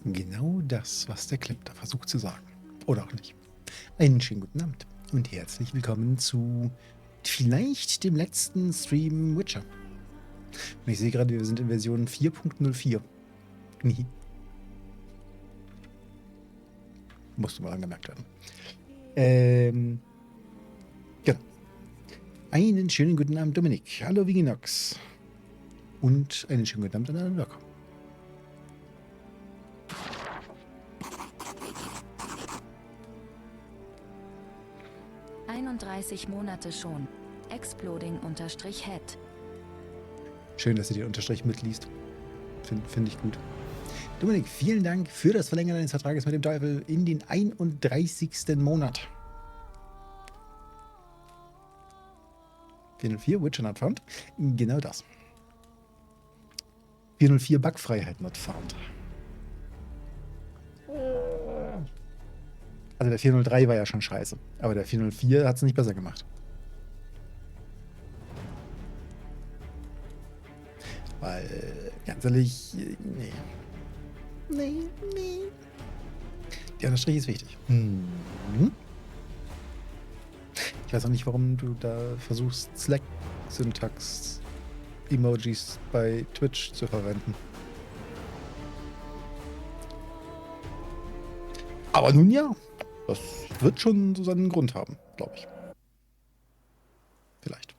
Genau das, was der Clip da versucht zu sagen. Oder auch nicht. Einen schönen guten Abend und herzlich willkommen zu vielleicht dem letzten Stream Witcher. Und ich sehe gerade, wir sind in Version 4.04. Nee. Musste mal angemerkt werden. Genau. Einen schönen guten Abend, Dominik. Hallo, Viginox. Und einen schönen guten Abend an alle Locker. 31 Monate schon. Exploding_head. Schön, dass ihr den Unterstrich mitliest. Find ich gut. Dominik, vielen Dank für das Verlängern deines Vertrages mit dem Teufel in den 31. Monat. 404 Witcher not found. Genau das. 404 Bugfreiheit not found. Also der 403 war ja schon scheiße. Aber der 404 hat es nicht besser gemacht. Weil, ganz ehrlich, nee. Nee. Der Unterstrich ist wichtig. Ich weiß auch nicht, warum du da versuchst, Slack-Syntax-Emojis bei Twitch zu verwenden. Aber nun ja, das wird schon so seinen Grund haben, glaube ich. Vielleicht.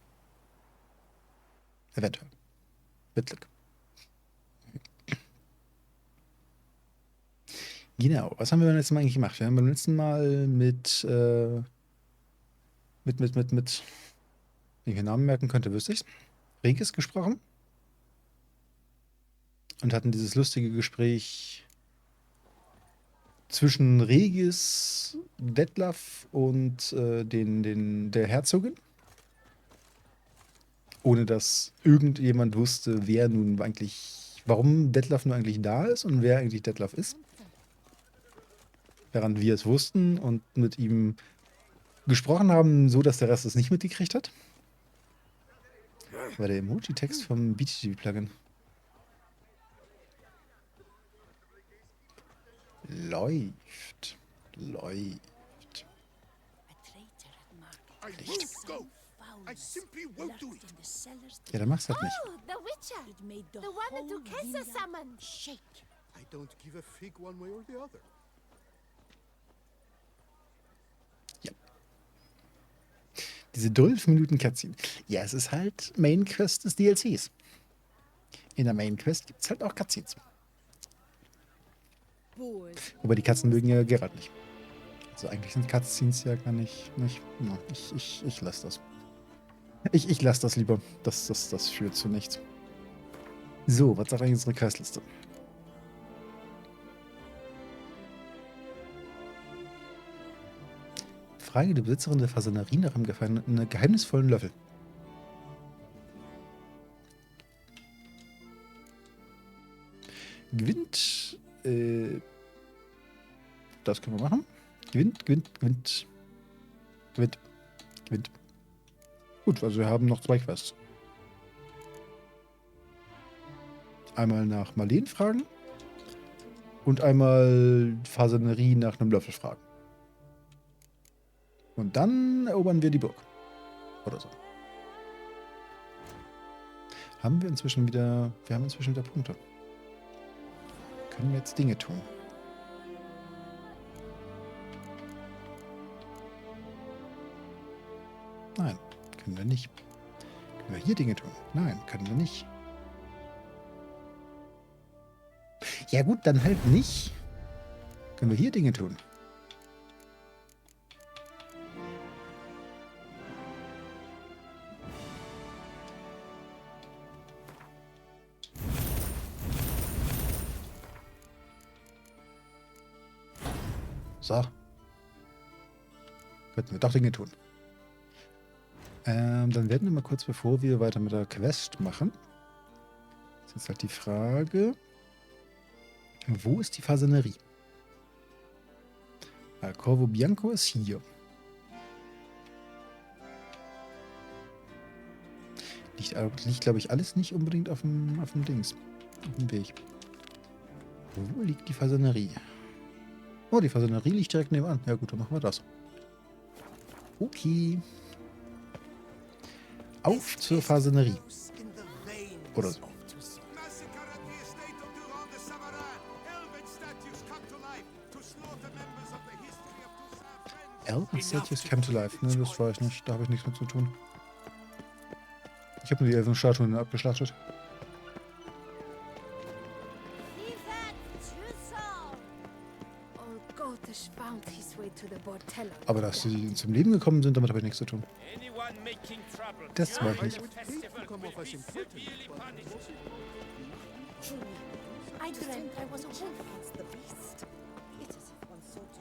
Eventuell. Mit Glück. Genau, was haben wir beim letzten Mal eigentlich gemacht? Wir haben beim letzten Mal wenn ich mir Namen merken könnte, wüsste ich's, Regis gesprochen und hatten dieses lustige Gespräch zwischen Regis, Detlef und der Herzogin, ohne dass irgendjemand wusste, wer nun eigentlich, warum Detlef nun eigentlich da ist und wer eigentlich Detlef ist. Während wir es wussten und mit ihm gesprochen haben, so dass der Rest es nicht mitgekriegt hat. War der Emoji-Text vom BTG-Plugin. Läuft. Ja, dann mach's halt nicht. Oh, the Witcher! The one that Duquesa summoned! Shake. I don't give a fig one way or the other. Ja. Diese 12 Minuten Cutscene. Ja, es ist halt Main Quest des DLCs. In der Main Quest gibt es halt auch Cutscenes. Wobei die Katzen mögen ja Geralt nicht. Also eigentlich sind Cutscenes ja gar nicht. Ja, ich lasse das. Ich lasse das lieber. Das führt zu nichts. So, was sagt eigentlich unsere Questliste? Frage der Besitzerin der Fasanerie nach einem geheimnisvollen Löffel. Gewinnt. Das können wir machen. Gewinnt. Gut, also wir haben noch 2 Quests. Einmal nach Marleen fragen und einmal Fasanerie nach einem Löffel fragen. Und dann erobern wir die Burg. Oder so. Haben wir inzwischen wieder... Wir haben inzwischen wieder Punkte. Können wir jetzt Dinge tun? Nein, können wir nicht. Können wir hier Dinge tun? Nein, können wir nicht. Ja gut, dann halt nicht. Können wir hier Dinge tun? So. Könnten wir doch Dinge tun. Dann werden wir mal kurz, bevor wir weiter mit der Quest machen. Das ist jetzt halt die Frage. Wo ist die Fasanerie? Corvo Bianco ist hier. Liegt glaube ich, alles nicht unbedingt auf dem Dings. Auf dem Weg. Wo liegt die Fasanerie? Oh, die Fasanerie liegt direkt nebenan. Ja gut, dann machen wir das. Okay. Auf zur Fasanerie. Oder so. Elven Statues came to life. Ne, das war ich nicht. Da habe ich nichts mit zu tun. Ich habe nur die Elfen-Statuen abgeschlachtet. Aber dass sie zum Leben gekommen sind, damit habe ich nichts zu tun. Das war ich nicht. I dreamt I was a wolf against the beast. It is if one sought to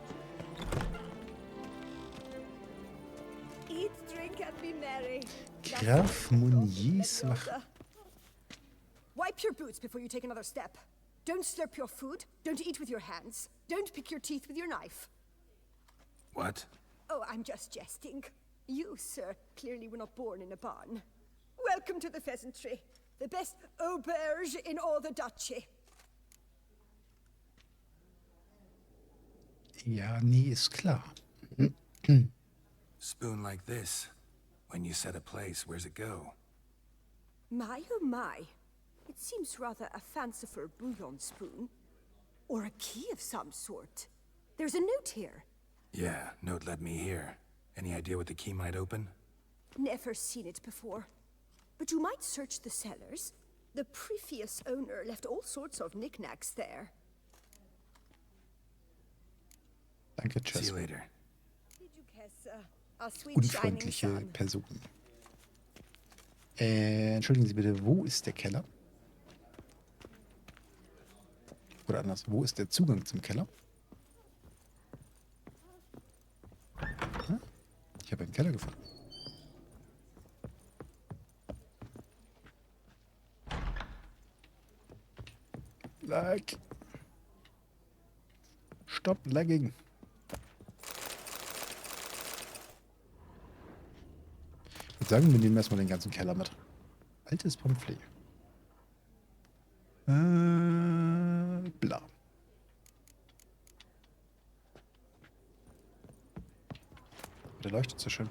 eat, drink and be merry. Graf Mouniers Wache. Wipe your boots before you take another step. Don't slurp your food. Don't eat with your hands. Don't pick your teeth with your knife. What? Oh, I'm just jesting. You, sir, clearly were not born in a barn. Welcome to the pheasantry. The best auberge in all the duchy. Ja, nee, ist klar. Spoon like this. When you set a place, where's it go? My, oh my. It seems rather a fanciful bouillon spoon. Or a key of some sort. There's a note here. Yeah, note led me here. Any idea what the key might open? Never seen it before. But you might search the cellars. The previous owner left all sorts of knickknacks there. Danke, See tschüss. you later. Unfreundliche Person. Entschuldigen Sie bitte, wo ist der Keller? Oder anders, wo ist der Zugang zum Keller? Hm? Ich habe einen Keller gefunden. Lag. Stop lagging. Ich würde sagen, wir nehmen erstmal den ganzen Keller mit. Altes Pamphlet. Bla. Der leuchtet so schön.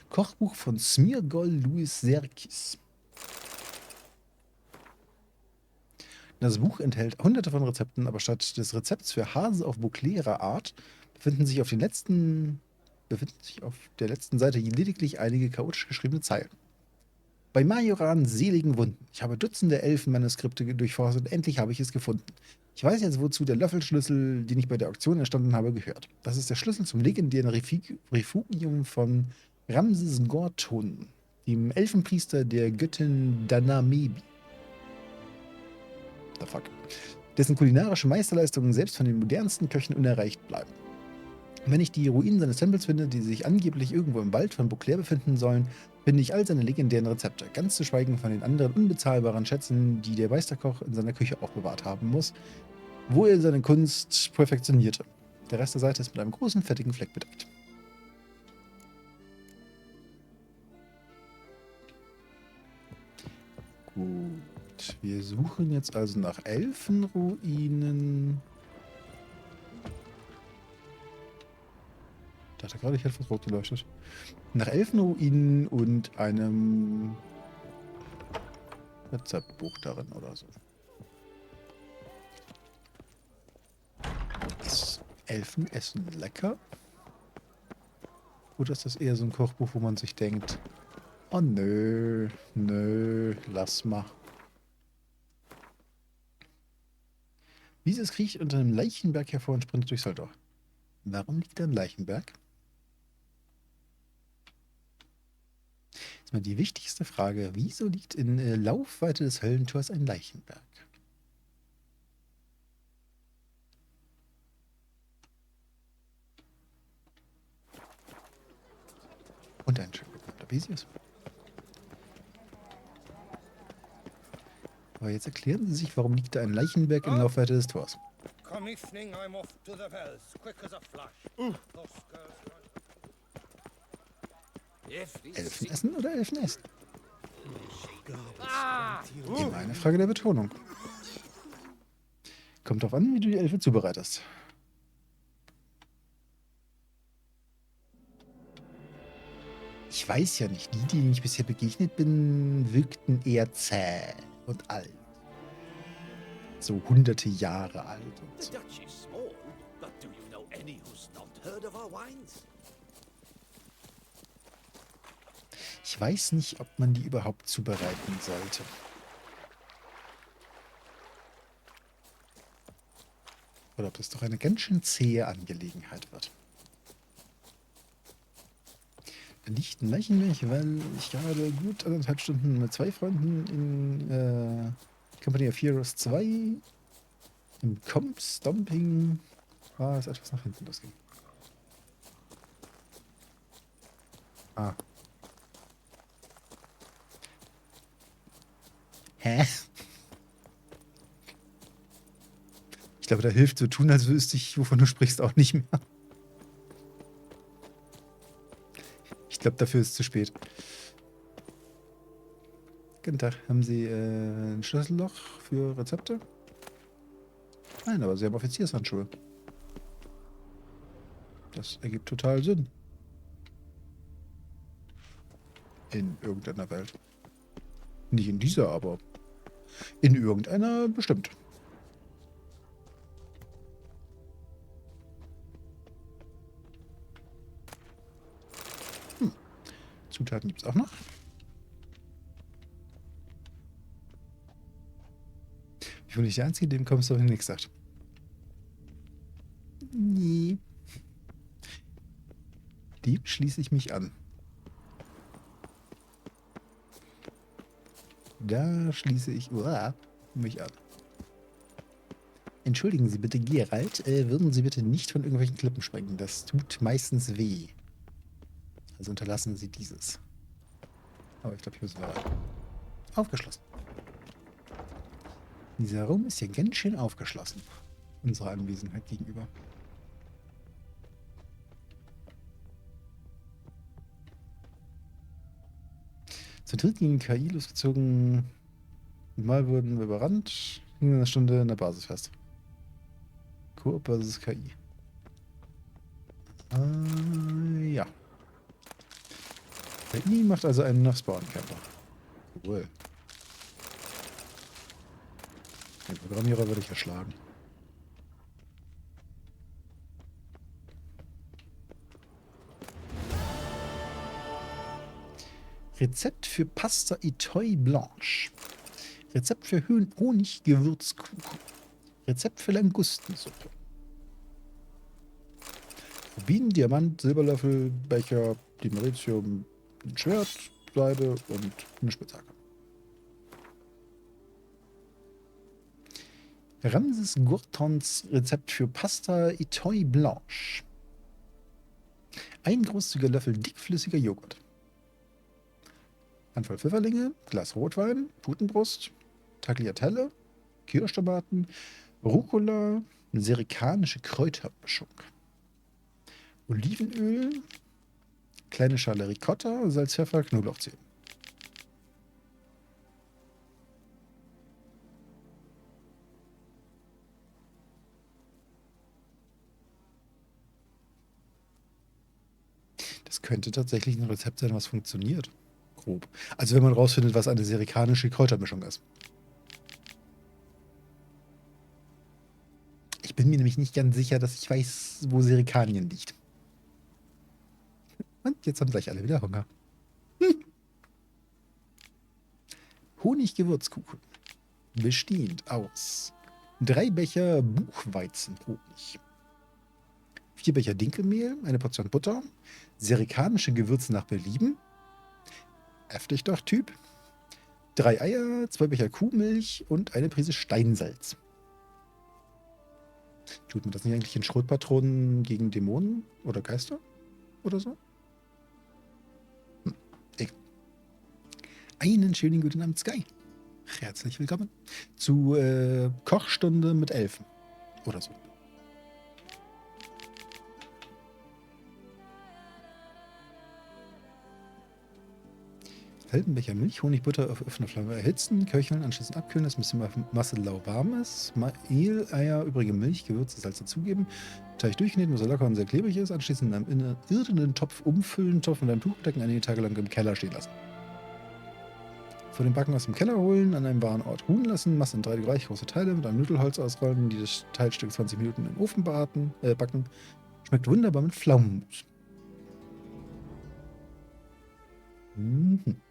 Kochbuch von Smirgol Louis Serkis. Das Buch enthält hunderte von Rezepten, aber statt des Rezepts für Hase auf Bouclera Art befinden sich auf der letzten Seite lediglich einige chaotisch geschriebene Zeilen. Bei Majoran seligen Wunden. Ich habe Dutzende Elfenmanuskripte durchforstet. Endlich habe ich es gefunden. Ich weiß jetzt, wozu der Löffelschlüssel, den ich bei der Auktion erstanden habe, gehört. Das ist der Schlüssel zum legendären Refugium von Ramses Gorton, dem Elfenpriester der Göttin Danamebi. The fuck. Dessen kulinarische Meisterleistungen selbst von den modernsten Köchen unerreicht bleiben. Wenn ich die Ruinen seines Tempels finde, die sich angeblich irgendwo im Wald von Beauclair befinden sollen, finde ich all seine legendären Rezepte, ganz zu schweigen von den anderen unbezahlbaren Schätzen, die der Meisterkoch in seiner Küche aufbewahrt haben muss, wo er seine Kunst perfektionierte. Der Rest der Seite ist mit einem großen, fettigen Fleck bedeckt. Gut, wir suchen jetzt also nach Elfenruinen. Ich dachte gerade, ich hätte was rot geleuchtet. Nach Elfenruinen und einem Rezeptbuch darin oder so. Ist Elfenessen lecker? Oder ist das eher so ein Kochbuch, wo man sich denkt, oh nö, lass mal. Dieses kriecht unter einem Leichenberg hervor und sprintet durch Soldor. Warum liegt da ein Leichenberg? Jetzt mal die wichtigste Frage. Wieso liegt in Laufweite des Höllentors ein Leichenberg? Und ein schön gekommter Visius. Aber jetzt erklären Sie sich, warum liegt da ein Leichenberg in Laufweite des Tors? Commissioning, I'm off to the wells, quick as a flash. Elfen essen oder Elfen essen? Immer eine Frage der Betonung. Kommt drauf an, wie du die Elfe zubereitest. Ich weiß ja nicht, die, denen ich bisher begegnet bin, wirkten eher zäh und alt. So hunderte Jahre alt und The so. Dutch is small, but do you know any who's not heard of our wines? Ich weiß nicht, ob man die überhaupt zubereiten sollte. Oder ob das doch eine ganz schön zähe Angelegenheit wird. Da liegt ein Leichenweg, weil ich gerade gut 1,5 Stunden mit 2 Freunden in Company of Heroes 2 im Comp-Stomping war es etwas nach hinten losging. Ah. Hä? Ich glaube, da hilft so tun, als wüsste ich, wovon du sprichst, auch nicht mehr. Ich glaube, dafür ist es zu spät. Guten Tag. Haben Sie ein Schlüsselloch für Rezepte? Nein, aber Sie haben Offiziershandschuhe. Das ergibt total Sinn. In irgendeiner Welt. Nicht in dieser, aber in irgendeiner bestimmt. Zutaten gibt es auch noch. Ich bin nicht der Einzige, dem kommst du auf den nichts sagt. Nee. Dem schließe ich mich an. Da schließe ich mich an. Entschuldigen Sie bitte, Gerald, würden Sie bitte nicht von irgendwelchen Klippen springen. Das tut meistens weh. Also unterlassen Sie dieses. Aber ich glaube, hier müssen wir rein. Aufgeschlossen. Dieser Raum ist ja ganz schön aufgeschlossen. Unserer Anwesenheit gegenüber. Zu dritt gegen KI losgezogen. Mal wurden wir überrannt. In einer Stunde in der Basis fest. Koop versus KI. Ja. KI macht also einen nach Spawn-Camper. Cool. Den Programmierer würde ich erschlagen. Rezept für Pasta Etoile Blanche. Rezept für Honig-Gewürzkuchen. Rezept für Langustensuppe. Rubin, Diamant, Silberlöffel, Becher, Dimeritium, ein Schwert, Seide und eine Spitzhacke. Ramses Gourtons Rezept für Pasta Etoile Blanche. Ein großzügiger Löffel dickflüssiger Joghurt. Handvoll Pfifferlinge, Glas Rotwein, Putenbrust, Tagliatelle, Kirschtomaten, Rucola, serikanische Kräutermischung. Olivenöl, kleine Schale Ricotta, Salz, Pfeffer, Knoblauchzehen. Das könnte tatsächlich ein Rezept sein, was funktioniert. Grob. Also wenn man rausfindet, was eine serikanische Kräutermischung ist. Ich bin mir nämlich nicht ganz sicher, dass ich weiß, wo Serikanien liegt. Und jetzt haben gleich alle wieder Hunger. Honig-Gewürzkuchen. Bestehend aus 3 Becher Buchweizenhonig, 4 Becher Dinkelmehl, eine Portion Butter, serikanische Gewürze nach Belieben, heftig doch Typ, 3 Eier, 2 Becher Kuhmilch und eine Prise Steinsalz. Tut man das nicht eigentlich in Schrotpatronen gegen Dämonen oder Geister oder so? Egal. Einen schönen guten Abend, Sky. Herzlich willkommen zu Kochstunde mit Elfen oder so. kalten Becher Milch, Honig, Butter auf offener Flamme erhitzen, köcheln, anschließend abkühlen, dass die Masse lauwarm ist. Mehl, Eier, übrige Milch, Gewürze, Salz dazugeben. Teig durchkneten, bis er locker und sehr klebrig ist. Anschließend in einem irdenen Topf umfüllen, Topf mit einem Tuch bedecken, einige Tage lang im Keller stehen lassen. Vor dem Backen aus dem Keller holen, an einem warmen Ort ruhen lassen, Masse in 3 gleich große Teile mit einem Nudelholz ausrollen, die das Teilstück 20 Minuten im Ofen backen. Schmeckt wunderbar mit Pflaumenmus. Mhm.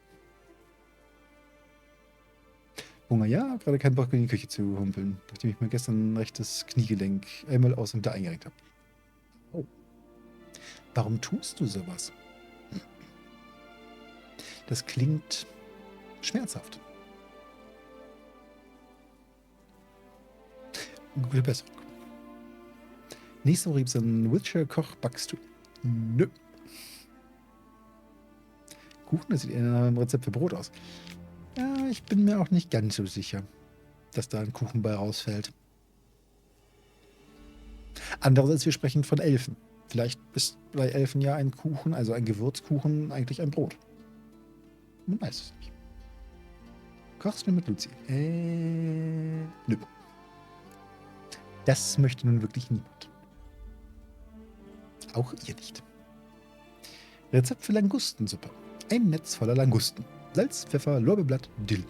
Hunger ja, gerade keinen Bock in die Küche zu humpeln, nachdem ich mir gestern ein rechtes Kniegelenk einmal aus und wieder eingerenkt habe. Oh. Warum tust du sowas? Das klingt schmerzhaft. Gute Besserung. Nächste Woche gibt es einen Witcher-Koch backst du. Nö. Kuchen, das sieht eher nach einem Rezept für Brot aus. Ja, ich bin mir auch nicht ganz so sicher, dass da ein Kuchen bei rausfällt. Andererseits, wir sprechen von Elfen. Vielleicht ist bei Elfen ja ein Kuchen, also ein Gewürzkuchen, eigentlich ein Brot. Man weiß es nicht. Kochst du mit Luzi? Nö. Das möchte nun wirklich niemand. Auch ihr nicht. Rezept für Langustensuppe. Ein Netz voller Langusten. Salz, Pfeffer, Lorbeerblatt, Dill.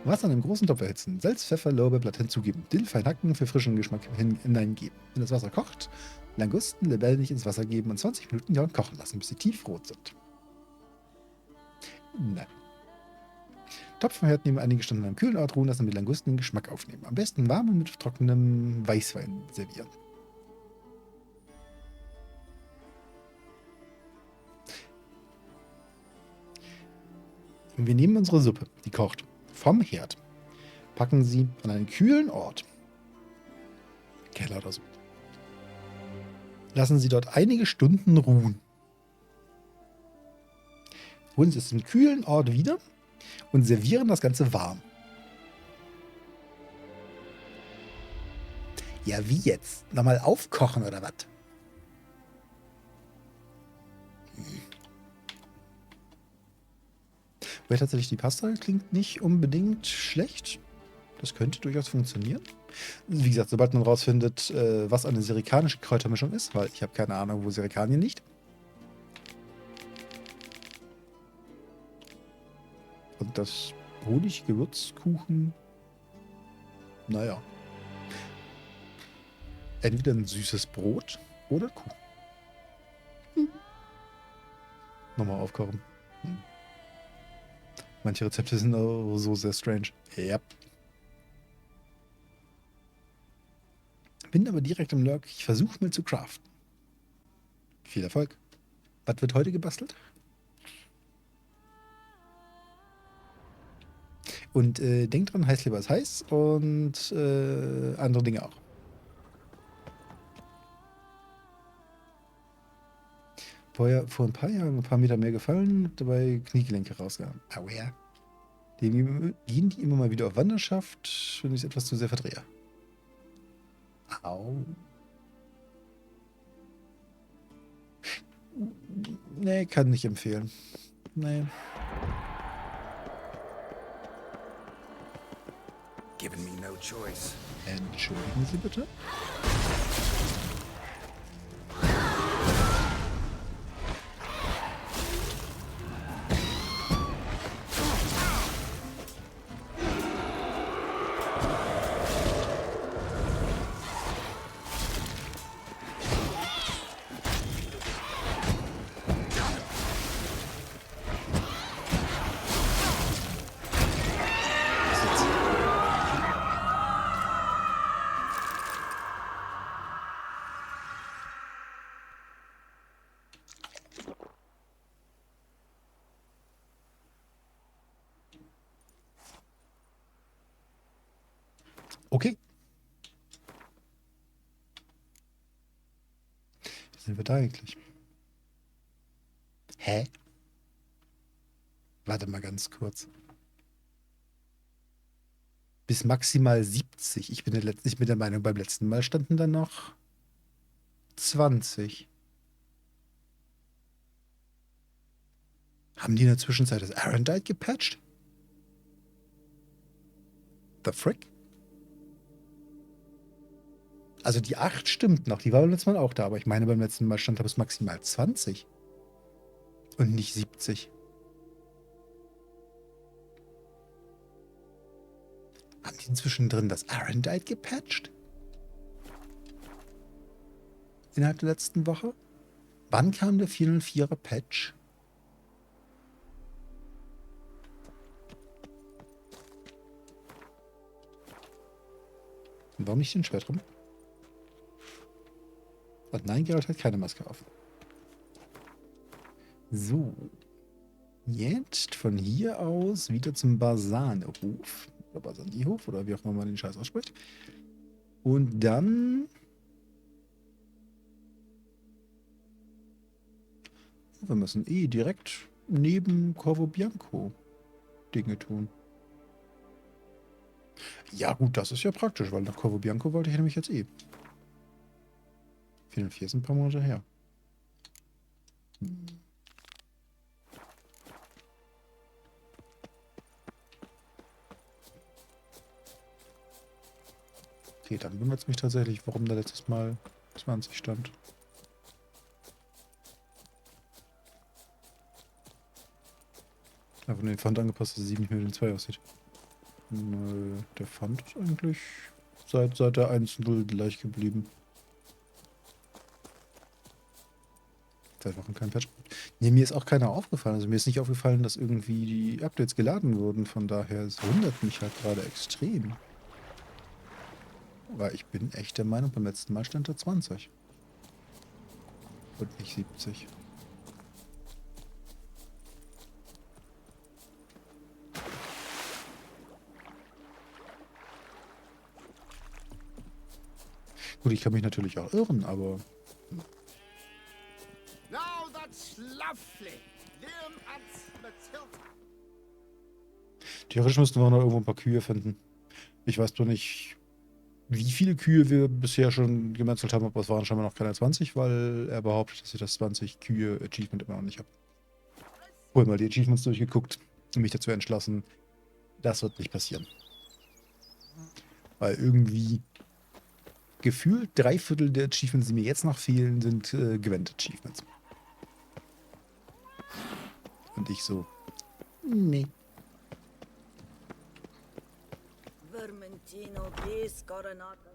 Wasser in einem großen Topf erhitzen. Salz, Pfeffer, Lorbeerblatt hinzugeben. Dill fein hacken, für frischen Geschmack hineingeben. Wenn das Wasser kocht, Langusten lebendig ins Wasser geben und 20 Minuten lang kochen lassen, bis sie tiefrot sind. Nein. Topf vom Herd neben einige Stunden am kühlen Ort ruhen lassen und mit Langusten den Geschmack aufnehmen. Am besten warm und mit trockenem Weißwein servieren. Und wir nehmen unsere Suppe, die kocht, vom Herd, packen sie an einen kühlen Ort, Keller oder so, lassen sie dort einige Stunden ruhen, holen sie es zum kühlen Ort wieder und servieren das Ganze warm. Ja, wie jetzt? Nochmal aufkochen oder was? Weil tatsächlich die Pasta klingt nicht unbedingt schlecht. Das könnte durchaus funktionieren. Wie gesagt, sobald man rausfindet, was eine serikanische Kräutermischung ist, weil ich habe keine Ahnung, wo Serikanien liegt. Und das Honig-Gewürzkuchen, naja. Entweder ein süßes Brot oder Kuchen. Nochmal aufkochen. Manche Rezepte sind auch so sehr strange. Ja. Bin aber direkt im Lurk. Ich versuche mal zu craften. Viel Erfolg. Was wird heute gebastelt? Und denkt dran, Heißleber ist heiß und andere Dinge auch. Vor ein paar Jahren ein paar Meter mehr gefallen, dabei Kniegelenke rausgehauen. Au ja. Gehen die immer mal wieder auf Wanderschaft, wenn ich es etwas zu sehr verdrehe. Au. Nee, kann nicht empfehlen. Nee. Given me no choice. Entschuldigen Sie bitte. Okay. Wie sind wir da eigentlich? Hä? Warte mal ganz kurz. Bis maximal 70. Ich bin der Meinung, beim letzten Mal standen da noch 20. Haben die in der Zwischenzeit das Arendite gepatcht? The frick? Also die 8 stimmt noch, die war beim letzten Mal auch da, aber ich meine, beim letzten Mal stand da bis maximal 20 und nicht 70. Haben die inzwischen drin das Arendite gepatcht? Innerhalb der letzten Woche? Wann kam der 404er Patch? Und warum nicht den Schwert rum? Und nein, Geralt hat keine Maske auf. So. Jetzt von hier aus wieder zum Basanehof. Oder Basanihof, oder wie auch immer man den Scheiß ausspricht. Und dann... Wir müssen direkt neben Corvo Bianco Dinge tun. Ja gut, das ist ja praktisch, weil nach Corvo Bianco wollte ich nämlich jetzt 404 ist ein paar Monate her. Okay, dann wundert es mich tatsächlich, warum da letztes Mal 20 stand. Einfach nur den Font angepasst, dass es 7 nicht mehr mit den 2 aussieht. Nö, der Font ist eigentlich seit der 1.0 gleich geblieben. Seit Wochen kein Patch. Nee, mir ist auch keiner aufgefallen. Also mir ist nicht aufgefallen, dass irgendwie die Updates geladen wurden. Von daher, es wundert mich halt gerade extrem. Weil ich bin echt der Meinung, beim letzten Mal stand da 20. Und nicht 70. Gut, ich kann mich natürlich auch irren, aber... Now that's lovely. Liam and Matilda. Theoretisch müssten wir noch irgendwo ein paar Kühe finden. Ich weiß nur nicht, wie viele Kühe wir bisher schon gemetzelt haben, aber es waren scheinbar noch keine 20, weil er behauptet, dass ich das 20 Kühe-Achievement immer noch nicht habe. Hol mal die Achievements durchgeguckt und mich dazu entschlossen, das wird nicht passieren. Weil irgendwie gefühlt 3/4 der Achievements, die mir jetzt noch fehlen, sind Gwent-Achievements. Und ich so, nee. Vermentino, please, Coronado.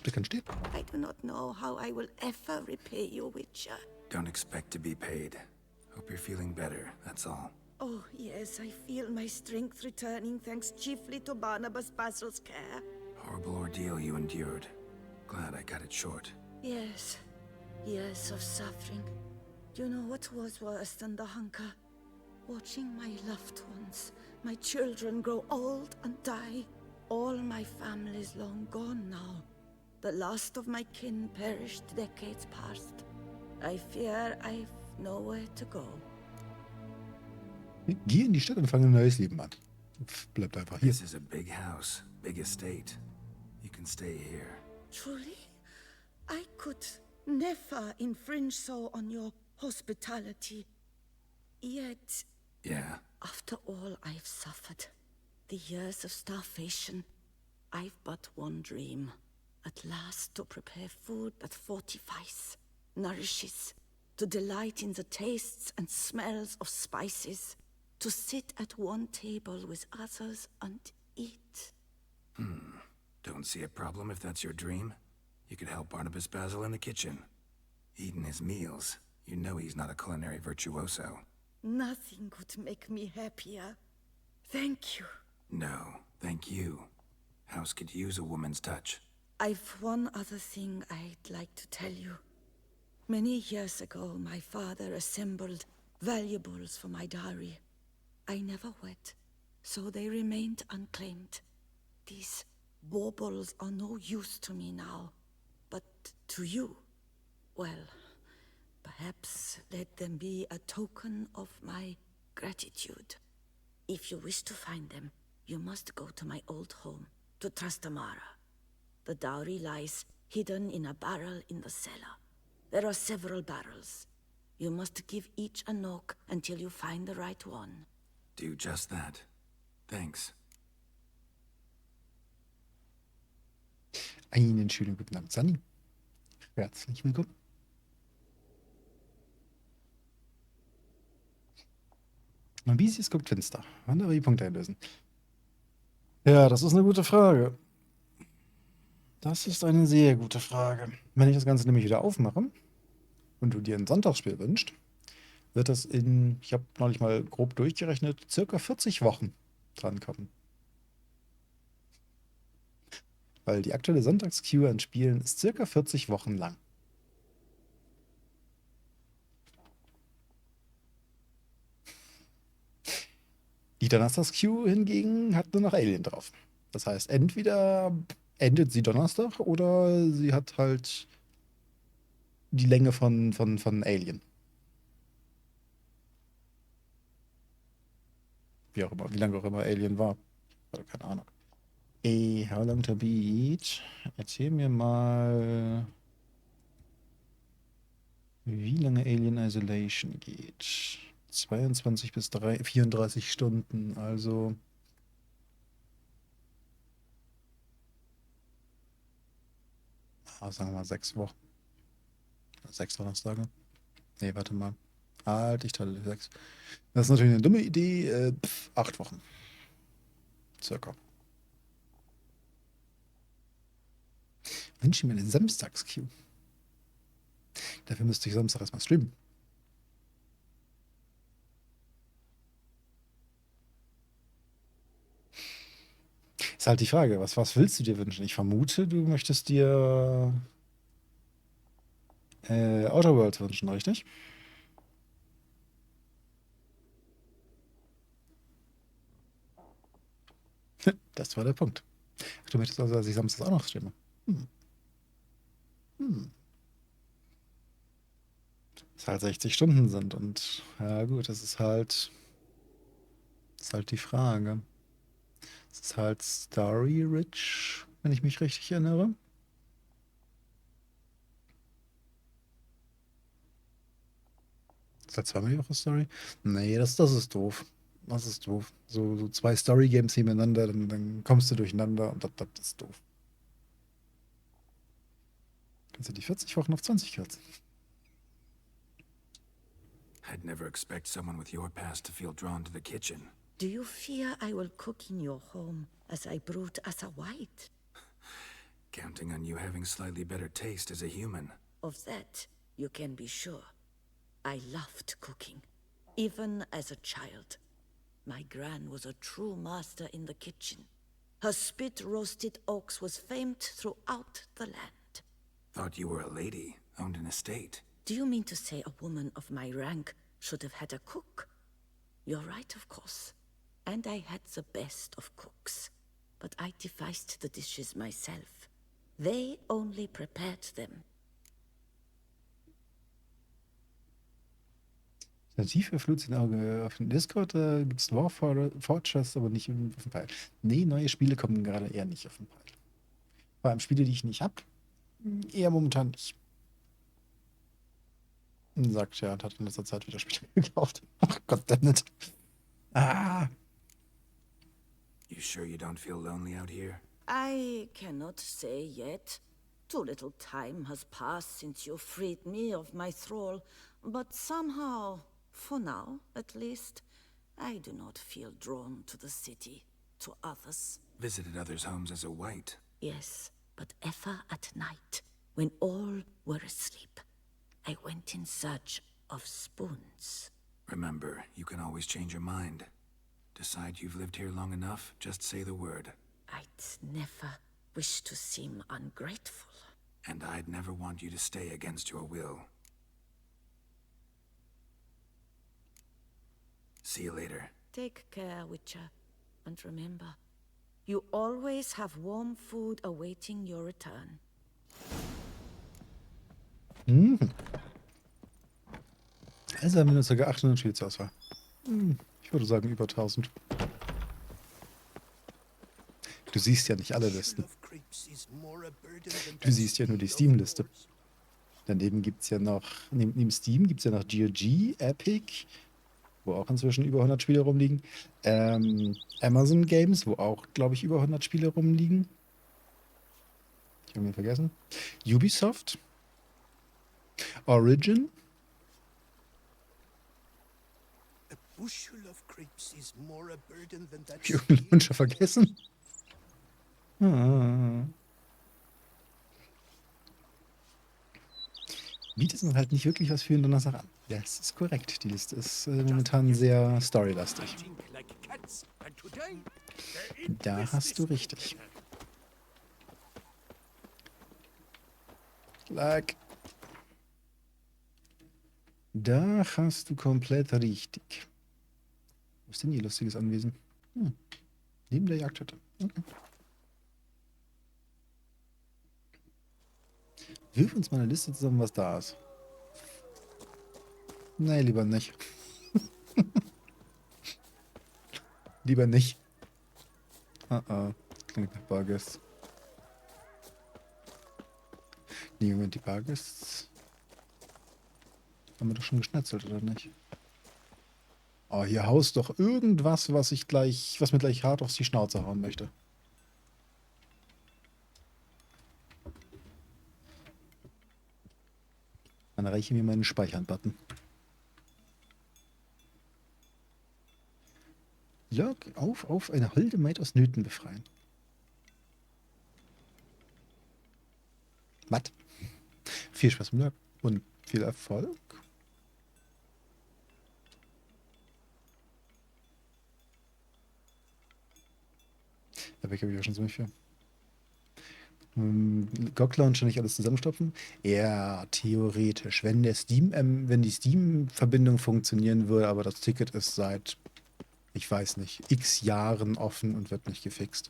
Das kann stehen. I do not know how I will ever repay you, Witcher. Don't expect to be paid. Hope you're feeling better, that's all. Oh, yes, I feel my strength returning thanks chiefly to Barnabas Basil's care. Horrible ordeal you endured. Glad I cut it short. Yes, years of suffering. Do you know what was worse than the hunger? Watching my loved ones, my children grow old and die. All my family is long gone now. The last of my kin perished decades past. I fear I've nowhere to go. Geh in die Stadt und fange ein neues Leben an. Bleibt einfach hier. This is a big house, big estate. You can stay here. Truly? I could never infringe so on your hospitality. Yet, Yeah, after all I've suffered, the years of starvation, I've but one dream. At last to prepare food that fortifies, nourishes, to delight in the tastes and smells of spices, to sit at one table with others and eat. don't see a problem if that's your dream. You could help Barnabas Basil in the kitchen. Eating his meals. You know he's not a culinary virtuoso. Nothing could make me happier. Thank you. No, thank you. House could use a woman's touch. I've one other thing I'd like to tell you. Many years ago, my father assembled valuables for my dowry. I never wed, so they remained unclaimed. These baubles are no use to me now, but to you, well, perhaps let them be a token of my gratitude. If you wish to find them, you must go to my old home, to Trastamara. The dowry lies hidden in a barrel in the cellar. There are several barrels. You must give each a knock until you find the right one. Do just that. Thanks. Einen schönen guten Abend, Sunny. Herzlich willkommen. Ambisius guckt finster. Wann aber die Punkte einlösen? Ja, das ist eine gute Frage. Das ist eine sehr gute Frage. Wenn ich das Ganze nämlich wieder aufmache und du dir ein Sonntagsspiel wünschst, wird das in, ich habe neulich mal grob durchgerechnet, circa 40 Wochen drankommen. Weil die aktuelle Sonntagsqueue an Spielen ist circa 40 Wochen lang. Die Donnerstags-Queue hingegen hat nur noch Alien drauf. Das heißt, entweder endet sie Donnerstag oder sie hat halt die Länge von Alien. Wie auch immer, wie lange auch immer Alien war. Also keine Ahnung. How long to beat? Erzähl mir mal, wie lange Alien Isolation geht. 22 bis 34 Stunden, also sagen wir mal 6 Wochen. 6 Donnerstage. Nee, warte mal. Halt, ich teile 6. Das ist natürlich eine dumme Idee. 8 Wochen. Circa. Wünsche mir eine Samstags-Queue. Dafür müsste ich Samstag erstmal streamen. Ist halt die Frage, was willst du dir wünschen? Ich vermute, du möchtest dir Outer Worlds wünschen, richtig? Das war der Punkt. Du möchtest also, dass ich Samstag auch noch streame. Es halt 60 Stunden sind und ja gut, das ist halt die Frage. Es ist halt Story-rich, wenn ich mich richtig erinnere. Ist das zweimal die Woche Story? Nee, das ist doof. Das ist doof. So 2 Story-Games nebeneinander, dann kommst du durcheinander und das ist doof. Kannst du die 40 Wochen auf 20 kürzen? I'd never expect someone with your past to feel drawn to the kitchen. Do you fear I will cook in your home as I brewed as a white? Counting on you having slightly better taste as a human. Of that, you can be sure. I loved cooking, even as a child. My gran was a true master in the kitchen. Her spit-roasted ox was famed throughout the land. Thought you were a lady, owned an estate. Do you mean to say a woman of my rank should have had a cook? You're right, of course. And I had the best of cooks. But I devised the dishes myself. They only prepared them. Tiefe Flutzinauge auf dem Discord, da gibt es War Fortress, aber nicht auf dem Pfeil. Nee, neue Spiele kommen gerade eher nicht auf den Pfeil. Vor allem Spiele, die ich nicht habe, eher momentan nicht. Sagt ja, und hat in letzter Zeit wieder Spiele gekauft. Ach Gott, damit. Ah. You sure you don't feel lonely out here? I cannot say yet. Too little time has passed since you freed me of my thrall, but somehow, for now at least, I do not feel drawn to the city, to others. Visited others' homes as a white. Yes, but ever at night, when all were asleep, I went in search of spoons. Remember, you can always change your mind. Decide you've lived here long enough, just say the word. I'd never wish to seem ungrateful. And I'd never want you to stay against your will. See you later. Take care, Witcher. And remember, you always have warm food awaiting your return. Also haben wir nur ca. 800 Spiele zur Auswahl. Ich würde sagen über 1000. Du siehst ja nicht alle Listen. Du siehst ja nur die Steam-Liste. Daneben gibt es ja noch, neben Steam gibt es ja noch GOG, Epic, wo auch inzwischen über 100 Spiele rumliegen. Amazon Games, wo auch, glaube ich, über 100 Spiele rumliegen. Ich habe ihn vergessen. Ubisoft. Origin. A bushel of grapes is more a burden than that. Hab ich irgendeinen Launcher vergessen? Ah. Bietet man halt nicht wirklich was für einen Donnerstag an. Ja, das ist korrekt. Die Liste ist momentan sehr storylastig. Da hast du richtig. Da hast du komplett richtig. Wo ist denn hier lustiges Anwesen? Neben der Jagdhütte. Okay. Wirf uns mal eine Liste zusammen, was da ist. Nein, lieber nicht. Lieber nicht. Klingt nach Bargästs. Nee, Moment, die Bargästs haben wir doch schon geschnetzelt, oder nicht? Oh, hier haust doch irgendwas, was mir gleich hart auf die Schnauze hauen möchte. Dann reiche mir meinen Speichern-Button. Log auf eine holde Maid aus Nöten befreien. Was? Viel Spaß mit Log und viel Erfolg. Da habe ich ja schon so viel. GOG-Launcher nicht alles zusammenstopfen? Ja, theoretisch. Wenn die Steam-Verbindung funktionieren würde, aber das Ticket ist seit, ich weiß nicht, x Jahren offen und wird nicht gefixt.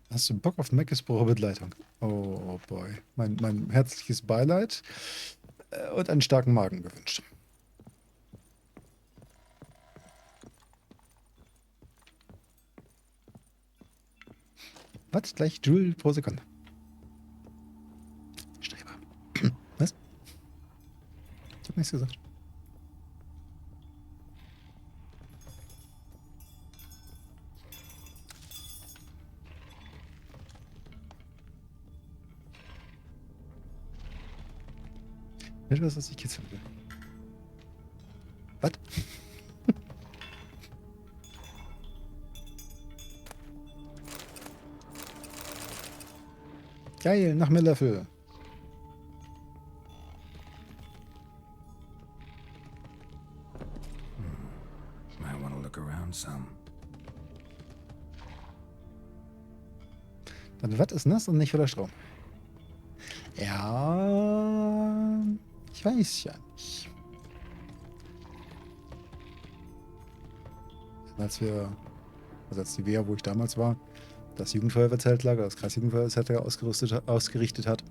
Hast du Bock auf Meckes Begleitung? Oh boy. Mein herzliches Beileid und einen starken Magen gewünscht. Was? Gleich Joule pro Sekunde. Streber. Was? Ich hab nichts gesagt. Etwas, was ich kitzeln will. Was? Geil, noch mehr Löffel. Might want to look around some. Dann was ist nass und nicht voller Strom? Ja, ich weiß ja nicht. Als die Wehr, wo ich damals war, das Jugendfeuerwehrzeltlager, das Kreisjugendfeuerwehrzeltlager ausgerichtet hat,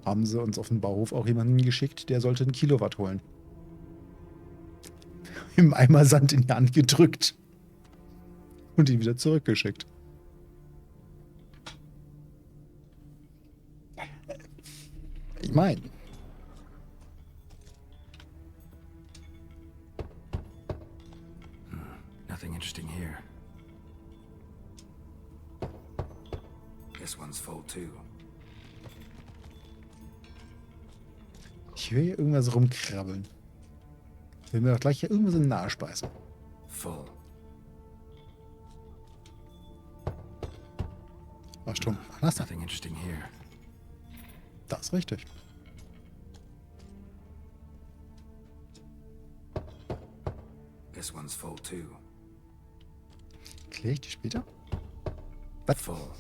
haben sie uns auf den Bauhof auch jemanden geschickt, der sollte einen Kilowatt holen. Im Eimer Sand in die Hand gedrückt. Und ihn wieder zurückgeschickt. Ich meine. Nothing interesting here. This one's full too. Ich höre hier irgendwas rumkrabbeln. Ich will mir doch gleich hier irgendwas in den Arsch beißen. Full. Ach, Strom. Was da? Nothing interesting here. Das ist richtig. This one's full too. Kläre ich die später? Was? Full.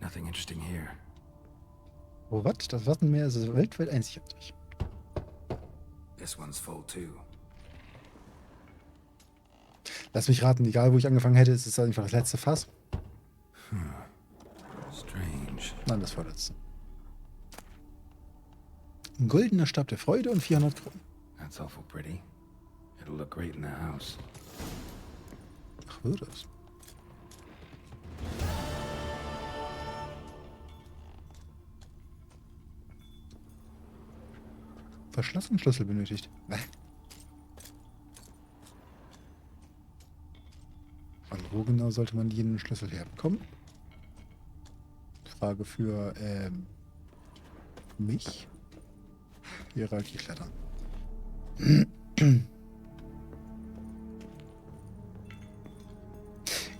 Nothing interesting here. Oh, was? Das Wattenmeer ist weltweit einzigartig. This one's full too. Lass mich raten, egal wo ich angefangen hätte, ist es einfach das letzte Fass. Strange. Nein, das vorletzte. Ein goldener Stab der Freude und 400 Kronen. That's awful pretty. It'll look great in the house. Ach, würde es. Verschlossenen Schlüssel benötigt. Von wo genau sollte man jeden Schlüssel herbekommen? Frage für mich. Hier halt die Klettern.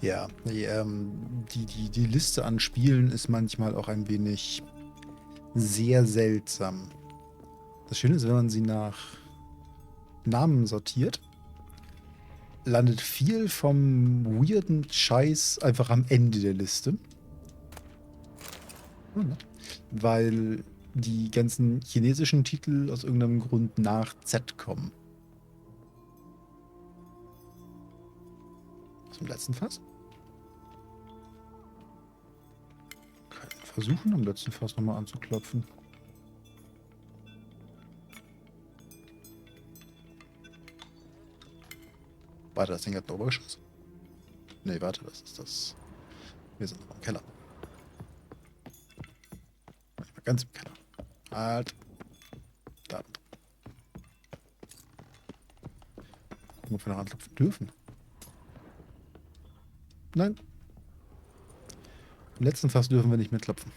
Ja, die Liste an Spielen ist manchmal auch ein wenig sehr seltsam. Das Schöne ist, wenn man sie nach Namen sortiert, landet viel vom weirden Scheiß einfach am Ende der Liste. Weil die ganzen chinesischen Titel aus irgendeinem Grund nach Z kommen. Zum letzten Fass? Können versuchen, am letzten Fass nochmal anzuklopfen. Warte, das Ding hat ein Obergeschoss? Nee, warte, das ist das. Wir sind noch im Keller. Manchmal ganz im Keller. Halt. Da. Gucken, ob wir noch anklopfen dürfen. Nein. Im letzten Fass dürfen wir nicht mehr klopfen.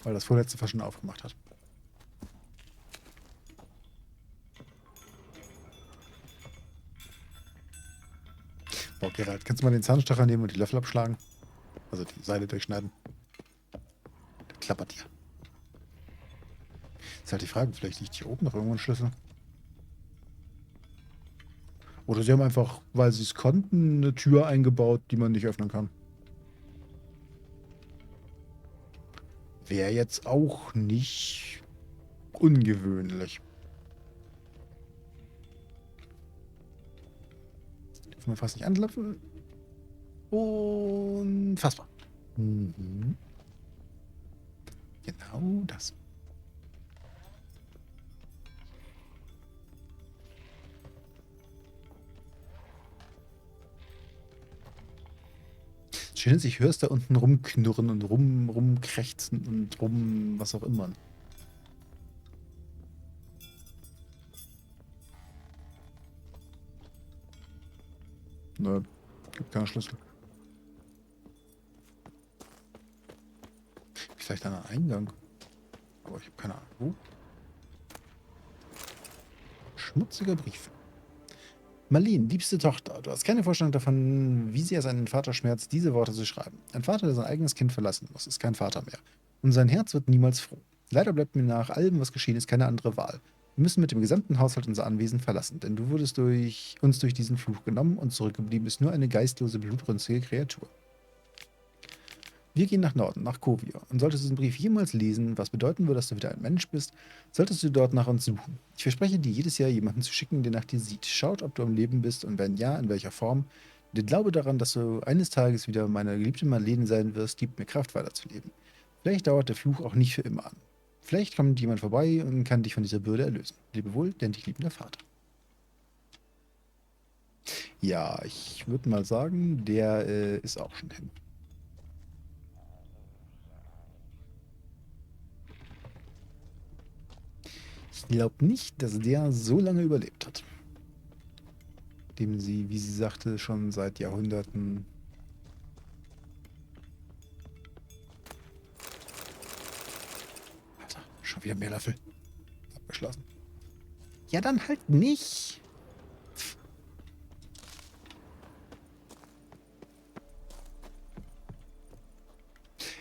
Weil das vorletzte Fass schon aufgemacht hat. Boah, Gerald, kannst du mal den Zahnstocher nehmen und die Löffel abschlagen? Also die Seile durchschneiden. Der klappert ja. Ist halt die Frage, vielleicht liegt hier oben noch irgendwo ein Schlüssel. Oder sie haben einfach, weil sie es konnten, eine Tür eingebaut, die man nicht öffnen kann. Wäre jetzt auch nicht ungewöhnlich. Dürfen wir fast nicht anklopfen. Unfassbar. Mhm. Genau das. Schön ist, ich höre es da unten rumknurren und rumkrächzen und was auch immer. Nö, gibt keinen Schlüssel. Vielleicht an einen Eingang. Aber ich habe keine Ahnung. Wo? Schmutziger Brief. Marlene, liebste Tochter, du hast keine Vorstellung davon, wie sehr es einen Vater schmerzt, diese Worte zu schreiben. Ein Vater, der sein eigenes Kind verlassen muss, ist kein Vater mehr. Und sein Herz wird niemals froh. Leider bleibt mir nach allem, was geschehen ist, keine andere Wahl. Wir müssen mit dem gesamten Haushalt unser Anwesen verlassen, denn du wurdest uns durch diesen Fluch genommen und zurückgeblieben ist nur eine geistlose, blutrünstige Kreatur. Wir gehen nach Norden, nach Kovia. Und solltest du diesen Brief jemals lesen, was bedeuten würde, dass du wieder ein Mensch bist, solltest du dort nach uns suchen. Ich verspreche dir, jedes Jahr jemanden zu schicken, der nach dir sieht. Schaut, ob du am Leben bist und wenn ja, in welcher Form. Der Glaube daran, dass du eines Tages wieder meine geliebte Marlene sein wirst, gibt mir Kraft, weiterzuleben. Vielleicht dauert der Fluch auch nicht für immer an. Vielleicht kommt jemand vorbei und kann dich von dieser Bürde erlösen. Lebe wohl, denn dich liebender Vater. Ja, ich würde mal sagen, der ist auch schon hin. Ich glaube nicht, dass der so lange überlebt hat. Dem sie, wie sie sagte, schon seit Jahrhunderten. Alter, schon wieder mehr Löffel. Abgeschlossen. Ja, dann halt nicht.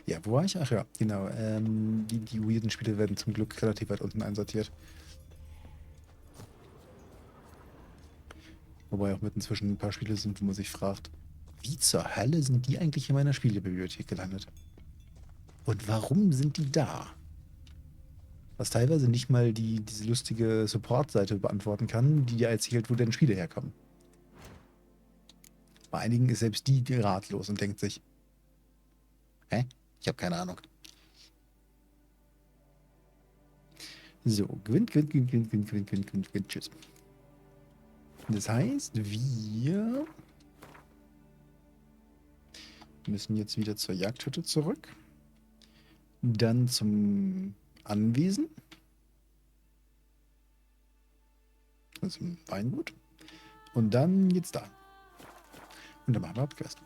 Ja, wo war ich? Ach ja, genau. Die weirden Spiele werden zum Glück relativ weit unten einsortiert. Wobei auch mitten zwischen ein paar Spiele sind, wo man sich fragt, wie zur Hölle sind die eigentlich in meiner Spielebibliothek gelandet? Und warum sind die da? Was teilweise nicht mal diese lustige Support-Seite beantworten kann, die dir erzählt, wo denn Spiele herkommen. Bei einigen ist selbst die ratlos und denkt sich, hä? Ich habe keine Ahnung. So, gewinnt. Tschüss. Das heißt, wir müssen jetzt wieder zur Jagdhütte zurück. Dann zum Anwesen. Also im Weingut. Und dann geht's da. Und dann machen wir Hauptquest.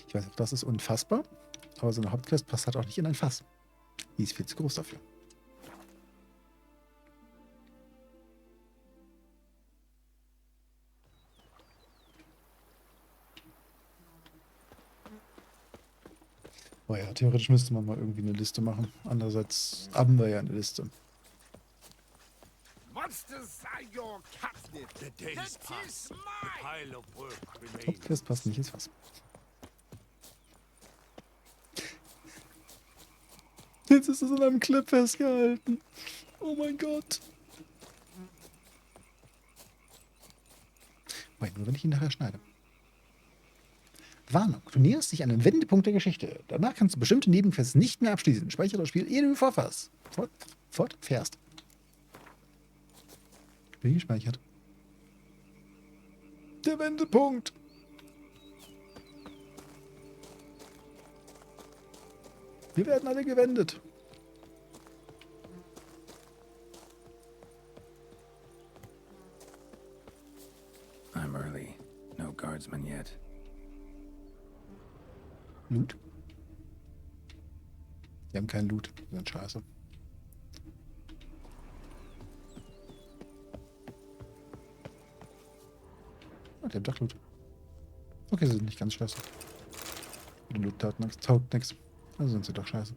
Ich weiß auch, das ist unfassbar. Aber so eine Hauptquest passt halt auch nicht in ein Fass. Die ist viel zu groß dafür. Oh ja, theoretisch müsste man mal irgendwie eine Liste machen. Andererseits haben wir ja eine Liste. Monsters are your captive. The days That pass. is The mine. pile of work remains. Hauptquest passt nicht ins Fass. Jetzt ist es in einem Clip festgehalten. Oh mein Gott. Wait, nur wenn ich ihn nachher schneide. Warnung, du näherst dich einem Wendepunkt der Geschichte. Danach kannst du bestimmte Nebenquests nicht mehr abschließen. Speichere das Spiel, ehe du fortfährst. Bin gespeichert. Der Wendepunkt. Wir werden alle gewendet. I'm early. No guardsmen yet. Loot? Wir haben keinen Loot. Wir sind scheiße. Oh, die haben doch Loot. Okay, sie sind nicht ganz scheiße. Die Loot taugt nichts. Also sind sie doch scheiße.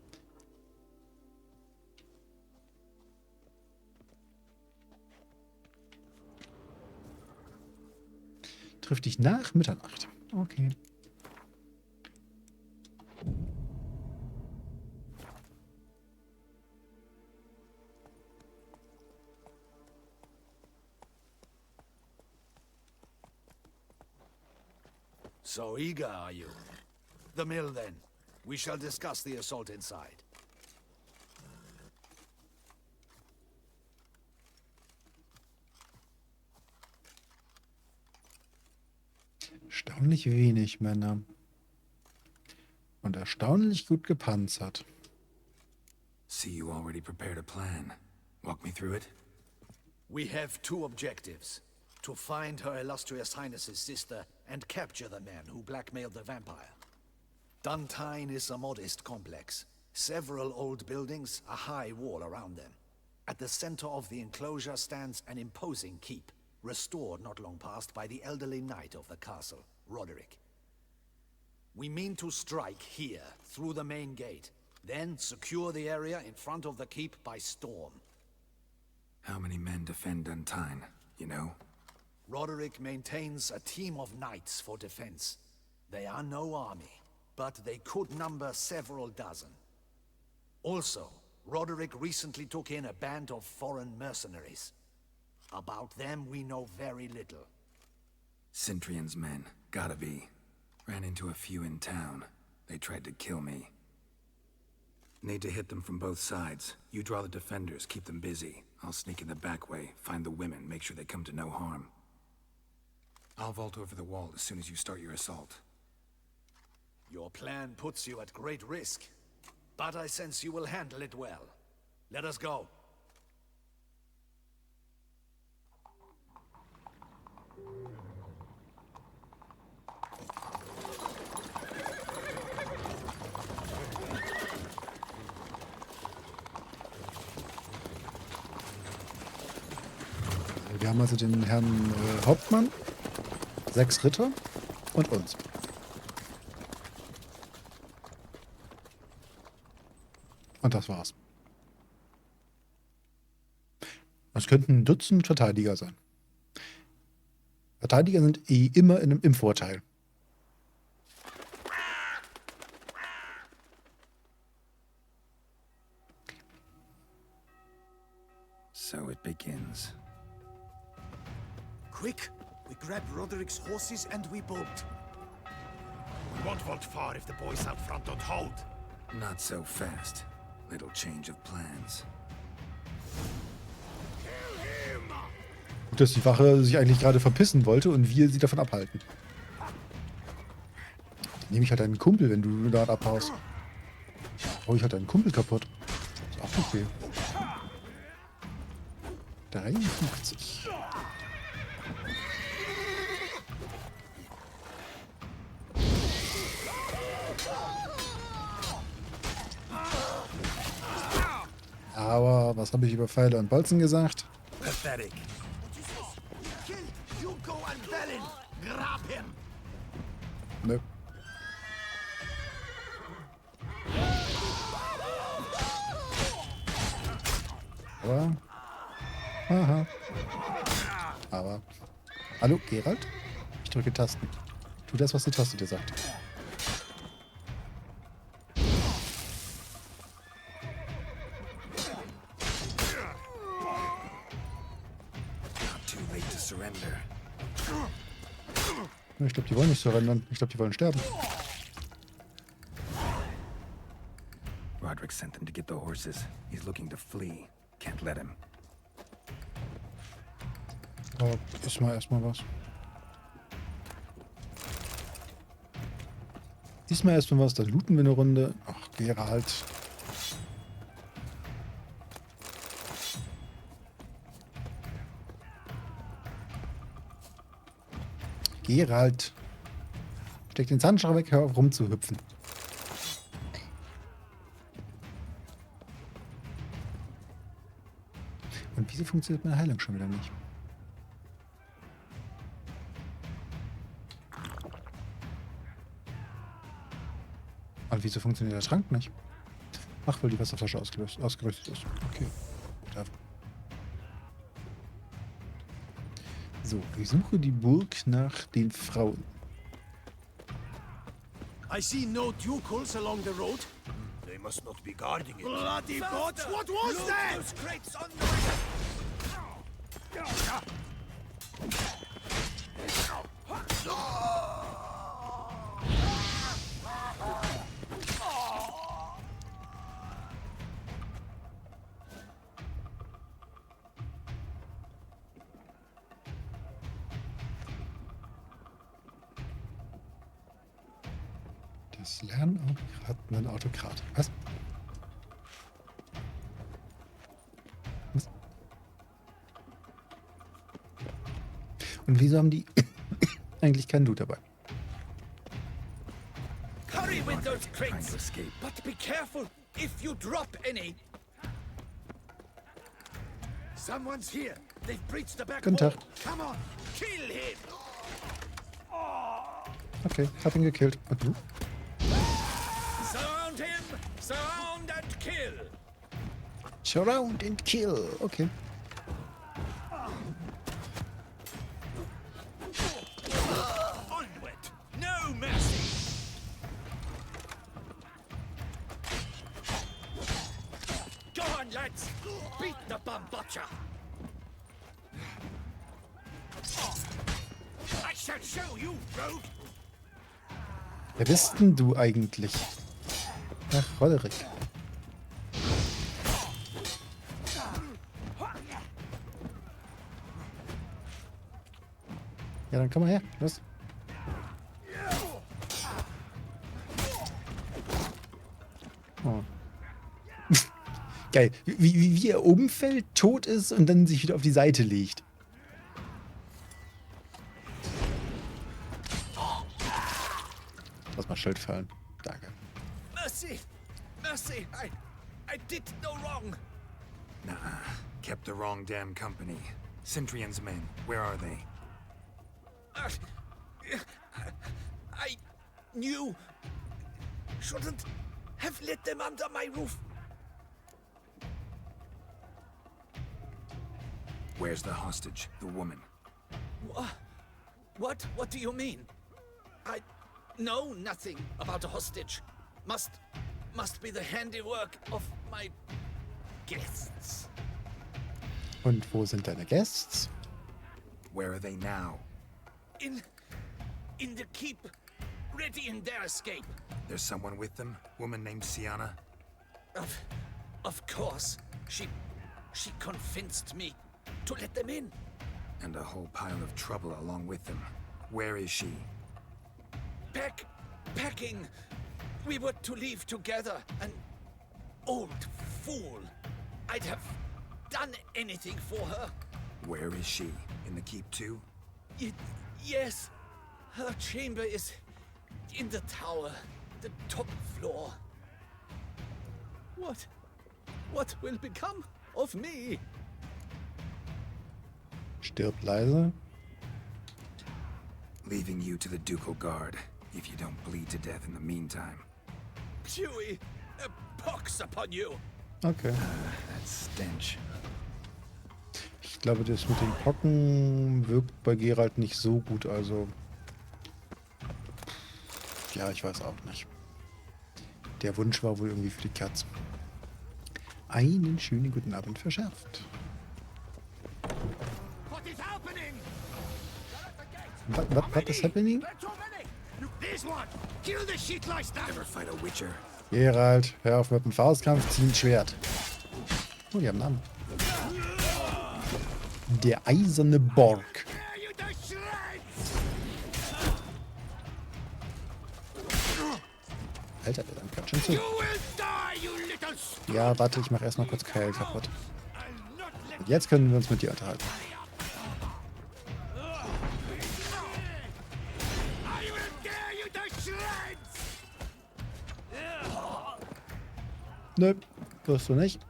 Trifft dich nach Mitternacht. Okay. So eager, are you? The mill, then. We shall discuss the assault inside. Erstaunlich wenig Männer. Und erstaunlich gut gepanzert. See, you already prepared a plan. Walk me through it. We have two objectives. To find Her Illustrious Highness's sister and capture the man who blackmailed the vampire. Duntine is a modest complex. Several old buildings, a high wall around them. At the center of the enclosure stands an imposing keep, restored not long past by the elderly knight of the castle, Roderick. We mean to strike here, through the main gate, then secure the area in front of the keep by storm. How many men defend Duntine, you know? Roderick maintains a team of knights for defense. They are no army, but they could number several dozen. Also, Roderick recently took in a band of foreign mercenaries. About them we know very little. Cintrian's men, gotta be. Ran into a few in town. They tried to kill me. Need to hit them from both sides. You draw the defenders, keep them busy. I'll sneak in the back way, find the women, make sure they come to no harm. I'll vault over the wall as soon as you start your assault. Your plan puts you at great risk, but I sense you will handle it well. Let us go. Wir haben also den Herrn Hauptmann, 6 Ritter und uns. Und das war's. Es könnten ein Dutzend Verteidiger sein. Verteidiger sind eh immer im Vorteil. begins. Quick! We grab Roderick's horses and we bolt. We won't vault far if the boys out front don't hold. Not so fast. Little change of plans. Gut, dass die Wache sich eigentlich gerade verpissen wollte und wir sie davon abhalten. Dann nehme ich halt einen Kumpel, wenn du da abhaust. Hau ich halt einen Kumpel kaputt. Ist auch okay. 53. Aber was habe ich über Pfeile und Bolzen gesagt? Pathetic. Kill! Yuko and Belin! Grab him! Nö. Aber. Aha. Aber. Hallo, Geralt? Ich drücke Tasten. Tu das, was die Taste dir sagt. Not too late to surrender. Ich glaube, die wollen nicht surrendern. Ich glaube, die wollen sterben. Roderick sent them to get the horses. He's looking to flee. Can't let him. Aber erstmal was. Diesmal erstmal was, dann looten wir eine Runde. Ach, Geralt. Geralt. Steck den Zahnstocher weg, hör auf rumzuhüpfen. Und wieso funktioniert meine Heilung schon wieder nicht? Und wieso funktioniert der Schrank nicht? Ach, weil die Wasserflasche ausgerüstet ist. Okay. Whatever. So, ich suche die Burg nach den Frauen. I see no ducals along the road. They must not be guarding it. Bloody bots! What was that? Those crates on the Das Lernautokrat, ein Autokrat. Was? Was? Und wieso haben die eigentlich keinen Loot dabei? Hurry with those Trying to crates, escape. but be careful if you drop any. Someone's here. They've breached the back Guten wall. Tag. Come on, Kill him. Okay, hab ihn gekillt. Und du? Surround him. Surround and kill. Surround and kill. Okay. Onward. No mercy. Go on, lads. Beat the bumbocha. I shall show you, rogue. Wer bist denn du eigentlich? Ach, Roderick. Ja, dann komm mal her. Los. Oh. Geil. Wie er umfällt, tot ist und dann sich wieder auf die Seite legt. Lass mal Schild fallen. Danke. Mercy. Mercy. I did no wrong. Nah, kept the wrong damn company. Centrion's men, where are they? I knew. Shouldn't have let them under my roof. Where's the hostage, the woman? What? What do you mean? I know nothing about a hostage. Must be the handiwork of my guests. Und wo sind deine Guests? Where are they now? In the keep, ready in their escape. There's someone with them? Woman named Sienna? Of course. She convinced me to let them in. And a whole pile of trouble along with them. Where is she? Packing. We were to leave together. An old fool. I'd have done anything for her. Where is she? In the keep too? Yes. Her chamber is in the tower. The top floor. What will become of me? Stirb leise. Leaving you to the ducal guard, if you don't bleed to death in the meantime. Chewie, a pox upon you. Okay. That stench. Ich glaube, das mit den Pocken wirkt bei Geralt nicht so gut, also... Ja, ich weiß auch nicht. Der Wunsch war wohl irgendwie für die Katze. Einen schönen guten Abend verschärft. What is happening? What is happening? There are too many. There's one. Kill the shit like that. Ever fight a witcher? Geralt, hör auf mit dem Faustkampf, zieh ein Schwert. Oh, die haben einen Namen. Der eiserne Borg. Tear you to shreds. Alter, der dann ganz schön zu. You will die, you little stupid. Ja, warte, ich mache erstmal kurz Keil kaputt. I'll not let Und jetzt können wir uns mit dir unterhalten. I will tear you to shreds. Nö, wirst du nicht.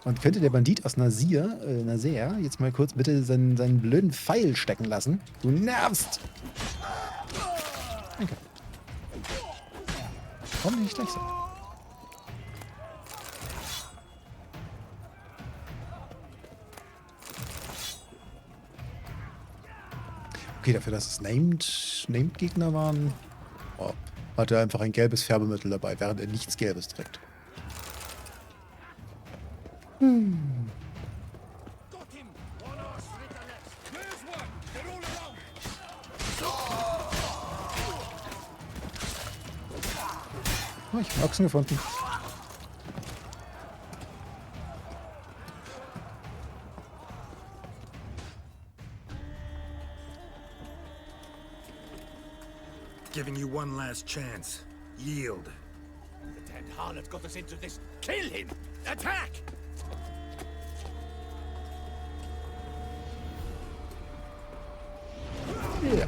Und könnte der Bandit aus Nasir jetzt mal kurz bitte seinen blöden Pfeil stecken lassen? Du nervst! Danke. Komm nicht gleich so. Okay, dafür, dass es Named-Gegner waren, hat er einfach ein gelbes Färbemittel dabei, während er nichts Gelbes trägt. Got him. One horse, Ritter left. There's one. They're all around. Oh, ich habe einen Ochsen gefunden. Giving you one last chance. Yield. The damned harlot got us into this. Kill him! Attack! Ja.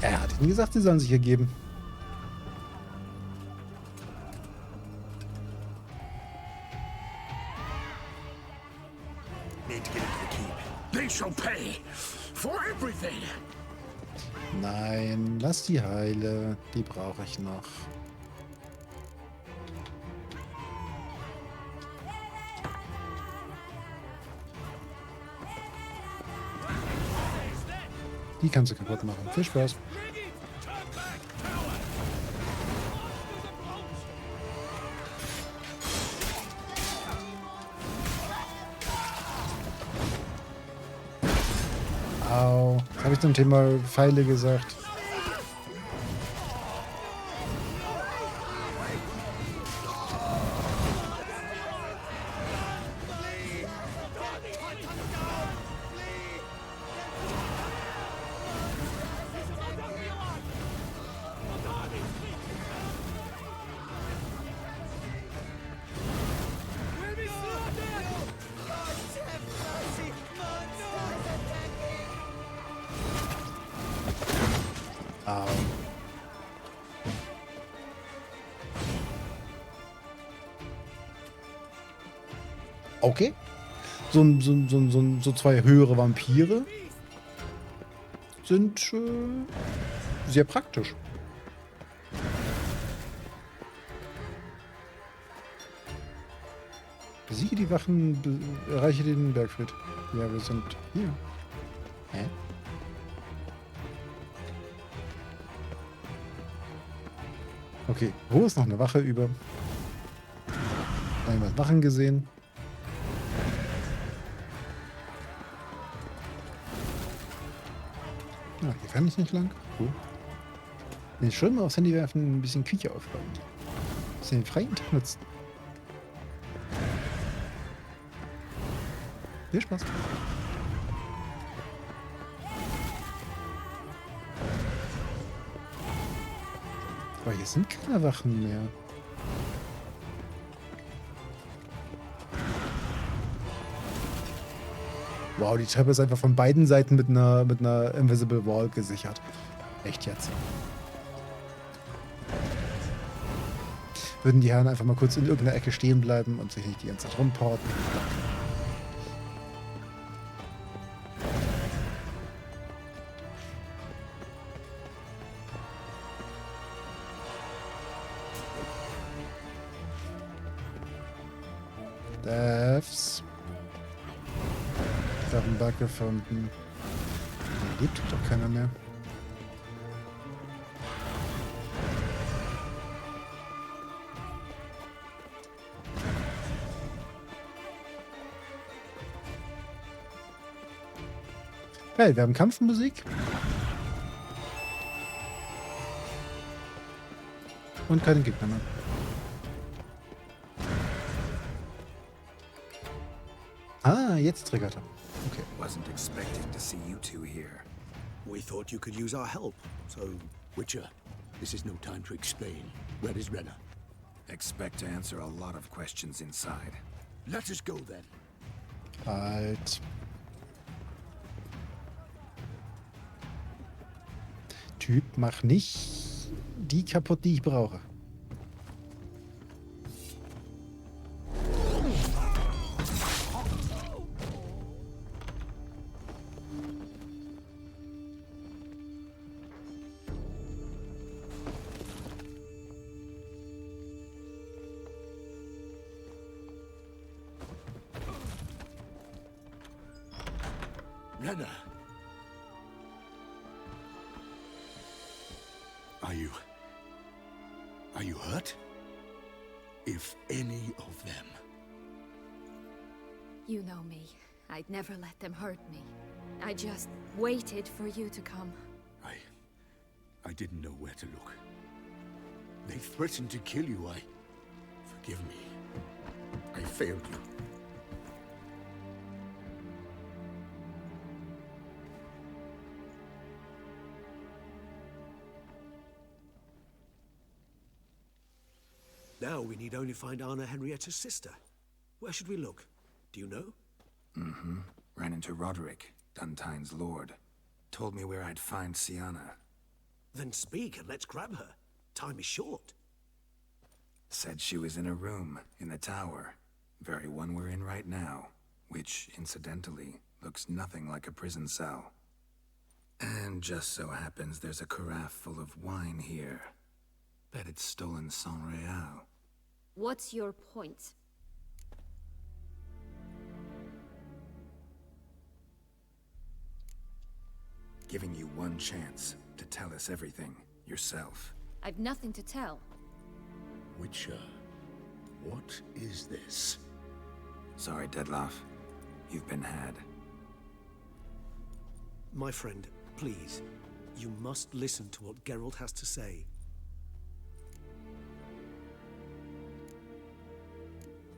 Er hat ihnen gesagt, sie sollen sich ergeben. Need to get into the keep. They shall pay for everything! Nein, lass die Heile. Die brauche ich noch. Die kannst du kaputt machen. Viel Spaß. Au. Was habe ich zum Thema Pfeile gesagt? Au. Okay. So zwei höhere Vampire sind sehr praktisch. Besiege die Wachen, erreiche den Bergfried. Ja, wir sind hier. Hä? Okay, wo ist noch eine Wache über? Einmal Wachen gesehen. Ah, hier kann ich nicht lang. Cool. Den Schirm aufs Handy werfen, ein bisschen Küche aufräumen. Ein bisschen den freien Tag nutzen. Viel Spaß. Aber hier sind keine Wachen mehr. Wow, die Treppe ist einfach von beiden Seiten mit einer Invisible Wall gesichert. Echt jetzt. Würden die Herren einfach mal kurz in irgendeiner Ecke stehen bleiben und sich nicht die ganze Zeit rumporten. Devs. Ich habe einen Bug gefunden. Da lebt doch keiner mehr. Geil, wir haben Kampfmusik. Und keine Gegner mehr. Ah, jetzt triggert er. Okay. Wasn't expecting to see you two here. We thought you could use our help. So, Witcher, this is no time to explain. Where is Renna? Expect to answer a lot of questions inside. Let us go then. Halt. Typ, mach nicht die kaputt, die ich brauche. Renna. Are you hurt? If any of them. You know me. I'd never let them hurt me. I just waited for you to come. I didn't know where to look. They threatened to kill you. Forgive me. I failed you. Now we need only find Anna Henrietta's sister. Where should we look? Do you know? Mm-hmm. Ran into Roderick, Duntine's lord. Told me where I'd find Sienna. Then speak and let's grab her. Time is short. Said she was in a room in the tower. Very one we're in right now. Which, incidentally, looks nothing like a prison cell. And just so happens there's a carafe full of wine here. Bet it's stolen San Real. What's your point? Giving you one chance to tell us everything yourself. I've nothing to tell. Witcher, what is this? Sorry, Dettlaff. You've been had. My friend, please. You must listen to what Geralt has to say.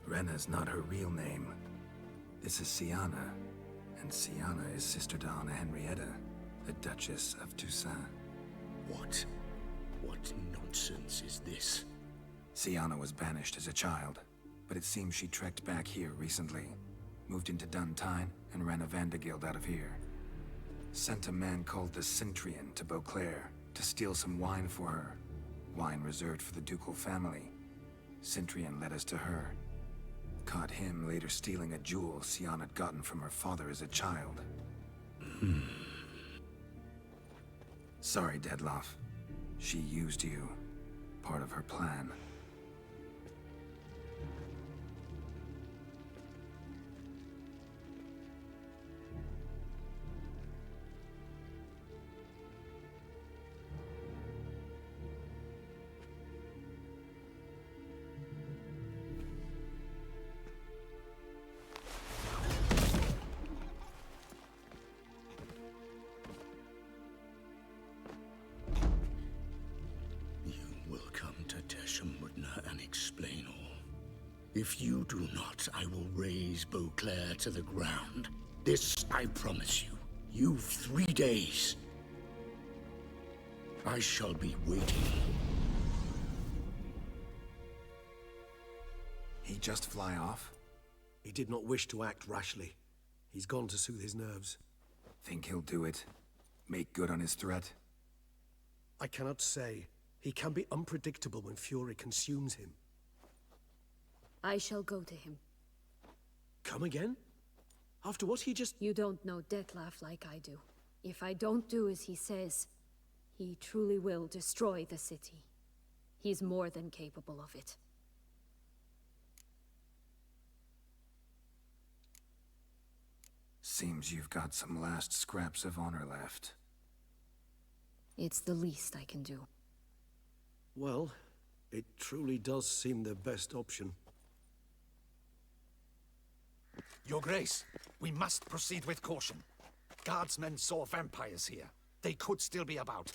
Renna's not her real name. This is Sienna. And Sienna is sister to Anna Henrietta, the Duchess of Toussaint. What nonsense is this? Sienna was banished as a child, but it seems she trekked back here recently. Moved into Duntine and ran a Vandergild out of here. Sent a man called the Centrian to Beauclair to steal some wine for her. Wine reserved for the ducal family. Centrian led us to her. Caught him later stealing a jewel Sienna had gotten from her father as a child. Sorry, Dettlaff. She used you. Part of her plan. If you do not, I will raze Beauclair to the ground. This I promise you. You've 3 days. I shall be waiting. He just fly off? He did not wish to act rashly. He's gone to soothe his nerves. Think he'll do it? Make good on his threat? I cannot say. He can be unpredictable when fury consumes him. I shall go to him. Come again? After what he just... You don't know Detlef like I do. If I don't do as he says, he truly will destroy the city. He's more than capable of it. Seems you've got some last scraps of honor left. It's the least I can do. Well, it truly does seem the best option. Your Grace, we must proceed with caution. Guardsmen saw vampires here. They could still be about.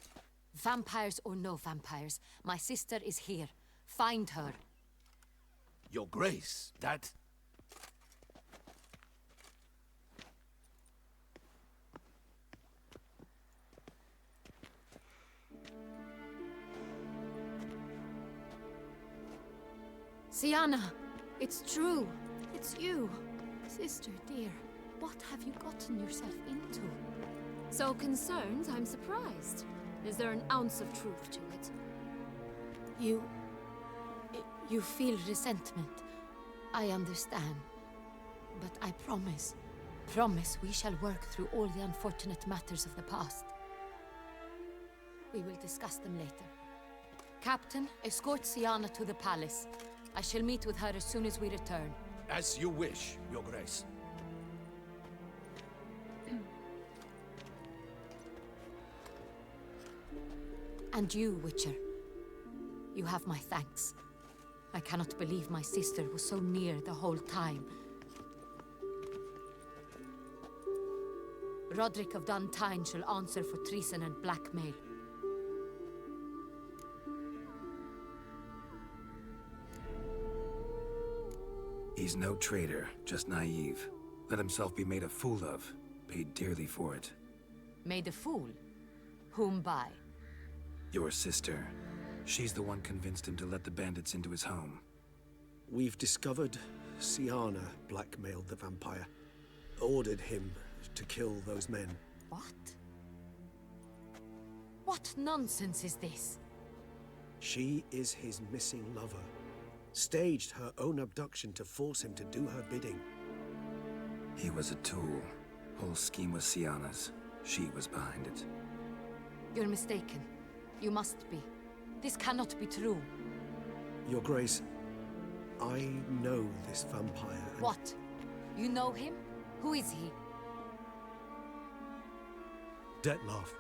Vampires or no vampires, my sister is here. Find her. Your Grace, that... Sienna! It's true! It's you! Sister, dear, what have you gotten yourself into? So concerned, I'm surprised. Is there an ounce of truth to it? You feel resentment. I understand. But I promise we shall work through all the unfortunate matters of the past. We will discuss them later. Captain, escort Sienna to the palace. I shall meet with her as soon as we return. As you wish, Your Grace. And you, Witcher. You have my thanks. I cannot believe my sister was so near the whole time. Roderick of Duntine shall answer for treason and blackmail. He's no traitor, just naive. Let himself be made a fool of. Paid dearly for it. Made a fool? Whom by? Your sister. She's the one convinced him to let the bandits into his home. We've discovered Sienna blackmailed the vampire. Ordered him to kill those men. What? What nonsense is this? She is his missing lover. Staged her own abduction to force him to do her bidding. He was a tool. Whole scheme was Sienna's. She was behind it. You're mistaken. You must be. This cannot be true. Your Grace, I know this vampire. What? You know him? Who is he? Detlef.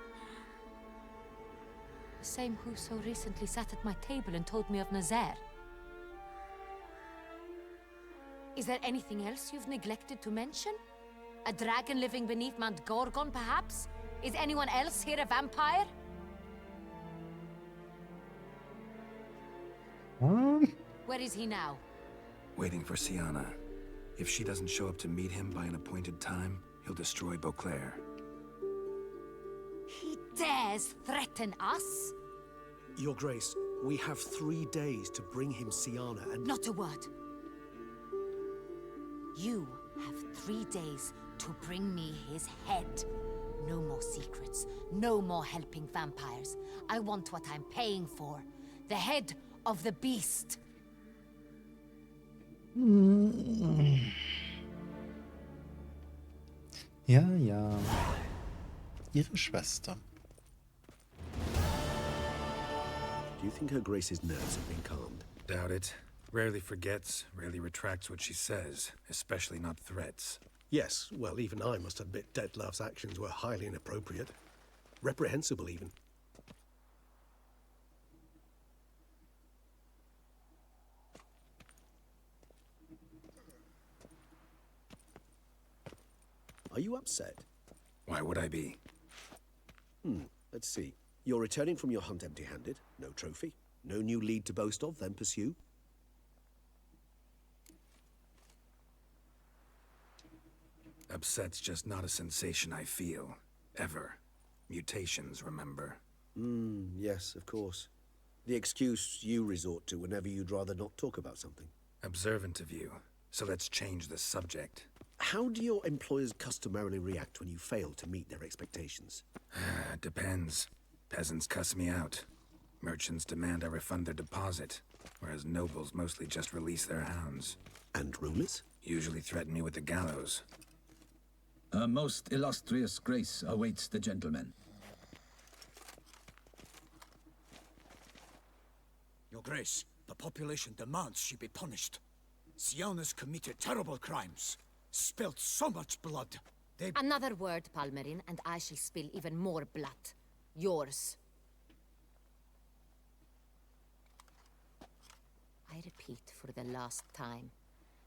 The same who so recently sat at my table and told me of Nazaire. Is there anything else you've neglected to mention? A dragon living beneath Mount Gorgon, perhaps? Is anyone else here a vampire? Where is he now? Waiting for Sienna. If she doesn't show up to meet him by an appointed time, he'll destroy Beauclair. He dares threaten us? Your Grace, we have 3 days to bring him Sienna and... Not a word. You have 3 days to bring me his head. No more secrets. No more helping vampires. I want what I'm paying for. The head of the beast. Ja, ja. Ihre Schwester. Do you think Her Grace's nerves have been calmed? Doubt it. Rarely forgets, rarely retracts what she says, especially not threats. Yes, well, even I must admit Detlef's actions were highly inappropriate. Reprehensible, even. Are you upset? Why would I be? Let's see. You're returning from your hunt empty-handed. No trophy. No new lead to boast of, then pursue. Upset's just not a sensation I feel. Ever. Mutations, remember? Yes, of course. The excuse you resort to whenever you'd rather not talk about something. Observant of you. So let's change the subject. How do your employers customarily react when you fail to meet their expectations? Depends. Peasants cuss me out. Merchants demand I refund their deposit, whereas nobles mostly just release their hounds. And rulers? Usually threaten me with the gallows. A most illustrious grace awaits the gentleman. Your Grace, the population demands she be punished. Syanna's committed terrible crimes. Spilt so much blood. Another word, Palmerin, and I shall spill even more blood. Yours. I repeat for the last time.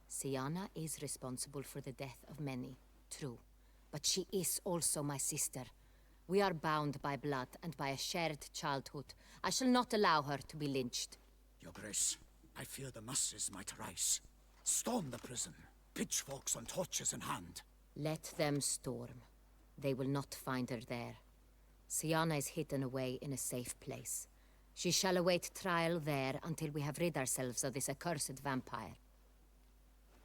Syanna is responsible for the death of many, true. But she is also my sister. We are bound by blood and by a shared childhood. I shall not allow her to be lynched. Your Grace, I fear the masses might rise. Storm the prison, pitchforks and torches in hand. Let them storm. They will not find her there. Syanna is hidden away in a safe place. She shall await trial there until we have rid ourselves of this accursed vampire.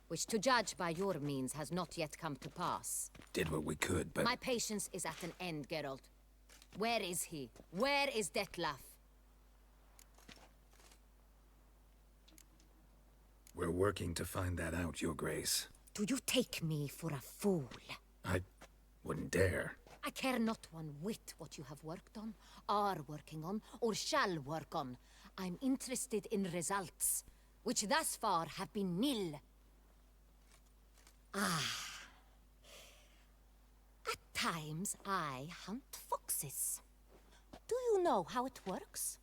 Which, to judge by your means, has not yet come to pass. Did what we could, but... My patience is at an end, Geralt. Where is he? Where is Detlef? We're working to find that out, Your Grace. Do you take me for a fool? I wouldn't dare. I care not one whit what you have worked on, are working on, or shall work on. I'm interested in results, which thus far have been nil. At times, I hunt foxes. Do you know how it works?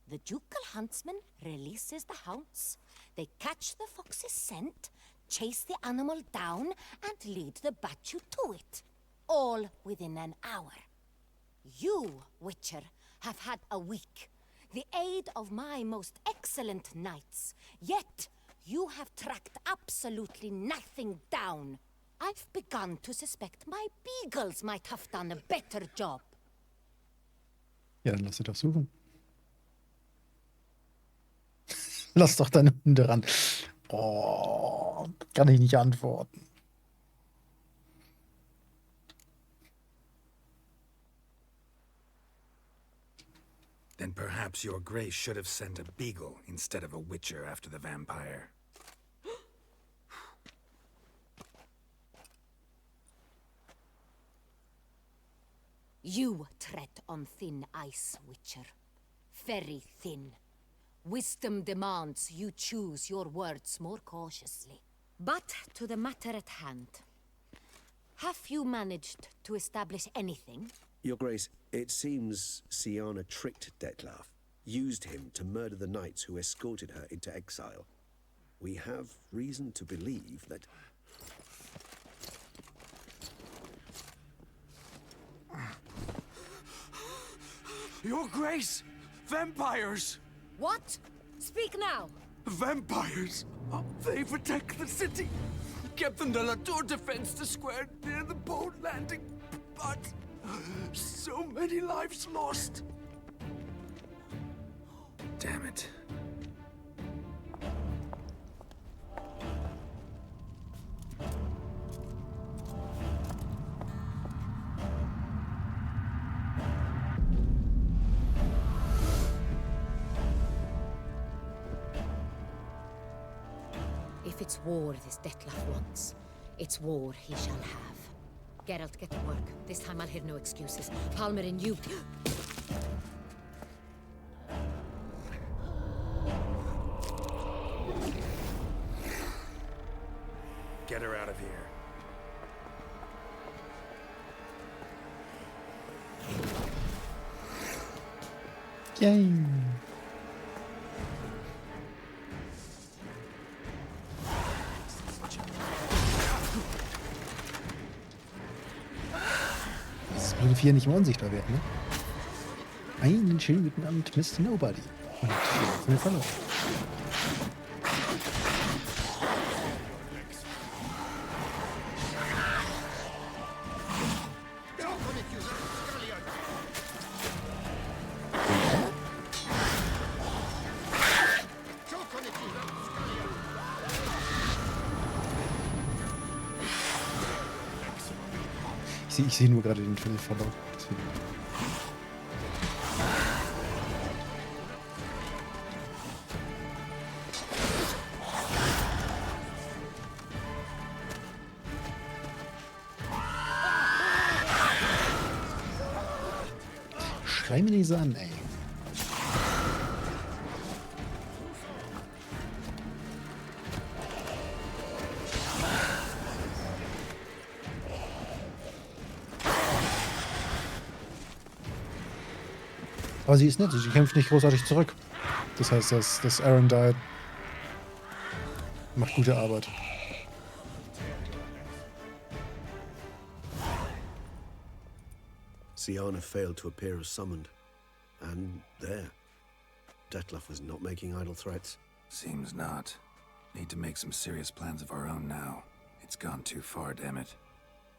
The ducal huntsman releases the hounds. They catch the fox's scent, chase the animal down, and lead the battue to it. All within an hour. You, Witcher, have had a week. The aid of my most excellent knights. Yet, you have tracked absolutely nothing down. I've begun to suspect my beagles might have done a better job. Ja, dann lass sie doch suchen. Lass doch deine Hunde ran. Oh, kann ich nicht antworten. Then perhaps Your Grace should have sent a beagle instead of a witcher after the vampire. You tread on thin ice, Witcher. Very thin. Wisdom demands you choose your words more cautiously. But to the matter at hand. Have you managed to establish anything? Your Grace, it seems Syanna tricked Detlef, used him to murder the knights who escorted her into exile. We have reason to believe that... Your Grace! Vampires! What? Speak now! Vampires! They protect the city! Captain de la Tour defends the square near the boat landing, but... so many lives lost! Damn it. If it's war this Detlef wants, it's war he shall have. Geralt, get to work. This time I'll hear no excuses. Palmerin, you... Get her out of here. Yay! Das würde 4 nicht mehr unsichtbar werden, ne? Einen schönen guten Abend, Mr. Nobody. Und wir verloren. Ich sehe nur gerade den Verlauf. Deswegen. Schrei mir nicht so an, ey. Aber sie ist nett, sie kämpft nicht großartig zurück. Das heißt, dass Aaron da macht gute Arbeit. Siana failed to appear as summoned. And there. Detlef was not making idle threats. Seems not. Need to make some serious plans of our own now. It's gone too far, damn it.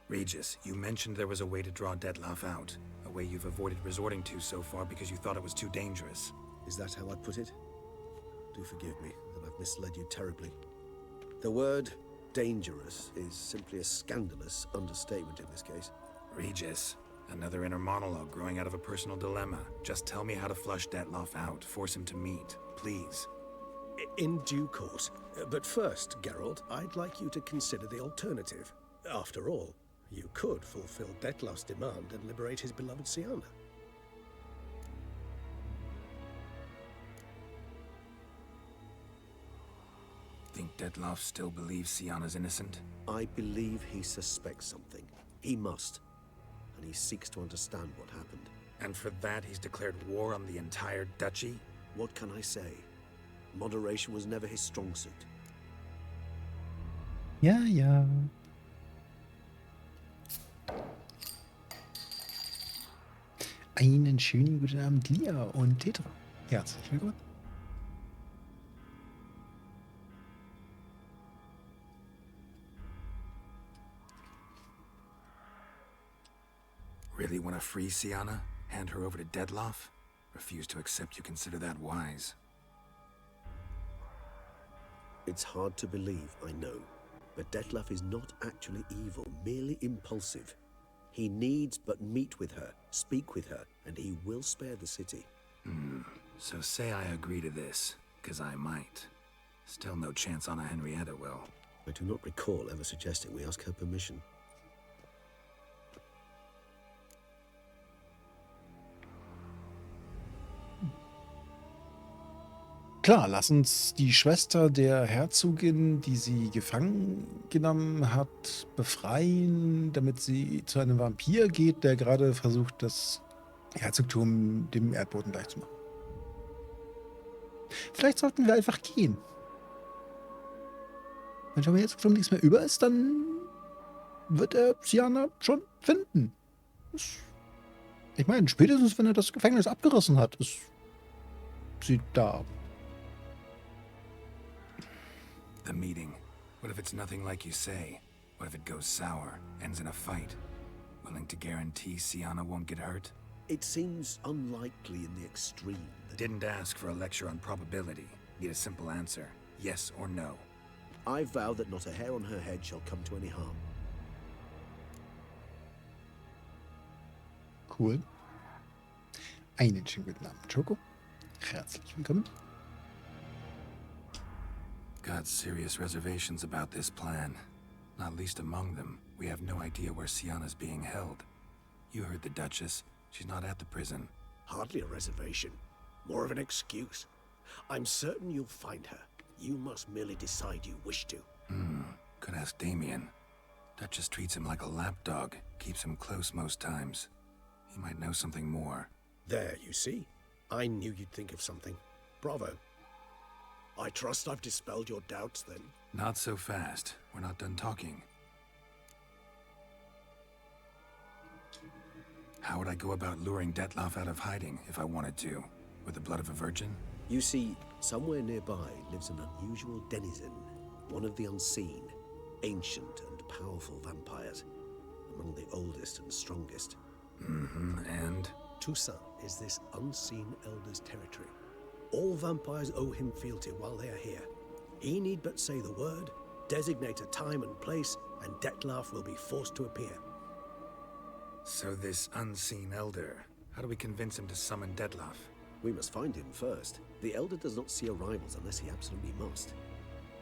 Regis, you mentioned there was a way to draw Detlef out. A way you've avoided resorting to so far because you thought it was too dangerous. Is that how I put it? Do forgive me that I've misled you terribly. The word dangerous is simply a scandalous understatement in this case. Regis, another inner monologue growing out of a personal dilemma. Just tell me how to flush Detlef out. Force him to meet, please. In due course. But first, Geralt, I'd like you to consider the alternative. After all, you could fulfill Detlef's demand and liberate his beloved Siana. Think Detlef still believes Siana's innocent? I believe he suspects something. He must. And he seeks to understand what happened. And for that, he's declared war on the entire duchy? What can I say? Moderation was never his strong suit. Ja, ja. Einen schönen guten Abend, Lia und Thetra. Herzlich willkommen. Really want to free Siana? Hand her over to Detlef? Refuse to accept you consider that wise. It's hard to believe, I know. But Detlef is not actually evil, merely impulsive. He needs but meet with her, speak with her, and he will spare the city. So say I agree to this, 'cause I might. Still no chance Anna Henrietta will. I do not recall ever suggesting we ask her permission. Klar, lass uns die Schwester der Herzogin, die sie gefangen genommen hat, befreien, damit sie zu einem Vampir geht, der gerade versucht, das Herzogtum dem Erdboden gleichzumachen. Vielleicht sollten wir einfach gehen. Wenn schon am Herzogtum nichts mehr über ist, dann wird er Siana schon finden. Ich meine, spätestens wenn er das Gefängnis abgerissen hat, ist sie da. The meeting. What if it's nothing like you say? What if it goes sour, ends in a fight? Willing to guarantee Siana won't get hurt? It seems unlikely in the extreme. Didn't ask for a lecture on probability. Need a simple answer. Yes or no. I vow that not a hair on her head shall come to any harm. Cool. Einen schönen guten Abend, Choco. Herzlich willkommen. Got serious reservations about this plan. Not least among them, we have no idea where Siana's being held. You heard the Duchess. She's not at the prison. Hardly a reservation. More of an excuse. I'm certain you'll find her. You must merely decide you wish to. Could ask Damien. Duchess treats him like a lapdog. Keeps him close most times. He might know something more. There, you see? I knew you'd think of something. Bravo. I trust I've dispelled your doubts, then. Not so fast. We're not done talking. How would I go about luring Detlef out of hiding if I wanted to? With the blood of a virgin? You see, somewhere nearby lives an unusual denizen, one of the unseen, ancient and powerful vampires, among the oldest and strongest. And? Toussaint is this unseen elder's territory. All vampires owe him fealty while they are here. He need but say the word, designate a time and place, and Detlef will be forced to appear. So this unseen elder, how do we convince him to summon Dettlaff? We must find him first. The Elder does not see arrivals unless he absolutely must.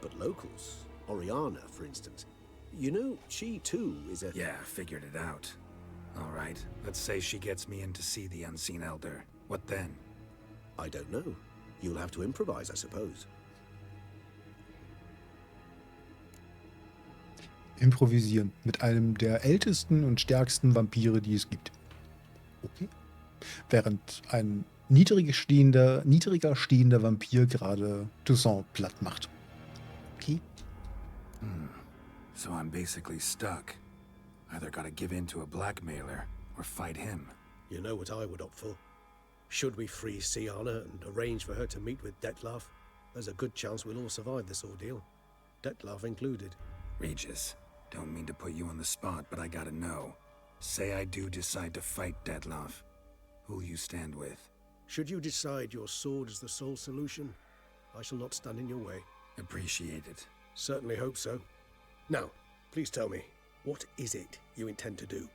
But locals, Oriana, for instance, you know, she too is a... Yeah, figured it out. All right, let's say she gets me in to see the unseen elder. What then? I don't know. You'll have to improvise, I suppose. Improvisieren mit einem der ältesten und stärksten Vampire, die es gibt. Okay. Während ein niedriger stehender Vampir gerade Toussaint platt macht. Okay. So I'm basically stuck. Either gotta give in to a blackmailer or fight him. You know what I would opt for? Should we free Siana and arrange for her to meet with Dettlaff, there's a good chance we'll all survive this ordeal. Dettlaff included. Regis, don't mean to put you on the spot, but I gotta know. Say I do decide to fight Dettlaff. Who'll you stand with? Should you decide your sword is the sole solution, I shall not stand in your way. Appreciate it. Certainly hope so. Now, please tell me, what is it you intend to do?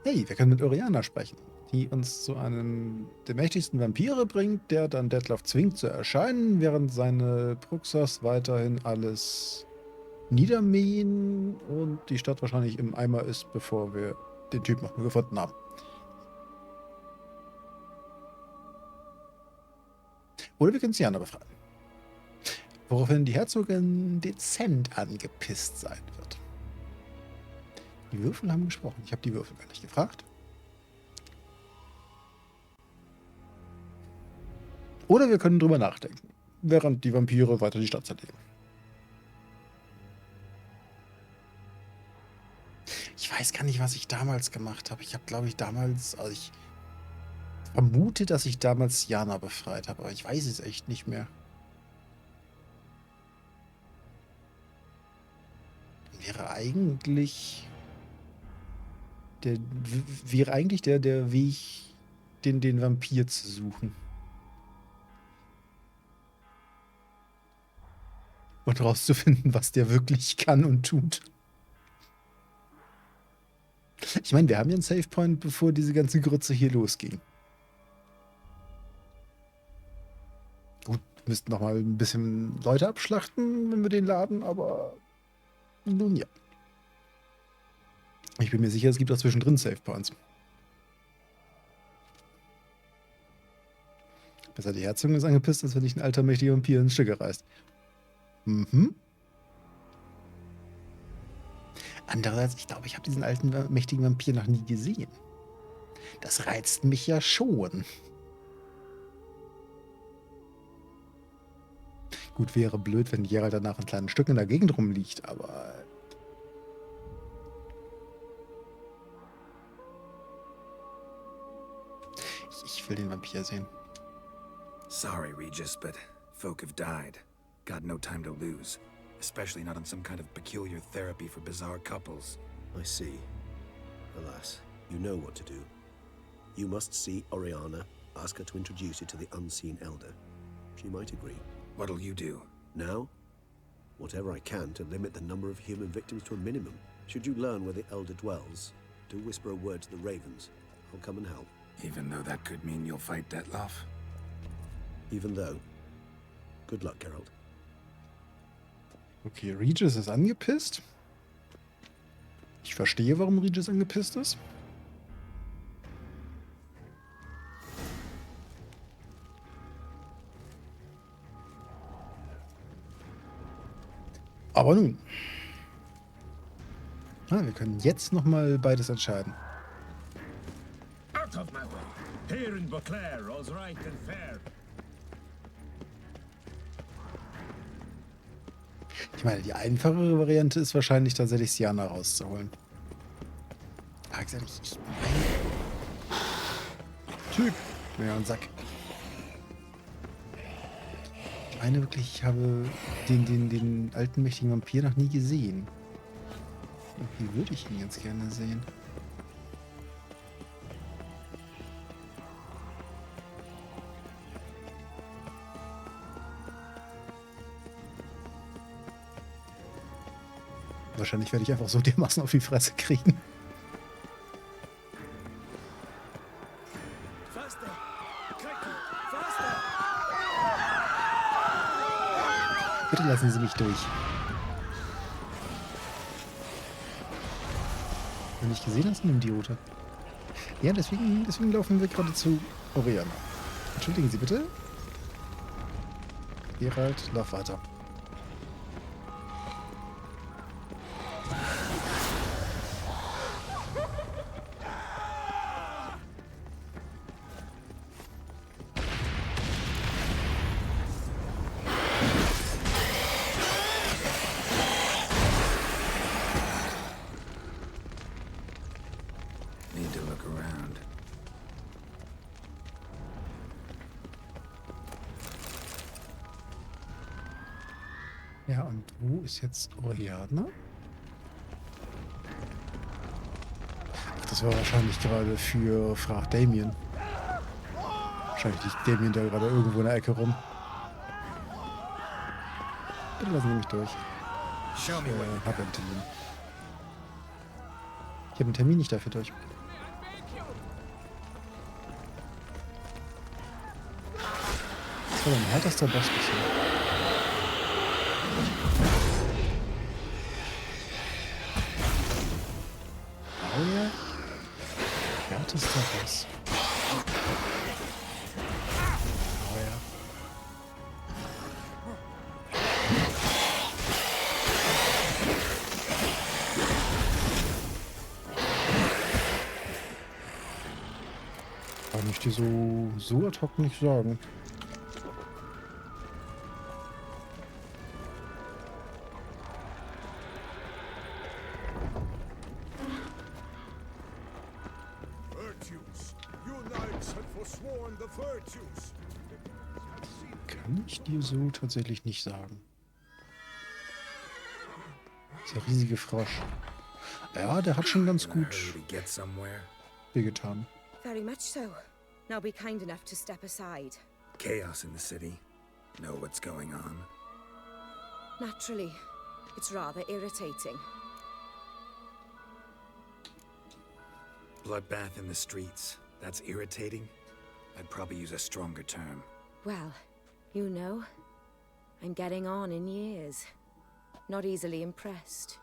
Hey, wir können mit Oriana sprechen, die uns zu einem der mächtigsten Vampire bringt, der dann Dettlaff zwingt zu erscheinen, während seine Bruxas weiterhin alles niedermähen und die Stadt wahrscheinlich im Eimer ist, bevor wir den Typ noch mal gefunden haben. Oder wir können Siana befreien. Woraufhin die Herzogin dezent angepisst sein wird. Die Würfel haben gesprochen. Ich habe die Würfel gar nicht gefragt. Oder wir können drüber nachdenken, während die Vampire weiter die Stadt zerlegen. Ich weiß gar nicht, was ich damals gemacht habe. Ich habe, glaube ich, damals, also ich vermute, dass ich damals Siana befreit habe, aber ich weiß es echt nicht mehr. Wäre eigentlich der Weg, den Vampir zu suchen. Und herauszufinden, was der wirklich kann und tut. Ich meine, wir haben ja einen Savepoint, bevor diese ganze Grütze hier losging. Gut, wir müssten noch mal ein bisschen Leute abschlachten, wenn wir den laden, aber nun ja. Ich bin mir sicher, es gibt auch zwischendrin Savepoints. Besser die Herzogin ist angepisst, als wenn dich ein alter, mächtiger Vampir in Stücke reißt. Mhm. Andererseits, ich glaube, ich habe diesen alten, mächtigen Vampir noch nie gesehen. Das reizt mich ja schon. Gut, wäre blöd, wenn Geralt danach ein kleines Stück in der Gegend rumliegt, aber... Ich will den Vampir sehen. Sorry, Regis, but folk have died. Got no time to lose. Especially not on some kind of peculiar therapy for bizarre couples. I see. Alas, you know what to do. You must see Oriana, ask her to introduce you to the unseen elder. She might agree. What'll you do? Now? Whatever I can to limit the number of human victims to a minimum. Should you learn where the elder dwells, do whisper a word to the ravens. I'll come and help. Even though that could mean you'll fight Dettlaff? Even though. Good luck, Geralt. Okay, Regis ist angepisst. Ich verstehe, warum Regis angepisst ist. Aber nun. Wir können jetzt nochmal beides entscheiden. Out of my way. Here in Beauclair, all's right and fair. Ich meine, die einfachere Variante ist wahrscheinlich tatsächlich Siana rauszuholen. Aber gesagt, ich meine... Typ! Ja, ein Sack. Ich meine wirklich, ich habe den alten mächtigen Vampir noch nie gesehen. Und wie würde ich ihn jetzt gerne sehen? wahrscheinlich werde ich einfach so dermaßen auf die Fresse kriegen. Bitte lassen Sie mich durch. Wenn ich gesehen hast, ein Idiote. Ja, deswegen laufen wir gerade zu Oriana. Entschuldigen Sie bitte. Gerald, lauf weiter. Need to look around. Ja, und wo ist jetzt Oriana? Ach, das war wahrscheinlich gerade für Frag Damien. Wahrscheinlich liegt Damien da gerade irgendwo in der Ecke rum. Bitte lassen Sie mich durch. Ich habe einen Termin. Ich habe einen Termin nicht dafür durch. Das war mein härtester Boss bisher. Oh ja. Härtester Boss. Oh ja. Kann ich dir so ad hoc nicht sagen. Kann ich dir so tatsächlich nicht sagen. Dieser riesige Frosch. Ja, der hat schon ganz gut wehgetan. Very much so. Now be kind enough to step aside. Chaos in the city. Know what's going on? Naturally, it's rather irritating. Bloodbath in the streets. That's irritating? I'd probably use a stronger term. Well, you know, I'm getting on in years. Not easily impressed.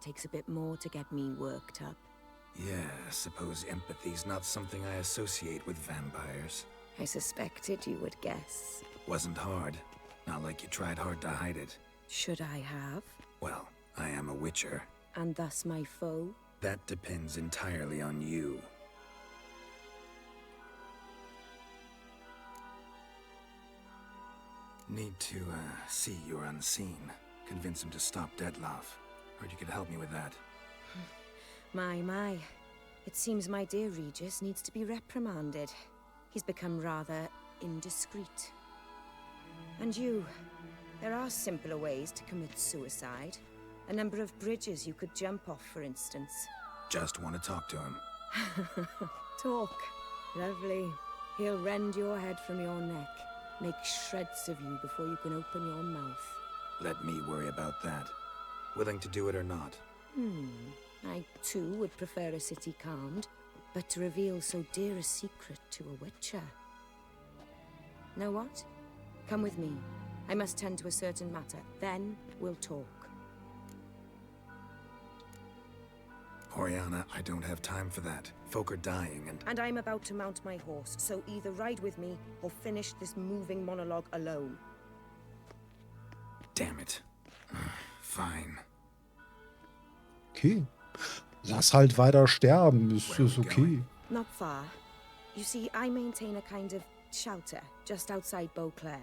Takes a bit more to get me worked up. Yeah, I suppose empathy's not something I associate with vampires. I suspected you would guess. Wasn't hard. Not like you tried hard to hide it. Should I have? Well, I am a witcher. And thus my foe? That depends entirely on you. Need to, see you're unseen. Convince him to stop Detlef. Heard you could help me with that. My. It seems my dear Regis needs to be reprimanded. He's become rather indiscreet. And you, there are simpler ways to commit suicide. A number of bridges you could jump off, for instance. Just want to talk to him. Talk. Lovely. He'll rend your head from your neck. Make shreds of you before you can open your mouth. Let me worry about that. Willing to do it or not? I, too, would prefer a city calmed, but to reveal so dear a secret to a witcher. Know what? Come with me. I must tend to a certain matter. Then we'll talk. Oriana, I don't have time for that. Folk are dying And I'm about to mount my horse, so either ride with me or finish this moving monologue alone. Damn it. Fine. Okay. Lass halt weiter sterben. Ist okay. Not far. You see, I maintain a kind of shelter just outside Beauclair.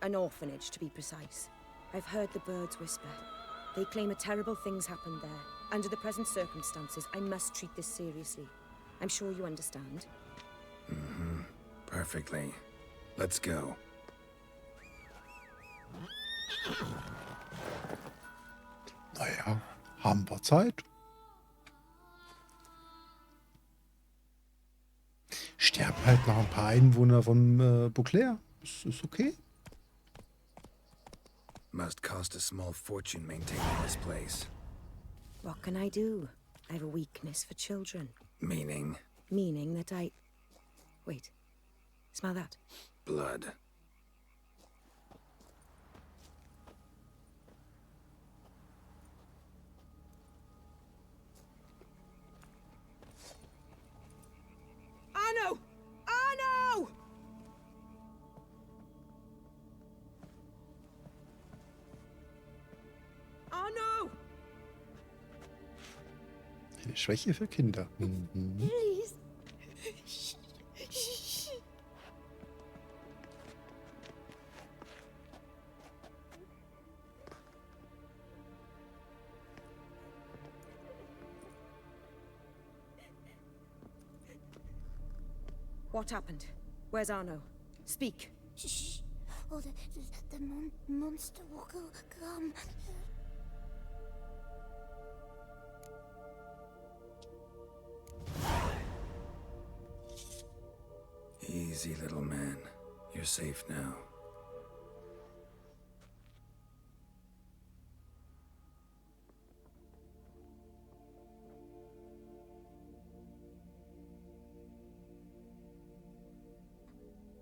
An orphanage, to be precise. I've heard the birds whisper. They claim a terrible thing's happened there. Under the present circumstances, I must treat this seriously. I'm sure you understand. Perfectly. Let's go. Naja, haben wir Zeit. Sterben halt noch ein paar Einwohner von Beauclair. Ist okay. Must cost a small fortune maintaining this place. What can I do? I have a weakness for children. Meaning? Meaning that I... Wait. Smell that? Blood. Arno! Arno! Arno! Eine Schwäche für Kinder. Mhm. Please. What happened? Where's Arno? Speak. Shh. Oh, the monster will come. Easy, little man. You're safe now.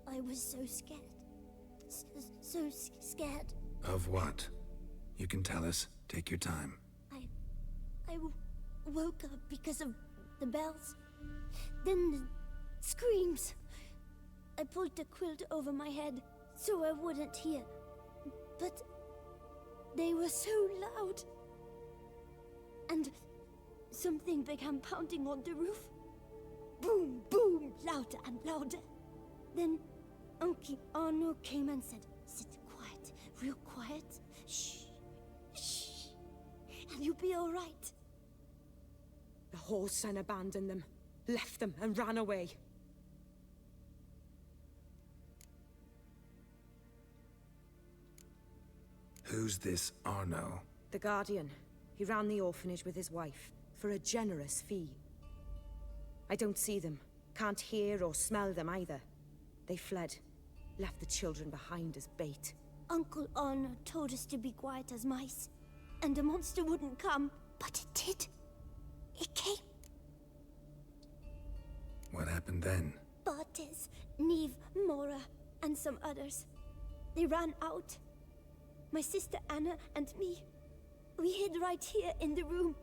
I was so scared. So scared. Of what? You can tell us. Take your time. I woke up because of the bells. Then the screams. I pulled the quilt over my head so I wouldn't hear. But they were so loud. And something began pounding on the roof. Boom, boom, louder and louder. Then Uncle Arno came and said, "Sit quiet, real quiet. Shh, shh, and you'll be all right." The whoreson abandoned them, left them and ran away. Who's this Arno? The Guardian. He ran the orphanage with his wife, for a generous fee. I don't see them, can't hear or smell them either. They fled, left the children behind as bait. Uncle Arno told us to be quiet as mice, and the monster wouldn't come, but it did. It came. What happened then? Bartes, Neve, Mora, and some others. They ran out. My sister Anna and me, we hid right here in the room.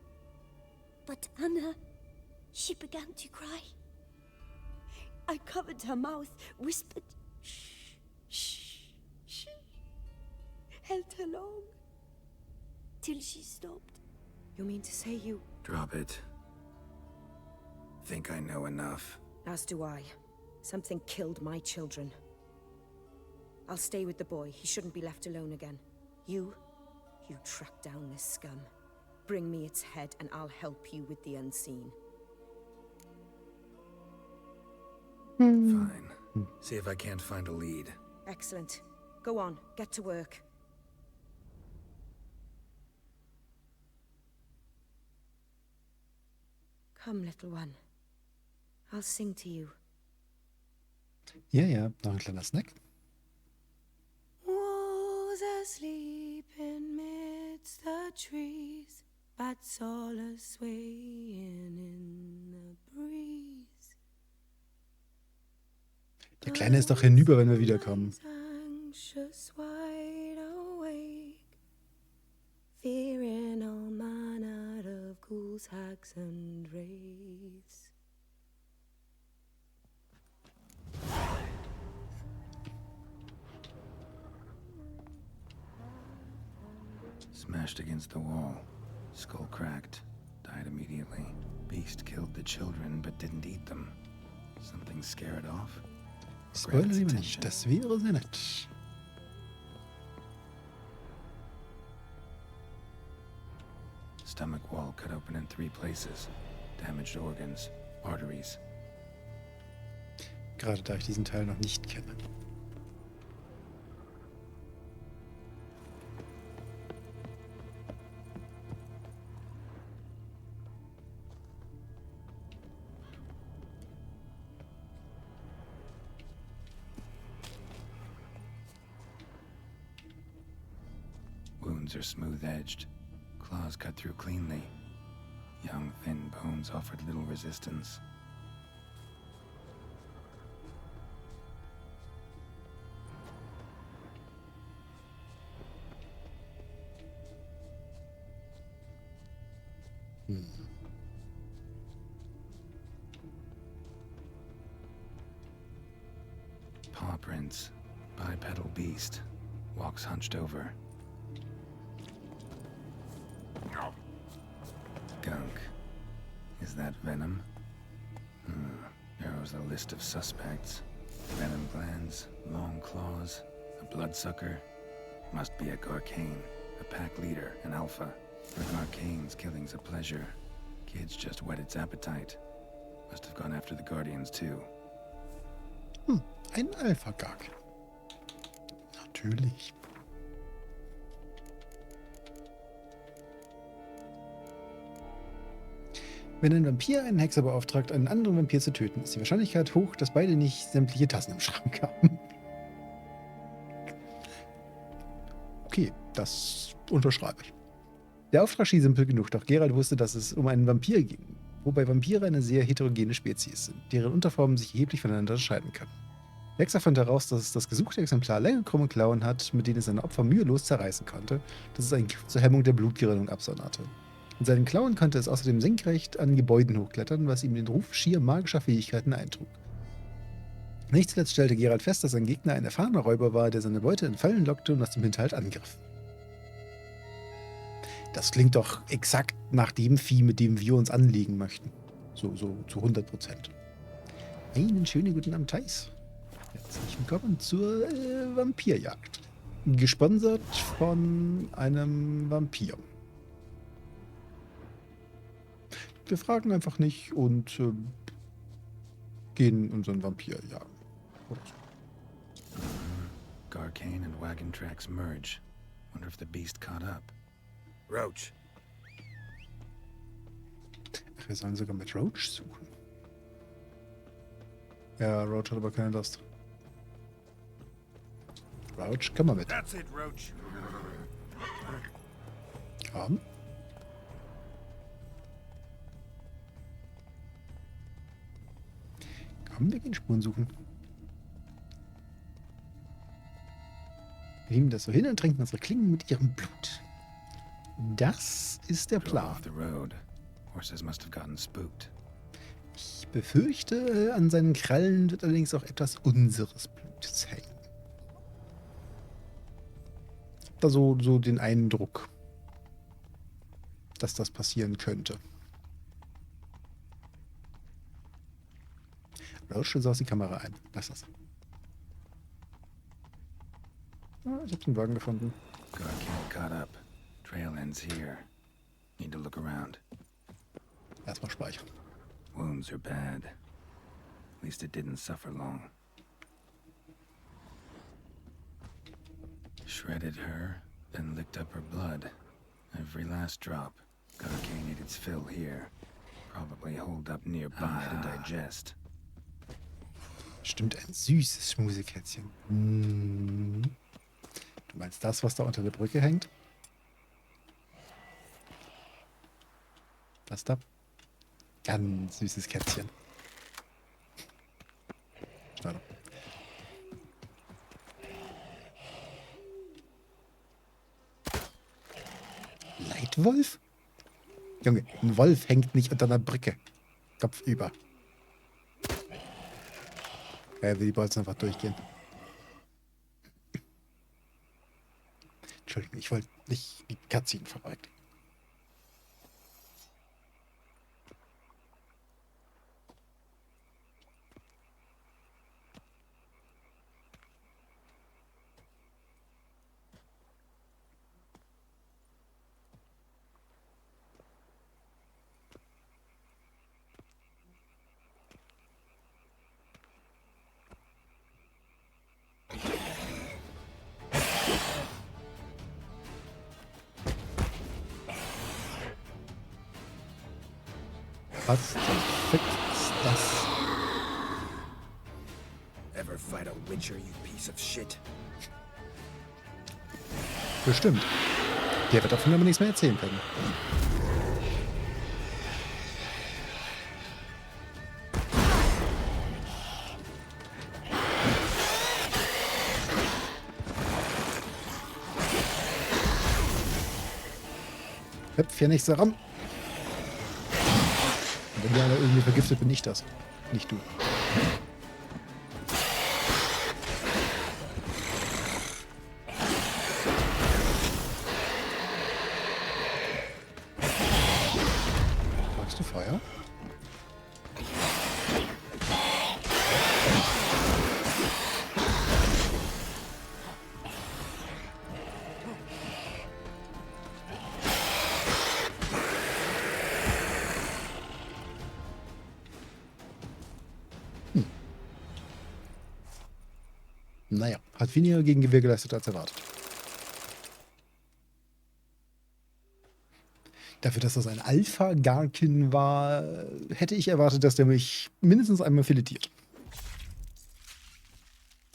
But Anna, she began to cry. I covered her mouth, whispered, "Shh, shh, shh." Held her long, till she stopped. You mean to say you... Drop it. Think I know enough. As do I. Something killed my children. I'll stay with the boy. He shouldn't be left alone again. You track down this scum. Bring me its head and I'll help you with the unseen. Fine. See if I can't find a lead. Excellent. Go on, get to work. Come, little one. I'll sing to you. Ja, noch ein kleiner Snack. Was asleep amidst the trees, bats all a swaying in the breeze. Der Kleine ist doch hinüber, wenn wir wiederkommen. Anxious, wide awake, fearing all manner of ghouls, hags, and wraiths. Smashed against the wall. Skull cracked. Died immediately. Beast killed the children, but didn't eat them. Something scare it off? Spoiler lieber nicht, das wäre sehr nett. Stomach wall cut open in 3 places. Damaged organs, arteries. Gerade da ich diesen Teil noch nicht kenne. wounds are smooth-edged. Claws cut through cleanly. Young, thin bones offered little resistance. Paw prints. Bipedal beast. Walks hunched over. Gunk. Is that venom? Narrows the list of suspects. Venom glands, long claws, a bloodsucker. Must be a Garcane, a pack leader, an alpha. For Garcane's killing's a pleasure. Kid's just whet its appetite. Must have gone after the Guardians too. Ein Alpha-Gark. Natürlich. Wenn ein Vampir einen Hexer beauftragt, einen anderen Vampir zu töten, ist die Wahrscheinlichkeit hoch, dass beide nicht sämtliche Tassen im Schrank haben. Okay, das unterschreibe ich. Der Auftrag schien simpel genug, doch Geralt wusste, dass es um einen Vampir ging, wobei Vampire eine sehr heterogene Spezies sind, deren Unterformen sich erheblich voneinander unterscheiden können. Der Hexer fand heraus, dass es das gesuchte Exemplar lange krumme Klauen hat, mit denen es seine Opfer mühelos zerreißen konnte, dass es ein Gift zur Hemmung der Blutgerinnung absonderte. Mit seinen Klauen konnte es außerdem senkrecht an Gebäuden hochklettern, was ihm den Ruf schier magischer Fähigkeiten eintrug. Nicht zuletzt stellte Geralt fest, dass sein Gegner ein erfahrener Räuber war, der seine Beute in Fallen lockte und aus dem Hinterhalt angriff. Das klingt doch exakt nach dem Vieh, mit dem wir uns anlegen möchten. So zu 100%. Einen schönen guten Abend, Thais. Herzlich willkommen zur Vampirjagd. Gesponsert von einem Vampir. Wir fragen einfach nicht und gehen unseren Vampir jagen. Oder so. Garcane and wagon tracks merge. Wonder if the beast caught up. Roach. Ach, wir sollen sogar mit Roach suchen. Ja, Roach hat aber keine Lust. Roach, komm mal mit. That's it, Roach. Komm. Komm, wir gehen Spuren suchen. Wir nehmen das so hin und tränken unsere Klingen mit ihrem Blut. Das ist der Plan. Ich befürchte, an seinen Krallen wird allerdings auch etwas unseres Blutes hängen. Ich habe da so den Eindruck, dass das passieren könnte. Roach, du saust die Kamera ein. Lass das. Ah, ich habe den Wagen gefunden. Garcane caught up. Trail ends here. Need to look around. Erstmal speichern. Wounds are bad. At least it didn't suffer long. Shredded her, then licked up her blood. Every last drop. Garcane ate its fill here. Probably holed up nearby to digest. Stimmt, ein süßes Schmusekätzchen. Du meinst das, was da unter der Brücke hängt? Das da? Ganz süßes Kätzchen. Schade. Leitwolf? Junge, ein Wolf hängt nicht unter einer Brücke. Kopfüber. Ja, will die Bolzen einfach durchgehen. Entschuldigung, ich wollte nicht die Cutscene verwalten. Was zum Fick ist das? Ever fight a Witcher, you piece of shit? Bestimmt. Der wird davon aber nichts mehr erzählen können. Hüpf hier nicht so rum. Und wenn der aber irgendwie vergiftet, bin ich das. Nicht du. Magst du Feuer? Naja, hat weniger Gegenwehr geleistet als erwartet. Dafür, dass das ein Alpha-Garkin war, hätte ich erwartet, dass der mich mindestens einmal filetiert.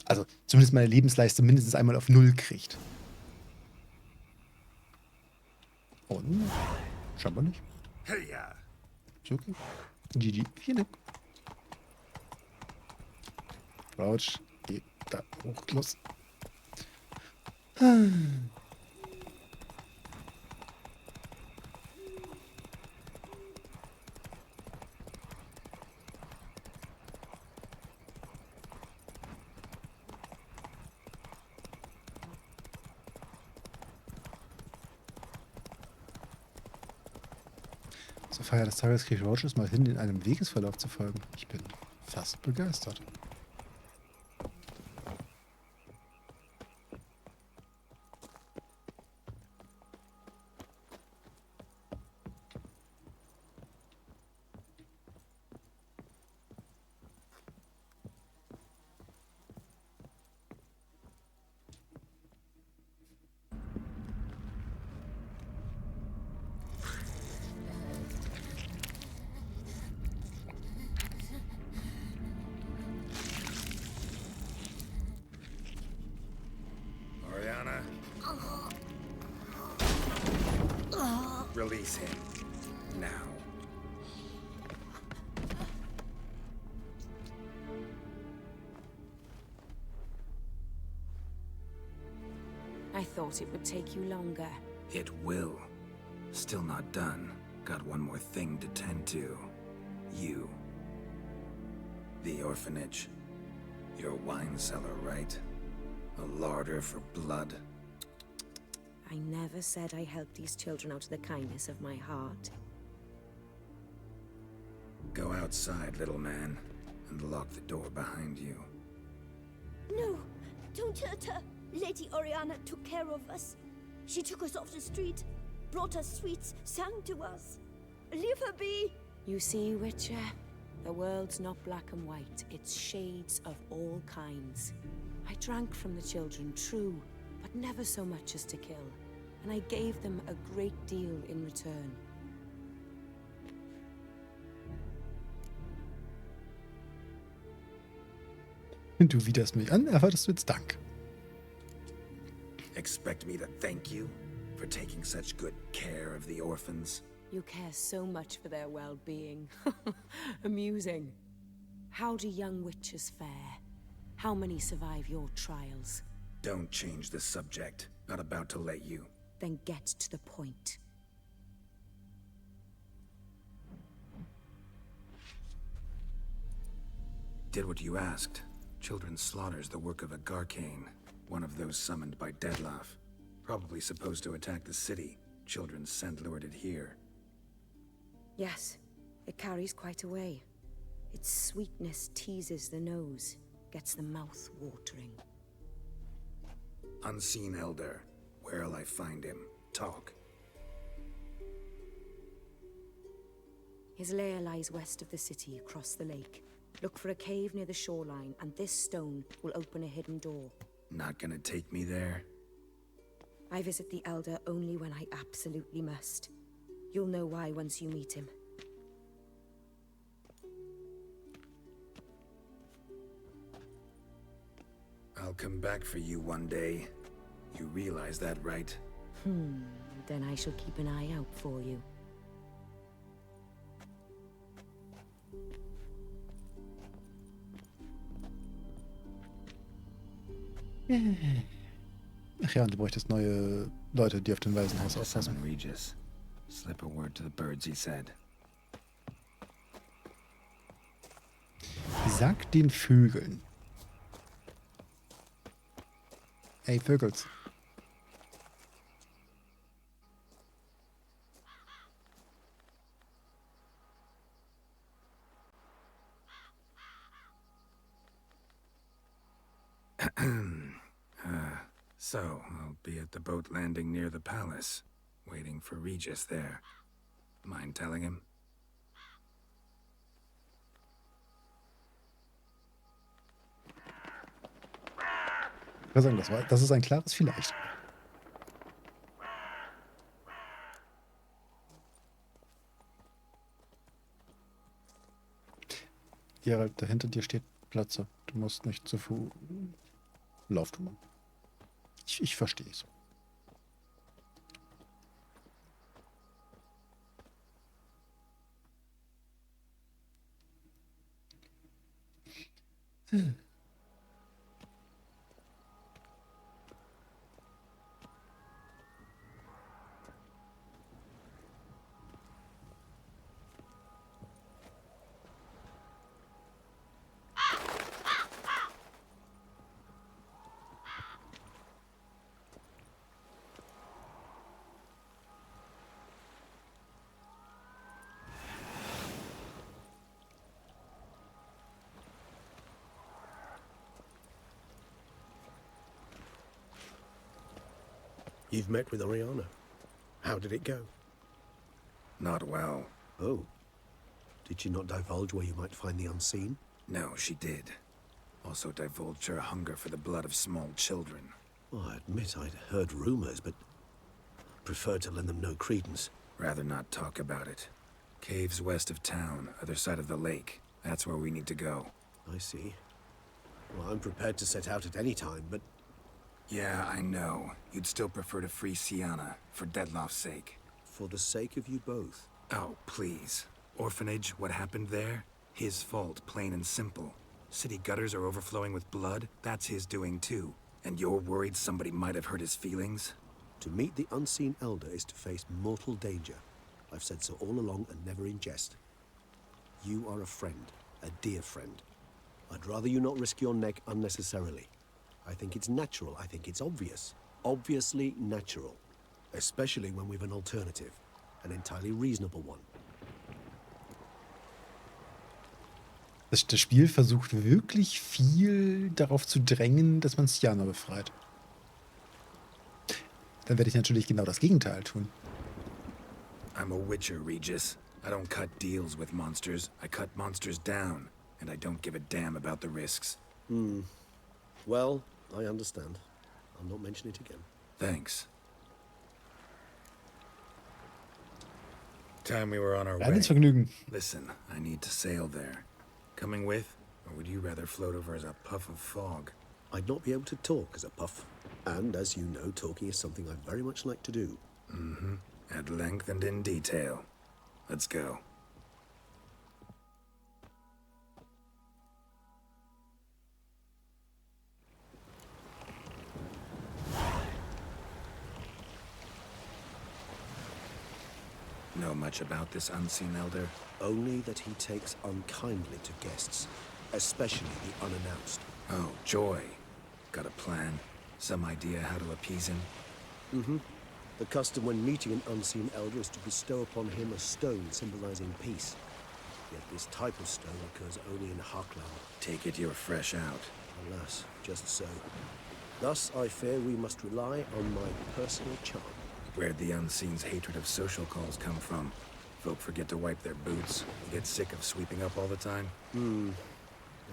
Also zumindest meine Lebensleiste mindestens einmal auf 0 kriegt. Und? Scheinbar nicht. Hey, ja. Ist okay. GG. Vielen Dank. Crouch. Geht da hoch. Los. Zur Feier des Tages kriegt Roaches mal hin, in einem Wegesverlauf zu folgen. Ich bin fast begeistert. Release him. Now. I thought it would take you longer. It will. Still not done. Got one more thing to tend to. You. The orphanage. Your wine cellar, right? A larder for blood. I never said I helped these children out of the kindness of my heart. Go outside, little man, and lock the door behind you. No, don't hurt her. Lady Oriana took care of us. She took us off the street, brought us sweets, sang to us. Leave her be. You see, Witcher, the world's not black and white. It's shades of all kinds. I drank from the children, true, but never so much as to kill. And I gave them a great deal in return. Du widerst mich an, erwartest du jetzt Dank. Expect me to thank you for taking such good care of the orphans? You care so much for their well-being. Amusing. How do young witches fare? How many survive your trials? Don't change the subject. Not about to let you. Then get to the point. Did what you asked. Children's slaughter's the work of a Garcane. One of those summoned by Dettlaff. Probably supposed to attack the city. Children's scent lured it here. Yes, it carries quite a way. Its sweetness teases the nose, gets the mouth watering. Unseen Elder. Where'll I find him? Talk. His lair lies west of the city, across the lake. Look for a cave near the shoreline, and this stone will open a hidden door. Not gonna take me there? I visit the Elder only when I absolutely must. You'll know why once you meet him. I'll come back for you one day. You realize that, right? then I shall keep an eye out for you. Ach ja, und du bräuchtest neue Leute, die auf dem Waisenhaus aufpassen. Regis. Slip a word to the birds, he said. Sag den Vögeln. Ey, Vögels. So, I'll be at the boat landing near the palace, waiting for Regis there. Mind telling him? Ich würde sagen, das ist ein klares Vielleicht. Geralt, da hinter dir steht Platze. Du musst nicht zu Fuß. Lauf du mal. Ich verstehe es. You've met with Oriana. How did it go? Not well. Oh. Did she not divulge where you might find the unseen? No, she did. Also divulged her hunger for the blood of small children. Well, I admit I'd heard rumors, but preferred to lend them no credence. Rather not talk about it. Caves west of town, other side of the lake. That's where we need to go. I see. Well, I'm prepared to set out at any time, but... Yeah, I know. You'd still prefer to free Sienna, for Dettlaff's sake. For the sake of you both. Oh, please. Orphanage, what happened there? His fault, plain and simple. City gutters are overflowing with blood, that's his doing too. And you're worried somebody might have hurt his feelings? To meet the unseen elder is to face mortal danger. I've said so all along and never in jest. You are a friend, a dear friend. I'd rather you not risk your neck unnecessarily. I think it's natural, I think it's obvious. Obviously natural. Especially when we've an alternative. An entirely reasonable one. Das Spiel versucht wirklich viel darauf zu drängen, dass man Sienna befreit. Dann werde ich natürlich genau das Gegenteil tun. I'm a witcher, Regis. I don't cut deals with monsters. I cut monsters down. And I don't give a damn about the risks. Well, I understand. I'll not mention it again. Thanks. Time we were on our way. Ins Vergnügen. Listen, I need to sail there. Coming with? Or would you rather float over as a puff of fog? I'd not be able to talk as a puff. And, as you know, talking is something I very much like to do. Mm-hmm. At length and in detail. Let's go. Know much about this unseen elder? Only that he takes unkindly to guests, especially the unannounced. Oh, joy. Got a plan? Some idea how to appease him? Mm-hmm. The custom when meeting an unseen elder is to bestow upon him a stone symbolizing peace. Yet this type of stone occurs only in Harkland. Take it you're fresh out. Alas, just so. Thus, I fear we must rely on my personal charm. Where'd the unseen's hatred of social calls come from? Folk forget to wipe their boots. Get sick of sweeping up all the time?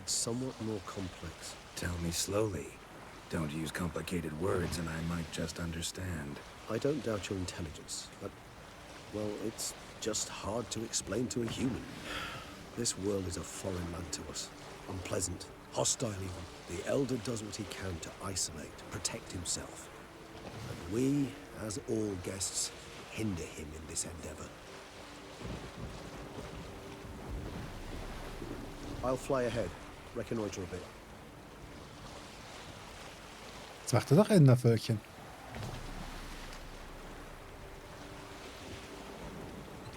It's somewhat more complex. Tell me slowly. Don't use complicated words and I might just understand. I don't doubt your intelligence, but, well, it's just hard to explain to a human. This world is a foreign land to us. Unpleasant, hostile even. The Elder does what he can to isolate, protect himself. And we, as all guests, hinder him in this endeavor. I'll fly ahead, reconnoiter a bit. Jetzt macht er doch Endervölkchen.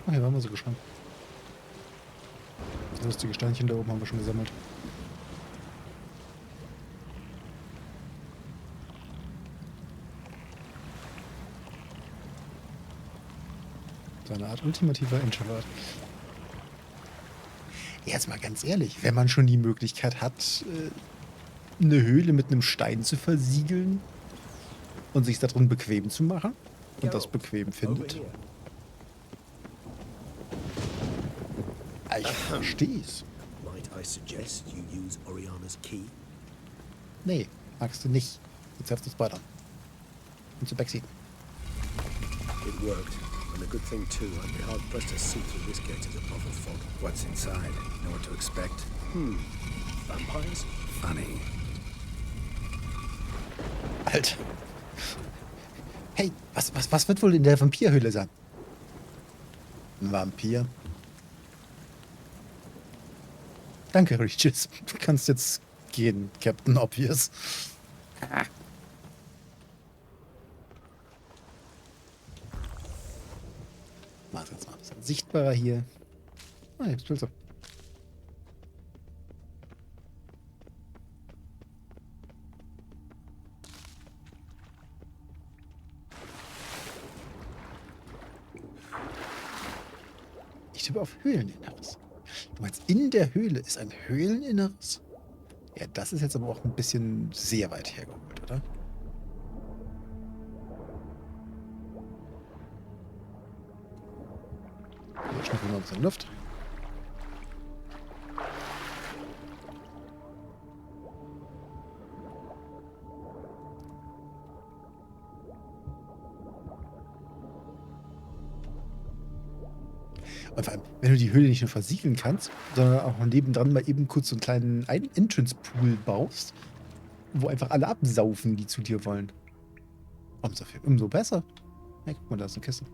Oh, hier waren wir so gespannt. Das lustige Steinchen da oben haben wir schon gesammelt. So eine Art ultimativer Introvert. Jetzt mal ganz ehrlich, wenn man schon die Möglichkeit hat, eine Höhle mit einem Stein zu versiegeln und sich darin bequem zu machen und das bequem findet. Ich versteh's. Might I suggest you use Oriana's key? Nee, magst du nicht. Jetzt hilft uns weiter. Und zu Backseat. It worked. And a good thing too. I'd be hard pressed to see through this gate as a puff of fog. What's inside? Know what to expect? Vampires? Funny. Alter. Hey, was wird wohl in der Vampirhöhle sein? Ein Vampir? Danke, Regis. Du kannst jetzt gehen, Captain Obvious. Mach jetzt mal ein bisschen sichtbarer hier. Ah, jetzt willst du. Ich tippe auf Höhleninneres. Du meinst, in der Höhle ist ein Höhleninneres? Ja, das ist jetzt aber auch ein bisschen sehr weit hergeholt, oder? Hier schnappen wir mal ein bisschen Luft. Und vor allem, wenn du die Höhle nicht nur versiegeln kannst, sondern auch nebendran mal eben kurz so einen kleinen Entrance-Pool baust, wo einfach alle absaufen, die zu dir wollen. Umso besser. Hey, guck mal, da ist eine Kiste.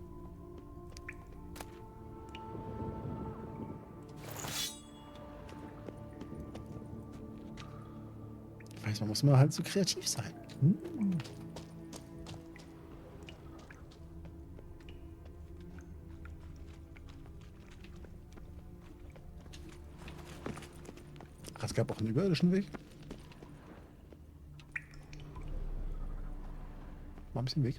Ich weiß, man muss immer halt so kreativ sein. Ach, es gab auch einen überirdischen Weg. Mal ein bisschen Weg.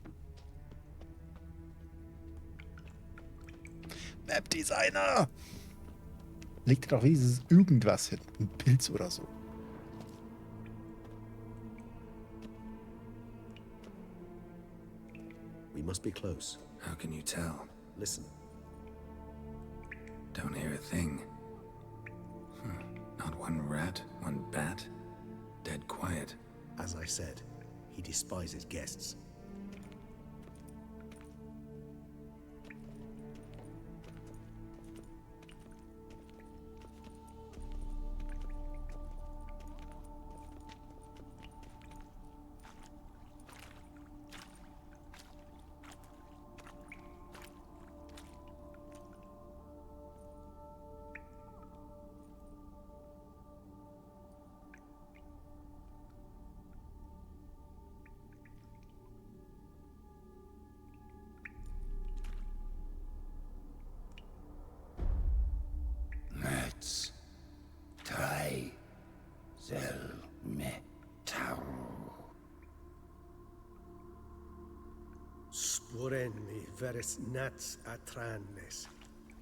Map-Designer! Legt doch wenigstens irgendwas hin. Ein Pilz oder so. We must be close. How can you tell? Listen. Don't hear a thing. Not one rat, one bat. Dead quiet. As I said, he despises guests. Let's try the metal. Sporenni veres nats atrannes.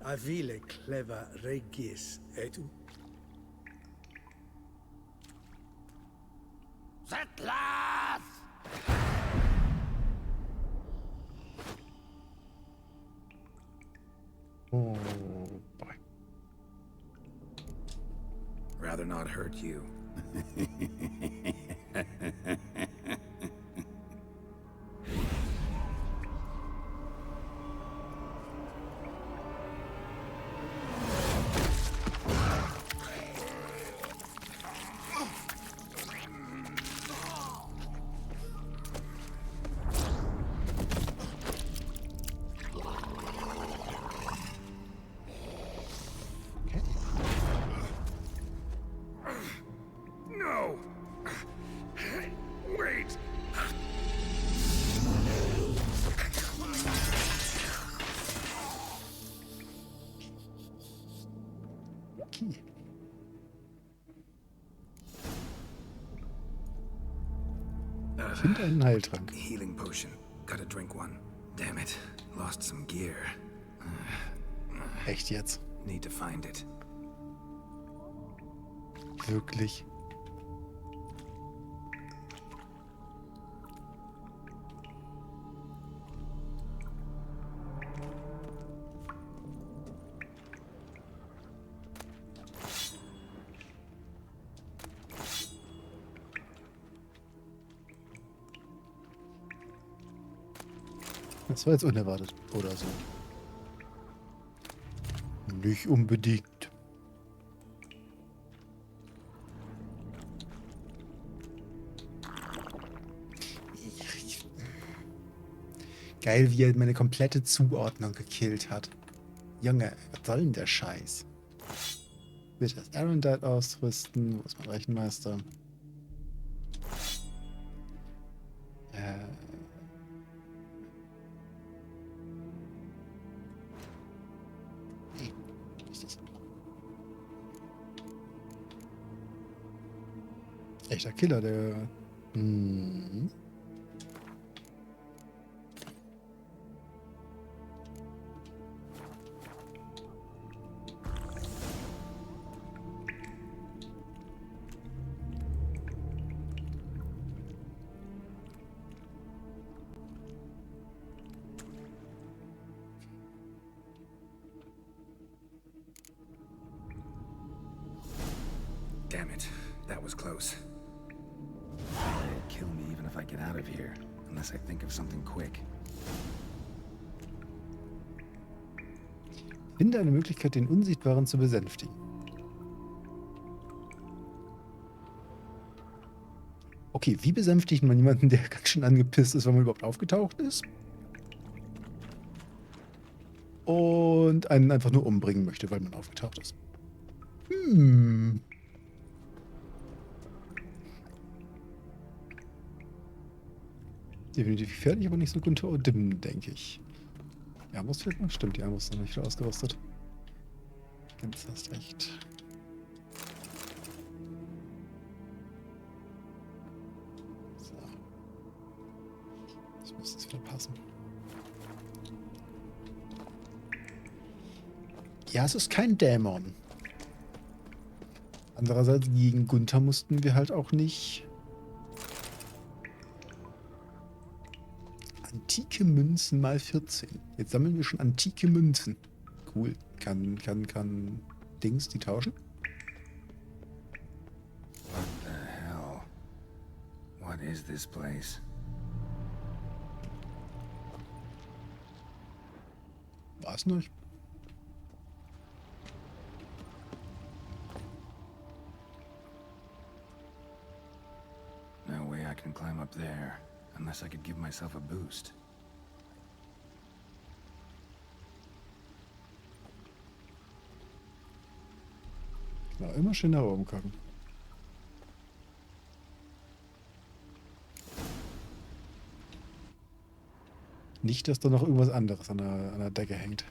Avile cleva regis etu. Settlers! Oh, boy. Rather not hurt you. Find einen Heiltrank. Healing potion. Gotta drink one. Damn it. Lost some gear. Echt jetzt? Need to find it. Wirklich? Das war jetzt unerwartet. Oder so. Nicht unbedingt. Geil, wie er meine komplette Zuordnung gekillt hat. Junge, was soll denn der Scheiß? Wird das Arendite ausrüsten? Wo ist mein Rechenmeister? Nee, ist das nicht. Echter Killer, der... Damn it. That was close. They'll kill me even if I get out of here. Unless I think of something quick. Finde eine Möglichkeit, den Unsichtbaren zu besänftigen. Okay, wie besänftigt man jemanden, der ganz schön angepisst ist, weil man überhaupt aufgetaucht ist? Und einen einfach nur umbringen möchte, weil man aufgetaucht ist. Definitiv gefährlich, aber nicht so Gunther Dim, denke ich. Die Armbrust fehlt noch? Stimmt, die Armbrust ist noch nicht wieder ausgerüstet. Ganz hast recht. So. Das müsste jetzt wieder passen. Ja, es ist kein Dämon. Andererseits, gegen Gunther mussten wir halt auch nicht... Antike Münzen mal 14. Jetzt sammeln wir schon antike Münzen. Cool. Kann Dings die tauschen? What the hell? What is this place? Weiß nicht. No way I can climb up there. Unless I could give myself a boost. Genau, immer schön nach oben gucken. Nicht, dass da noch irgendwas anderes an der Decke hängt.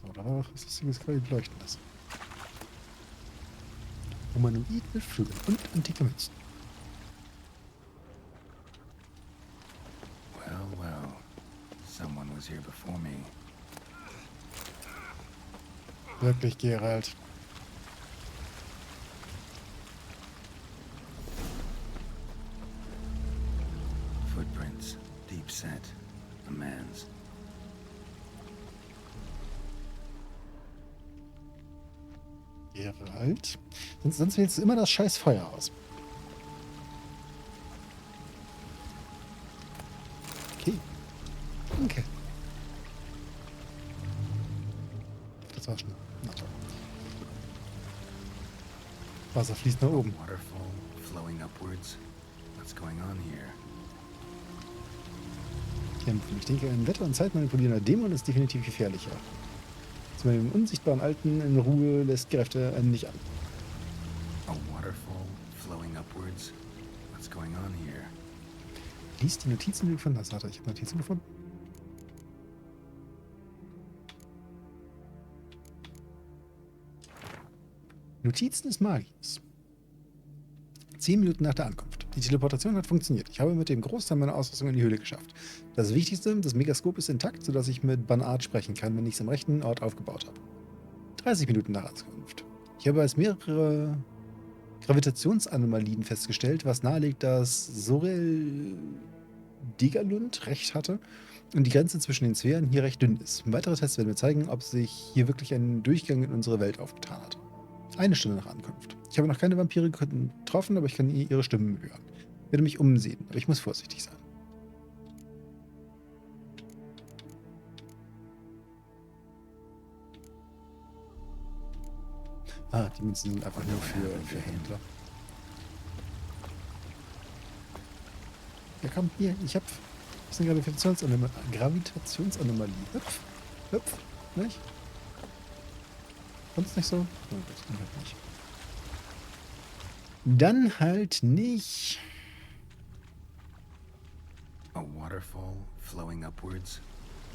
Oder was ist das gerade leuchten lassen? Humanoid mit Flügeln und antike Münzen. Well. Someone was here before me. Wirklich, Geralt. Footprints. Deep set. A man's. Geralt. Sonst wählst du immer das scheiß Feuer aus. Okay. Danke. Das war schnell. Na toll. Wasser fließt nach oben. Waterfall flowing upwards. What's going on here? Kämpfen. Ich denke, ein Wetter- und zeitmanipulierender Dämon ist definitiv gefährlicher. Zu meinem unsichtbaren Alten in Ruhe lässt Kräfte nicht an. A waterfall flowing upwards. What's going on here? Lies die Notizen, die du gefunden hast. Warte, ich habe Notizen gefunden. Notizen des Magiers. 10 Minuten nach der Ankunft. Die Teleportation hat funktioniert. Ich habe mit dem Großteil meiner Ausrüstung in die Höhle geschafft. Das Wichtigste, das Megaskop ist intakt, sodass ich mit Banart sprechen kann, wenn ich es am rechten Ort aufgebaut habe. 30 Minuten nach Ankunft. Ich habe als mehrere Gravitationsanomalien festgestellt, was nahelegt, dass Sorel Degalund recht hatte und die Grenze zwischen den Sphären hier recht dünn ist. Weitere Tests werden mir zeigen, ob sich hier wirklich ein Durchgang in unsere Welt aufgetan hat. 1 Stunde nach Ankunft. Ich habe noch keine Vampire getroffen, aber ich kann ihre Stimmen hören. Ich werde mich umsehen, aber ich muss vorsichtig sein. Ah, die Münzen sind einfach nur für Händler. Ja komm, hier, ich hab... Das ist eine Gravitationsanomalie. Hüpf, hüpf, nicht? Sonst nicht so? Oh Gott, dann halt nicht. Dann halt nicht. A waterfall flowing upwards.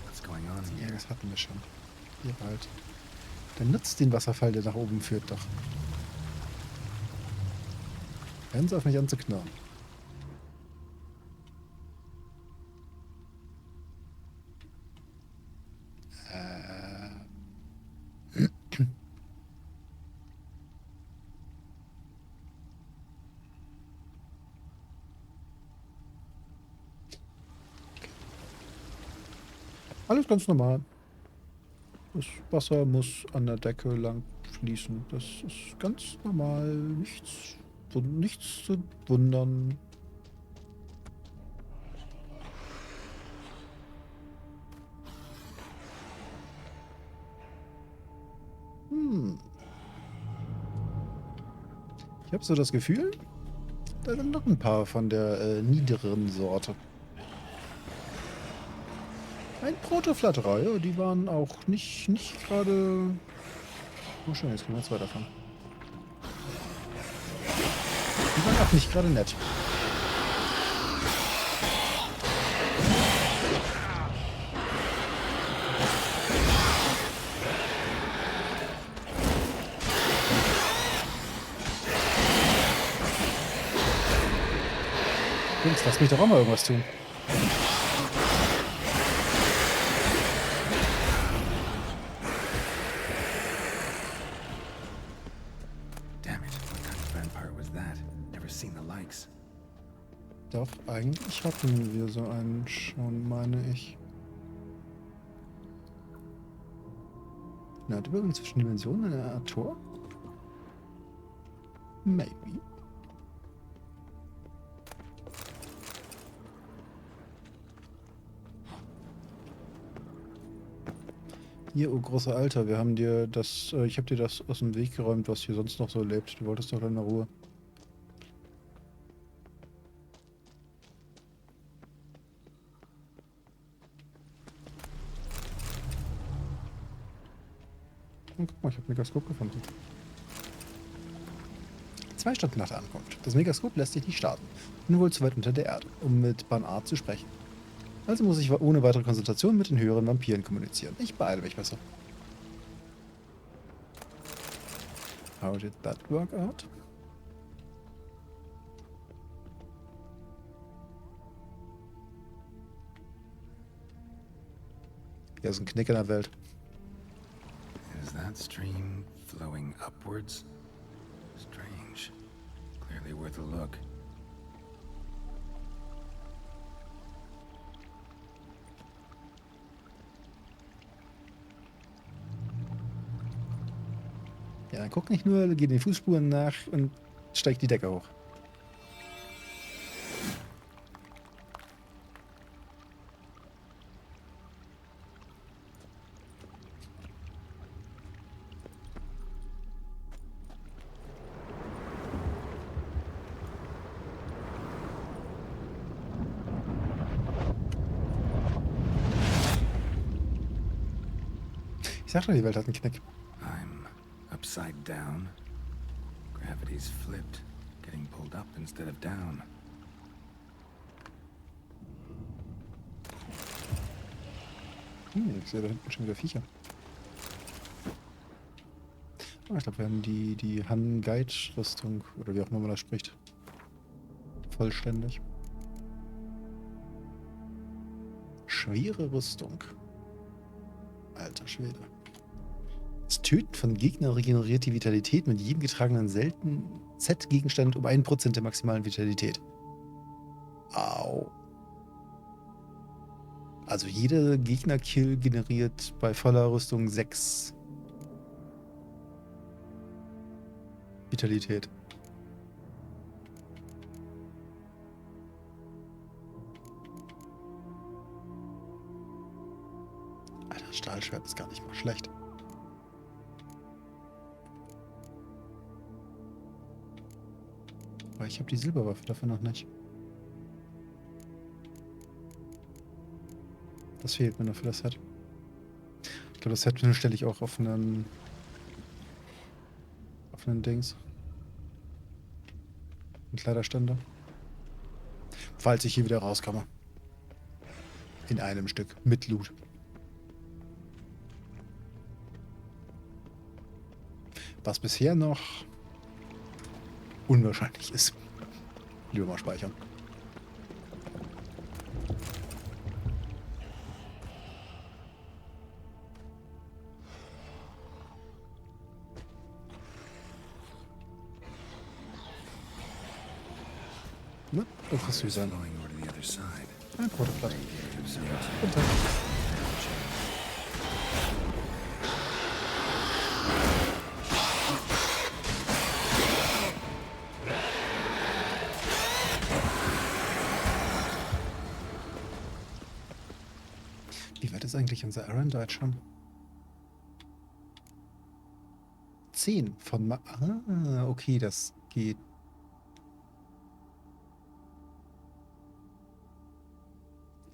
What's going on Ja, here? das hatten wir schon. Hier halt. Dann nutzt den Wasserfall, der nach oben führt, doch. Hören Sie auf mich anzuknurren. Alles ganz normal. Das Wasser muss an der Decke lang fließen. Das ist ganz normal. Nichts zu wundern. Ich habe so das Gefühl, da sind noch ein paar von der niederen Sorte. Ein Protoflatterer, ja, die waren auch nicht gerade... Oh schön, jetzt können wir 2 davon. Die waren auch nicht gerade nett. Jungs, lass mich doch auch mal irgendwas tun. Doch, eigentlich hatten wir so einen schon, meine ich. Na, die Übergang zwischen Dimensionen in einer Art Tor? Maybe. Hier, oh großer Alter, wir haben dir das, ich habe dir das aus dem Weg geräumt, was hier sonst noch so lebt. Du wolltest doch deine Ruhe. Und guck mal, ich habe Megaskop gefunden. 2 Stunden nach der Ankunft. Das Megaskop lässt sich nicht starten. Bin wohl zu weit unter der Erde, um mit Banart zu sprechen. Also muss ich ohne weitere Konsultation mit den höheren Vampiren kommunizieren. Ich beeile mich besser. How did that work out? Hier ist ein Knick in der Welt. Is that stream flowing upwards? Strange. Clearly worth a look. Ja, dann guck nicht nur, geh den Fußspuren nach und steig die Decke hoch. Ich sag doch, die Welt hat einen Knick. I'm upside down. Gravity's flipped, getting pulled up instead of down. Ich sehe da hinten schon wieder Viecher. Oh, ich glaube, wir haben die Han-Guide-Rüstung, oder wie auch immer man das spricht. vollständig. Schwere Rüstung. Alter Schwede. Das Töten von Gegnern regeneriert die Vitalität mit jedem getragenen seltenen Z-Gegenstand um 1% der maximalen Vitalität. Au. Also jeder Gegner-Kill generiert bei voller Rüstung 6 Vitalität. Alter, Stahlschwert ist gar nicht mal schlecht. Aber ich habe die Silberwaffe dafür noch nicht. Das fehlt mir noch für das Set. Ich glaube, das Set stelle ich auch auf einen Dings. Ein Kleiderständer. Falls ich hier wieder rauskomme. In einem Stück. Mit Loot. Was bisher noch unwahrscheinlich ist. Lieber mal speichern. Ne? Das ist süß sein. Ein Protoblatt. Guten Tag. Wie weit ist eigentlich unser Arendite schon? 10 von... okay, das geht.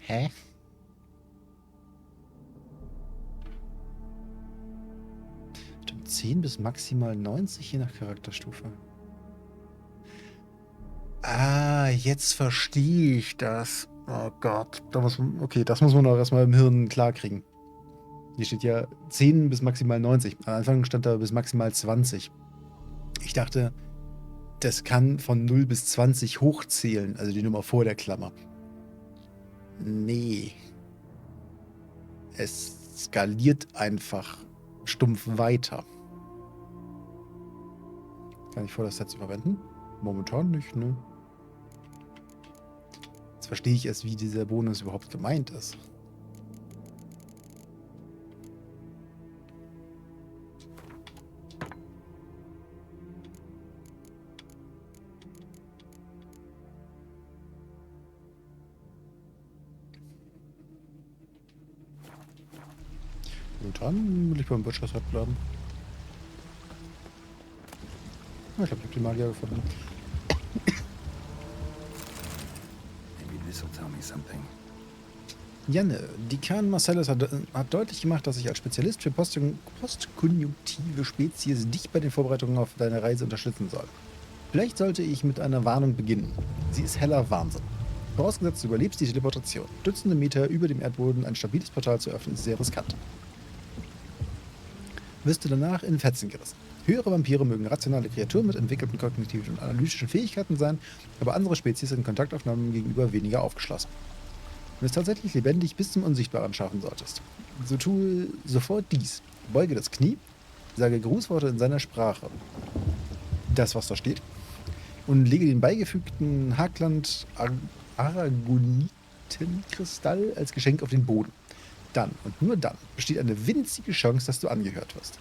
Hä? Stimmt, 10 bis maximal 90 je nach Charakterstufe. Ah, jetzt verstehe ich das. Oh Gott. Okay, das muss man auch erstmal im Hirn klarkriegen. Hier steht ja 10 bis maximal 90. Am Anfang stand da bis maximal 20. Ich dachte, das kann von 0 bis 20 hochzählen, also die Nummer vor der Klammer. Nee. Es skaliert einfach stumpf weiter. Kann ich vor, das Set zu verwenden? Momentan nicht, ne? Jetzt verstehe ich erst, wie dieser Bonus überhaupt gemeint ist. Und dann will ich beim Butcher's-Set bleiben. Ich glaube, ich habe die Magier gefunden. Janne, Dekan Marcellus hat deutlich gemacht, dass ich als Spezialist für postkonjunktive Spezies dich bei den Vorbereitungen auf deine Reise unterstützen soll. Vielleicht sollte ich mit einer Warnung beginnen. Sie ist heller Wahnsinn. Vorausgesetzt, du überlebst die Teleportation. Dutzende Meter über dem Erdboden ein stabiles Portal zu öffnen, ist sehr riskant. Wirst du danach in Fetzen gerissen. Höhere Vampire mögen rationale Kreaturen mit entwickelten kognitiven und analytischen Fähigkeiten sein, aber andere Spezies sind Kontaktaufnahmen gegenüber weniger aufgeschlossen. Wenn du es tatsächlich lebendig bis zum Unsichtbaren schaffen solltest, so tue sofort dies. Beuge das Knie, sage Grußworte in seiner Sprache. Das, was da steht. Und lege den beigefügten Hakland Aragonitenkristall als Geschenk auf den Boden. Dann und nur dann besteht eine winzige Chance, dass du angehört wirst.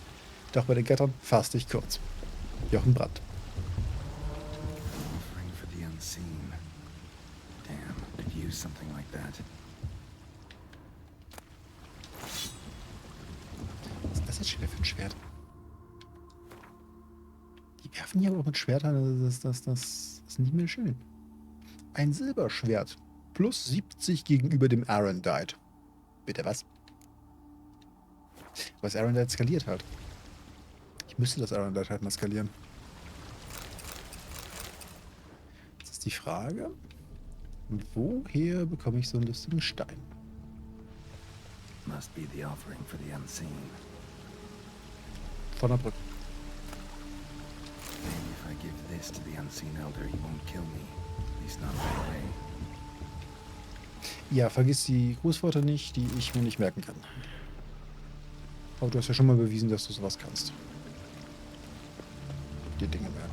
Doch bei den Göttern fass dich kurz. Jochen Brandt. Was ist das jetzt schon wieder für ein Schwert? Die werfen hier aber auch mit Schwertern, das ist nicht mehr schön. Ein Silberschwert. Plus 70 gegenüber dem Arendite. Bitte was? Was Arendite skaliert hat. Ich müsste das Arendite halt mal skalieren. Jetzt ist die Frage, woher bekomme ich so einen lustigen Stein? Must be the offering for the unseen. Von der Brücke. Maybe if I give this to the unseen elder, he won't kill me. At least not Ja, vergiss die Grußworte nicht, die ich mir nicht merken kann. Aber du hast ja schon mal bewiesen, dass du sowas kannst. Die Dinge merken.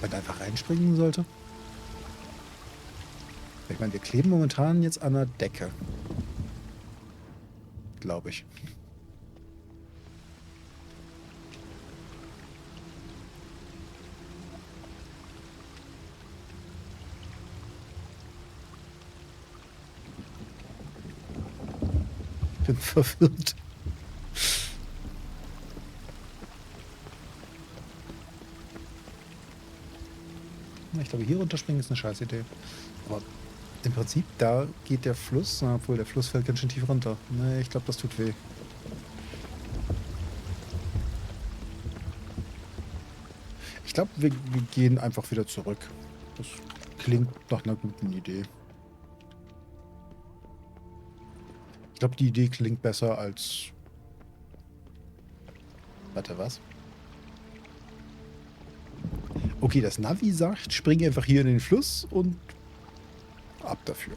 Wenn einfach reinspringen sollte. Ich meine, wir kleben momentan jetzt an der Decke. Glaube ich. Ich bin verwirrt. Ich glaube, hier runterspringen ist eine scheiß Idee. Aber im Prinzip, da geht der Fluss, obwohl der Fluss fällt ganz schön tief runter. Nee, ich glaube, das tut weh. Ich glaube, wir gehen einfach wieder zurück. Das klingt nach einer guten Idee. Ich glaube, die Idee klingt besser als... Warte, was? Okay, das Navi sagt, spring einfach hier in den Fluss und ab dafür.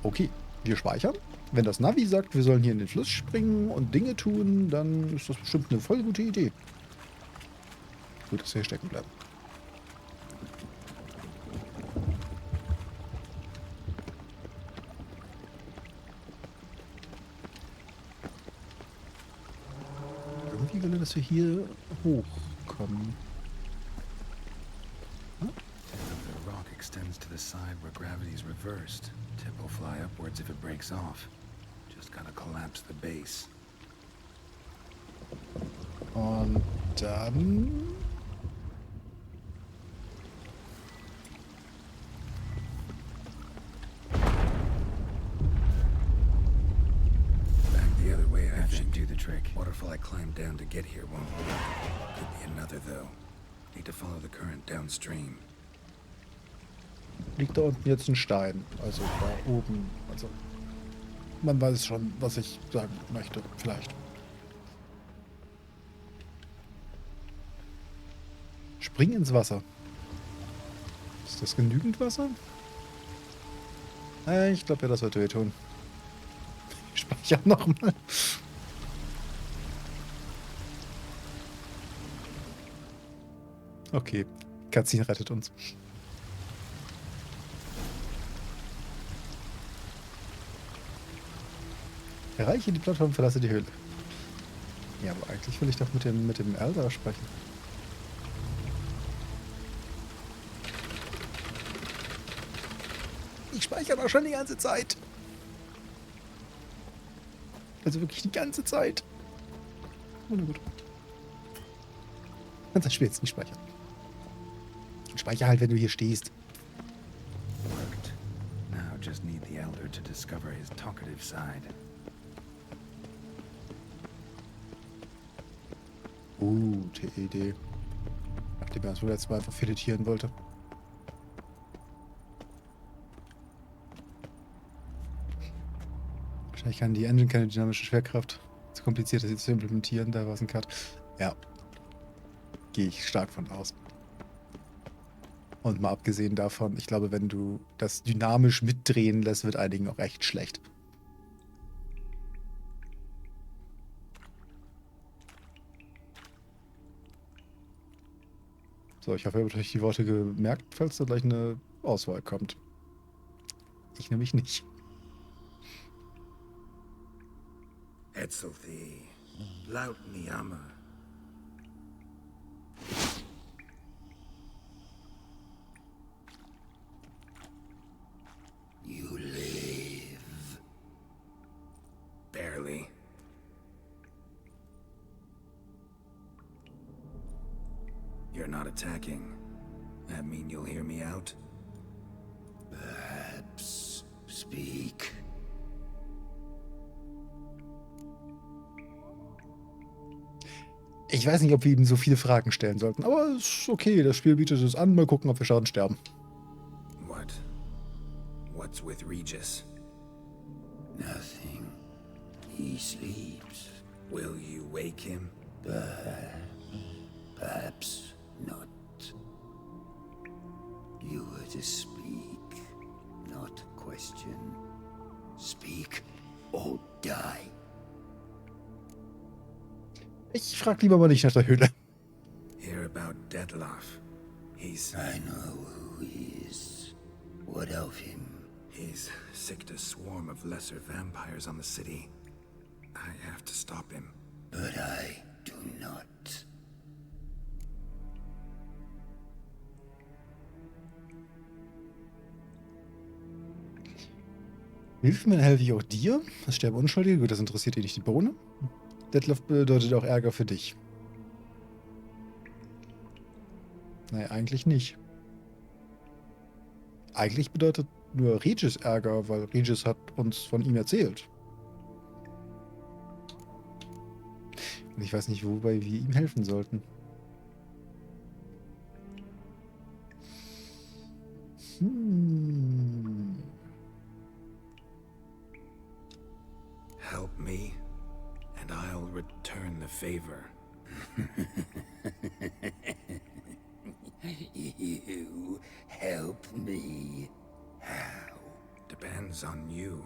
Okay, wir speichern. Wenn das Navi sagt, wir sollen hier in den Fluss springen und Dinge tun, dann ist das bestimmt eine voll gute Idee. Gut, dass wir hier stecken bleiben. Irgendwie will er, dass wir hier hochkommen. The rock extends to the side where gravity is reversed. Tip will fly upwards if it breaks off. Just gotta collapse the base. Und dann... Back the other way, I think. Do the trick. Waterfall I climbed down to get here won't work. Could be another though. Need to follow the current downstream. Liegt da unten jetzt ein Stein. Also da oben. Also man weiß schon, was ich sagen möchte. Vielleicht. Spring ins Wasser. Ist das genügend Wasser? Ich glaube ja, das wird wehtun. Ich speichere nochmal. Okay. Cutscene rettet uns. Erreiche die Plattform, verlasse die Höhle. Ja, aber eigentlich will ich doch mit dem Elder sprechen. Ich speichere doch schon die ganze Zeit. Also wirklich die ganze Zeit. Oh, na gut. Kannst das Spiel jetzt nicht speichern. Ich speichere halt, wenn du hier stehst. Worked. Now just need the elder to discover his talkative side. Gute Idee. Nachdem er das wohl letztes Mal einfach filetieren wollte. Wahrscheinlich kann die Engine keine dynamische Schwerkraft. Zu kompliziert, das jetzt zu implementieren. Da war es ein Cut. Ja. Gehe ich stark von aus. Und mal abgesehen davon, ich glaube, wenn du das dynamisch mitdrehen lässt, wird einigen auch echt schlecht. So, ich hoffe, ihr habt euch die Worte gemerkt, falls da gleich eine Auswahl kommt. Ich nämlich nicht. Etzelthi, laut Niyama. You live. Barely. You're not attacking. That mean you'll hear me out? Perhaps. Speak. Ich weiß nicht, ob wir ihm so viele Fragen stellen sollten, aber ist okay, das Spiel bietet es an. Mal gucken, ob wir Schaden sterben. What? What's with Regis? Nothing. He sleeps. Will you wake him? Perhaps not. You were to speak, not question. Speak or die. Ich frag lieber mal nicht nach der Höhle. Hear about Dettlaff. I know who he is. What of him? He's sicked a swarm of lesser vampires on the city. I have to stop him. But I do not. Hilf mir, dann helfe ich auch dir. Es sterben Unschuldige. Gut, das interessiert dich nicht die Bohne. Detlef bedeutet auch Ärger für dich. Nein, eigentlich nicht. Eigentlich bedeutet nur Regis Ärger, weil Regis hat uns von ihm erzählt. Und ich weiß nicht, wobei wir ihm helfen sollten. Help me, and I'll return the favor. You help me? How? Depends on you.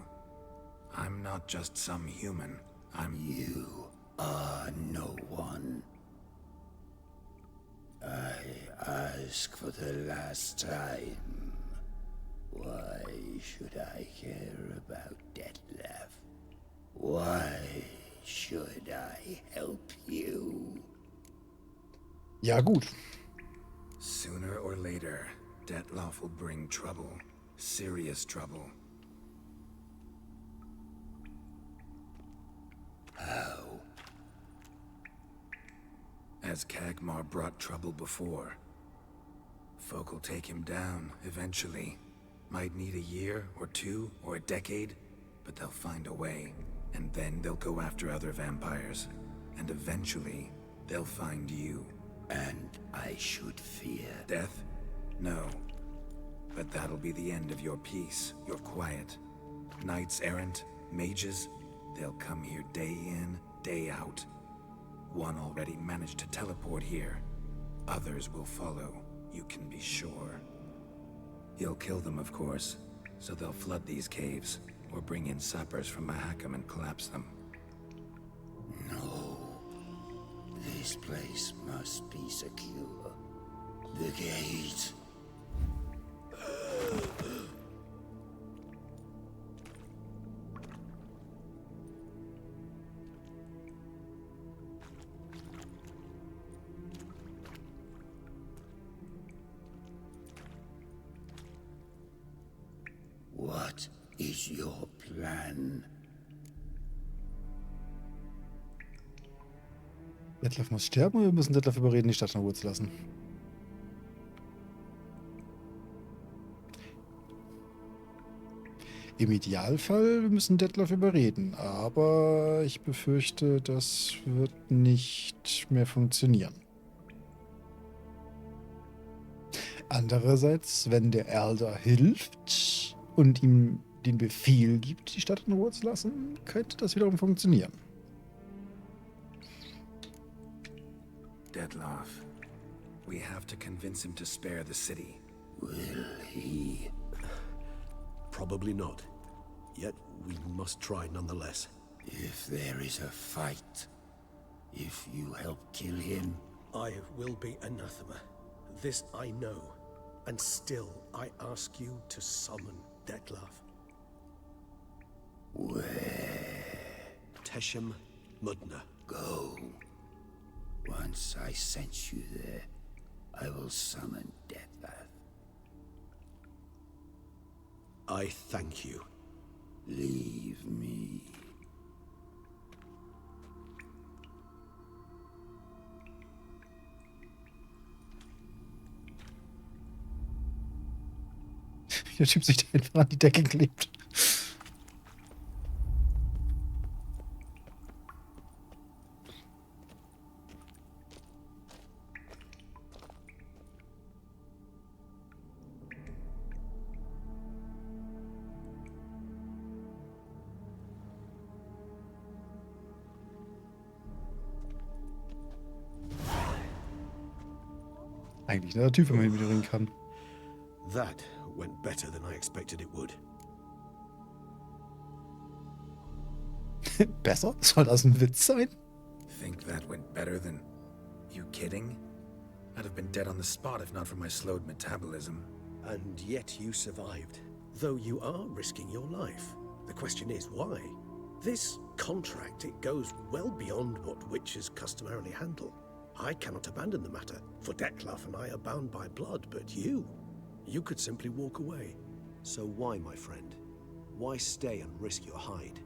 I'm not just some human. You are no one. I ask for the last time. Why should I care about Detlef? Why should I help you? Ja, gut. Sooner or later, Dettlaff will bring trouble. Serious trouble. How? As Kagmar brought trouble before. Folk will take him down, eventually. Might need a year, or two, or a decade, but they'll find a way. And then they'll go after other vampires. And eventually, they'll find you. And I should fear death? No. But that'll be the end of your peace, your quiet. Knights errant, mages, they'll come here day in, day out. One already managed to teleport here. Others will follow, you can be sure. He'll kill them, of course, so they'll flood these caves, or bring in sappers from Mahakam and collapse them. No. This place must be secure. The gate. What is your plan? Detlef muss sterben und wir müssen Detlef überreden, die Stadt in Ruhe zu lassen. Im Idealfall wir müssen Detlef überreden, aber ich befürchte, das wird nicht mehr funktionieren. Andererseits, wenn der Elder hilft und ihm den Befehl gibt, die Stadt in Ruhe zu lassen, könnte das wiederum funktionieren. Dettlaff. We have to convince him to spare the city. Will he? Probably not. Yet we must try nonetheless. If there is a fight, if you help kill him, I will be anathema. This I know. And still, I ask you to summon Detlef. Where? Teshem Mudna. Go. Once I sense you there, I will summon Detlef. I thank you. Leave me. Der Typ sich da einfach an die Decke klebt. Eigentlich ein netter Typ, wenn man mit ihm reden kann. That went better than I expected it would. Besser? Soll das ein Witz sein? Think that went better than... You kidding? I'd have been dead on the spot if not for my slowed metabolism. And yet you survived. Though you are risking your life. The question is, why? This contract, it goes well beyond what witches customarily handle. I cannot abandon the matter, for Detlef and I are bound by blood, but you could simply walk away. So why, my friend? Why stay and risk your hide?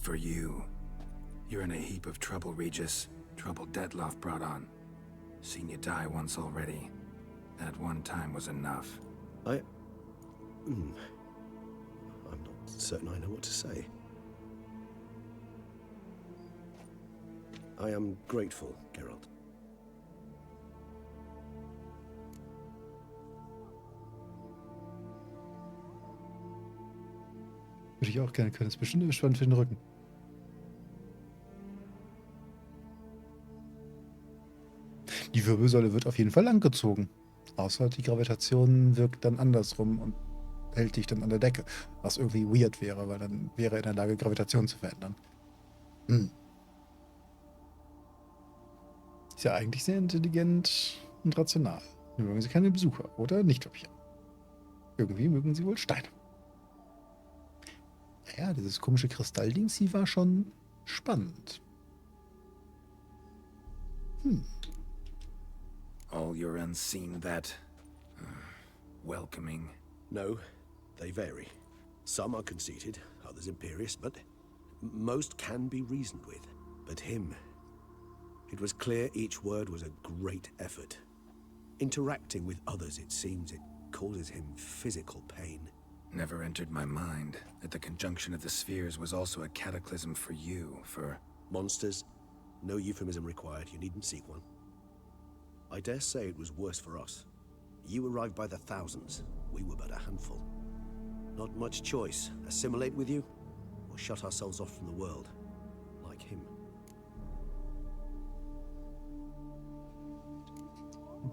For you. You're in a heap of trouble, Regis. Trouble Detlef brought on. Seen you die once already. That one time was enough. I'm not certain I know what to say. I am grateful, Geralt. Würde ich auch gerne können. Das ist bestimmt spannend für den Rücken. Die Wirbelsäule wird auf jeden Fall langgezogen. Außer die Gravitation wirkt dann andersrum und hält dich dann an der Decke. Was irgendwie weird wäre, weil dann wäre er in der Lage, Gravitation zu verändern. Ist ja eigentlich sehr intelligent und rational. Nur mögen sie keine Besucher oder Nicht-Vampire. Irgendwie mögen sie wohl Steine. Naja, dieses komische Kristallding, sie war schon spannend. All your unseen that... welcoming. No, they vary. Some are conceited, others imperious, but most can be reasoned with. But him... It was clear each word was a great effort. Interacting with others, it seems, it causes him physical pain. Never entered my mind that the conjunction of the spheres was also a cataclysm for you, for... Monsters? No euphemism required, you needn't seek one. I dare say it was worse for us. You arrived by the thousands, we were but a handful. Not much choice, assimilate with you, or shut ourselves off from the world, like him.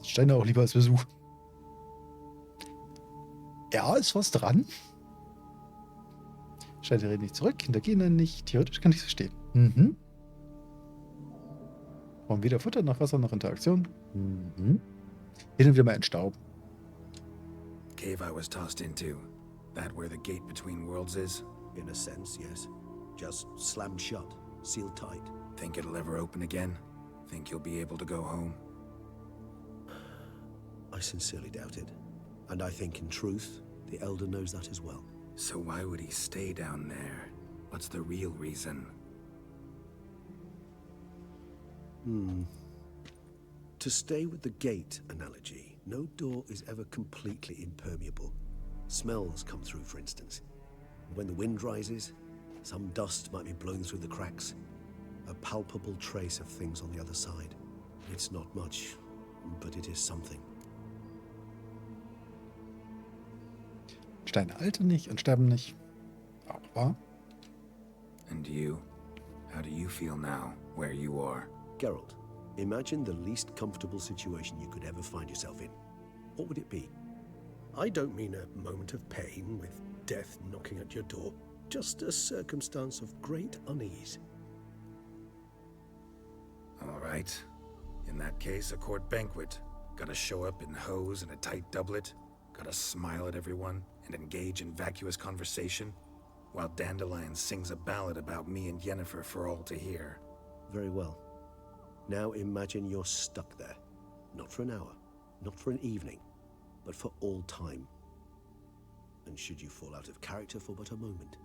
Steine auch lieber als Besuch. Ja, ist was dran. Steine reden nicht zurück, hintergehen dann nicht. Theoretisch kann ich es verstehen. Brauchen weder Futter noch Wasser noch Interaktion. Hin und wieder mal entstauben. Cave I was tossed into. That where the gate between worlds is? In a sense, yes. Just slammed shut, sealed tight. Think it'll ever open again? Think you'll be able to go home? I sincerely doubt it. And I think, in truth, the Elder knows that as well. So why would he stay down there? What's the real reason? To stay with the gate analogy, no door is ever completely impermeable. Smells come through, for instance. When the wind rises, some dust might be blown through the cracks. A palpable trace of things on the other side. It's not much, but it is something. Steine altern nicht und sterben nicht. Aber... And you? How do you feel now, where you are? Geralt, imagine the least comfortable situation you could ever find yourself in. What would it be? I don't mean a moment of pain with death knocking at your door. Just a circumstance of great unease. All right. In that case, a court banquet. Gotta show up in hose and a tight doublet. Gotta smile at everyone and engage in vacuous conversation. While Dandelion sings a ballad about me and Yennefer for all to hear. Very well. Now imagine you're stuck there. Not for an hour, not for an evening, but for all time. And should you fall out of character for but a moment,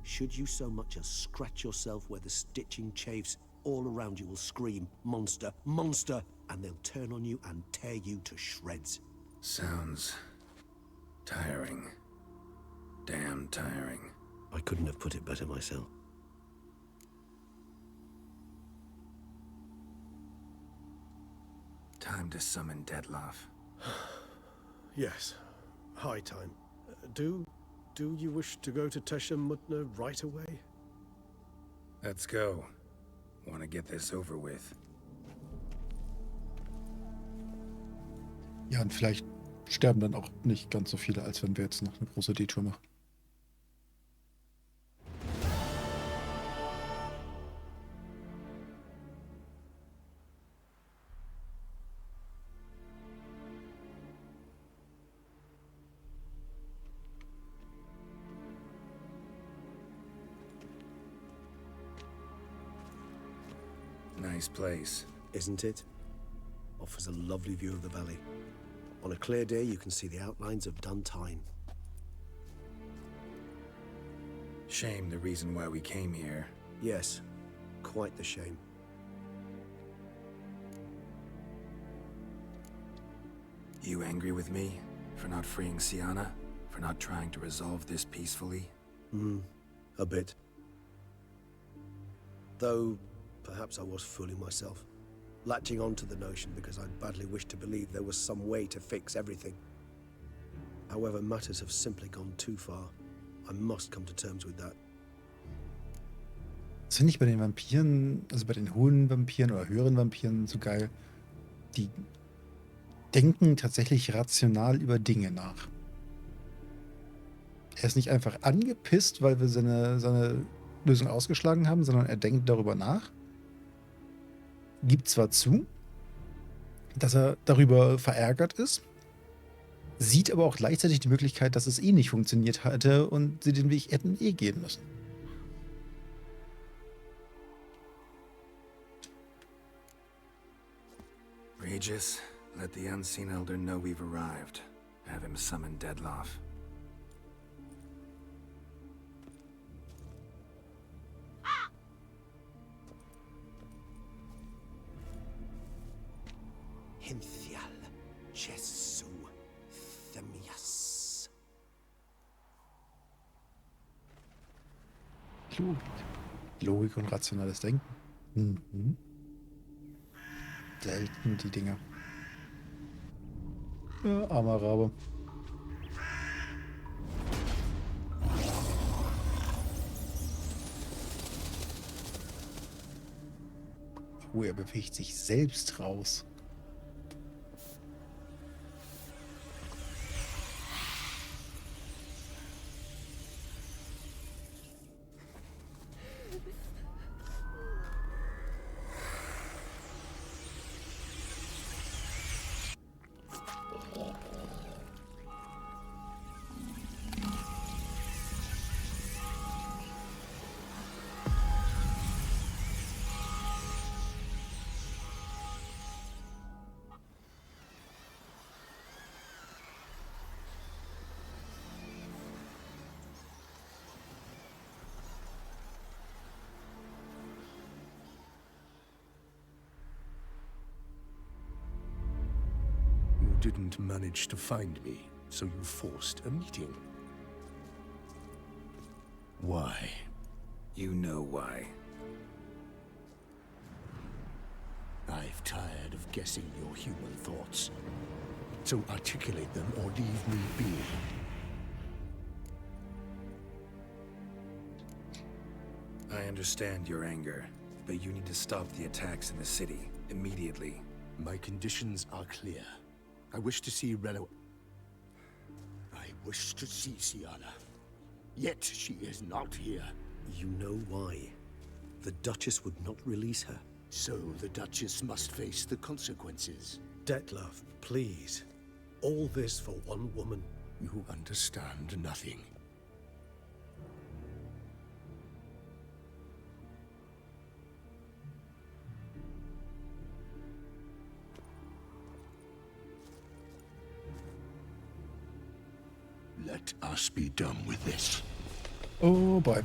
should you so much as scratch yourself where the stitching chafes, all around you will scream, "Monster, monster!" and they'll turn on you and tear you to shreds. Sounds... tiring. Damn tiring. I couldn't have put it better myself. Time to summon Detlef. Yes, high time. Do Do you wish to go to Tesha Mutna right away? Let's go. Want to get this over with. Ja, und vielleicht sterben dann auch nicht ganz so viele, als wenn wir jetzt noch eine große Detour machen. Nice place. Isn't it? Offers a lovely view of the valley. On a clear day, you can see the outlines of Duntine. Shame the reason why we came here. Yes, quite the shame. You angry with me? For not freeing Siana? For not trying to resolve this peacefully? A bit. Though, perhaps I was fooling myself. Latching on to the notion because I badly wished to believe there was some way to fix everything. However, matters have simply gone too far. I must come to terms with that. Das finde ich bei den Vampiren, also bei den hohen Vampiren oder höheren Vampiren so geil. Die denken tatsächlich rational über Dinge nach. Er ist nicht einfach angepisst, weil wir seine Lösung ausgeschlagen haben, sondern er denkt darüber nach. Gibt zwar zu, dass er darüber verärgert ist, sieht aber auch gleichzeitig die Möglichkeit, dass es eh nicht funktioniert hatte und sie den Weg hätten eh gehen müssen. Regis, let the unseen elder know we've arrived. Have him summon Deadloff. Hinthial, Jesu, Themias. Logik und rationales Denken. Mhm. Selten die Dinger. Ja, armer Rabe. Oh, er bewegt sich selbst raus. Didn't manage to find me, so you forced a meeting. Why? You know why. I've tired of guessing your human thoughts. So articulate them or leave me be. I understand your anger, but you need to stop the attacks in the city immediately. My conditions are clear. I wish to see Relo. I wish to see Siana. Yet she is not here. You know why. The Duchess would not release her. So the Duchess must face the consequences. Detlef, please. All this for one woman. You understand nothing. Let us be done with this. Oh boy.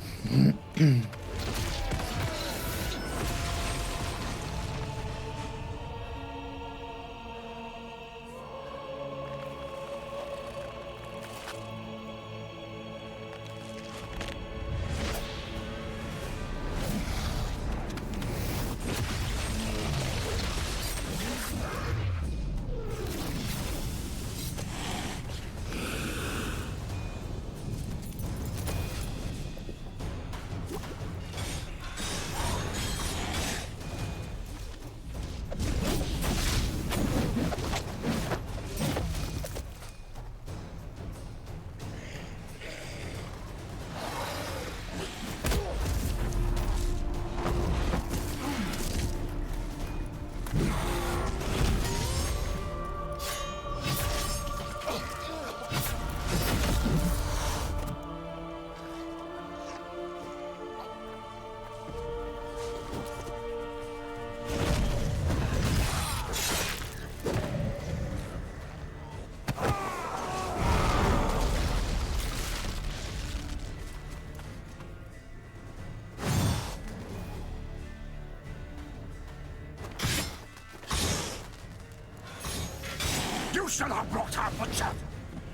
should have brought her butchered!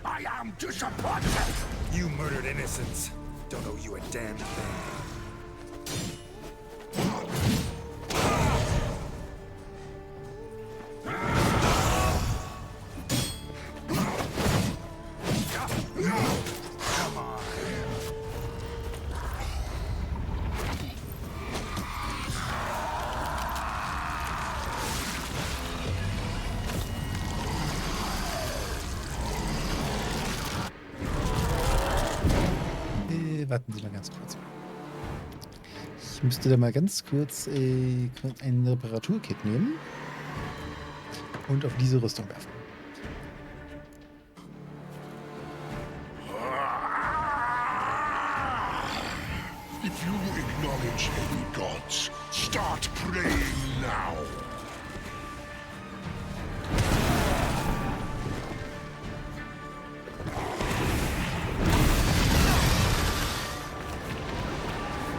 I am disappointed! You murdered innocents. Don't owe you a damn thing. Come on. Warten Sie mal ganz kurz. Ich müsste da mal ganz kurz ein Reparaturkit nehmen und auf diese Rüstung werfen. If you acknowledge any gods, start praying now.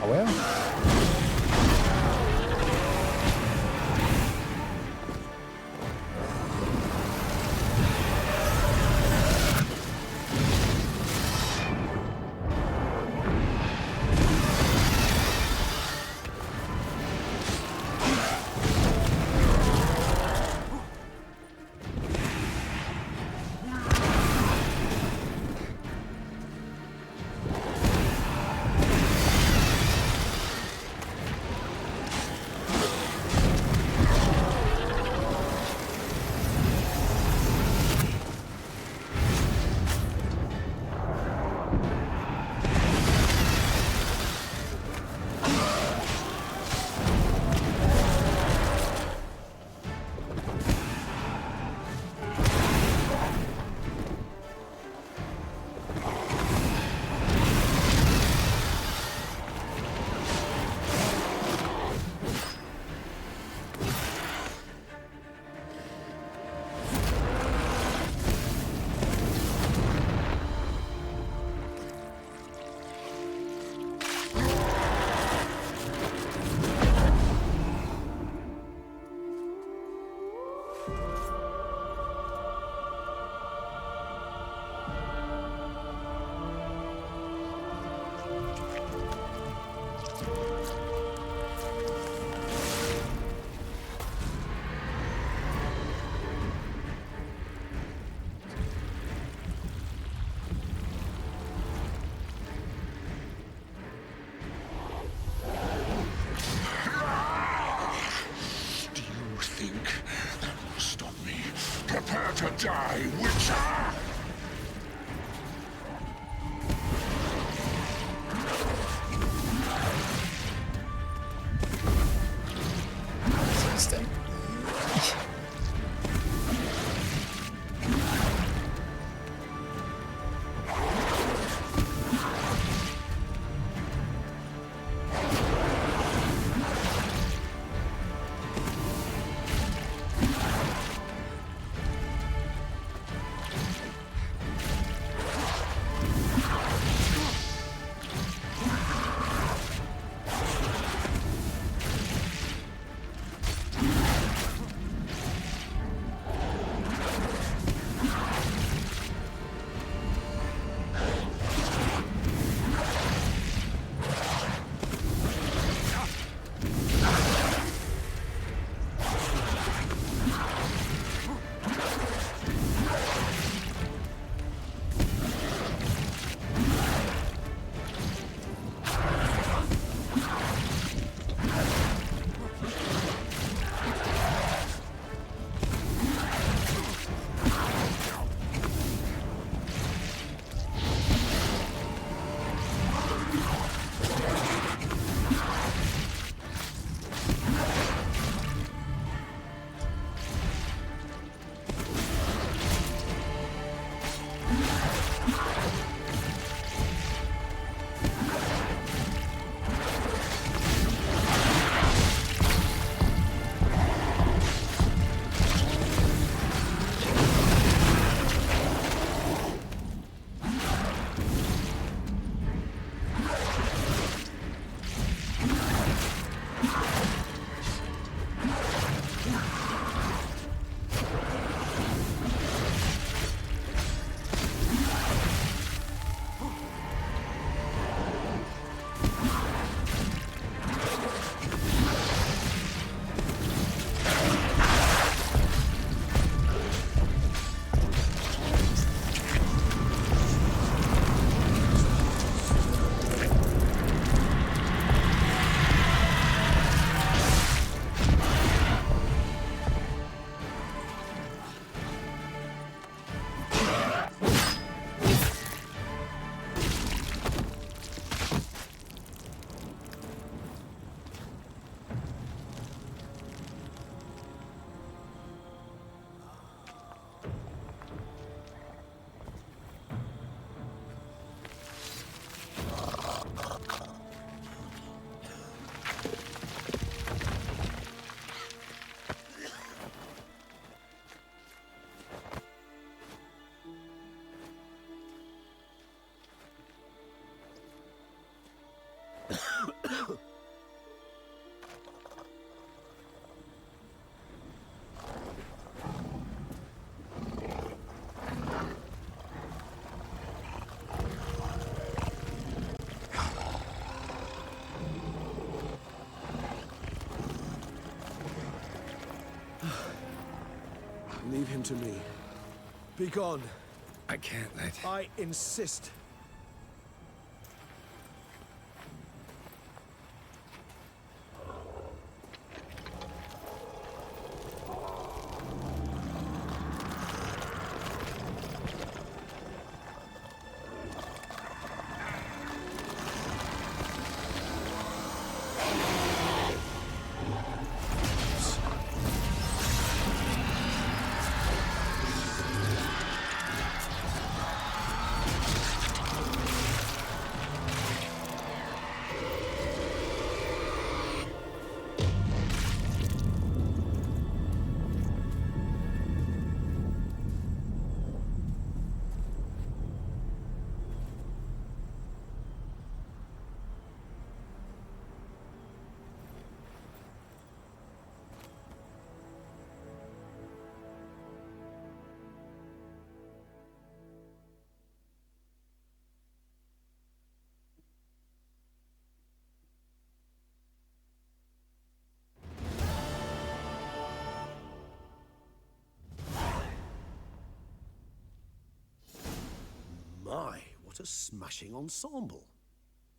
Aua. Prepare to die, Witcher! Was ist denn? Listen to me. Be gone. I can't let... I insist. My, what a smashing ensemble.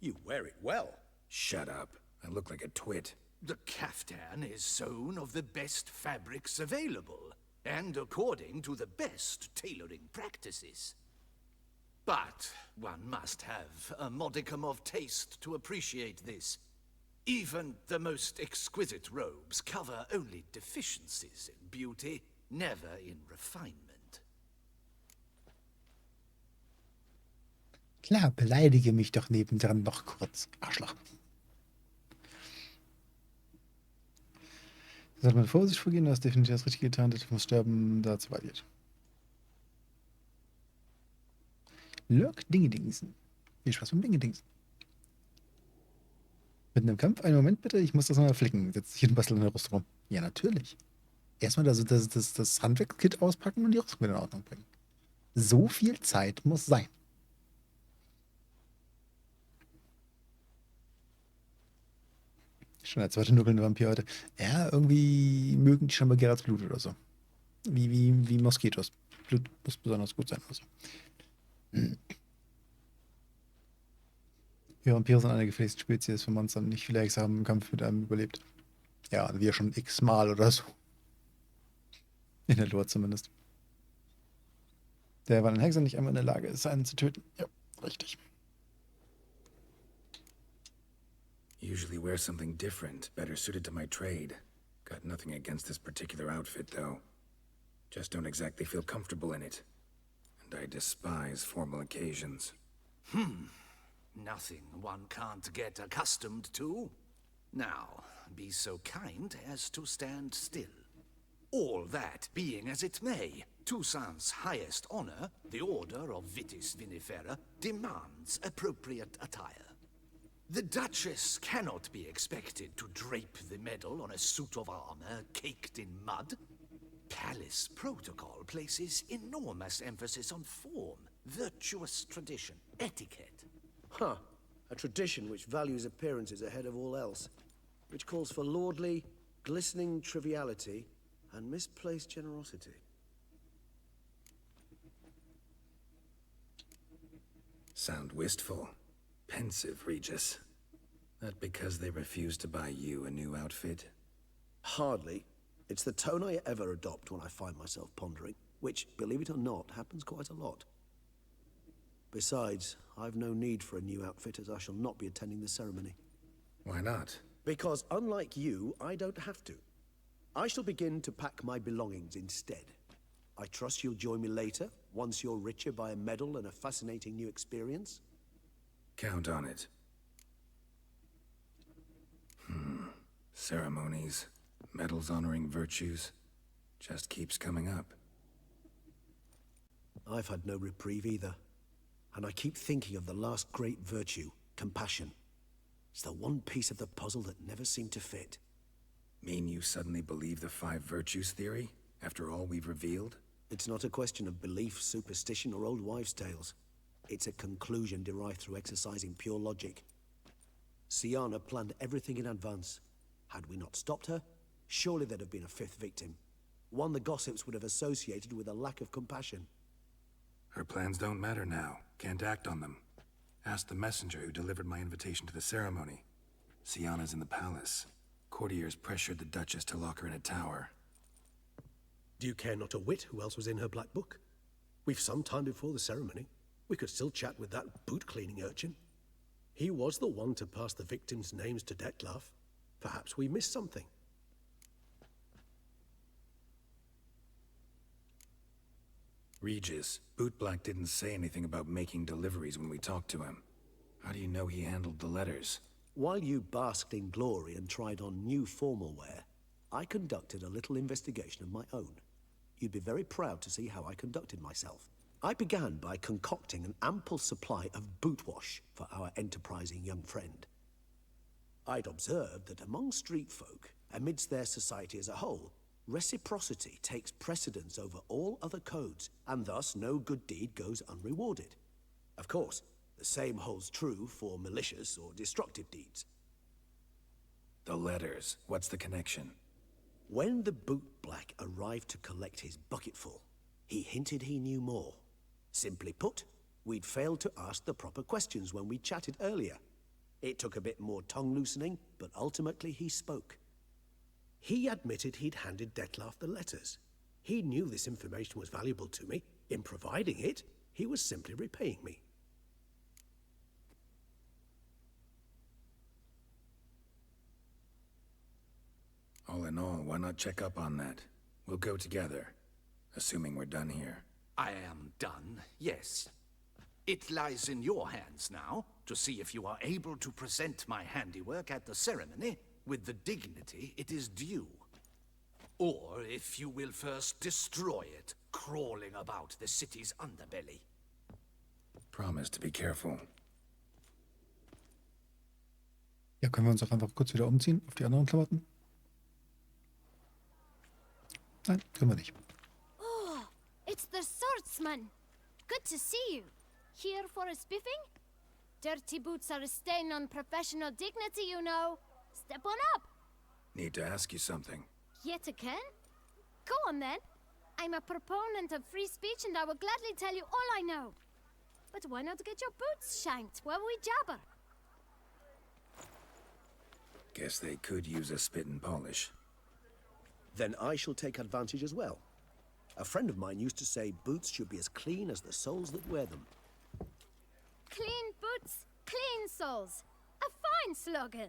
You wear it well. Shut up. I look like a twit. The caftan is sewn of the best fabrics available, and according to the best tailoring practices. But one must have a modicum of taste to appreciate this. Even the most exquisite robes cover only deficiencies in beauty, never in refinement. Klar, beleidige mich doch nebendran noch kurz. Arschloch. Sollte man Vorsicht vorgehen, das ist definitiv das Richtige getan, das muss sterben, da es weit geht. Lurk Dingedingsen. Viel Spaß beim Dingedingsen. Mitten im Kampf? Einen Moment bitte, ich muss das mal flicken. Setzt sich hin, basteln in der Rüstung rum. Ja, natürlich. Erstmal das Handwerkskit auspacken und die Rüstung wieder in Ordnung bringen. So viel Zeit muss sein. Schon der zweite nuckelnde Vampir heute. Ja, irgendwie mögen die scheinbar Gerards Blut oder so. Wie Moskitos. Blut muss besonders gut sein. Also. Wir Vampire sind eine gefährlichste Spezies von Monstern. Nicht viele Hexer haben im Kampf mit einem überlebt. Ja, wir schon x-mal oder so. In der Lore zumindest. Der war ein Hexer nicht einmal in der Lage ist, einen zu töten. Ja, richtig. Usually wear something different, better suited to my trade. Got nothing against this particular outfit, though. Just don't exactly feel comfortable in it. And I despise formal occasions. Nothing one can't get accustomed to. Now, be so kind as to stand still. All that being as it may, Toussaint's highest honor, the Order of Vitis Vinifera, demands appropriate attire. The Duchess cannot be expected to drape the medal on a suit of armor caked in mud. Palace protocol places enormous emphasis on form, virtuous tradition, etiquette. Huh. A tradition which values appearances ahead of all else. Which calls for lordly, glistening triviality and misplaced generosity. Sound wistful. Pensive, Regis. That because they refuse to buy you a new outfit? Hardly. It's the tone I ever adopt when I find myself pondering, which, believe it or not, happens quite a lot. Besides, I've no need for a new outfit as I shall not be attending the ceremony. Why not? Because unlike you, I don't have to. I shall begin to pack my belongings instead. I trust you'll join me later, once you're richer by a medal and a fascinating new experience? Count on it. Ceremonies, medals honoring virtues, just keeps coming up. I've had no reprieve either. And I keep thinking of the last great virtue, compassion. It's the one piece of the puzzle that never seemed to fit. Mean you suddenly believe the 5 virtues theory, after all we've revealed? It's not a question of belief, superstition, or old wives' tales. It's a conclusion derived through exercising pure logic. Siana planned everything in advance. Had we not stopped her, surely there'd have been a 5th victim. One the gossips would have associated with a lack of compassion. Her plans don't matter now. Can't act on them. Ask the messenger who delivered my invitation to the ceremony. Sienna's in the palace. Courtiers pressured the Duchess to lock her in a tower. Do you care not a whit who else was in her black book? We've some time before the ceremony. We could still chat with that boot-cleaning urchin. He was the one to pass the victims' names to Dettlaff. Perhaps we missed something. Regis, Bootblack didn't say anything about making deliveries when we talked to him. How do you know he handled the letters? While you basked in glory and tried on new formal wear, I conducted a little investigation of my own. You'd be very proud to see how I conducted myself. I began by concocting an ample supply of boot wash for our enterprising young friend. I'd observed that among street folk, amidst their society as a whole, reciprocity takes precedence over all other codes, and thus no good deed goes unrewarded. Of course, the same holds true for malicious or destructive deeds. The letters, what's the connection? When the bootblack arrived to collect his bucketful, he hinted he knew more. Simply put, we'd failed to ask the proper questions when we chatted earlier. It took a bit more tongue-loosening, but ultimately he spoke. He admitted he'd handed Dettlaff the letters. He knew this information was valuable to me. In providing it, he was simply repaying me. All in all, why not check up on that? We'll go together, assuming we're done here. I am done, yes. It lies in your hands now to see if you are able to present my handiwork at the ceremony with the dignity it is due. Or if you will first destroy it, crawling about the city's underbelly. Promise to be careful. Ja, können wir uns auch einfach kurz wieder umziehen auf die anderen Klamotten? Nein, können wir nicht. Oh, it's the swordsman. Good to see you. Here for a spiffing? Dirty boots are a stain on professional dignity, you know. Step on up. Need to ask you something. Yet again? Go on then. I'm a proponent of free speech and I will gladly tell you all I know. But why not get your boots shanked while we jabber? Guess they could use a spit and polish. Then I shall take advantage as well. A friend of mine used to say boots should be as clean as the soles that wear them. Clean boots, clean soles. A fine slogan.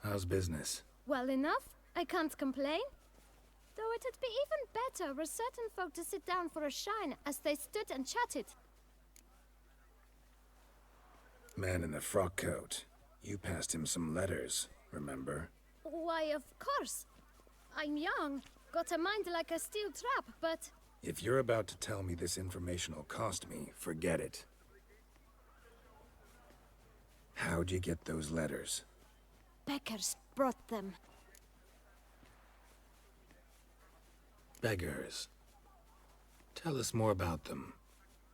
How's business? Well enough. I can't complain. Though it'd be even better were certain folk to sit down for a shine as they stood and chatted. Man in the frock coat. You passed him some letters, remember? Why, of course. I'm young, got a mind like a steel trap, but... If you're about to tell me this information will cost me, forget it. How'd you get those letters? Beggars brought them. Beggars. Tell us more about them.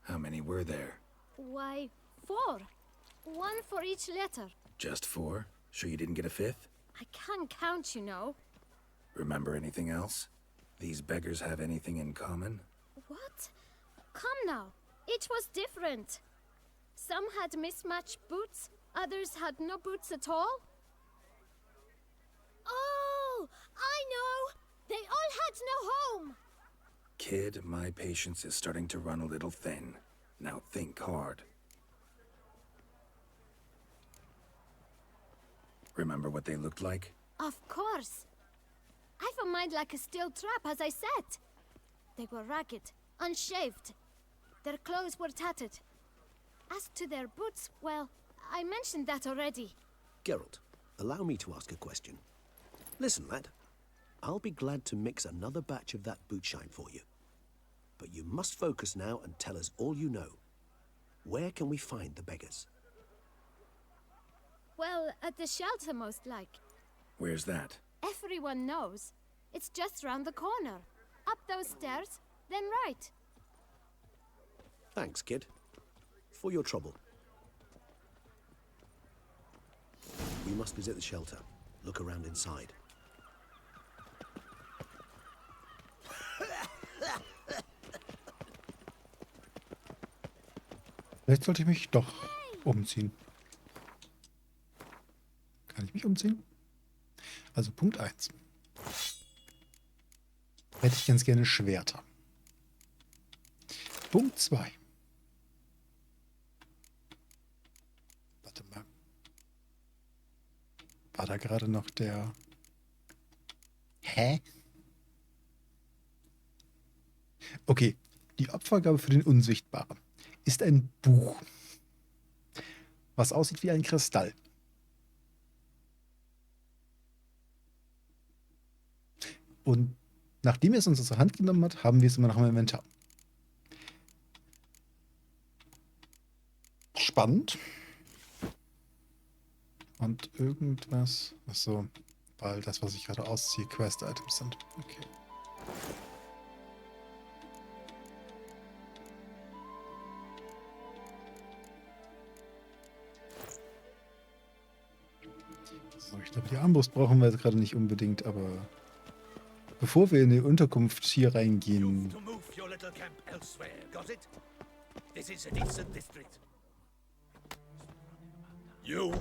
How many were there? Why, 4. 1 for each letter. Just 4? Sure you didn't get a 5th? I can't count, you know. Remember anything else? These beggars have anything in common? What? Come now. Each was different. Some had mismatched boots, others had no boots at all. Oh, I know! They all had no home! Kid, my patience is starting to run a little thin. Now think hard. Remember what they looked like? Of course. I've a mind like a steel trap, as I said. They were ragged, unshaved. Their clothes were tattered. As to their boots, well, I mentioned that already. Geralt, allow me to ask a question. Listen, lad. I'll be glad to mix another batch of that boot shine for you. But you must focus now and tell us all you know. Where can we find the beggars? Well, at the shelter, most like. Where's that? Everyone knows. It's just round the corner. Up those stairs, then right. Thanks, kid. For your trouble. You must visit the shelter. Look around inside. Vielleicht sollte ich mich doch umziehen. Kann ich mich umziehen? Also Punkt 1. Hätte ich ganz gerne Schwerter. Punkt 2. Warte mal. War da gerade noch der... Hä? Okay, die Opfergabe für den Unsichtbaren ist ein Buch, was aussieht wie ein Kristall. Und nachdem er es uns aus der Hand genommen hat, haben wir es immer noch im Inventar. Spannend. Und irgendwas... Achso, weil das, was ich gerade ausziehe, Quest-Items sind. Okay. So, ich glaube, die Armbrust brauchen wir jetzt gerade nicht unbedingt, aber bevor wir in die Unterkunft hier reingehen... You?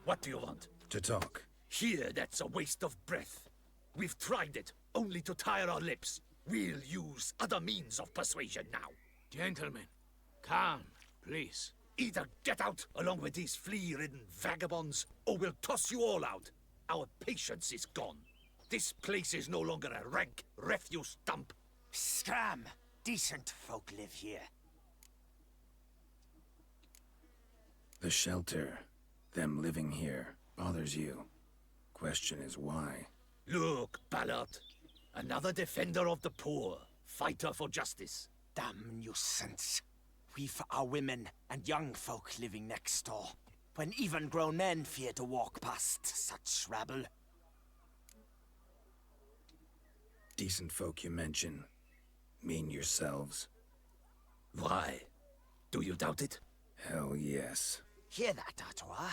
What do you want? To talk. Here, that's a waste of breath. We've tried it, only to tire our lips. We'll use other means of persuasion now. Gentlemen, calm, please. Either get out along with these flea-ridden vagabonds, or we'll toss you all out. Our patience is gone. This place is no longer a rank refuse dump. Scram! Decent folk live here. The shelter, them living here, bothers you. Question is why. Look, Ballard. Another defender of the poor. Fighter for justice. Damn nuisance. We've our women and young folk living next door, when even grown men fear to walk past such rabble. Decent folk you mention. Mean yourselves. Why? Do you doubt it? Hell yes. Hear that, Artois?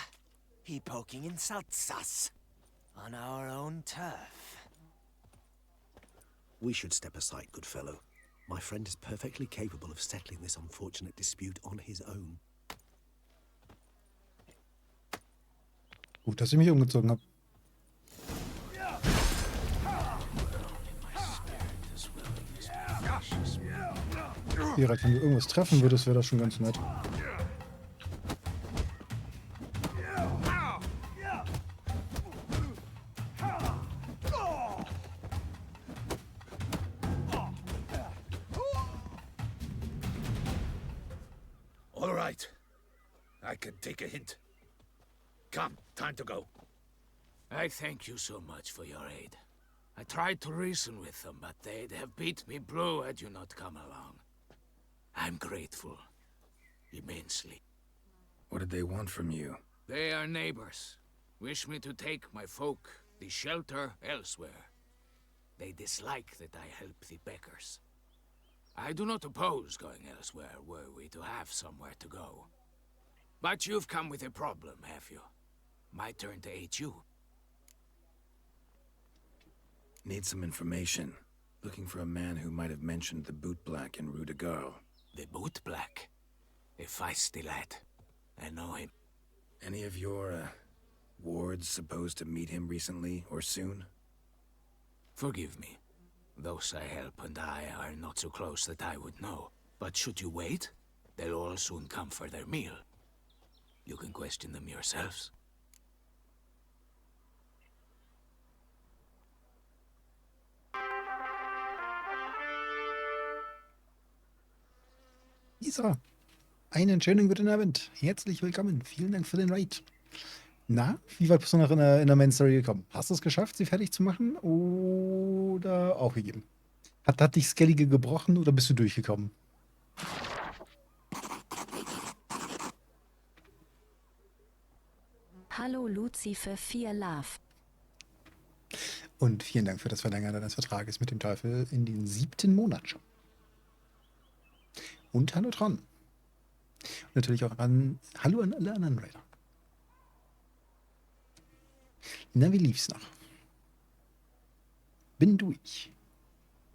He poking insults us. On our own turf. We should step aside, good fellow. My friend is perfectly capable of settling this unfortunate dispute on his own. Gut, dass ich mich umgezogen habe. Direkt, wenn du irgendwas treffen würdest, wäre das schon ganz nett. All right. I can take a hint. Come, time to go. I thank you so much for your aid. I tried to reason with them, but they'd have beat me blue had you not come along. I'm grateful. Immensely. What did they want from you? They are neighbors. Wish me to take my folk, the shelter, elsewhere. They dislike that I help the beggars. I do not oppose going elsewhere, were we to have somewhere to go. But you've come with a problem, have you? My turn to aid you. Need some information. Looking for a man who might have mentioned the bootblack in Rue de Garl. The bootblack? A feisty lad. I know him. Any of your, wards supposed to meet him recently or soon? Forgive me. Those I help and I are not so close that I would know. But should you wait, they'll all soon come for their meal. You can question them yourselves. Isa, einen schönen guten Abend. Herzlich willkommen. Vielen Dank für den Raid. Na, wie weit bist du noch in der Main Story gekommen? Hast du es geschafft, sie fertig zu machen oder aufgegeben? Hat dich Skellige gebrochen oder bist du durchgekommen? Hallo Lucifer 4 Love. Und vielen Dank für das Verlängern deines Vertrages mit dem Teufel in den 7. Monat schon. Und hallo Tron. Und natürlich auch hallo an alle anderen Raider. Na, wie lief's noch? Bin durch.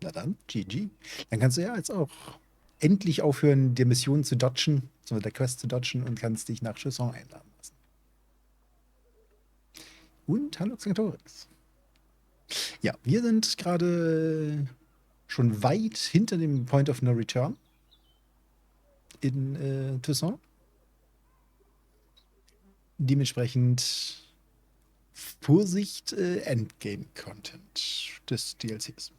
Na dann, GG. Dann kannst du ja jetzt auch endlich aufhören, der Mission zu dodgen, so der Quest zu dodgen und kannst dich nach Chusson einladen lassen. Und hallo Xantorix. Ja, wir sind gerade schon weit hinter dem Point of No Return in Toussaint. Dementsprechend Vorsicht, Endgame-Content des DLCs.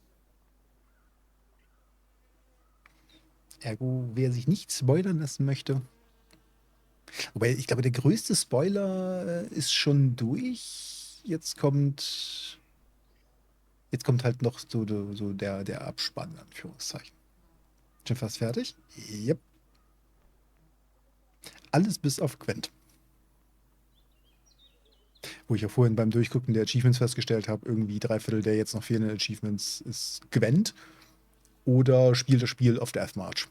Ergo, wer sich nicht spoilern lassen möchte. Wobei, ich glaube, der größte Spoiler ist schon durch. Jetzt kommt halt noch so der Abspann, in Anführungszeichen. Schon fast fertig? Yep. Alles bis auf Gwent. Wo ich ja vorhin beim Durchgucken der Achievements festgestellt habe, irgendwie 3/4 der jetzt noch fehlenden Achievements ist Gwent oder spielt das Spiel auf Deathmarch.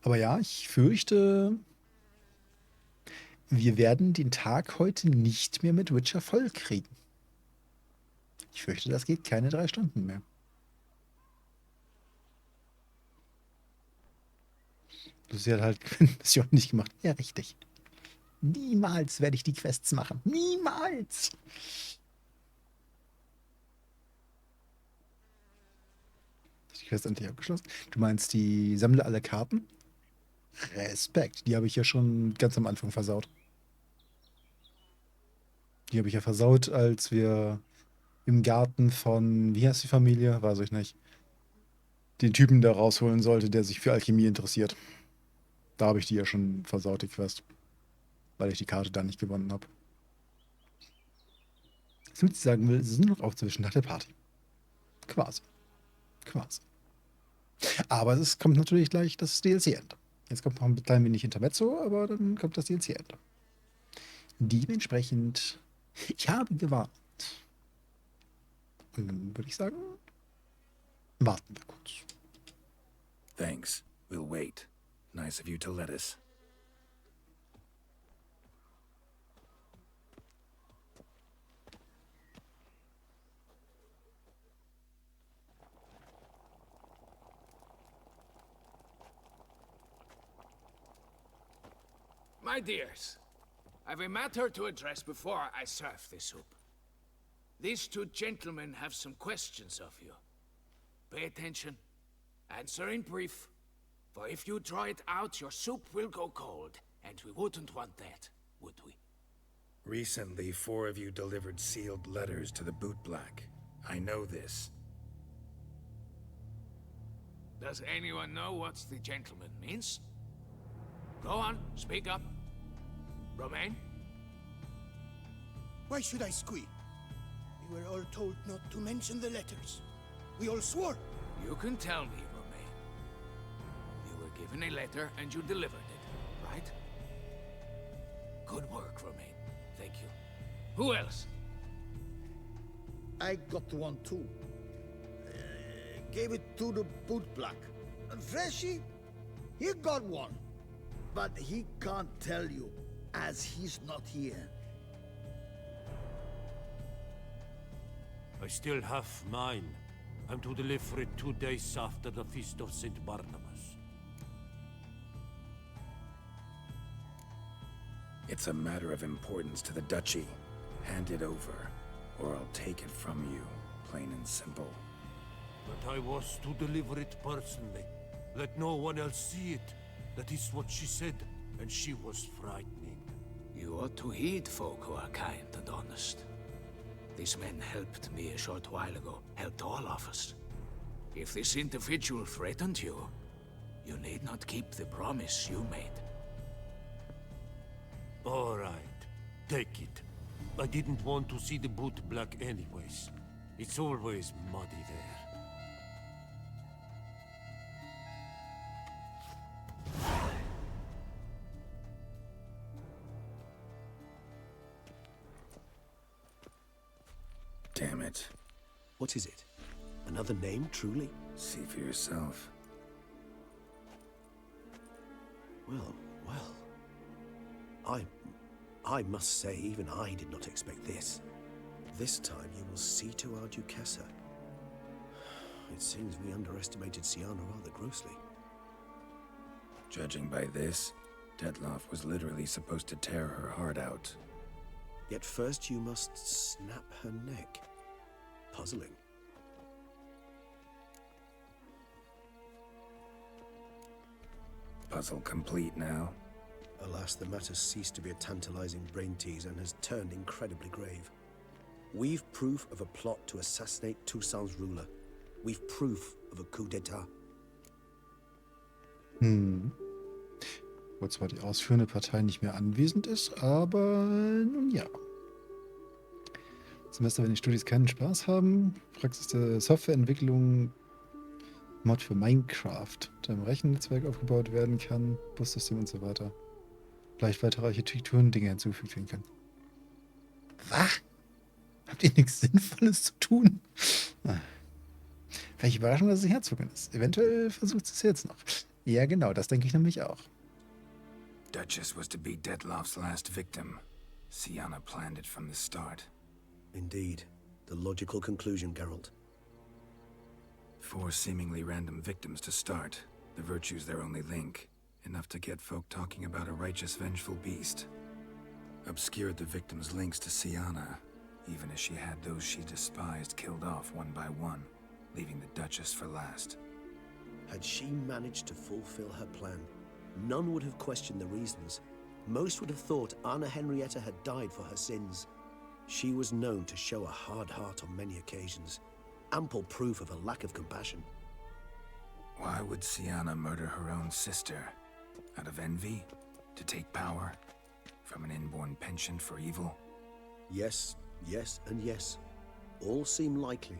Aber ja, ich fürchte, wir werden den Tag heute nicht mehr mit Witcher voll kriegen. Ich fürchte, das geht keine 3 Stunden mehr. Lucy hat halt Mission nicht gemacht. Ja, richtig. Niemals werde ich die Quests machen. Niemals! Ist die Quest endlich abgeschlossen? Du meinst, die sammle alle Karten? Respekt. Die habe ich ja schon ganz am Anfang versaut. Die habe ich ja versaut, als wir im Garten von, wie heißt die Familie? Weiß ich nicht. Den Typen da rausholen sollte, der sich für Alchemie interessiert. Da habe ich die ja schon versaut, die Quest. Weil ich die Karte da nicht gewonnen habe. Was ich sagen will, es ist nur noch aufzuwischen nach der Party. Quasi. Quasi. Aber es kommt natürlich gleich das DLC-Ende. Jetzt kommt noch ein klein wenig Intermezzo, aber dann kommt das DLC-Ende. Dementsprechend, ich habe gewartet. Und dann würde ich sagen, warten wir kurz. Thanks. We'll wait. Nice of you to let us. My dears, I've a matter to address before I serve the soup. These 2 gentlemen have some questions of you. Pay attention. Answer in brief. For if you draw it out, your soup will go cold. And we wouldn't want that, would we? Recently, 4 of you delivered sealed letters to the bootblack. I know this. Does anyone know what the gentleman means? Go on, speak up. Romain? Why should I squeal? We were all told not to mention the letters. We all swore. You can tell me, Romain. You were given a letter and you delivered it, right? Good work, Romain. Thank you. Who else? I got one too. Gave it to the bootblack. Freshy, he got one. But he can't tell you, as he's not here. I still have mine. I'm to deliver it 2 days after the Feast of St. Barnabas. It's a matter of importance to the Duchy. Hand it over, or I'll take it from you, plain and simple. But I was to deliver it personally. Let no one else see it. That is what she said, and she was frightening. You ought to heed folk who are kind and honest. These men helped me a short while ago, helped all of us. If this individual threatened you, you need not keep the promise you made. All right, take it. I didn't want to see the bootblack anyways. It's always muddy there. Damn it. What is it? Another name, truly? See for yourself. Well, well. I must say, even I did not expect this. This time you will see to our Duchessa. It seems we underestimated Siana rather grossly. Judging by this, Detloff was literally supposed to tear her heart out. Yet first you must snap her neck. Puzzling. Puzzle complete now. Alas, the matter ceased to be a tantalizing brain tease and has turned incredibly grave. We've proof of a plot to assassinate Toussaint's ruler. We've proof of a coup d'etat. Wo zwar die ausführende Partei nicht mehr anwesend ist, aber nun ja. Semester, wenn die Studis keinen Spaß haben, Praxis der Softwareentwicklung, Mod für Minecraft, da im Rechennetzwerk aufgebaut werden kann, Bussystem und so weiter. Vielleicht weitere Architekturen Dinge hinzugefügt werden können. Was? Habt ihr nichts Sinnvolles zu tun? Welche Überraschung, dass es Herzogen ist. Eventuell versucht es jetzt noch. Ja, genau, das denke ich nämlich auch. Duchess was to be Detloff's last victim. Siana planned it from the start. Indeed. The logical conclusion, Geralt. 4 seemingly random victims to start. The virtue's their only link. Enough to get folk talking about a righteous, vengeful beast. Obscured the victims' links to Siana, even as she had those she despised killed off one by one, leaving the Duchess for last. Had she managed to fulfill her plan, none would have questioned the reasons. Most would have thought Anna Henrietta had died for her sins. She was known to show a hard heart on many occasions. Ample proof of a lack of compassion. Why would Siana murder her own sister? Out of envy? To take power? From an inborn penchant for evil? Yes, yes, and yes. All seem likely,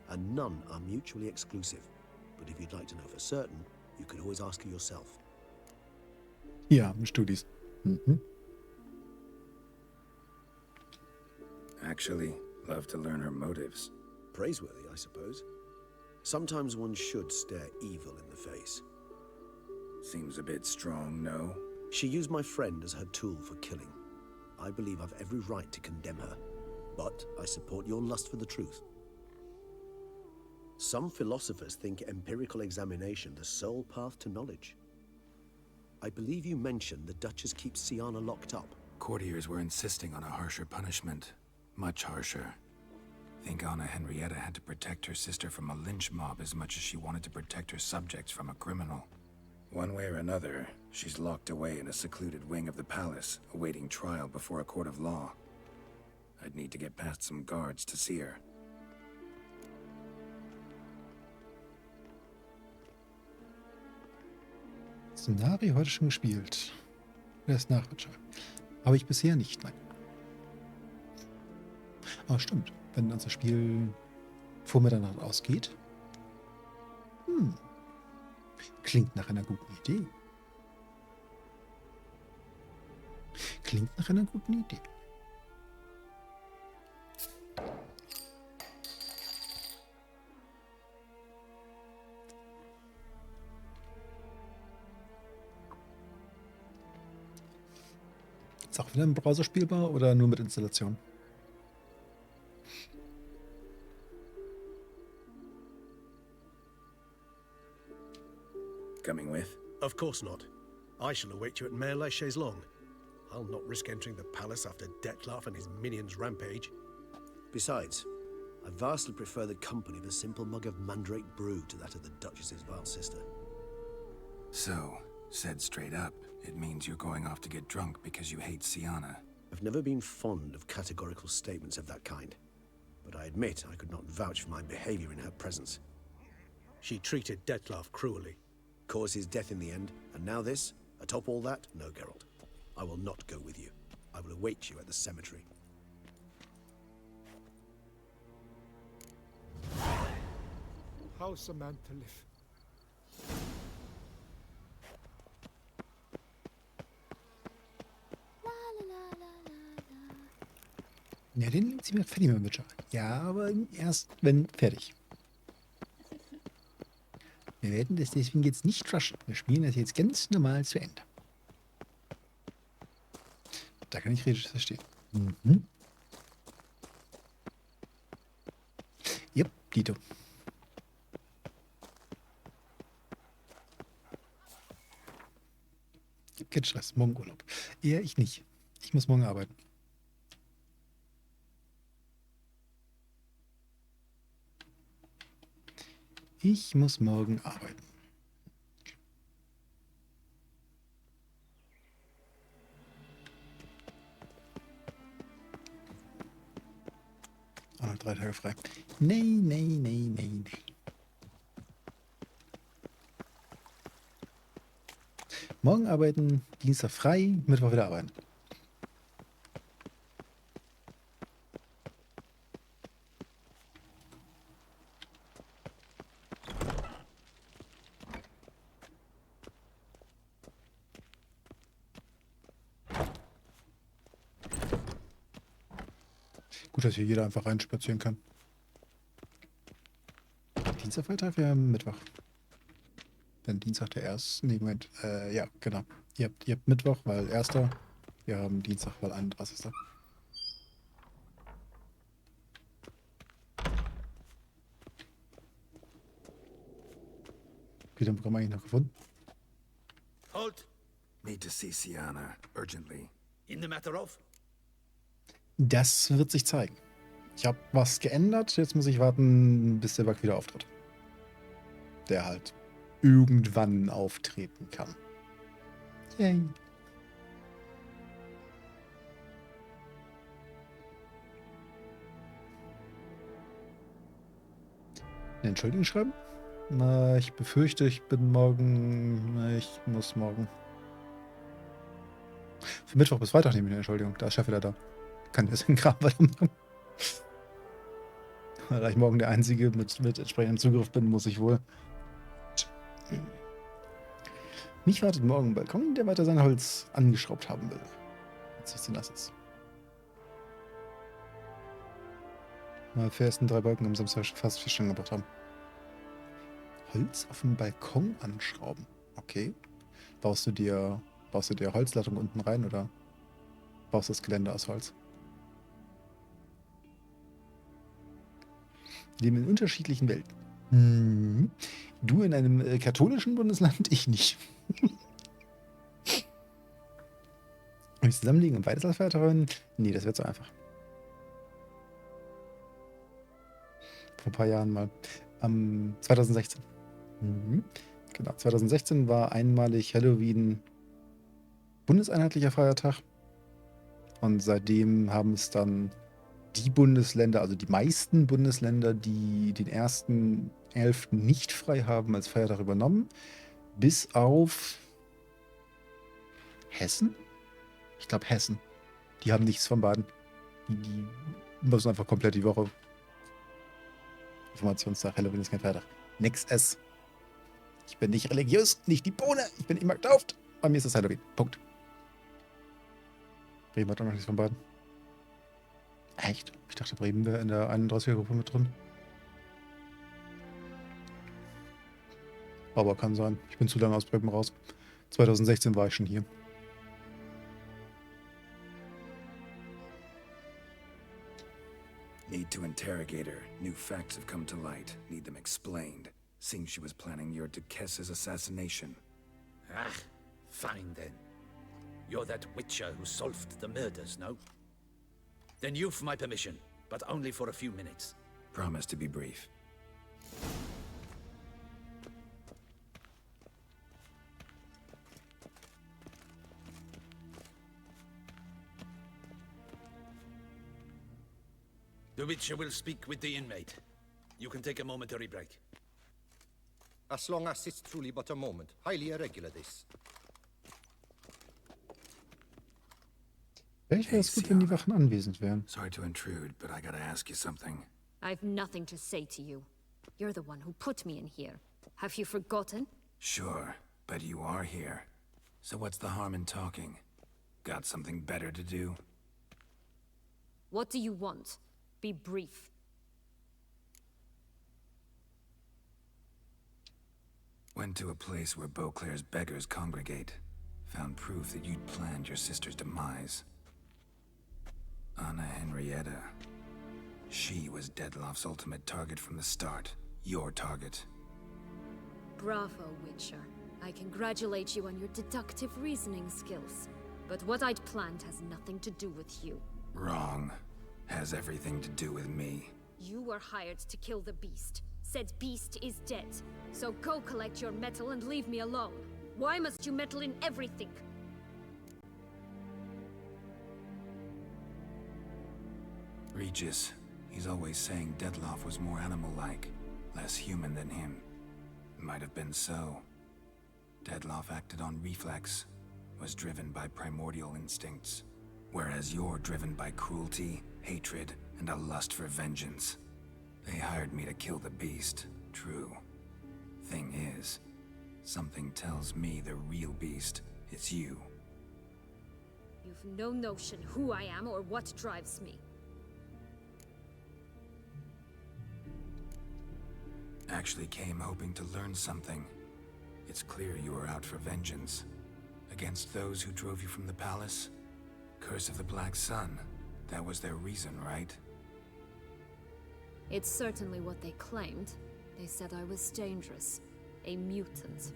and none are mutually exclusive. But if you'd like to know for certain, you could always ask her yourself. Ja, Studis. Actually, love to learn her motives. Praiseworthy, I suppose. Sometimes one should stare evil in the face. Seems a bit strong, no? She used my friend as her tool for killing. I believe I've every right to condemn her, but I support your lust for the truth. Some philosophers think empirical examination the sole path to knowledge. I believe you mentioned the Duchess keeps Siana locked up. Courtiers were insisting on a harsher punishment. Much harsher. Think Anna Henrietta had to protect her sister from a lynch mob as much as she wanted to protect her subjects from a criminal. One way or another, she's locked away in a secluded wing of the palace, awaiting trial before a court of law. I'd need to get past some guards to see her. Hast du Nari heute schon gespielt? Wer ist Nachwutscher? Habe ich bisher nicht, nein. Aber stimmt, wenn unser Spiel vor Mitternacht ausgeht. Klingt nach einer guten Idee. Klingt nach einer guten Idee. Ist auch wieder im Browser spielbar oder nur mit Installation? Coming with? Of course not. I shall await you at Mère Chaise-Longue. I'll not risk entering the palace after Detloff and his minions rampage. Besides, I vastly prefer the company of a simple mug of mandrake brew to that of the Duchess's vile sister. So, said straight up, it means you're going off to get drunk because you hate Siana. I've never been fond of categorical statements of that kind, but I admit I could not vouch for my behavior in her presence. She treated Detloff cruelly. Caused his death in the end, and now this? Atop all that? No, Geralt. I will not go with you. I will await you at the cemetery. How's a man to live? Ja, den sind wir fertig mit dem Witcher. Ja, aber erst, wenn fertig. Wir werden das deswegen jetzt nicht rushen. Wir spielen das jetzt ganz normal zu Ende. kann ich richtig verstehen. Mhm. Yep, Dito. Gibt keinen Stress. Morgen Urlaub. Eher ich nicht. Ich muss morgen arbeiten. Ich muss morgen arbeiten. Noch 3 Tage frei. Nee, nee, nee, nee, nee. Morgen arbeiten, Dienstag frei, Mittwoch wieder arbeiten. Gut, dass hier jeder einfach reinspazieren kann. Dienstag, Freitag, wir haben Mittwoch. Dann Dienstag der erste. Nee, Moment. Ja, genau. Ihr habt Mittwoch, weil 1. Wir haben Dienstag, weil 31. Wie den Programm eigentlich noch gefunden? Halt! Need to see Siana, urgently. In the matter of? Das wird sich zeigen. Ich habe was geändert. Jetzt muss ich warten, bis der Bug wieder auftritt. Der halt irgendwann auftreten kann. Yay. Eine Entschuldigung schreiben? Na, ich befürchte, ich bin morgen. Na, ich muss morgen. Für Mittwoch bis Freitag nehme ich eine Entschuldigung. Da ist Chef wieder da. Kann jetzt den Kram weitermachen. Da ich morgen der Einzige mit entsprechendem Zugriff bin, muss ich wohl. Mich wartet morgen ein Balkon, der weiter sein Holz angeschraubt haben will. Als es zu nass ist. Mal für ersten 3 Balken am Samstag fast 4 Stunden gebracht haben. Holz auf dem Balkon anschrauben. Okay. Baust du dir Holzlattung unten rein oder baust du das Gelände aus Holz? Wir leben in unterschiedlichen Welten. Hm. Du in einem katholischen Bundesland, ich nicht. Wir zusammenliegen und beides als Feiertag? Nee, das wird so einfach. Vor ein paar Jahren mal. 2016. Mhm. Genau, 2016 war einmalig Halloween bundeseinheitlicher Feiertag. Und seitdem haben es dann die Bundesländer, also die meisten Bundesländer, die den 1.11. nicht frei haben, als Feiertag übernommen. Bis auf Hessen? Ich glaube Hessen. Die haben nichts von beiden. Die müssen einfach komplett die Woche. Informationstag, Halloween ist kein Feiertag. Nix es. Ich bin nicht religiös, nicht die Bohne. Ich bin immer getauft. Bei mir ist es Halloween. Punkt. Bremen hat auch noch nichts von beiden. Echt? Ich dachte, Bremen wäre in der 31er-Gruppe mit drin. Aber kann sein. Ich bin zu lange aus Bremen raus. 2016 war ich schon hier. Need to interrogate her. New facts have come to light. Need them explained. Seems she was planning your Duquesse's assassination. Ah, fine then. You're that witcher who solved the murders, no? Then you've my permission, but only for a few minutes. Promise to be brief. The witcher will speak with the inmate. You can take a momentary break. As long as it's truly but a moment. Highly irregular, this. Vielleicht wäre es gut, wenn die Wachen anwesend wären. Sorry to intrude, but I gotta ask you something. I've nothing to say to you. You're the one who put me in here. Have you forgotten? Sure, but you are here. So what's the harm in talking? Got something better to do? What do you want? Be brief. Went to a place where Beauclair's beggars congregate. Found proof that you'd planned your sister's demise. Anna Henrietta. She was Dettlaff's ultimate target from the start. Your target. Bravo, Witcher. I congratulate you on your deductive reasoning skills. But what I'd planned has nothing to do with you. Wrong. Has everything to do with me. You were hired to kill the beast. Said beast is dead. So go collect your metal and leave me alone. Why must you meddle in everything? Regis. He's always saying Dettlaff was more animal-like, less human than him. Might have been so. Dettlaff acted on reflex, was driven by primordial instincts, whereas you're driven by cruelty, hatred, and a lust for vengeance. They hired me to kill the beast, true. Thing is, something tells me the real beast is you. You've no notion who I am or what drives me. Actually came hoping to learn something. It's clear you were out for vengeance. Against those who drove you from the palace? Curse of the Black Sun. That was their reason, right? It's certainly what they claimed. They said I was dangerous. A mutant.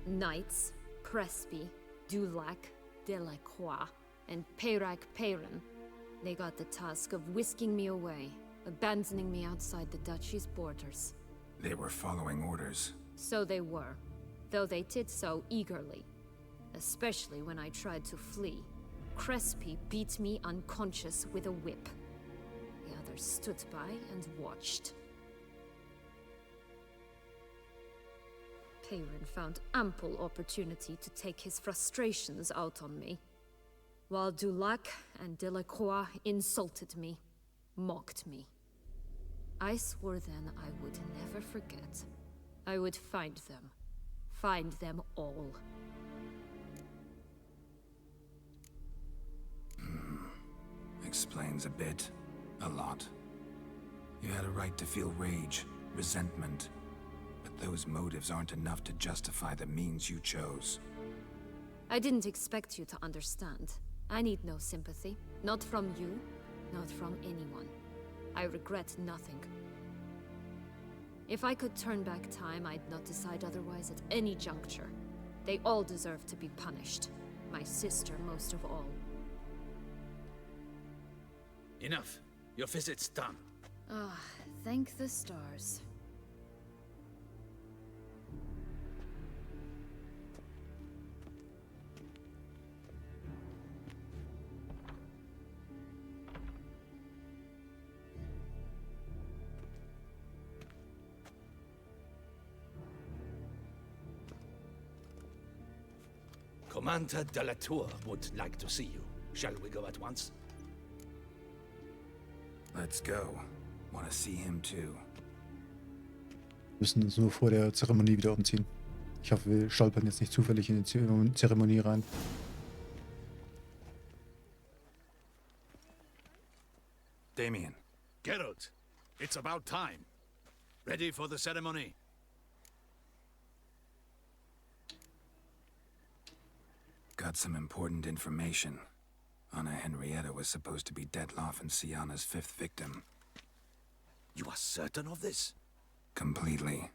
Knights, Crespi, Dulac, Delacroix, and Peyrac Peyran. They got the task of whisking me away, abandoning me outside the duchy's borders. They were following orders. So they were, though they did so eagerly. Especially when I tried to flee. Crespi beat me unconscious with a whip. The others stood by and watched. Peyran found ample opportunity to take his frustrations out on me, while Dulac and Delacroix insulted me, mocked me. I swore then I would never forget. I would find them all. Explains a bit. A lot. You had a right to feel rage, resentment. But those motives aren't enough to justify the means you chose. I didn't expect you to understand. I need no sympathy. Not from you, not from anyone. I regret nothing. If I could turn back time, I'd not decide otherwise at any juncture. They all deserve to be punished. My sister most of all. Enough. Your visit's done. Ah, thank the stars. Commander de la Tour would like to see you. Shall we go at once? Let's go. Want to see him too. Wir müssen uns nur vor der Zeremonie wieder umziehen. Ich hoffe, wir stolpern jetzt nicht zufällig in die Zeremonie rein. Damien. Geralt, it's about time. Ready for the ceremony? Got some important information. Anna Henrietta was supposed to be Dettlaff and Syanna's fifth victim. You are certain of this? Completely.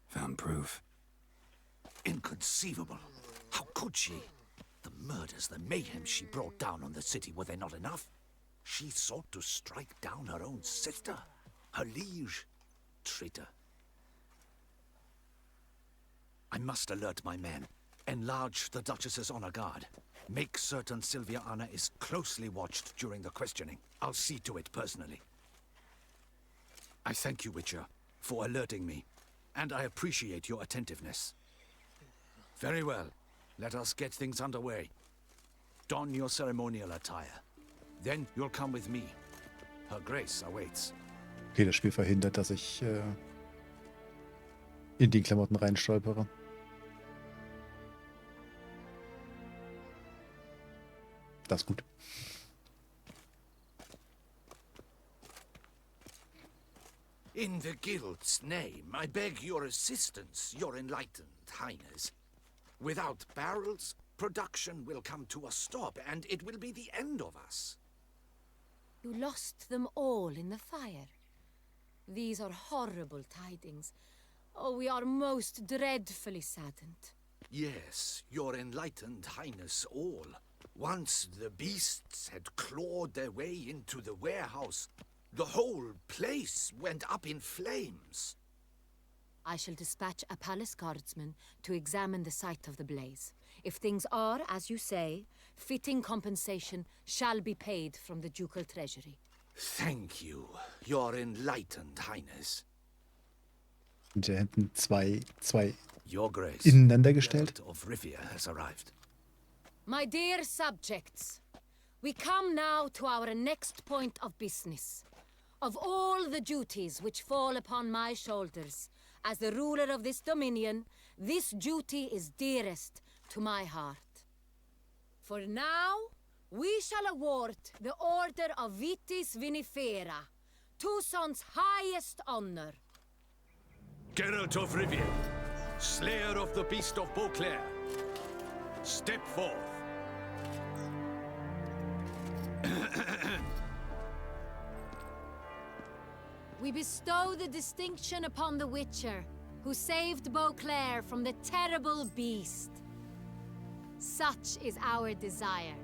Found proof. Inconceivable. How could she? The murders, the mayhem she brought down on the city, were they not enough? She sought to strike down her own sister, her liege. Traitor. I must alert my men. Enlarge the Duchess's honor guard. Make certain Sylvia Anna is closely watched during the questioning. I'll see to it personally. I thank you, Witcher, for alerting me, and I appreciate your attentiveness. Very well. Let us get things underway. Don your ceremonial attire. Then you'll come with me. Her Grace awaits. Okay, das Spiel verhindert, dass ich in die Klamotten reinstolpere. Das ist gut. In the Guild's name, I beg your assistance, your enlightened highness. Without barrels, production will come to a stop, and it will be the end of us. You lost them all in the fire. These are horrible tidings. Oh, we are most dreadfully saddened. Yes, your enlightened highness all. Once the beasts had clawed their way into the warehouse, the whole place went up in flames. I shall dispatch a palace guardsman to examine the site of the blaze. If things are, as you say, fitting compensation shall be paid from the ducal treasury. Thank you, your enlightened highness. Und da hinten zwei Your Grace, ineinander gestellt. Geralt of Rivia has arrived. My dear subjects, we come now to our next point of business. Of all the duties which fall upon my shoulders, as the ruler of this dominion, this duty is dearest to my heart. For now, we shall award the Order of Vitis Vinifera, Tucson's highest honor. Geralt of Rivia, slayer of the beast of Beauclair, step forth. We bestow the distinction upon the Witcher, who saved Beauclair from the terrible beast. Such is our desire.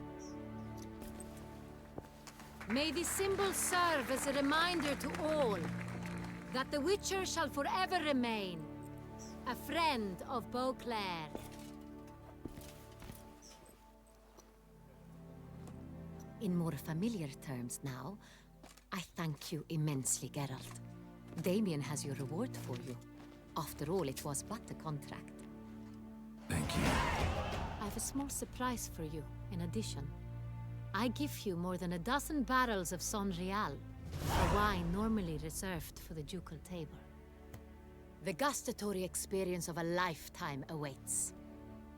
May this symbol serve as a reminder to all that the Witcher shall forever remain a friend of Beauclair. In more familiar terms now, I thank you immensely, Geralt. Damien has your reward for you. After all, it was but a contract. Thank you. I have a small surprise for you, in addition. I give you more than a dozen barrels of Son Real, a wine normally reserved for the ducal table. The gustatory experience of a lifetime awaits.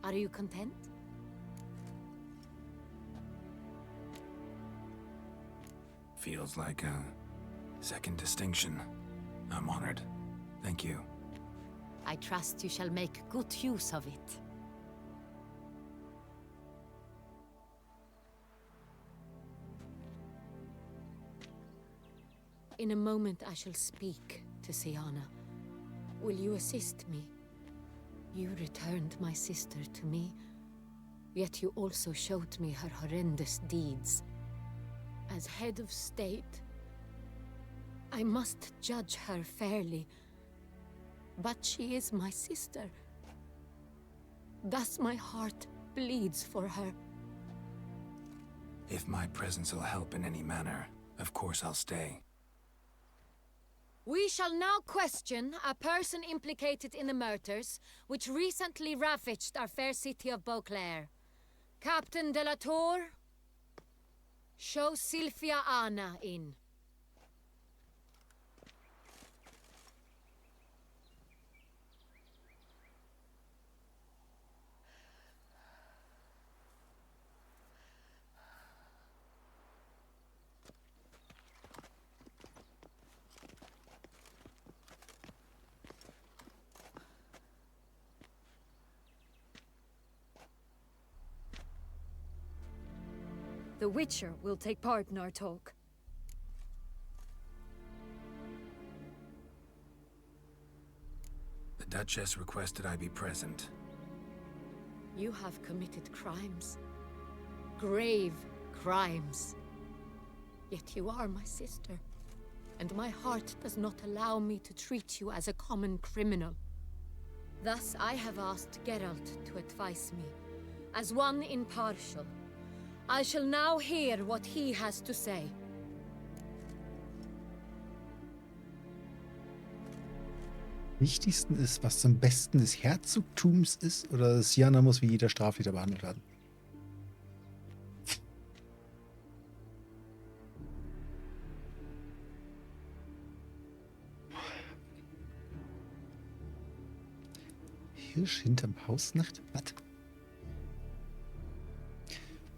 Are you content? Feels like a second distinction. I'm honored. Thank you. I trust you shall make good use of it. In a moment I shall speak to Siana. Will you assist me? You returned my sister to me, yet you also showed me her horrendous deeds. As head of state, I must judge her fairly, but she is my sister. Thus my heart bleeds for her. If my presence will help in any manner, of course I'll stay. We shall now question a person implicated in the murders which recently ravaged our fair city of Beauclair. Captain de la Tour, show Sylvia Anna in. The Witcher will take part in our talk. The Duchess requested I be present. You have committed crimes. Grave crimes. Yet you are my sister, and my heart does not allow me to treat you as a common criminal. Thus I have asked Geralt to advise me, as one impartial. I shall now hear what he has to say. Wichtigsten ist, was zum Besten des Herzogtums ist, oder Siana muss wie jeder Straftäter behandelt werden? Hirsch hinterm Haus Nacht? Was?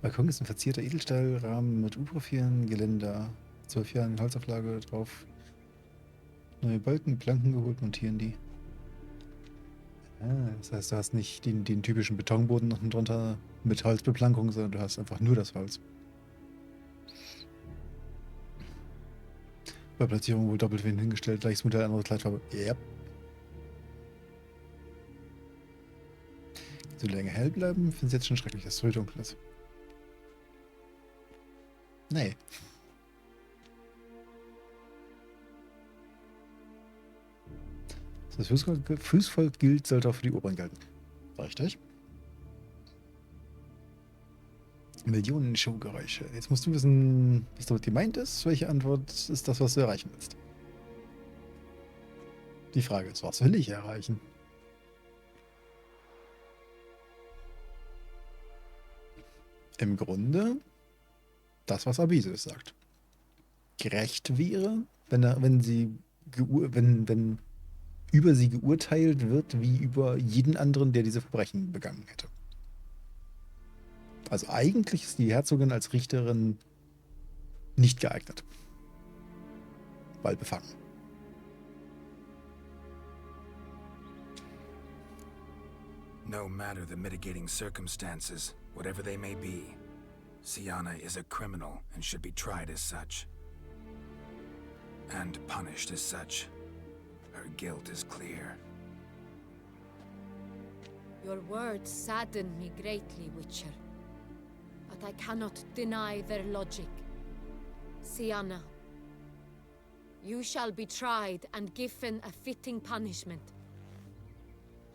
Balkon ist ein verzierter Edelstahlrahmen mit U-Profilen, Geländer, 12 Jahren Holzauflage drauf. Neue Balken, Planken geholt, montieren die. Ah, das heißt, du hast nicht den typischen Betonboden unten drunter mit Holzbeplankung, sondern du hast einfach nur das Holz. Bei Platzierung wohl doppelt wen hingestellt, gleiches Modell, andere Kleidfarbe. Yep. So lange hell bleiben, finde ich jetzt schon schrecklich, dass es so dunkel ist. Nee. Das Fußvolk gilt, sollte auch für die Oberen gelten. Richtig. Millionen Showgeräusche. Jetzt musst du wissen, was damit gemeint ist. Welche Antwort ist das, was du erreichen willst? Die Frage ist, was will ich erreichen? Im Grunde das, was Abisus sagt. Gerecht wäre, wenn über sie geurteilt wird, wie über jeden anderen, der diese Verbrechen begangen hätte. Also eigentlich ist die Herzogin als Richterin nicht geeignet. Weil befangen. No matter the mitigating circumstances, whatever they may be, Siana is a criminal and should be tried as such. And punished as such. Her guilt is clear. Your words sadden me greatly, Witcher. But I cannot deny their logic. Siana, you shall be tried and given a fitting punishment.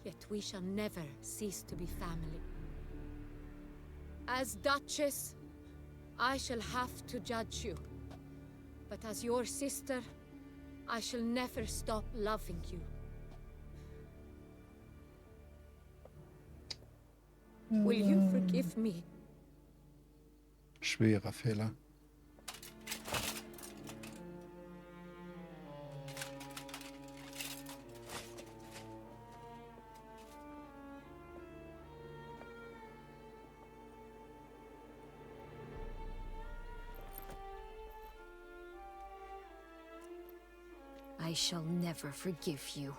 Yet we shall never cease to be family. As Duchess, I shall have to judge you. But as your sister, I shall never stop loving you. Will you forgive me? Schwerer Fehler. I shall never forgive you.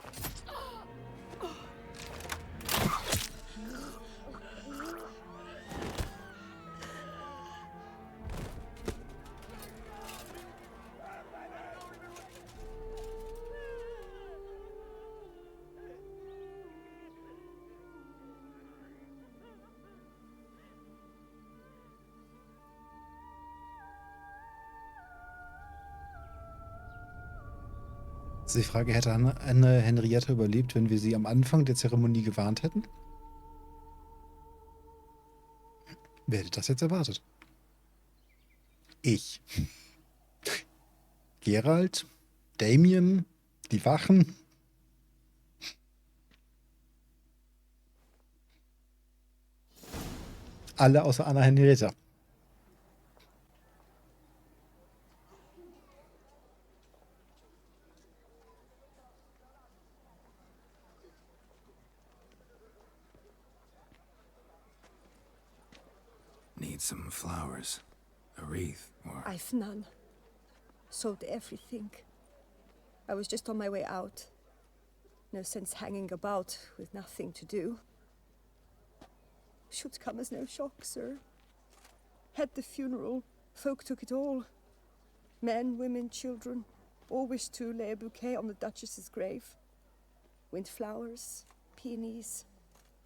Also die Frage, hätte Anne Henrietta überlebt, wenn wir sie am Anfang der Zeremonie gewarnt hätten? Wer hätte das jetzt erwartet? Ich. Geralt, Damien, die Wachen. Alle außer Anna Henrietta. Need some flowers. A wreath, or... I've none. Sold everything. I was just on my way out. No sense hanging about with nothing to do. Should come as no shock, sir. Had the funeral. Folk took it all. Men, women, children. All wished to lay a bouquet on the Duchess's grave. Windflowers, peonies,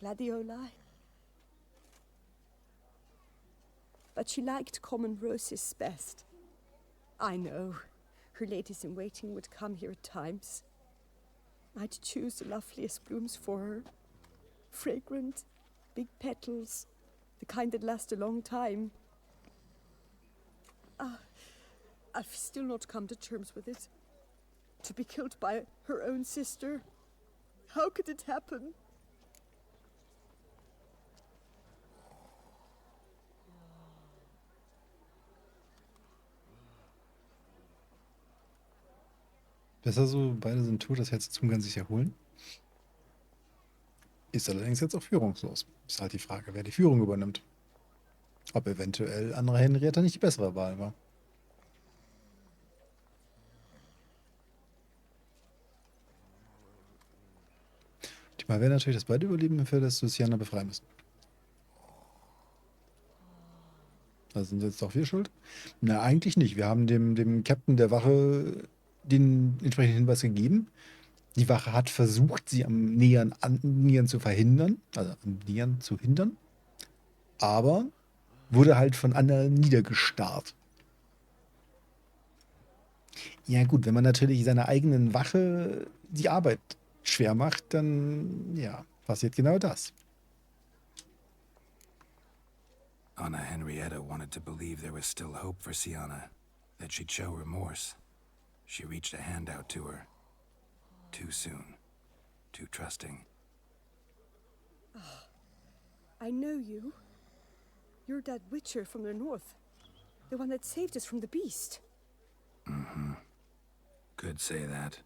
gladioli. But she liked common roses best. I know. Her ladies-in-waiting would come here at times. I'd choose the loveliest blooms for her. Fragrant, big petals, the kind that last a long time. I've still not come to terms with it. To be killed by her own sister. How could it happen? Besser so, beide sind tot, das Herzogtum kann sich erholen. Ist allerdings jetzt auch führungslos. Ist halt die Frage, wer die Führung übernimmt. Ob eventuell Anna Henrietta nicht die bessere Wahl war. Die Wahl wäre natürlich, dass beide überleben, für das Luciana befreien müssen. Also sind jetzt doch wir schuld? Na, eigentlich nicht. Wir haben dem Captain der Wache den entsprechenden Hinweis gegeben. Die Wache hat versucht, sie am Nähern zu verhindern, also am Nähern zu hindern, aber wurde halt von anderen niedergestarrt. Ja gut, wenn man natürlich seiner eigenen Wache die Arbeit schwer macht, dann ja, passiert genau das. Anna Henrietta wanted to believe there was still hope for Sienna, that she'd show remorse. She reached a hand out to her. Too soon. Too trusting. I know you. You're that witcher from the north. The one that saved us from the beast. Mm-hmm. Could say that.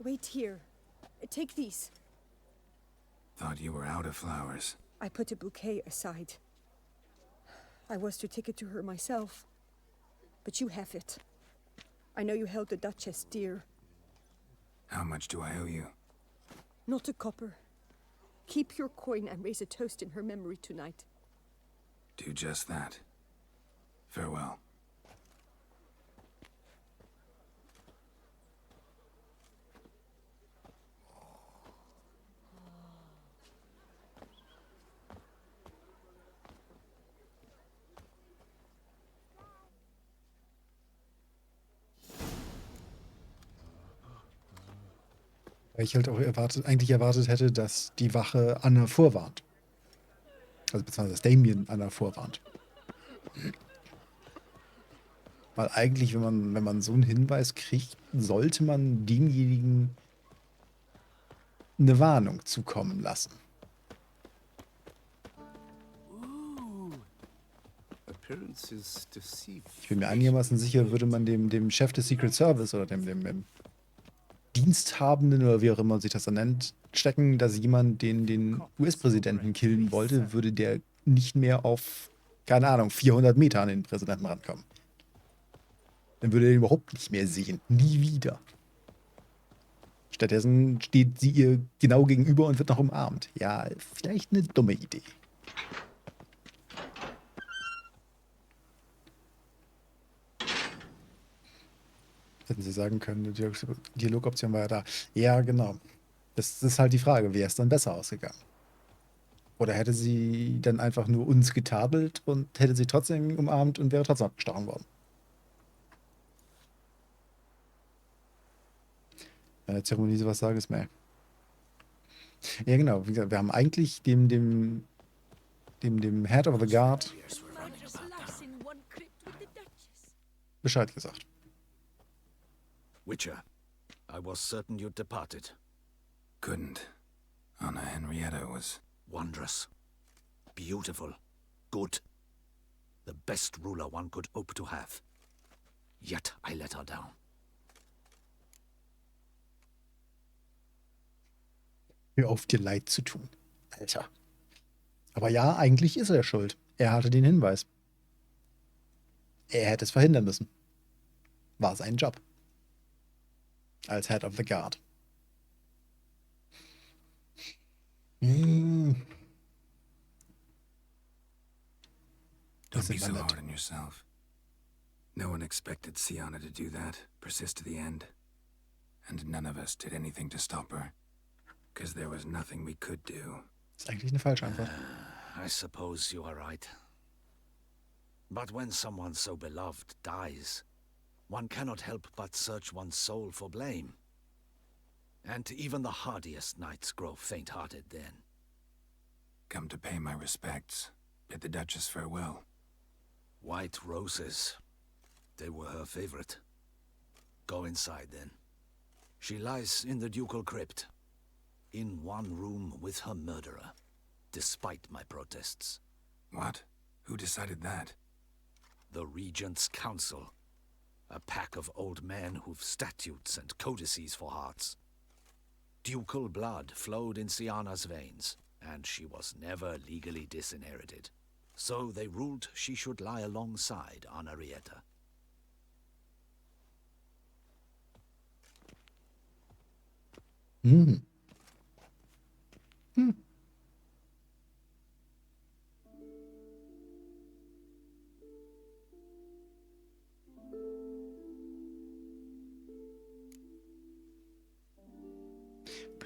Wait here. Take these. Thought you were out of flowers. I put a bouquet aside. I was to take it to her myself. But you have it. I know you held the Duchess dear. How much do I owe you? Not a copper. Keep your coin and raise a toast in her memory tonight. Do just that. Farewell. Weil ich halt auch eigentlich erwartet hätte, dass die Wache Anna vorwarnt. Also beziehungsweise dass Damien Anna vorwarnt. Weil eigentlich, wenn man so einen Hinweis kriegt, sollte man demjenigen eine Warnung zukommen lassen. Ich bin mir einigermaßen sicher, würde man dem Chef des Secret Service oder dem Diensthabenden oder wie auch immer sich das dann nennt, stecken, dass jemand den US-Präsidenten killen wollte, würde der nicht mehr auf, keine Ahnung, 400 Meter an den Präsidenten rankommen. Dann würde er ihn überhaupt nicht mehr sehen. Nie wieder. Stattdessen steht sie ihr genau gegenüber und wird noch umarmt. Ja, vielleicht eine dumme Idee. Hätten sie sagen können, die Dialogoption war ja da. Ja, genau. Das ist halt die Frage, wäre es dann besser ausgegangen? Oder hätte sie dann einfach nur uns getadelt und hätte sie trotzdem umarmt und wäre trotzdem abgestochen worden? Bei der Zeremonie sowas sagen ist mehr. Ja, genau. Wie gesagt, wir haben eigentlich dem Head of the Guard Bescheid gesagt. Witcher, I was certain you'd departed. Couldn't. Anna Henrietta was... Wondrous. Beautiful. Good. The best ruler one could hope to have. Yet I let her down. Hör auf, dir leid zu tun. Alter. Aber ja, eigentlich ist er schuld. Er hatte den Hinweis. Er hätte es verhindern müssen. War sein Job. Als Head of the Guard. Don't be so hard on yourself. No one expected Sienna to do that, persist to the end. And none of us did anything to stop her. Because there was nothing we could do. Ist eigentlich eine falsche Antwort. I suppose you are right. But when someone so beloved dies, one cannot help but search one's soul for blame. And even the hardiest knights grow faint-hearted then. Come to pay my respects. Bid the Duchess farewell. White roses. They were her favorite. Go inside then. She lies in the ducal crypt. In one room with her murderer. Despite my protests. What? Who decided that? The Regent's Council. A pack of old men who've statutes and codices for hearts. Ducal blood flowed in Sienna's veins, and she was never legally disinherited. So they ruled she should lie alongside Anarietta. Hm.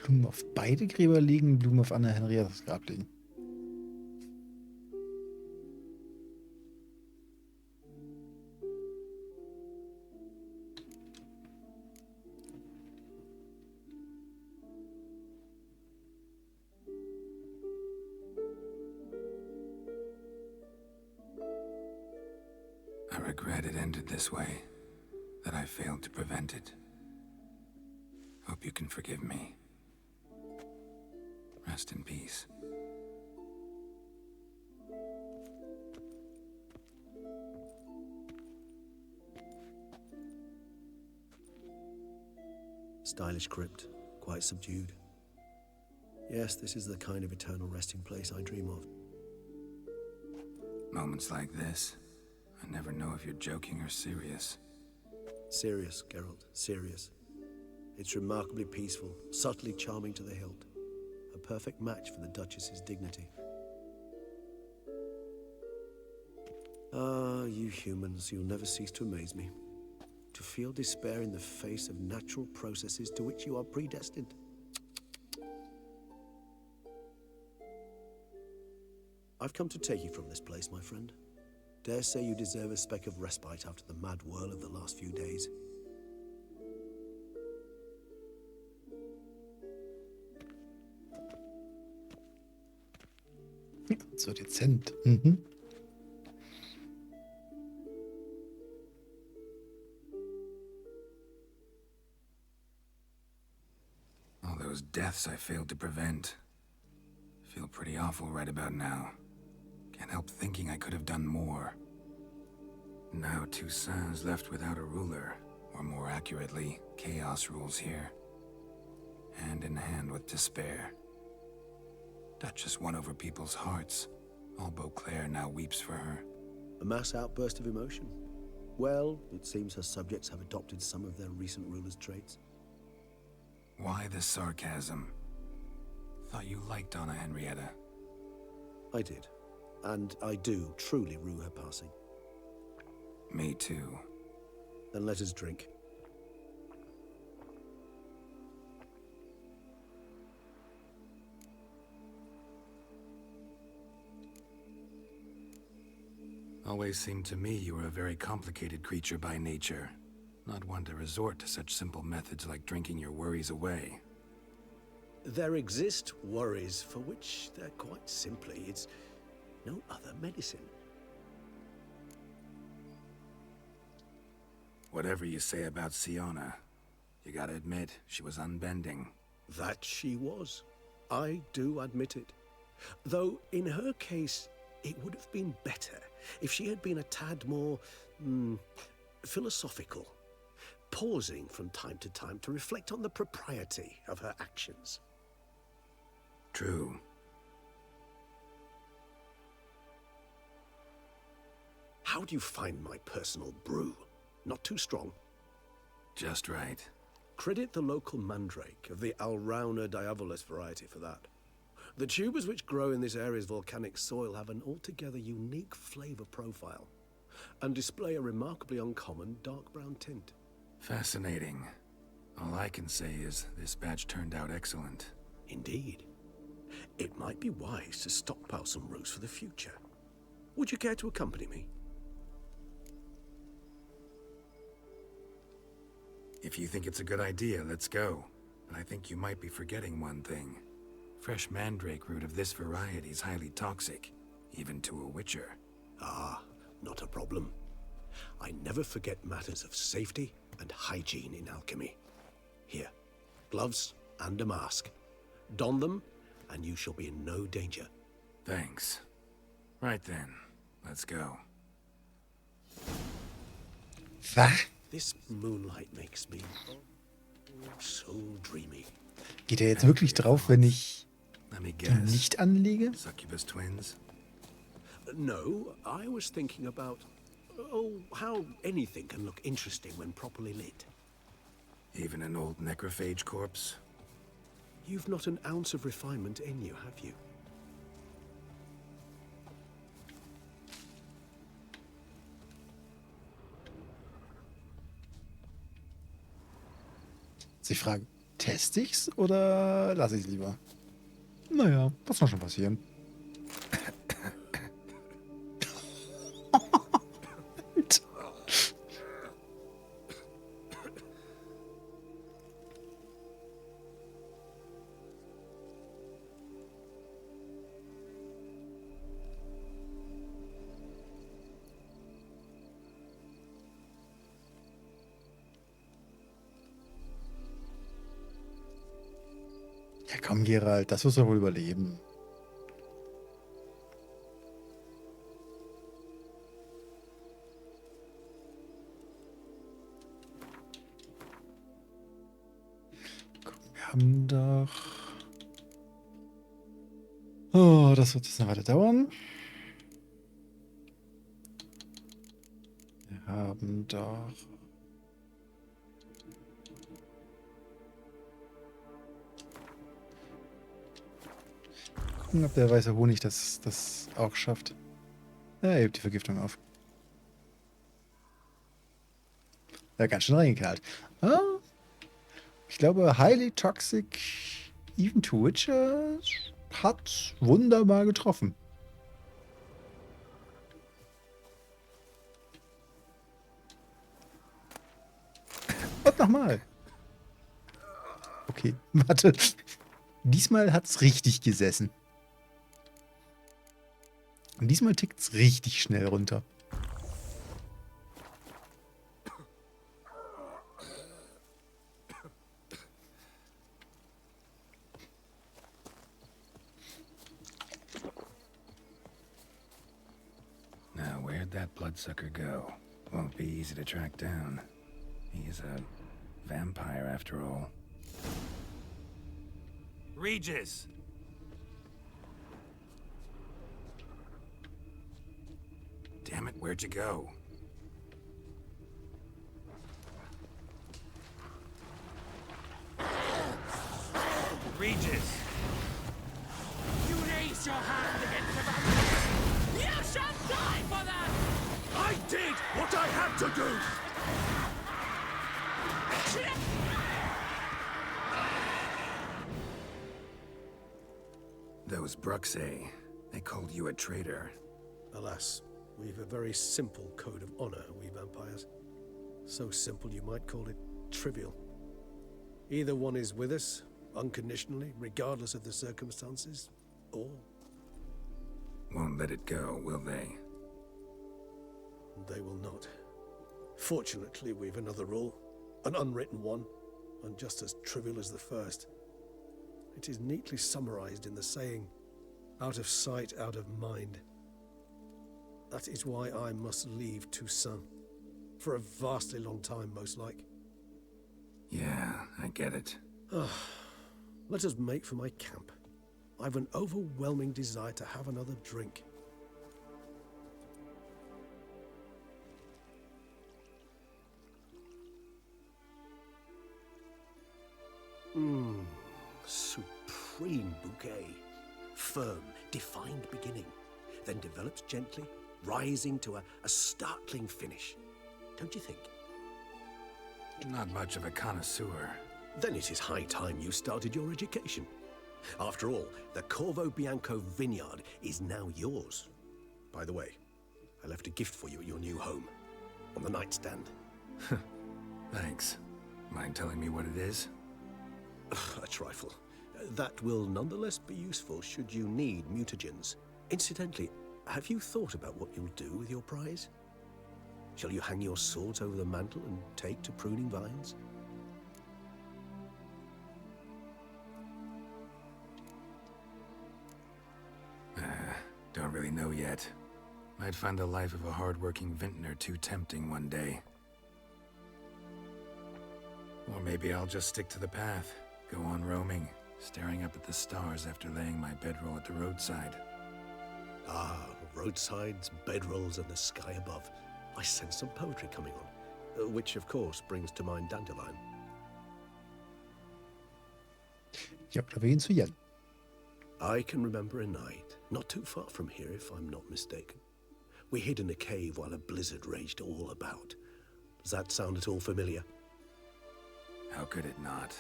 Blumen auf beide Gräber liegen, Blumen auf Anna Henriettes Grab liegen. I regret it ended this way, that I failed to prevent it. Hope you can forgive me. Rest in peace. Stylish crypt, quite subdued. Yes, this is the kind of eternal resting place I dream of. Moments like this, I never know if you're joking or serious. Serious, Geralt, serious. It's remarkably peaceful, subtly charming to the hilt. A perfect match for the Duchess's dignity. Ah, you humans, you'll never cease to amaze me. To feel despair in the face of natural processes to which you are predestined. I've come to take you from this place, my friend. Dare say you deserve a speck of respite after the mad whirl of the last few days. So dezent. Mhm. All those deaths I failed to prevent. Feel pretty awful right about now. Can't help thinking I could have done more. Now Toussaint's left without a ruler, or more accurately, chaos rules here. Hand in hand with despair. Duchess won over people's hearts. All Beauclair now weeps for her. A mass outburst of emotion. Well, it seems her subjects have adopted some of their recent ruler's traits. Why the sarcasm? Thought you liked Donna Henrietta. I did. And I do truly rue her passing. Me too. Then let us drink. Always seemed to me you were a very complicated creature by nature. Not one to resort to such simple methods like drinking your worries away. There exist worries for which they're quite simply, it's no other medicine. Whatever you say about Siona, you gotta admit, she was unbending. That she was. I do admit it. Though, in her case, it would have been better if she had been a tad more, philosophical, pausing from time to time to reflect on the propriety of her actions. True. How do you find my personal brew? Not too strong? Just right. Credit the local mandrake of the Alrauna diavolus variety for that. The tubers which grow in this area's volcanic soil have an altogether unique flavor profile and display a remarkably uncommon dark brown tint. Fascinating. All I can say is this batch turned out excellent. Indeed. It might be wise to stockpile some roots for the future. Would you care to accompany me? If you think it's a good idea, let's go. But I think you might be forgetting one thing. Fresh mandrake root of this variety is highly toxic, even to a witcher. Ah, not a problem. I never forget matters of safety and hygiene in alchemy. Here, gloves and a mask. Don them, and you shall be in no danger. Thanks. Right then, let's go. This moonlight makes me so dreamy. Geht er jetzt wirklich drauf, wenn ich Let me die guess. nicht anlege? Succubus twins? No, I was thinking about, how anything can look interesting when properly lit. Even an old necrophage corpse? You've not an ounce of refinement in you, have you? Jetzt die Frage, Teste ich's oder lasse ich's lieber? Naja, was soll schon passieren? Ja, komm, Geralt, das wirst du wohl überleben. Gucken, wir haben doch... Oh, das wird jetzt noch weiter dauern. Wir haben doch... Gucken, ob der weiße Honig das auch schafft. Ja, er hebt die Vergiftung auf. Ja, ganz schön reingeknallt. Ah, ich glaube, Highly Toxic Even to Witcher hat wunderbar getroffen. Und nochmal. Okay, warte. Diesmal hat's richtig gesessen. Und diesmal tickt's richtig schnell runter. Now, where'd that bloodsucker go? Won't be easy to track down. He is a vampire after all. Regis! Damn it, where'd you go? Regis! You raise your hand against the vampire! You shall die for that! I did what I had to do! Those Bruxay, they called you a traitor. Alas, we've a very simple code of honor, we vampires. So simple you might call it trivial. Either one is with us, unconditionally, regardless of the circumstances, or... Won't let it go, will they? They will not. Fortunately, we've another rule, an unwritten one, and just as trivial as the first. It is neatly summarized in the saying, out of sight, out of mind. That is why I must leave Toussaint. For a vastly long time, most like. Yeah, I get it. Let us make for my camp. I've an overwhelming desire to have another drink. Supreme bouquet. Firm, defined beginning, then develops gently, rising to a startling finish. Don't you think? Not much of a connoisseur. Then it is high time you started your education. After all, the Corvo Bianco vineyard is now yours. By the way, I left a gift for you at your new home. On the nightstand. Thanks. Mind telling me what it is? A trifle. That will nonetheless be useful should you need mutagens. Incidentally, have you thought about what you'll do with your prize? Shall you hang your swords over the mantle and take to pruning vines? Don't really know yet. Might find the life of a hard-working vintner too tempting one day. Or maybe I'll just stick to the path, go on roaming, staring up at the stars after laying my bedroll at the roadside. Ah, roadsides, bedrolls, and the sky above. I sense some poetry coming on, which of course brings to mind Dandelion. Ja, da wir gehen zu Jen. I can remember a night, not too far from here if I'm not mistaken. We hid in a cave while a blizzard raged all about. Does that sound at all familiar? How could it not?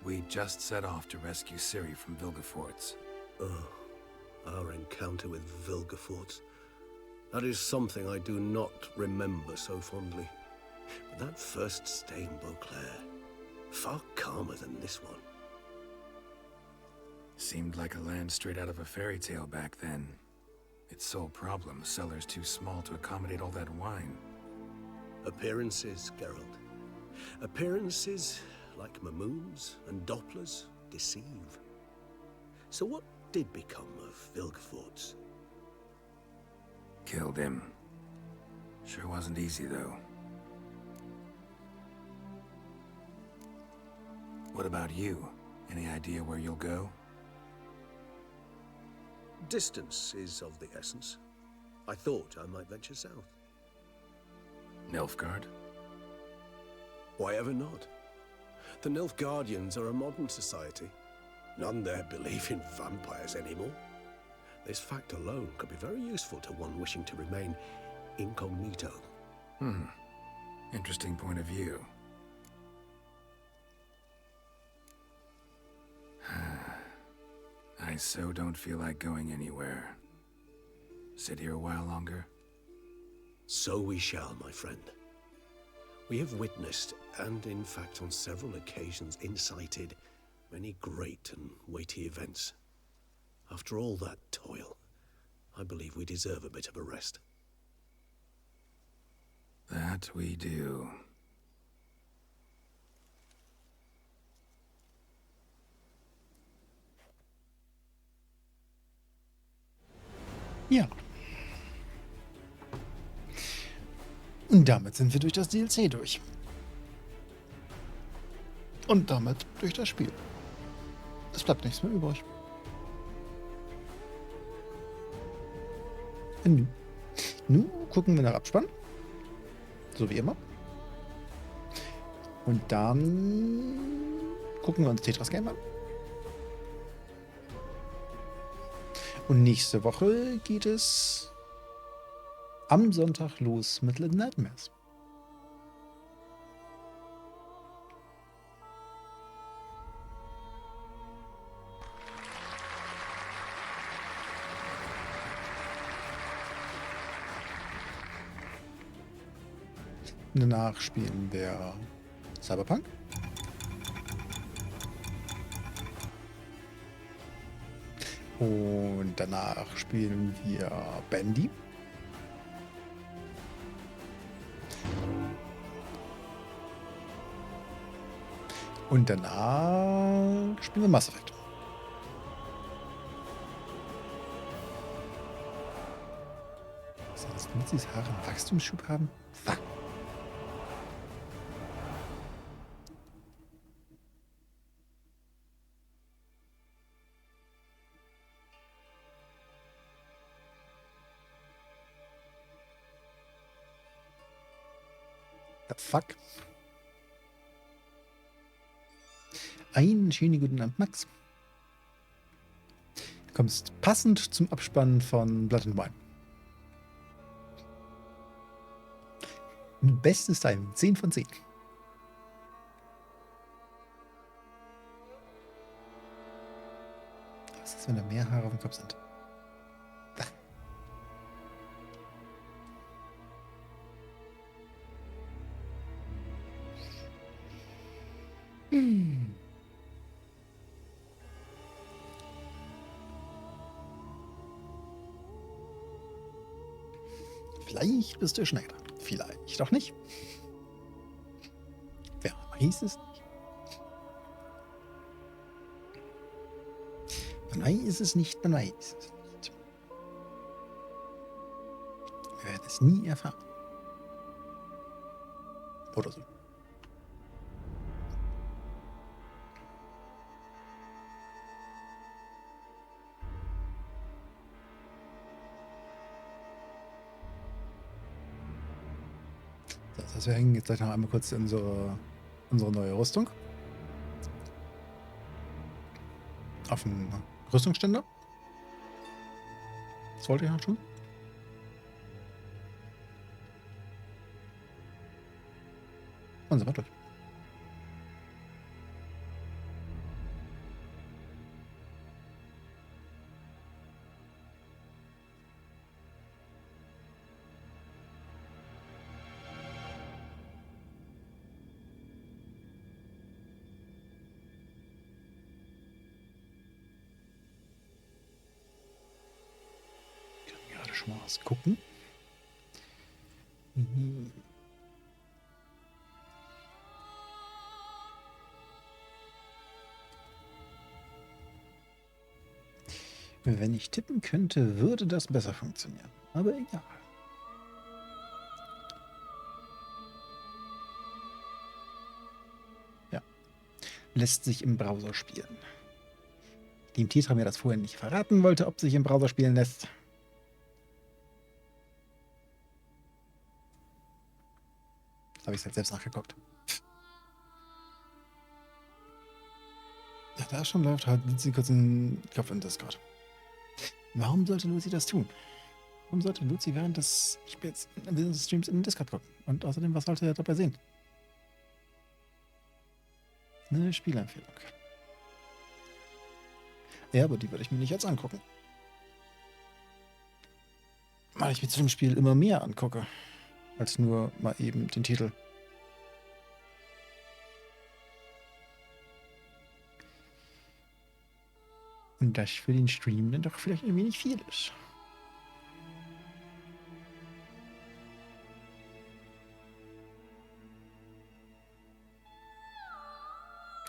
We just set off to rescue Ciri from Vilgefortz. Oh, our encounter with Vilgefortz. That is something I do not remember so fondly. But that first stay in Beauclair, far calmer than this one. Seemed like a land straight out of a fairy tale back then. Its sole problem, cellar's too small to accommodate all that wine. Appearances, Geralt. Appearances, like Mamoons and Dopplers, deceive. So what did become of Vilgefortz? Killed him. Sure wasn't easy, though. What about you? Any idea where you'll go? Distance is of the essence. I thought I might venture south. Nilfgaard? Why ever not? The Nilfgaardians are a modern society. None there believe in vampires anymore. This fact alone could be very useful to one wishing to remain incognito. Interesting point of view. I so don't feel like going anywhere. Sit here a while longer? So we shall, my friend. We have witnessed, and in fact on several occasions incited, many great and weighty events. After all that toil, I believe we deserve a bit of a rest. That we do. Ja. Und damit sind wir durch das DLC durch. Und damit durch das Spiel. Es bleibt nichts mehr übrig. Nun gucken wir nach Abspann. So wie immer. Und dann gucken wir uns Tetras Game an. Und nächste Woche geht es am Sonntag los mit Little Nightmares. Danach spielen wir Cyberpunk. Und danach spielen wir Bandy. Und danach spielen wir Mass Effect. Was ist das, damit diese Haare einen Wachstumsschub haben? Fuck. Fuck. Einen schönen guten Abend, Max. Du kommst passend zum Abspann von Blood and Wine. Bestes Timing, 10 von 10. Was ist, wenn da mehr Haare auf dem Kopf sind? Vielleicht bist du Schneider. Vielleicht auch nicht. Wer weiß es nicht. Man weiß es nicht, man weiß es nicht. Wir werden es nie erfahren. Oder so. Das heißt, wir hängen jetzt gleich noch einmal kurz unsere neue Rüstung auf den Rüstungsständer. Das wollte ich noch tun. Und sind wir durch. schon mal was gucken. Mhm. Wenn ich tippen könnte, würde das besser funktionieren. Aber egal. Ja. Lässt sich im Browser spielen. Dem Thetra mir das vorhin nicht verraten wollte, ob sich im Browser spielen lässt. Das habe ich halt selbst nachgeguckt. Ja, da schon läuft, halt sie kurz den Kopf in Discord. Warum sollte Lucy das tun? Warum sollte Lucy während des Streams in den Discord gucken? Und außerdem, was sollte er dabei sehen? Eine Spielempfehlung. Ja, aber die würde ich mir nicht jetzt angucken. Weil ich mir zu dem Spiel immer mehr angucke, als nur mal eben den Titel. Und das für den Stream dann doch vielleicht irgendwie nicht viel ist.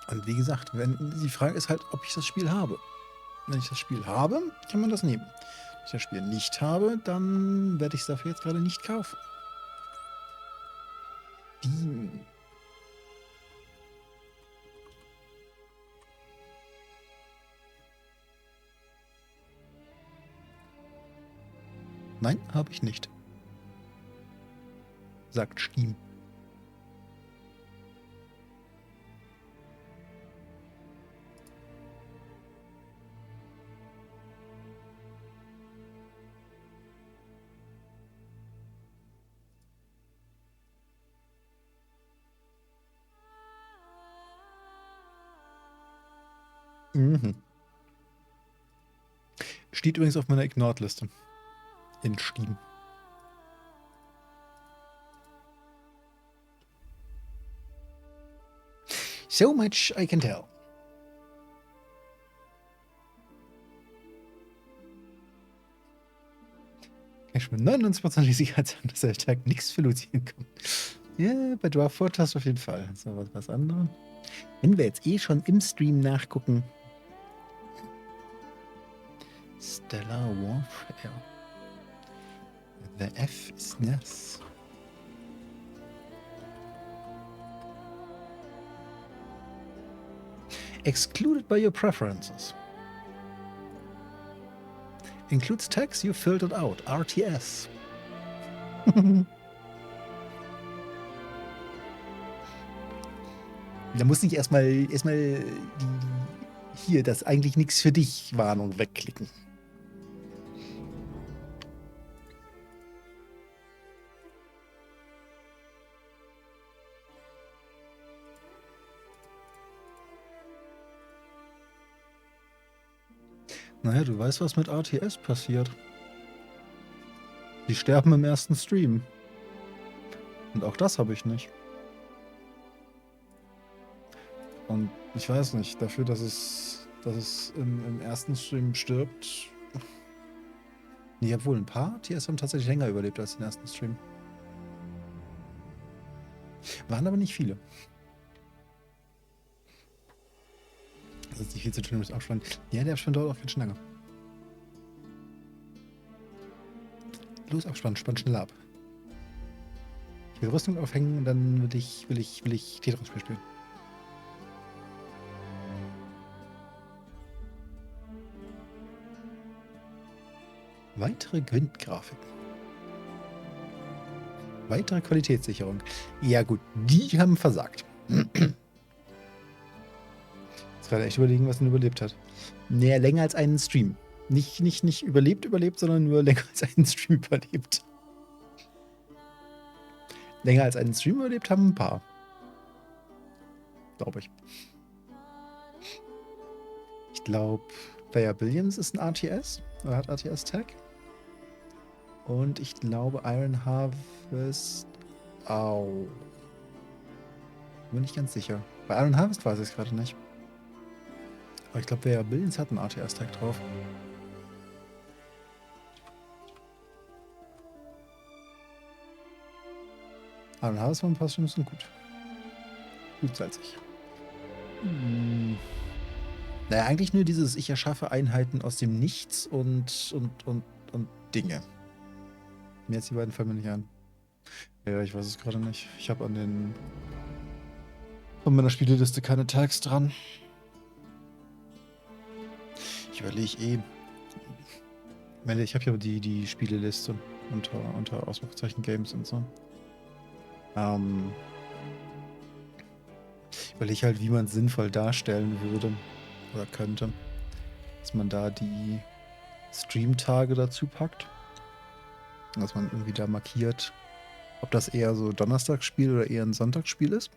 Und wie gesagt, die Frage ist halt, ob ich das Spiel habe. Wenn ich das Spiel habe, kann man das nehmen. Wenn ich das Spiel nicht habe, dann werde ich es dafür jetzt gerade nicht kaufen. Nein, habe ich nicht. Sagt Steam. Mhm. Steht übrigens auf meiner Ignored-Liste. In Steam. So much I can tell. Ich bin 99% sicher, dass der Tag nichts für Lucy hinkommt. Ja, bei Dwarf Fortress auf jeden Fall. So, was anderes. Wenn wir jetzt eh schon im Stream nachgucken. Stellar Warfare. The F is nass. Excluded by your preferences. Includes tags you filtered out. RTS. Da muss ich erstmal hier das eigentlich nichts für dich Warnung wegklicken. Naja, du weißt, was mit RTS passiert. Die sterben im ersten Stream. Und auch das habe ich nicht. Und ich weiß nicht, dafür, dass es im ersten Stream stirbt. Nee, obwohl ein paar TS haben tatsächlich länger überlebt als den ersten Stream. Waren aber nicht viele. Das ist nicht viel zu tun mit dem Abspann. Ja, der Abspann dauert auch ganz schön lange. Los, Abspann, spann schnell ab. Ich will Rüstung aufhängen und dann will ich Thetra spielen. Weitere Gwent-Grafiken. Weitere Qualitätssicherung. Ja gut, die haben versagt. Jetzt gerade echt überlegen, was denn überlebt hat. Naja, länger als einen Stream. Nicht überlebt, sondern nur länger als einen Stream überlebt. Länger als einen Stream überlebt haben ein paar. Glaube ich. Ich glaube, Player Billions ist ein RTS. Oder hat RTS-Tag. Und ich glaube, Iron Harvest auch. Bin nicht ganz sicher. Bei Iron Harvest weiß ich es gerade nicht. Aber ich glaube, Player Billions hat einen RTS-Tag drauf. Ananas und Passion sind gut. Gut salzig. Naja, eigentlich nur dieses, ich erschaffe Einheiten aus dem Nichts und Dinge. Mir jetzt die beiden fallen mir nicht an. Ja, ich weiß es gerade nicht. Ich habe von meiner Spieleliste keine Tags dran. Ich überlege eh. Ich habe ja die Spieleliste unter Ausrufezeichen Games und so. Ich überlege halt, wie man es sinnvoll darstellen würde oder könnte. Dass man da die Streamtage dazu packt. Dass man irgendwie da markiert, ob das eher so Donnerstagsspiel oder eher ein Sonntagsspiel ist.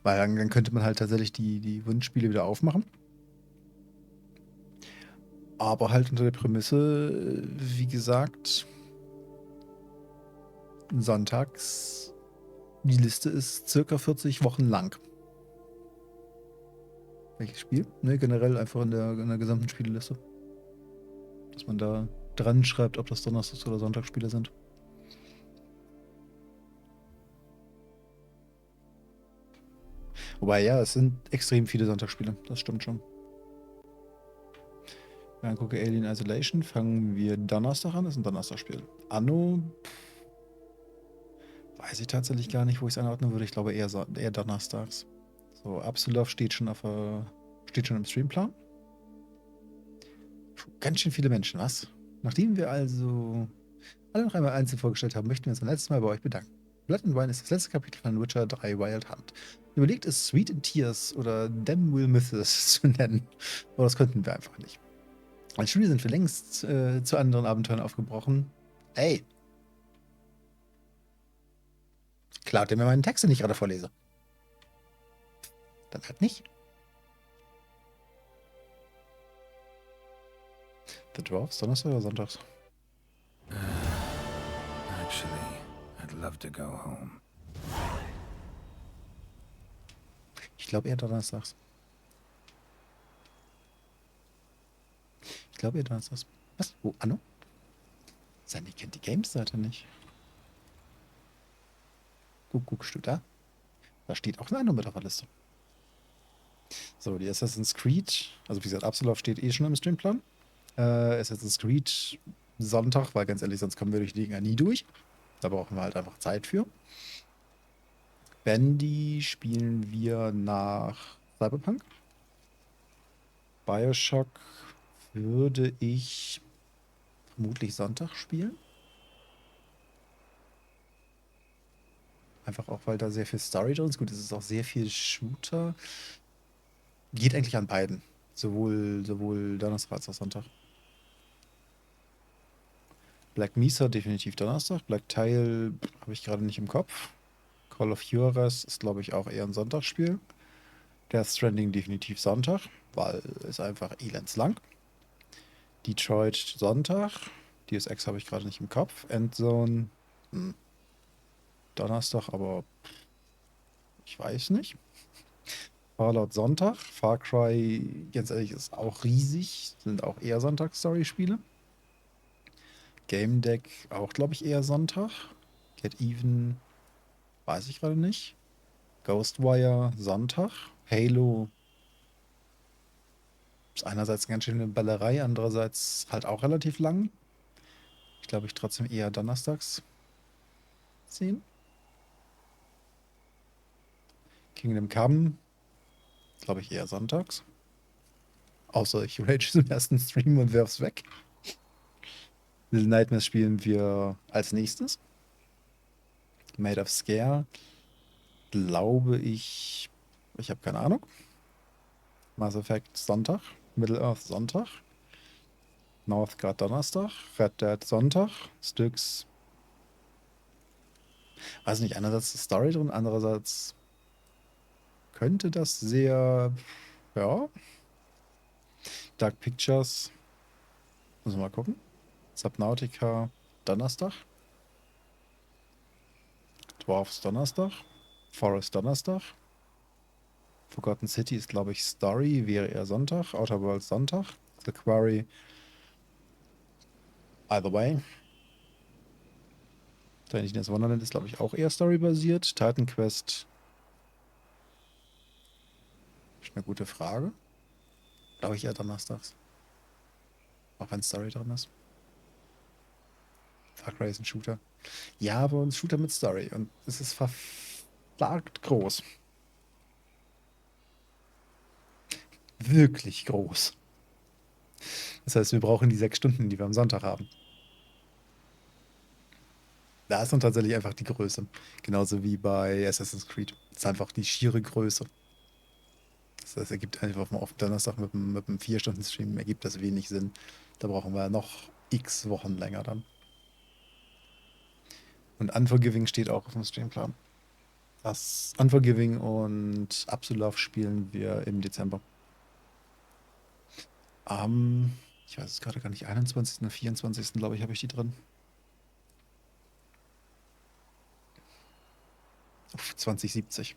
Weil dann könnte man halt tatsächlich die Wunschspiele wieder aufmachen. Aber halt unter der Prämisse, wie gesagt, sonntags, die Liste ist circa 40 Wochen lang. Welches Spiel? Ne, generell einfach in der gesamten Spieleliste. Dass man da dran schreibt, ob das Donnerstags- oder Sonntagsspiele sind. Wobei, ja, es sind extrem viele Sonntagsspiele. Das stimmt schon. Dann gucke Alien Isolation. Fangen wir Donnerstag an. Das ist ein Donnerstagspiel. Anno. Weiß ich tatsächlich gar nicht, wo ich es einordnen würde. Ich glaube eher donnerstags. So, Absolov steht schon im Streamplan. Puh, ganz schön viele Menschen, was? Nachdem wir also alle noch einmal einzeln vorgestellt haben, möchten wir uns ein letztes Mal bei euch bedanken. Blood and Wine ist das letzte Kapitel von Witcher 3 Wild Hunt. Überlegt es, Sweet in Tears oder Them Will Mythos zu nennen. Aber das könnten wir einfach nicht. Als Studio sind wir längst zu anderen Abenteuern aufgebrochen. Ey! Klaut ihr mir meinen Text, den ich gerade vorlese? Dann halt nicht. The Dwarfs, Donnerstag oder Sonntags? Actually, I'd love to go home. Ich glaube eher donnerstags. Ich glaube eher donnerstags. Was? Wo? Anno? Sandy kennt die Games-Seite nicht. Guckst du da? Da steht auch ein Anno mit auf der Liste. So, die Assassin's Creed, also wie gesagt, Absolov steht eh schon im Streamplan. Assassin's Creed Sonntag, weil ganz ehrlich, sonst kommen wir durch die Dinger nie durch. Da brauchen wir halt einfach Zeit für. Bandy spielen wir nach Cyberpunk. Bioshock würde ich vermutlich Sonntag spielen. Einfach auch, weil da sehr viel Story drin ist. Gut, es ist auch sehr viel Shooter. Geht eigentlich an beiden. Sowohl Donnerstag als auch Sonntag. Black Mesa definitiv Donnerstag. Black Tile habe ich gerade nicht im Kopf. Call of Juarez ist, glaube ich, auch eher ein Sonntagsspiel. Death Stranding definitiv Sonntag, weil es einfach elendslang. Detroit Sonntag. Deus Ex habe ich gerade nicht im Kopf. Endzone Donnerstag, aber ich weiß nicht. Fallout Sonntag. Far Cry, ganz ehrlich, ist auch riesig. Sind auch eher Sonntags-Story-Spiele. Game Deck auch, glaube ich, eher Sonntag. Get Even, weiß ich gerade nicht. Ghostwire Sonntag. Halo ist einerseits eine ganz schöne Ballerei, andererseits halt auch relativ lang. Ich glaube, ich trotzdem eher donnerstags sehen. Kingdom Come, glaube ich, eher sonntags. Außer ich rage im ersten Stream und werf's weg. Little Nightmares spielen wir als nächstes. Made of Scare, glaube ich habe keine Ahnung. Mass Effect Sonntag. Middle Earth Sonntag. Northgard Donnerstag. Red Dead Sonntag. Styx. Weiß nicht, einerseits ist Story drin, andererseits könnte das sehr, ja. Dark Pictures. Muss mal gucken. Subnautica Donnerstag. Dwarfs Donnerstag. Forest Donnerstag. Forgotten City ist, glaube ich, Story, wäre eher Sonntag. Outer Worlds Sonntag. The Quarry Either way. Tiny Tina's Wonderland ist, glaube ich, auch eher storybasiert. Titan Quest. Ist eine gute Frage. Glaube ich eher donnerstags. Auch wenn Story drin ist. Far Cry ist ein Shooter. Ja, aber ein Shooter mit Story. Und es ist verflagt groß. Wirklich groß. Das heißt, wir brauchen die 6 Stunden, die wir am Sonntag haben. Da ist dann tatsächlich einfach die Größe. Genauso wie bei Assassin's Creed. Das ist einfach die schiere Größe. Das ergibt einfach auf dem Donnerstag mit einem 4-Stunden-Stream ergibt das wenig Sinn. Da brauchen wir noch x Wochen länger dann. Und Unforgiving steht auch auf dem Streamplan. Das Unforgiving und Absolove spielen wir im Dezember. Ich weiß es gerade gar nicht, 21. oder 24. glaube ich, habe ich die drin. Auf 2070.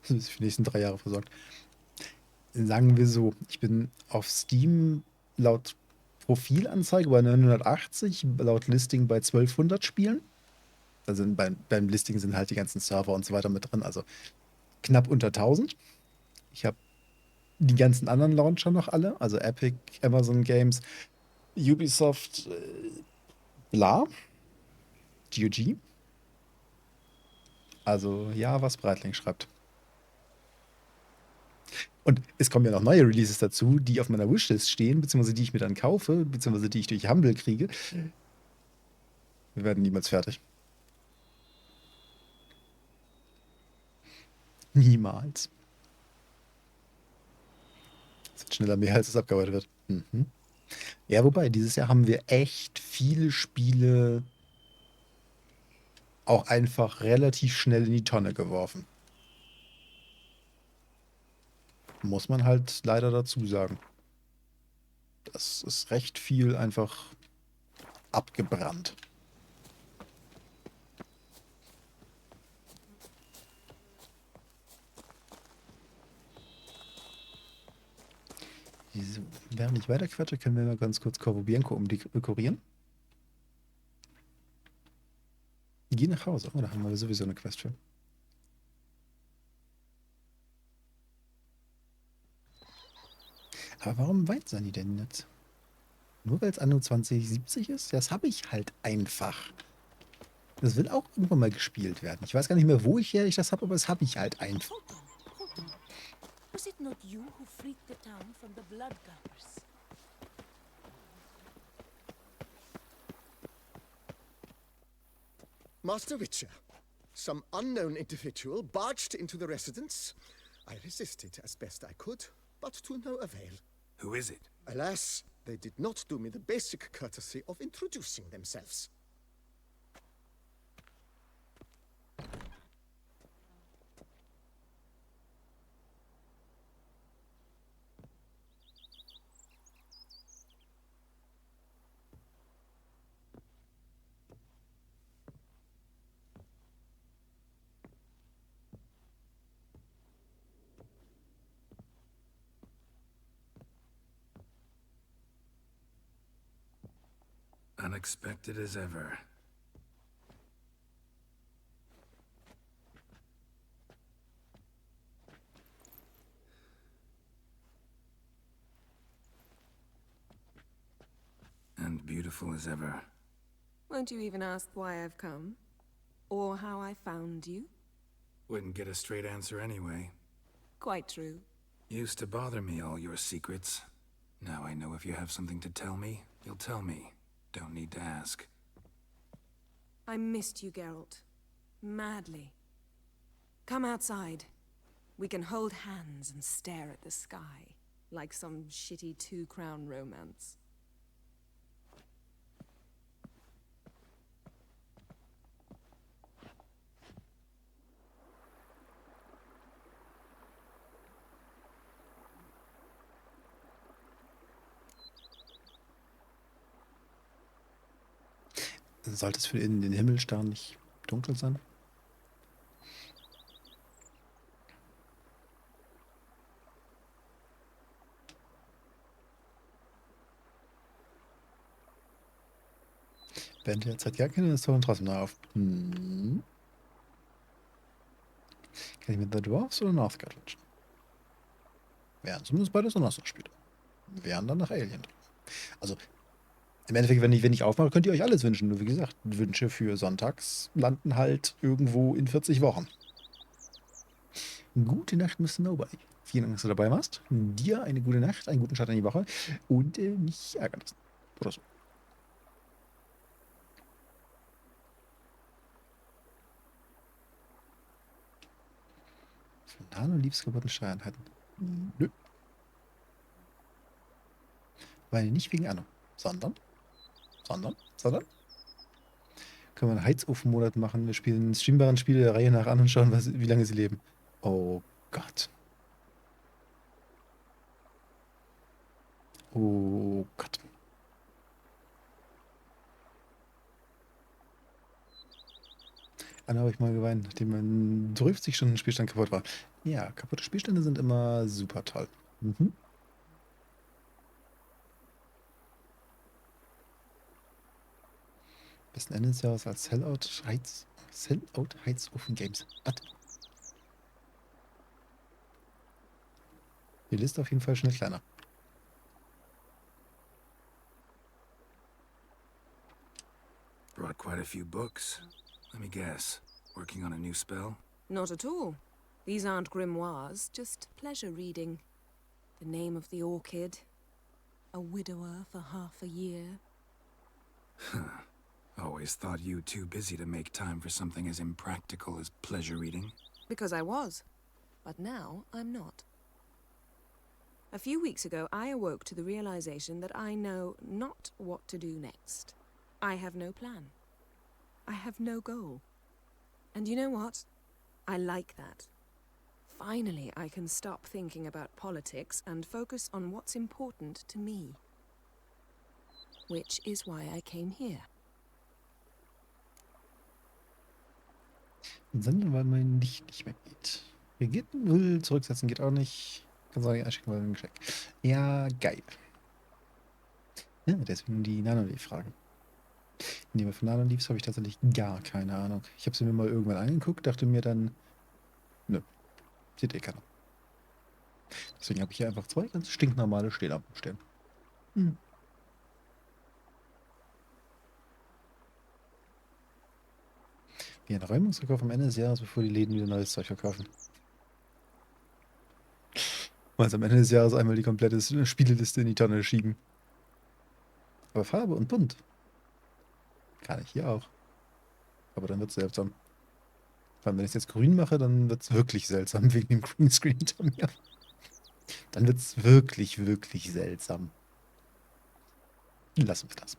Das ist für die nächsten 3 Jahre versorgt. Sagen wir so, ich bin auf Steam laut Profilanzeige bei 980, laut Listing bei 1200 Spielen. Also beim Listing sind halt die ganzen Server und so weiter mit drin, also knapp unter 1000. Ich habe die ganzen anderen Launcher noch alle, also Epic, Amazon Games, Ubisoft, bla, GOG. Also ja, was Breitling schreibt. Und es kommen ja noch neue Releases dazu, die auf meiner Wishlist stehen, beziehungsweise die ich mir dann kaufe, beziehungsweise die ich durch Humble kriege. Wir werden niemals fertig. Niemals. Es wird schneller mehr, als es abgearbeitet wird. Mhm. Ja, wobei, dieses Jahr haben wir echt viele Spiele auch einfach relativ schnell in die Tonne geworfen. Muss man halt leider dazu sagen. Das ist recht viel einfach abgebrannt. Während ich weiterquatsche, können wir mal ganz kurz Corvo Bianco umdekorieren. Geh nach Hause. Oh, da haben wir sowieso eine Quest für. Aber warum weint Sunny denn jetzt? Nur weil es Anno 2070 ist? Das habe ich halt einfach. Das will auch irgendwann mal gespielt werden. Ich weiß gar nicht mehr, wo ich das habe, aber das habe ich halt einfach. Hold on. Was it not you who freed the town from the bloodgunners? Master Witcher, some unknown individual barged into the residence. I resisted as best I could, but to no avail. Who is it? Alas, they did not do me the basic courtesy of introducing themselves. Unexpected as ever. And beautiful as ever. Won't you even ask why I've come? Or how I found you? Wouldn't get a straight answer anyway. Quite true. Used to bother me, all your secrets. Now I know if you have something to tell me, you'll tell me. Don't need to ask. I missed you, Geralt. Madly. Come outside. We can hold hands and stare at the sky, like some shitty two-crown romance. Sollte es für den Himmelsstern nicht dunkel sein? Band jetzt hat gar keine Investoren trotzdem noch auf. Kann ich mit The Dwarfs oder Northgard wünschen? Wären zumindest beide Donnerstagspiele. Wären dann nach Alien. Also, im Endeffekt, wenn ich aufmache, könnt ihr euch alles wünschen. Nur wie gesagt, Wünsche für Sonntags landen halt irgendwo in 40 Wochen. Gute Nacht, Mr. Nobody. Vielen Dank, dass du dabei warst. Dir eine gute Nacht, einen guten Start in die Woche und nicht ärgern lassen. Oder so. Von und Liebesgeburtensteuereinheiten. Nö. Weil nicht wegen Anno, sondern können wir einen Heizofenmonat machen. Wir spielen streambaren Spiele der Reihe nach an und schauen, wie lange sie leben. Oh Gott. Oh Gott. Anna habe ich mal geweint, nachdem mein 50 Stunden Spielstand kaputt war. Ja, kaputte Spielstände sind immer super toll. Bis Ende des Jahres als Sellout Heizofen Games. Was? Die Liste auf jeden Fall schnell kleiner. Brought quite a few books. Let me guess. Working on a new spell? Not at all. These aren't grimoires, just pleasure reading. The name of the orchid. A widower for half a year. Always thought you too busy to make time for something as impractical as pleasure reading. Because I was. But now I'm not. A few weeks ago, I awoke to the realization that I know not what to do next. I have no plan. I have no goal. And you know what? I like that. Finally, I can stop thinking about politics and focus on what's important to me. Which is why I came here. Senden, weil mein Licht nicht mehr geht. Hier geht 0, zurücksetzen geht auch nicht. Kannst du auch nicht einschicken, weil ein Geschenk. Ja, geil. Ja, deswegen die Nanoleaf-Fragen. Nee, von Nanoleafs habe ich tatsächlich gar keine Ahnung. Ich habe sie mir mal irgendwann angeguckt, dachte mir dann, nö, sieht eh keiner. Deswegen habe ich hier einfach 2 ganz stinknormale Stehlampen stehen. Wie ein Räumungsverkauf am Ende des Jahres, bevor die Läden wieder neues Zeug verkaufen. Also am Ende des Jahres einmal die komplette Spieleliste in die Tonne schieben. Aber Farbe und bunt. Kann ich hier auch. Aber dann wird es seltsam. Vor allem, wenn ich es jetzt grün mache, dann wird es wirklich seltsam wegen dem Greenscreen hinter mir. Dann wird es wirklich, wirklich seltsam. Lassen wir das.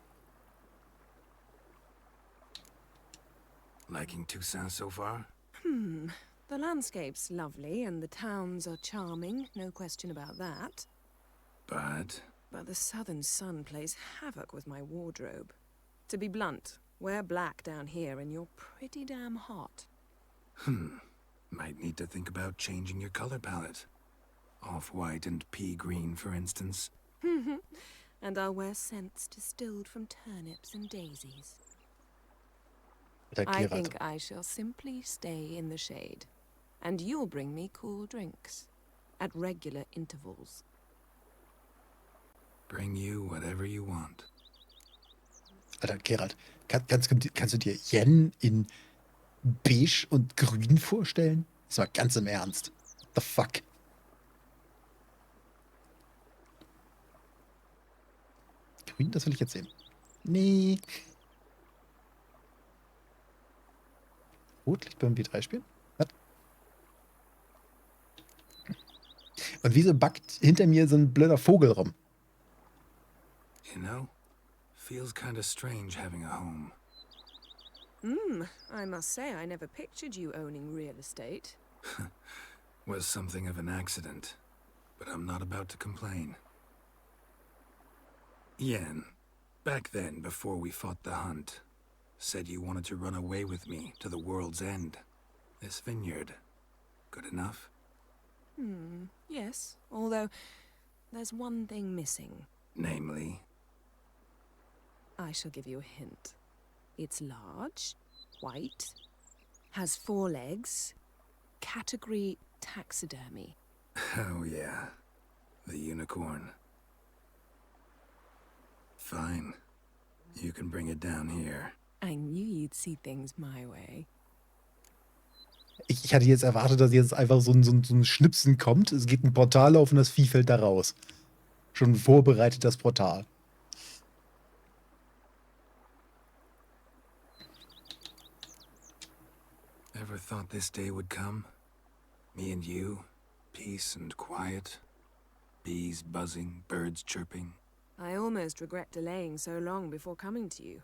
Liking Toussaint so far? The landscape's lovely and the towns are charming, no question about that. But But the southern sun plays havoc with my wardrobe. To be blunt, wear black down here and you're pretty damn hot. Might need to think about changing your color palette. Off-white and pea green, for instance. And I'll wear scents distilled from turnips and daisies. I think I shall simply stay in the shade. And you'll bring me cool drinks. At regular intervals. Bring you whatever you want. Alter, Gerald, kannst du dir Yen in beige und grün vorstellen? Das war ganz im Ernst. What the fuck? Grün, das will ich jetzt sehen. Nee. Rot liegt beim B3 spielen? Was? Und wieso backt hinter mir so ein blöder Vogel rum? You know, feels kind of strange having a home. I must say I never pictured you owning real estate. Was something of an accident, but I'm not about to complain. Yen, back then, before we fought the hunt, said you wanted to run away with me to the world's end. This vineyard, good enough? Yes, although there's one thing missing. Namely? I shall give you a hint. It's large, white, has 4 legs, category taxidermy. Oh yeah, the unicorn. Fine. You can bring it down here. I knew you'd see things my way. Ich hatte jetzt erwartet, dass jetzt einfach so ein Schnipsen kommt, es geht ein Portal auf und das Vieh fällt da raus. Schon vorbereitet das Portal. Ever thought this day would come? Me and you, peace and quiet. Bees buzzing, birds chirping. I almost regret delaying so long before coming to you.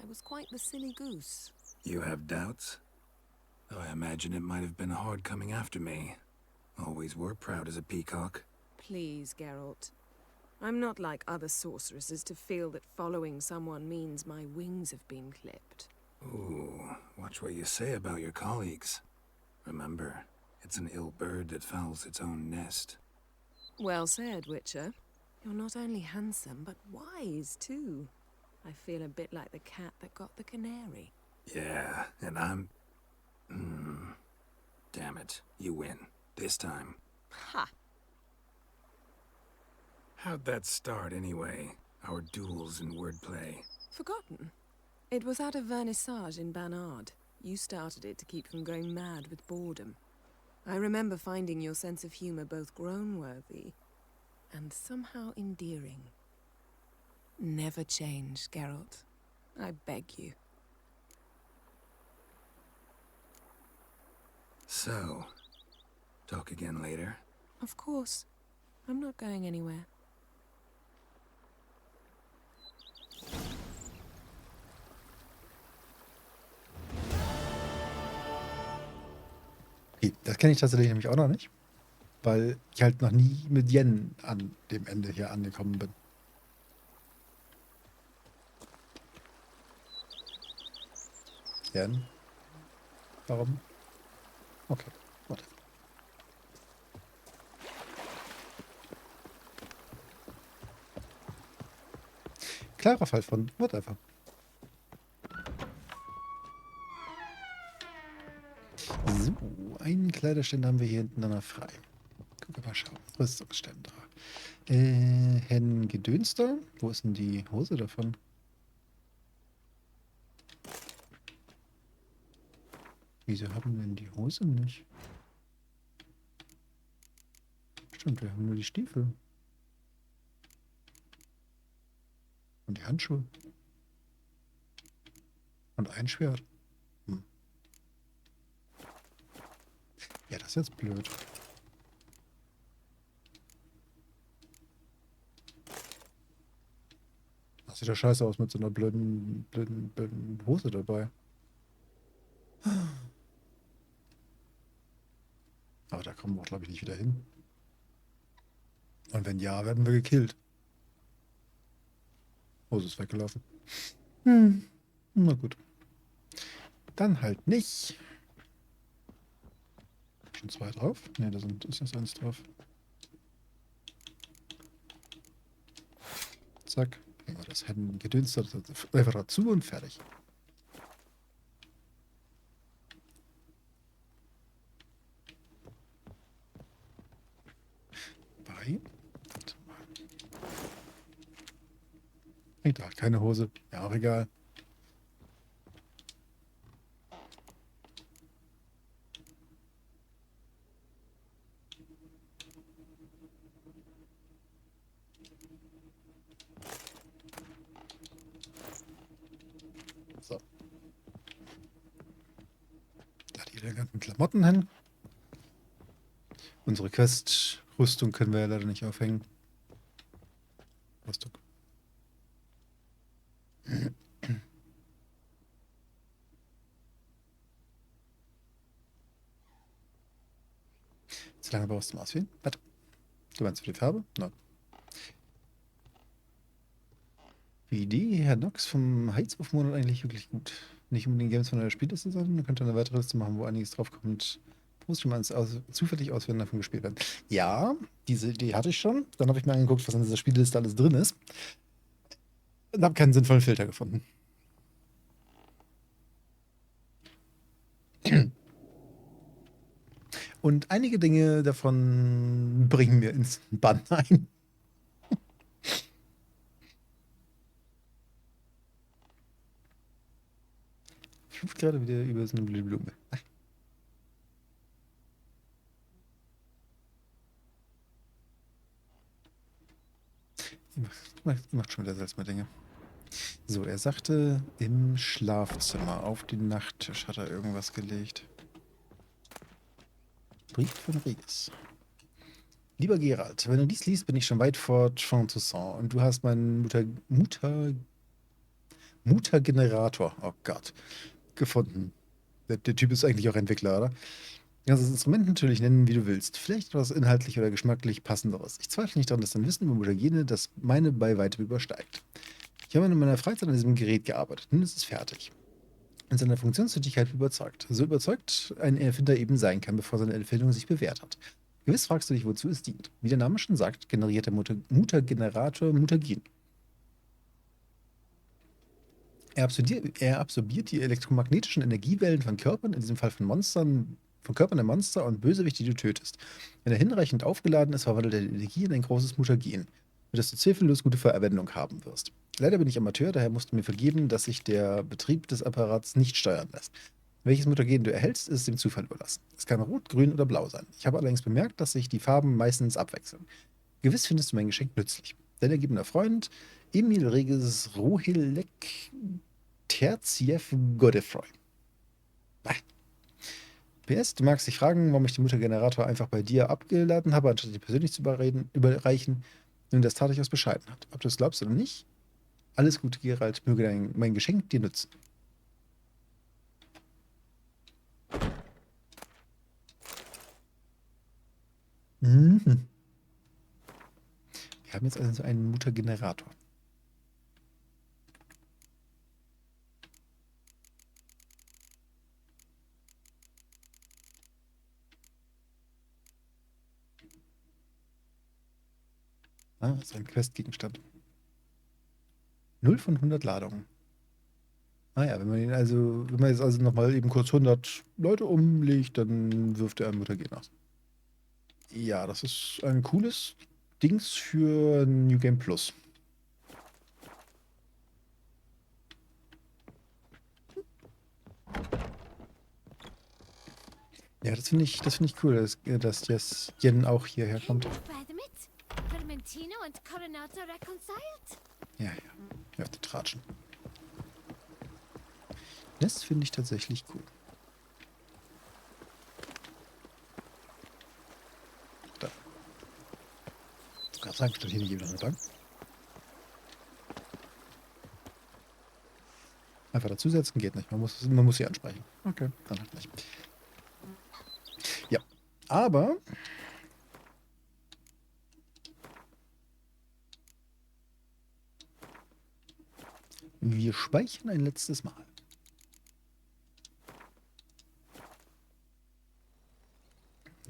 I was quite the silly goose. You have doubts? Though I imagine it might have been hard coming after me. Always were proud as a peacock. Please, Geralt. I'm not like other sorceresses to feel that following someone means my wings have been clipped. Ooh, watch what you say about your colleagues. Remember, it's an ill bird that fouls its own nest. Well said, Witcher. You're not only handsome, but wise, too. I feel a bit like the cat that got the canary. Yeah, and I'm... Damn it, you win. This time. Ha! How'd that start, anyway? Our duels and wordplay. Forgotten. It was at a vernissage in Banard. You started it to keep from going mad with boredom. I remember finding your sense of humor both groan-worthy and somehow endearing. Never change, Geralt. I beg you. So, talk again later? Of course. I'm not going anywhere. Okay, das kenne ich tatsächlich nämlich auch noch nicht, weil ich halt noch nie mit Yen an dem Ende hier angekommen bin. Yen? Warum? Okay, warte. Klarer Fall von whatever. So, einen Kleiderständer haben wir hier hinten noch frei. Gucken wir mal schauen. Rüstungsständer. Herrn Gedönster. Wo ist denn die Hose davon? Wieso haben wir denn die Hose nicht? Stimmt, wir haben nur die Stiefel. Und die Handschuhe. Und ein Schwert. Ja, das ist jetzt blöd. Das sieht ja scheiße aus mit so einer blöden Hose dabei. Aber da kommen wir auch, glaube ich, nicht wieder hin. Und wenn ja, werden wir gekillt. Hose ist weggelaufen. Na gut. Dann halt nicht. Schon 2 drauf? Ne, da ist jetzt 1 drauf. Zack. Bringen wir das Gedönster einfach dazu und fertig. Bei. Egal, keine Hose. Ja, auch egal. So. Da die eleganten Klamotten hin. Unsere Quest-Rüstung können wir ja leider nicht aufhängen. Rüstung. Zu lange brauchst du zum Auswählen? Warte. Du meinst für die Farbe? Nein. Die Idee, Herr Nox, vom Heizwurfmonat eigentlich wirklich gut. Nicht unbedingt Games von der Spielliste, sondern man könnte eine weitere Liste machen, wo einiges draufkommt. Post zufällig auswählen, davon gespielt werden. Ja, diese Idee hatte ich schon. Dann habe ich mir angeguckt, was an dieser Spielliste alles drin ist. Und habe keinen sinnvollen Filter gefunden. Und einige Dinge davon bringen mir ins Bann ein. Ich rufe gerade wieder über so eine blöde Blume. Macht schon wieder seltsame Dinge. So, er sagte, im Schlafzimmer auf den Nachttisch hat er irgendwas gelegt. Brief von Regis. Lieber Gerald, wenn du dies liest, bin ich schon weit fort von Toussaint und du hast meinen Muttergenerator, oh Gott, gefunden. Der Typ ist eigentlich auch Entwickler, oder? Du kannst das Instrument natürlich nennen, wie du willst. Vielleicht etwas inhaltlich oder geschmacklich passenderes. Ich zweifle nicht daran, dass dein Wissen über Mutagene das meine bei weitem übersteigt. Ich habe in meiner Freizeit an diesem Gerät gearbeitet. Nun ist es fertig. In seiner Funktionstüchtigkeit überzeugt. So überzeugt ein Erfinder eben sein kann, bevor seine Erfindung sich bewährt hat. Gewiss fragst du dich, wozu es dient. Wie der Name schon sagt, generiert der Muttergenerator Mutagen. Er absorbiert die elektromagnetischen Energiewellen von Körpern, in diesem Fall von Körpern der Monster und Bösewichte, die du tötest. Wenn er hinreichend aufgeladen ist, verwandelt er die Energie in ein großes Mutagen, für das du zweifellos gute Verwendung haben wirst. Leider bin ich Amateur, daher musst du mir vergeben, dass sich der Betrieb des Apparats nicht steuern lässt. Welches Mutagen du erhältst, ist dem Zufall überlassen. Es kann rot, grün oder blau sein. Ich habe allerdings bemerkt, dass sich die Farben meistens abwechseln. Gewiss findest du mein Geschenk nützlich. Dein ergebener Freund, Emil Regis Rohilek Terziev Godefroy. PS, du magst dich fragen, warum ich den Muttergenerator einfach bei dir abgeladen habe, anstatt ihn persönlich zu überreichen. Nun, das tat ich aus Bescheidenheit. Ob du es glaubst oder nicht, alles Gute, Gerald. Möge mein Geschenk dir nützen. Mhm. Wir haben jetzt also einen Muttergenerator. Ah, das ist ein Questgegenstand. 0 von 100 Ladungen. Ah ja, wenn man jetzt also nochmal eben kurz 100 Leute umlegt, dann wirft er ein Mutagen aus. Ja, das ist ein cooles Dings für New Game Plus. Ja, das finde ich cool, dass jetzt Jen auch hierher kommt. Vermentino und Coronato reconciled? Ja. Auf die Tratschen. Das finde ich tatsächlich cool. Da. Ich kann sagen, steht hier nicht jemand dran. Einfach dazusetzen geht nicht. Man muss sie ansprechen. Okay, dann halt nicht. Ja, aber wir speichern ein letztes Mal.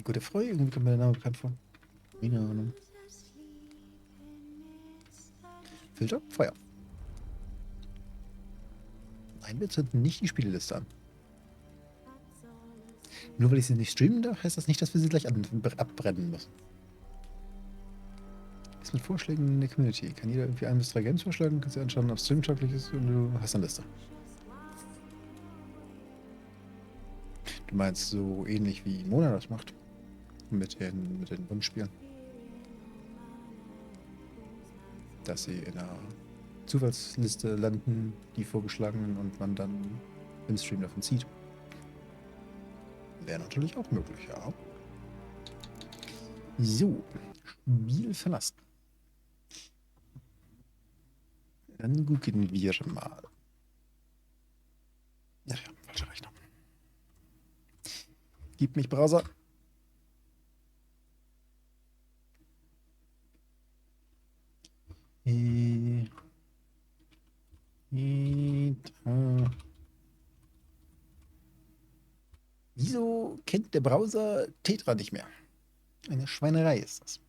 Gute Freude, irgendwie kommt mir der Name bekannt vor. Keine Ahnung. Filter, Feuer. Nein, wir zünden nicht die Spieleliste an. Nur weil ich sie nicht streamen darf, heißt das nicht, dass wir sie gleich abbrennen müssen. Was mit Vorschlägen in der Community? Kann jeder irgendwie 1 bis 3 Games vorschlagen? Kannst du anschauen, ob es streamtauglich ist und du hast eine Liste. Du meinst so ähnlich wie Mona das macht? Mit den Wunschspielen. Dass sie in einer Zufallsliste landen, die vorgeschlagenen, und man dann im Stream davon zieht. Wäre natürlich auch möglich, ja. So, Spiel verlassen. Dann gucken wir mal. Ach ja, falscher Rechner. Gib mich Browser. Wieso kennt der Browser Thetra nicht mehr? Eine Schweinerei ist das.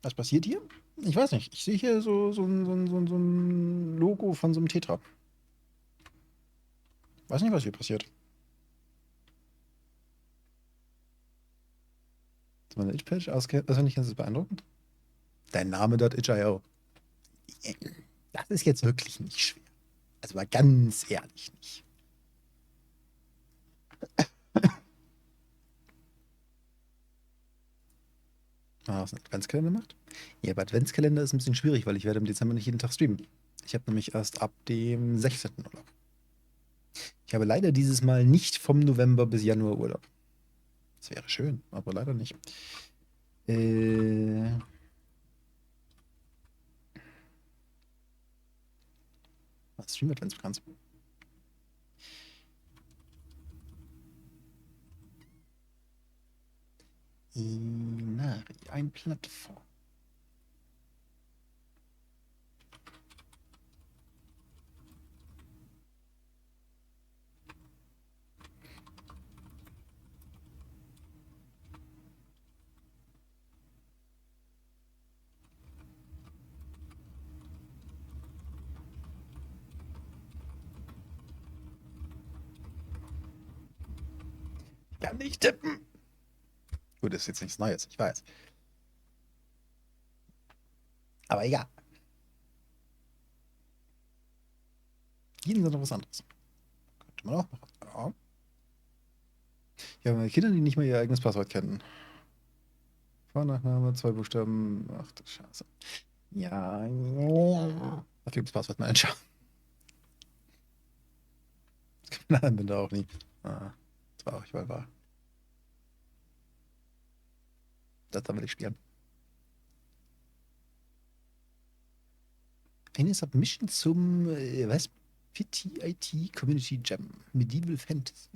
Was passiert hier? Ich weiß nicht. Ich sehe hier so ein Logo von so einem Thetra. Weiß nicht, was hier passiert. Ist meine Itch-Page auswendig, das ist beeindruckend. Dein Name dort itch.io. Das ist jetzt wirklich nicht schwer. Also mal ganz ehrlich nicht. Was ein Adventskalender macht? Ja, aber Adventskalender ist ein bisschen schwierig, weil ich werde im Dezember nicht jeden Tag streamen. Ich habe nämlich erst ab dem 16. Urlaub. Ich habe leider dieses Mal nicht vom November bis Januar Urlaub. Das wäre schön, aber leider nicht. Was Stream Adventskranz? Nari, ein Plattform. Ich kann nicht tippen. Gut, das ist jetzt nichts Neues, ich weiß. Aber egal. Jeden Sonntag was anderes. Könnte man auch machen. Ja. Ja, meine Kinder, die nicht mal ihr eigenes Passwort kennen. Vornachname, 2 Buchstaben. Ach du Scheiße. Ja. Dafür gibt es Passwortmanager. Das kann man Anwender auch nie. Das war auch nicht mal wahr. Das will ich spielen. Eine Submission zum, was? PTIT Community Jam. Medieval Fantasy.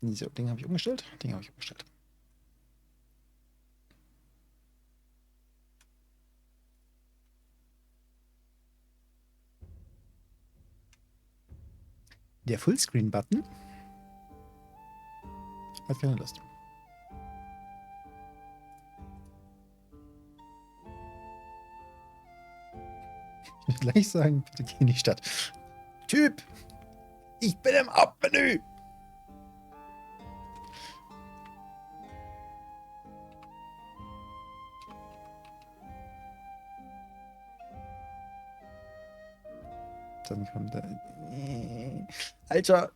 So, Ding habe ich umgestellt. Der Fullscreen-Button hat keine Lust. Ich will gleich sagen, bitte geh in die Stadt. Typ! Ich bin im Hauptmenü! Dann kommt da. Alter!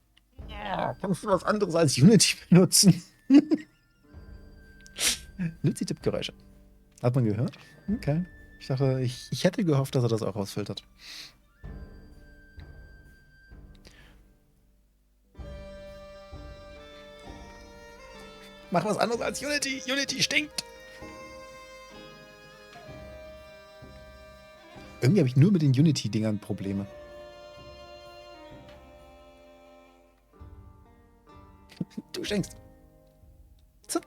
Kannst du was anderes als Unity benutzen? Luzi-Tippgeräusche. Hat man gehört? Okay. Ich dachte, ich hätte gehofft, dass er das auch rausfiltert. Mach was anderes als Unity. Unity stinkt. Irgendwie habe ich nur mit den Unity-Dingern Probleme. Du stinkst. So.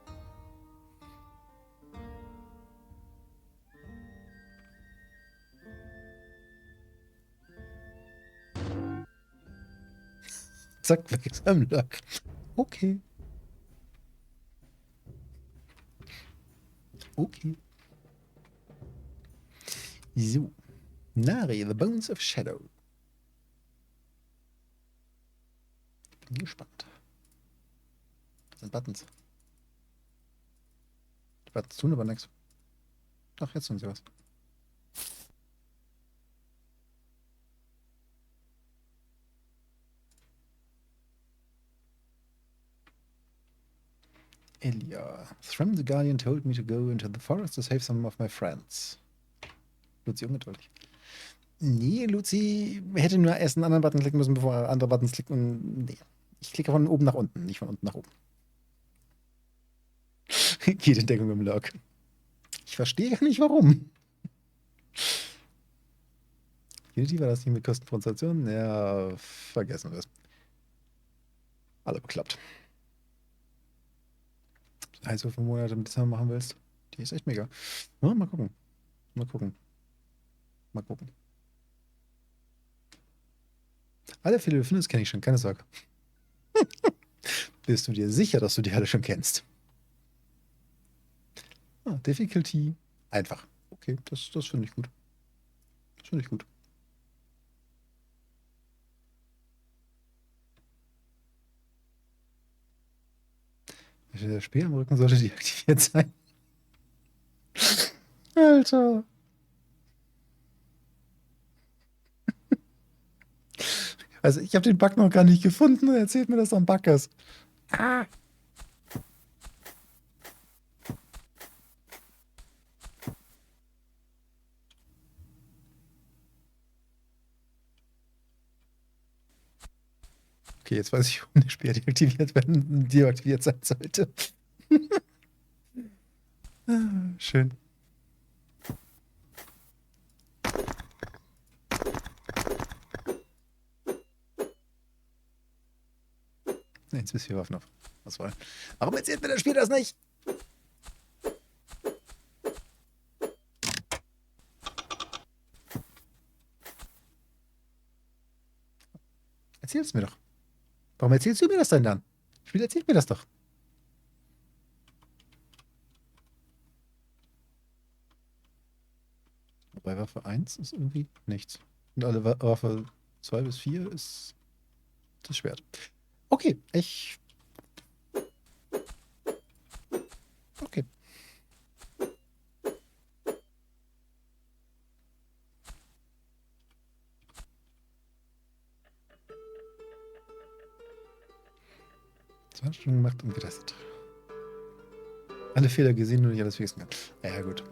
Zack, weg ist am Lock. Okay. Okay. So. Nari, The Bones of Shadow. Bin gespannt. Das sind Buttons. Die Buttons tun aber nichts. Ach, jetzt tun sie was. Elia. Threm the Guardian told me to go into the forest to save some of my friends. Luzi ungeduldig. Nee, Luzi hätte nur erst einen anderen Button klicken müssen, bevor er andere Buttons klickt. Und nee. Ich klicke von oben nach unten, nicht von unten nach oben. Geht in Deckung im Log. Ich verstehe gar nicht, warum. Unity war das nicht mit Kosten pro Installation? Ja, vergessen wir es. Alle beklappt. 1 oder 5 Monate im Dezember machen willst, die ist echt mega. Ja, mal gucken. Mal gucken. Mal gucken. Alle viele, die du findest, kenne ich schon, keine Sorge. Bist du dir sicher, dass du die alle schon kennst? Ah, Difficulty. Einfach. Okay, das finde ich gut. Das finde ich gut. Der Speer am Rücken sollte deaktiviert sein. Alter. Also ich habe den Bug noch gar nicht gefunden und erzählt mir, dass da ein Bug ist. Ah. Okay, jetzt weiß ich, warum der Speer deaktiviert sein sollte. Schön. Jetzt bis 4 Waffen auf. Was war? Warum erzählt mir das Spiel das nicht? Erzähl es mir doch. Warum erzählst du mir das denn dann? Spiel erzählt mir das doch. Bei Waffe 1 ist irgendwie nichts. Und alle Waffe 2 bis 4 ist das Schwert. Okay, Okay. Stunden gemacht und getestet. Alle Fehler gesehen und nicht alles fixen kann. Ja, gut.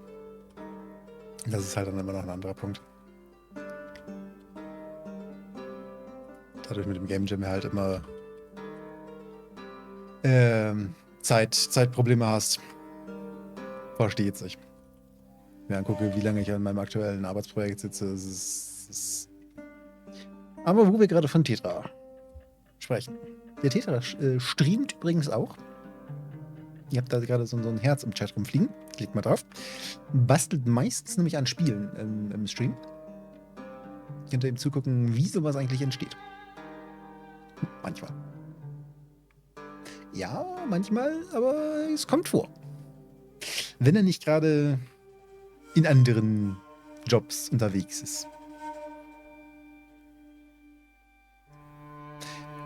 Das ist halt dann immer noch ein anderer Punkt. Dadurch mit dem Game Jam halt immer Zeitprobleme hast. Verstehe jetzt nicht. Wenn ich angucke, wie lange ich an meinem aktuellen Arbeitsprojekt sitze, aber wo wir gerade von Thetra sprechen. Der Thetra streamt übrigens auch. Ihr habt da gerade so ein Herz im Chat rumfliegen. Klickt mal drauf. Bastelt meistens nämlich an Spielen im Stream. Ihr könnt ihm zugucken, wie sowas eigentlich entsteht. Manchmal. Ja, manchmal, aber es kommt vor. Wenn er nicht gerade in anderen Jobs unterwegs ist.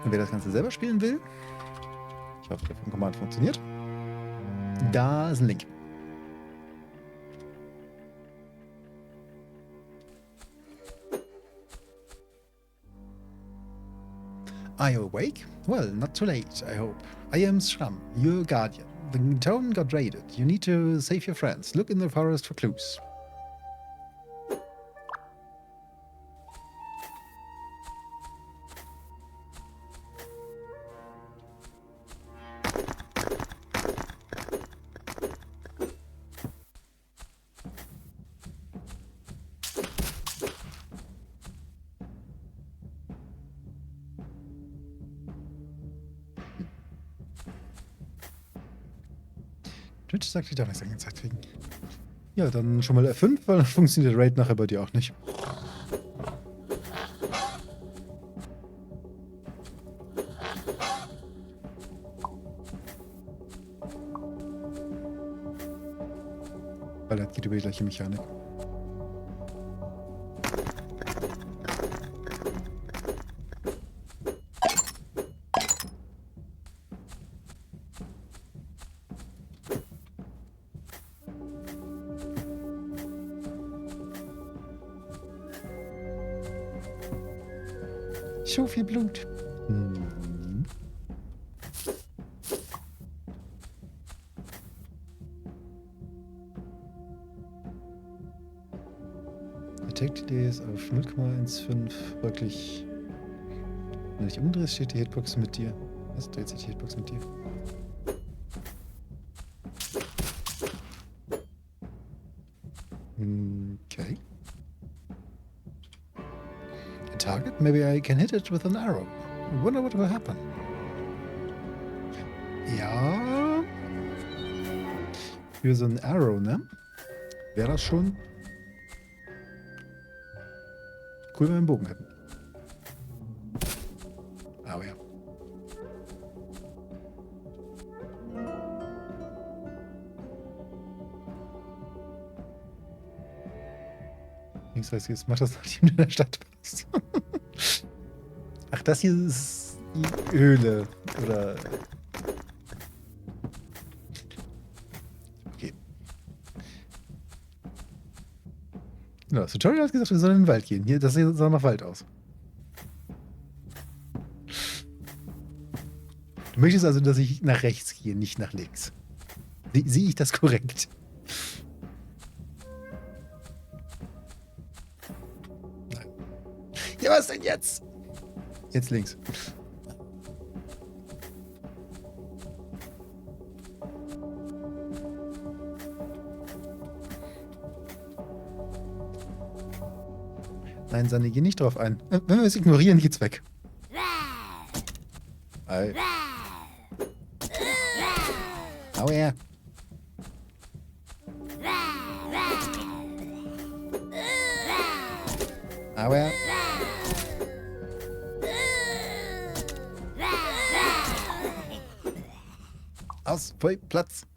Und wer das Ganze selber spielen will, ich hoffe, der Command funktioniert, da ist ein Link. Are you awake? Well, not too late, I hope. I am Shram, your guardian. The town got raided. You need to save your friends. Look in the forest for clues. Twitch sagt, ich darf nichts angezeigt kriegen. Ja, dann schon mal F5, weil dann funktioniert der Raid nachher bei dir auch nicht. Weil das geht über die gleiche Mechanik. So viel Blut. Attack DD ist auf 0,15 wirklich. Wenn du dich umdrehst, steht die Hitbox mit dir. Was dreht sich die Hitbox mit dir? Okay. A target? Maybe I can hit it with an arrow. I wonder what will happen. Ja. Für so ein Arrow, ne? Wäre das schon cool, wenn wir einen Bogen hätten. Aber ja. Das heißt, jetzt macht das, nachdem du in der Stadt bist. Ach, das hier ist die Höhle. Oder Ja, das Tutorial hat gesagt, wir sollen in den Wald gehen. Hier, das sah nach Wald aus. Du möchtest also, dass ich nach rechts gehe, nicht nach links. Sehe ich das korrekt? Nein. Ja, was denn jetzt? Jetzt links. Nein, Sanne, geh nicht drauf ein. Wenn wir es ignorieren, geht's weg. Ei. Hau her. Hau her. Aus, Pfui, Platz.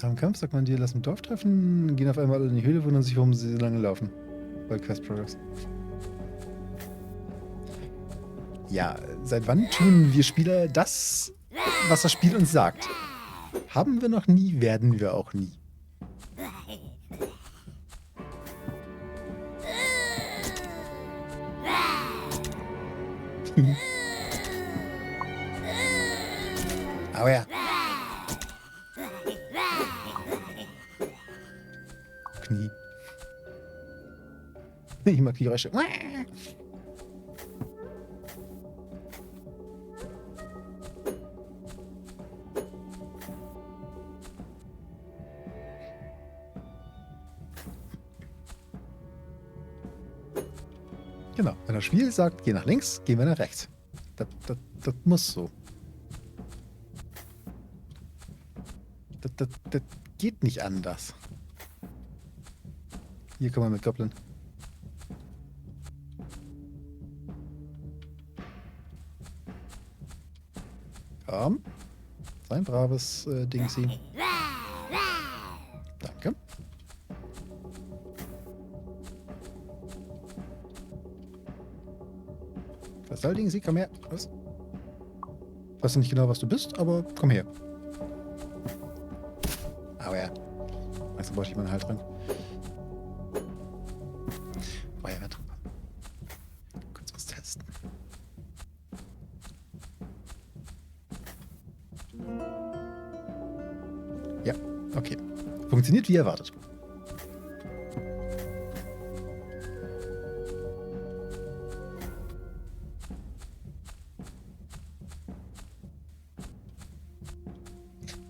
Am Kampf sagt man dir, lass im Dorf treffen, gehen auf einmal alle in die Höhle, wundern sich, warum sie so lange laufen. Bei Quest Products. Ja, seit wann tun wir Spieler das, was das Spiel uns sagt? Haben wir noch nie, werden wir auch nie. Aber ja. Knie. Ich mag die Geräusche. Genau, wenn das Spiel sagt, geh nach links, gehen wir nach rechts. Das muss so. Das geht nicht anders. Hier kommen wir mit Goblin. Komm. Sein braves Dingsy. Danke. Was soll Dingsy? Komm her. Was? Ich weiß nicht genau, was du bist, aber komm her. Aber ja. Also brauche ich mal einen Halt dran. Feuerwehrtruppe. Kurz was testen. Ja, okay. Funktioniert wie erwartet.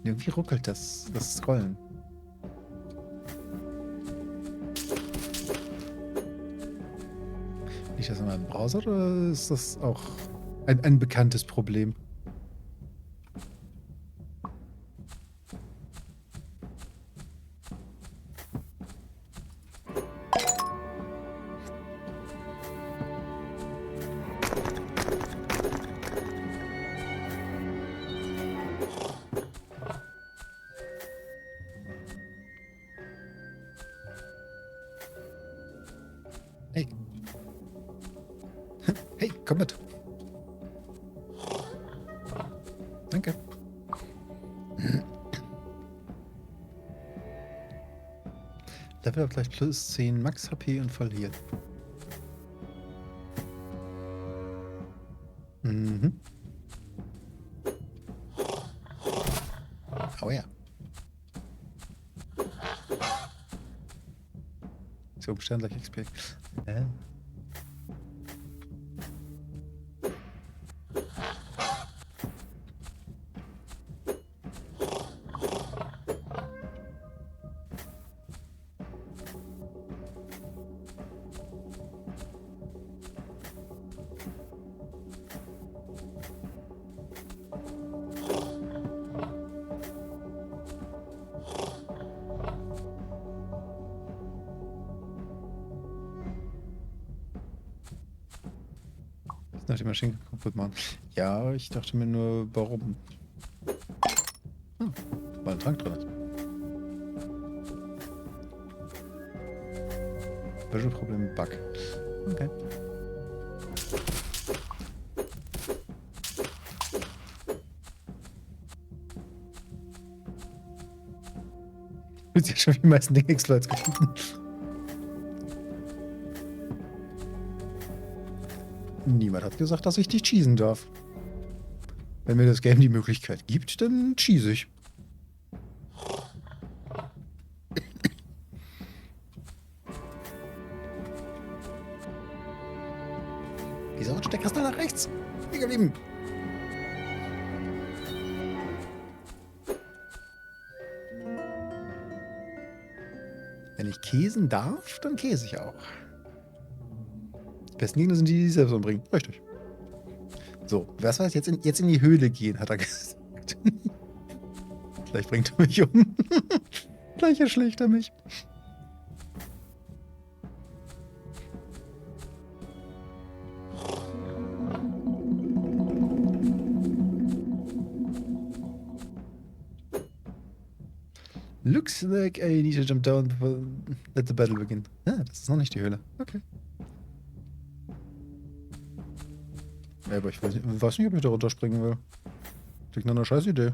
Irgendwie ruckelt das Scrollen. Liegt das in meinem Browser oder ist das auch ein bekanntes Problem? Hey. Hey, komm mit. Danke. Level up gleich plus 10 Max HP und voll hier. Mhm. Oh ja. So, Stern gleich XP. Nach die Maschine kaputt machen. Ja, ich dachte mir nur, warum? War ein Trank drin. Visual Problem Bug. Okay. Jetzt ja schon die meisten Dinge Exploits gefunden. Niemand hat gesagt, dass ich dich cheesen darf. Wenn mir das Game die Möglichkeit gibt, dann cheese ich. Wieso rutscht der Kristall nach rechts? Hier geblieben. Wenn ich käsen darf, dann käse ich auch. Die besten Gegner sind die, die selbst umbringen. Richtig. So, was heißt jetzt in die Höhle gehen, hat er gesagt. Gleich bringt er mich um. Gleich erschlägt er mich. Looks like I need to jump down before let the battle begin. Ah, das ist noch nicht die Höhle. Okay. Ja, aber ich weiß nicht, ob ich da runterspringen will. Klingt nach einer scheiß Idee.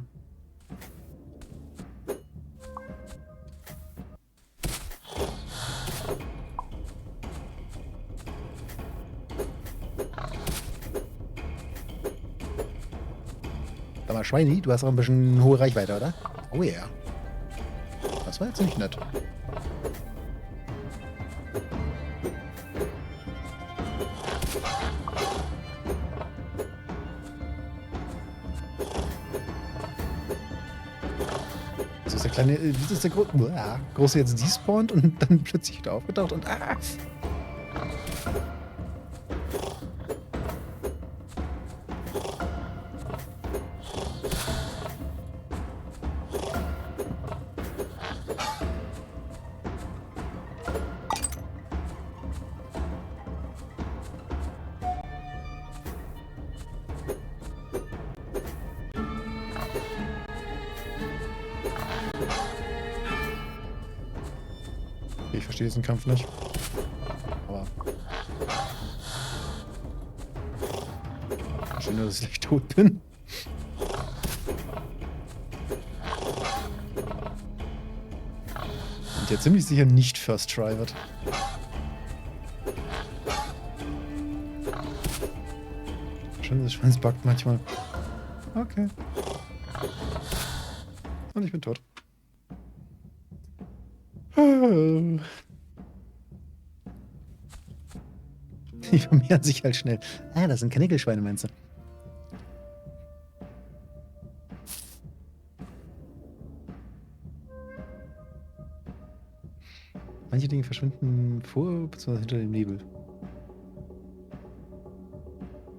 Sag mal, Schweini, du hast auch ein bisschen hohe Reichweite, oder? Oh ja. Yeah. Das war jetzt nicht nett. Das ist der kleine, das ist der große jetzt despawnt und dann plötzlich wieder aufgetaucht und Ich verstehe diesen Kampf nicht. Aber schön, dass ich tot bin. Und der ziemlich sicher nicht First Try wird. Schön, dass Schwanz buggt manchmal. Okay. Und ich bin tot. Die vermehren sich halt schnell. Ah, das sind Kanickelschweine, meinst du? Manche Dinge verschwinden vor bzw. hinter dem Nebel.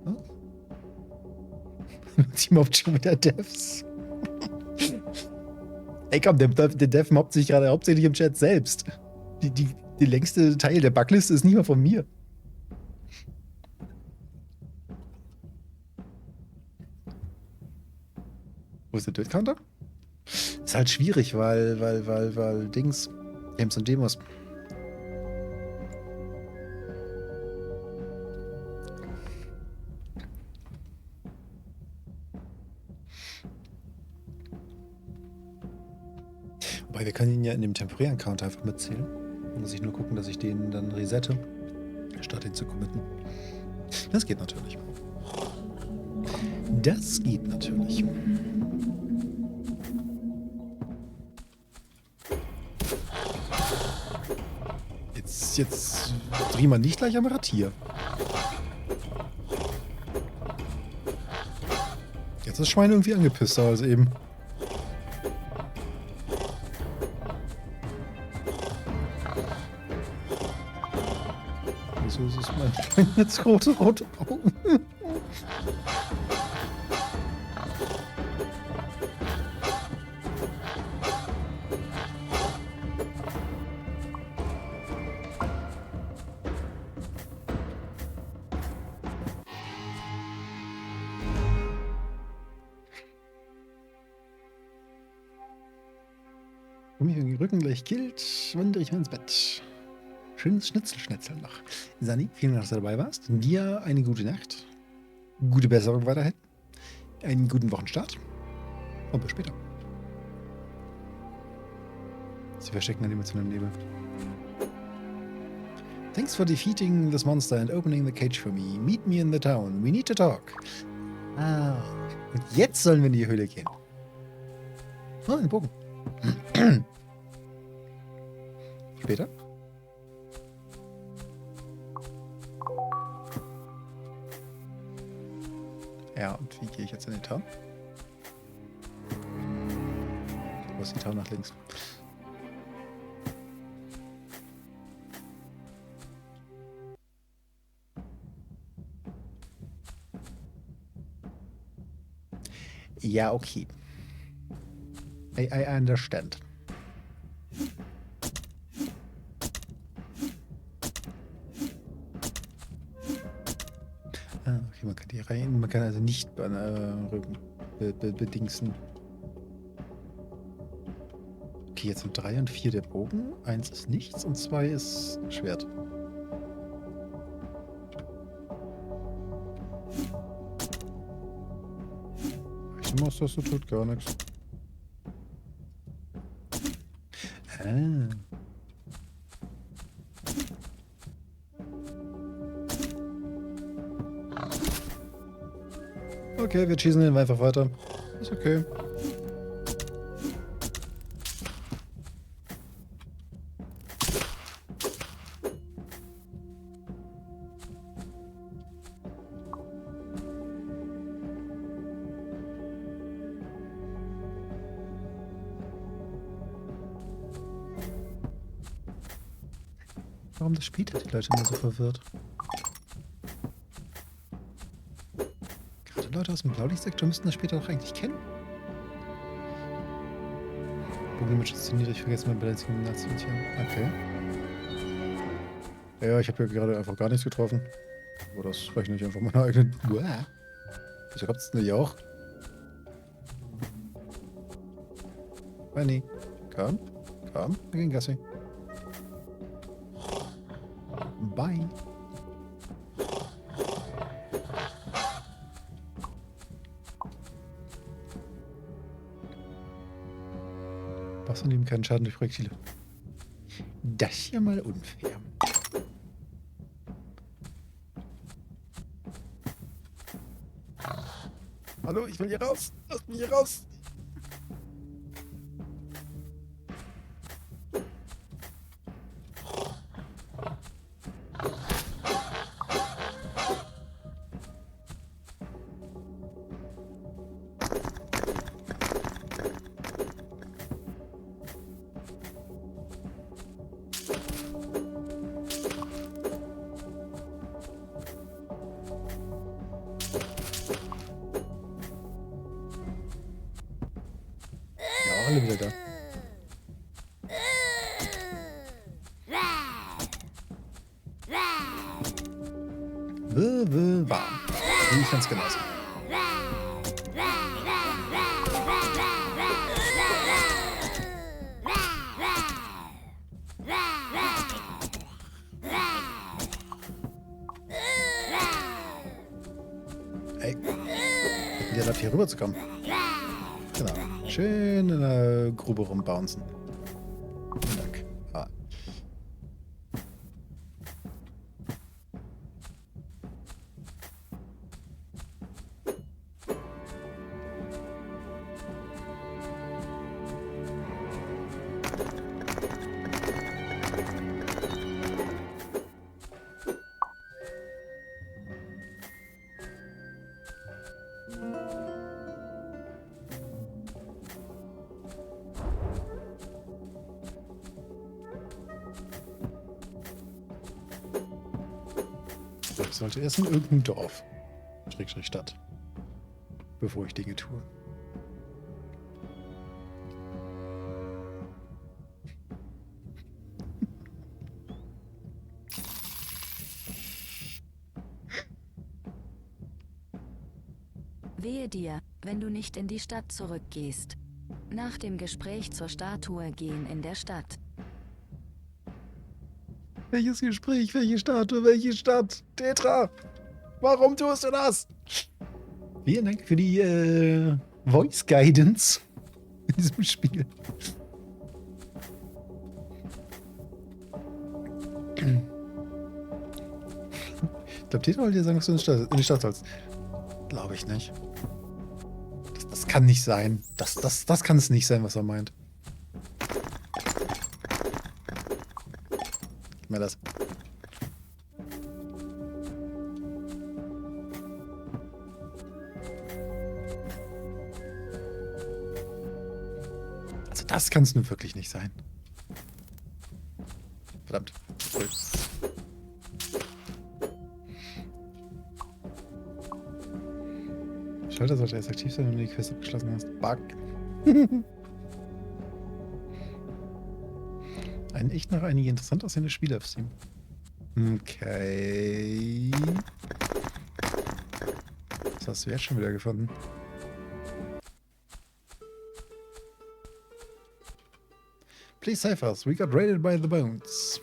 Was? Die mobbt schon wieder Devs. Ey komm, der Dev mobbt sich gerade hauptsächlich im Chat selbst. Die längste Teil der Backliste ist nicht mal von mir. Wo ist der Dirt-Counter? Ist halt schwierig, weil Dings, Games und Demos. Wobei, wir können ihn ja in dem temporären Counter einfach mitzählen. Muss ich nur gucken, dass ich den dann resette, statt ihn zu committen. Das geht natürlich. Das geht natürlich. Jetzt drehen wir nicht gleich am Ratier. Jetzt ist das Schwein irgendwie angepisster als eben. Wieso ist es mein Schwein jetzt rote Augen? Wenn mich den Rücken gleich killt, wandere ich mal ins Bett. Schönes Schnitzel noch. Sani, vielen Dank, dass du dabei warst. Dir eine gute Nacht. Gute Besserung weiterhin. Einen guten Wochenstart. Und bis später. Sie verstecken Animationen im Nebel. Thanks for defeating this monster and opening the cage for me. Meet me in the town. We need to talk. Ah. Und jetzt sollen wir in die Höhle gehen. Oh, ein Bogen. Später. Ja, und wie gehe ich jetzt in den Town? Wo ist die Town nach links? Ja, okay. I understand. Ah, okay, man kann die rein. Man kann also nicht bedingsen. Okay, jetzt sind 3 und 4 der Bogen. 1 ist nichts und 2 ist Schwert. Du machst das, so tut gar nichts. Ah. Okay, wir schießen ihn einfach weiter. Ist okay. Warum das später die Leute immer so verwirrt? Gerade Leute aus dem Blaulichtsektor müssten das später auch eigentlich kennen. Bogenlimit ist zu niedrig, vergessen mein Balancing nachzunotieren. Okay. Ja, ich habe ja gerade einfach gar nichts getroffen. Aber das rechne ich einfach meine eigenen... Uah. Wieso gab es denn nicht auch? Benny. Komm. Komm. Wir gehen Gassi. Bye. Waffen nehmen keinen Schaden durch Projektile. Das ist ja mal unfair. Hallo, ich will hier raus. Lass mich hier raus. Alle wieder da. Warm. Ich fand's genauso. Ey. Der darf hier rüber zu kommen. Genau. Schön in der Grube rumbouncen. Vielen Dank. Ah. Ich sollte erst in irgendein Dorf. Schrägstrich Stadt. Bevor ich Dinge tue. Wehe dir, wenn du nicht in die Stadt zurückgehst. Nach dem Gespräch zur Statue gehen in der Stadt. Welches Gespräch? Welche Statue? Welche Stadt? Thetra! Warum tust du das? Vielen Dank für die Voice Guidance in diesem Spiel. Ich glaube, Thetra wollte dir sagen, dass du in die Stadt sollst. Glaube ich nicht. Das kann nicht sein. Das kann es nicht sein, was er meint. Gib mir das. Also das kann es nun wirklich nicht sein. Verdammt. Sorry. Schalter sollte erst aktiv sein, wenn du die Quest abgeschlossen hast. Bug. Echt noch einige interessant aussehende Spiele auf Steam. Okay. Was hast du jetzt schon wieder gefunden? Please save us. We got raided by the bones.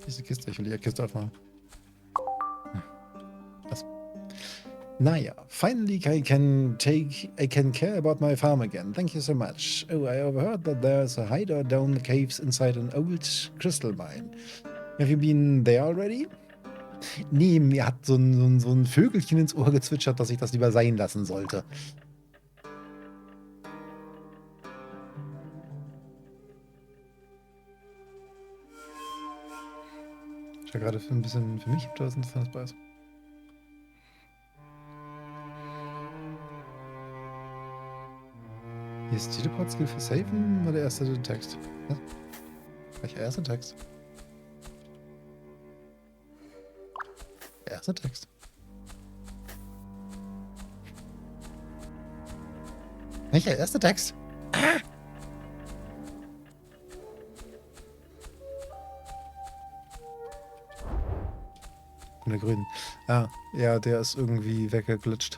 Diese Kiste, ich will die Kiste aufmachen. Was? Naja, finally I can care about my farm again. Thank you so much. Oh, I overheard that there's a hideout down the caves inside an old crystal mine. Have you been there already? Nee, mir hat so ein Vögelchen ins Ohr gezwitschert, dass ich das lieber sein lassen sollte. Ich war gerade ein bisschen für mich, ob da was Interessantes bei ist. Hier ist Teleport-Skill für Saven oder der erste Text? Was? Welcher erste Text? Der erste Text. Welcher erste Text? Ah! Von der grünen. Ah, ja, der ist irgendwie weggeglitscht.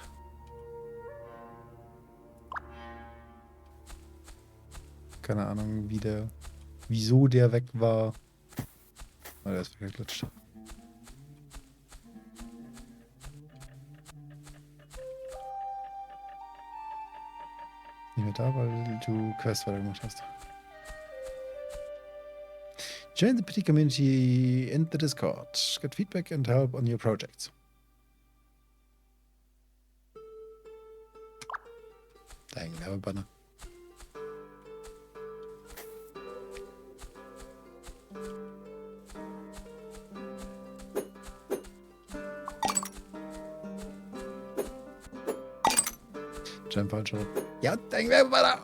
Keine Ahnung, wieso der weg war. Aber der ist weggeglitscht. Nicht mehr da, weil du Quest weitergemacht hast. Join the petty community in the Discord. Get feedback and help on your projects. Dang, Werbebanner. Jump falscher. Ja, dang, Werbebanner!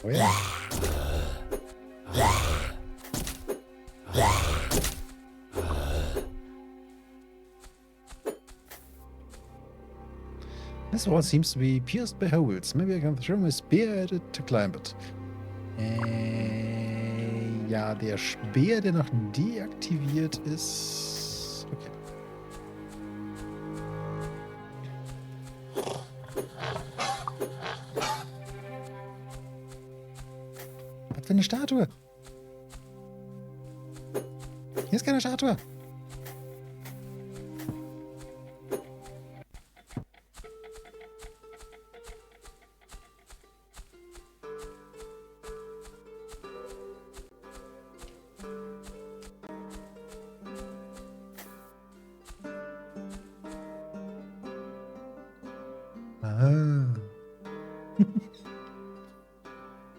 Oh ja. This wall seems to be pierced by holes. Maybe I can throw my spear at it to climb it. Ja, der Speer, der noch deaktiviert ist. Okay. Was für eine Statue? Hier ist keine Statue. Ah.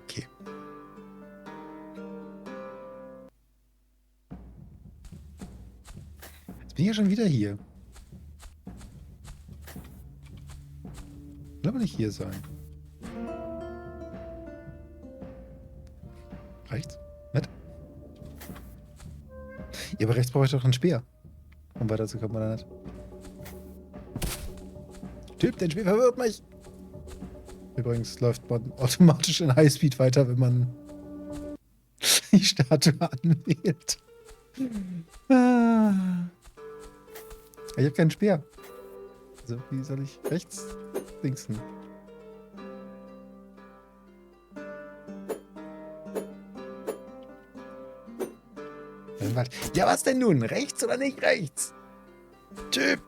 Okay. Jetzt bin ich ja schon wieder hier. Ich will aber nicht hier sein. Rechts? Nett. Ja, aber rechts brauche ich doch einen Speer. Um weiterzukommen, oder nicht? Typ, dein Spiel verwirrt mich. Übrigens läuft man automatisch in Highspeed weiter, wenn man die Statue anwählt. Ah. Ich habe keinen Speer. Also, wie soll ich rechts linksen? Ja, was denn nun? Rechts oder nicht rechts? Typ!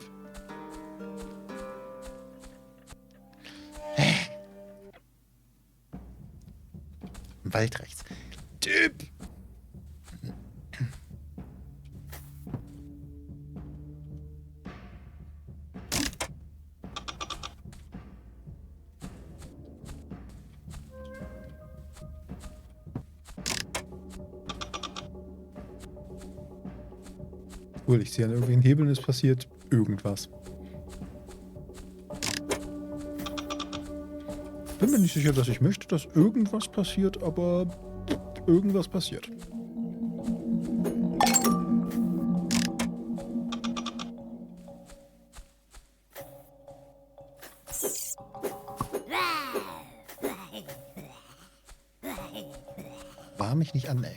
Im Wald rechts. Typ! Cool, ich sehe an irgendwelchen Hebeln, es passiert irgendwas. Bin mir nicht sicher, dass ich möchte, dass irgendwas passiert, aber irgendwas passiert. War mich nicht an, ey.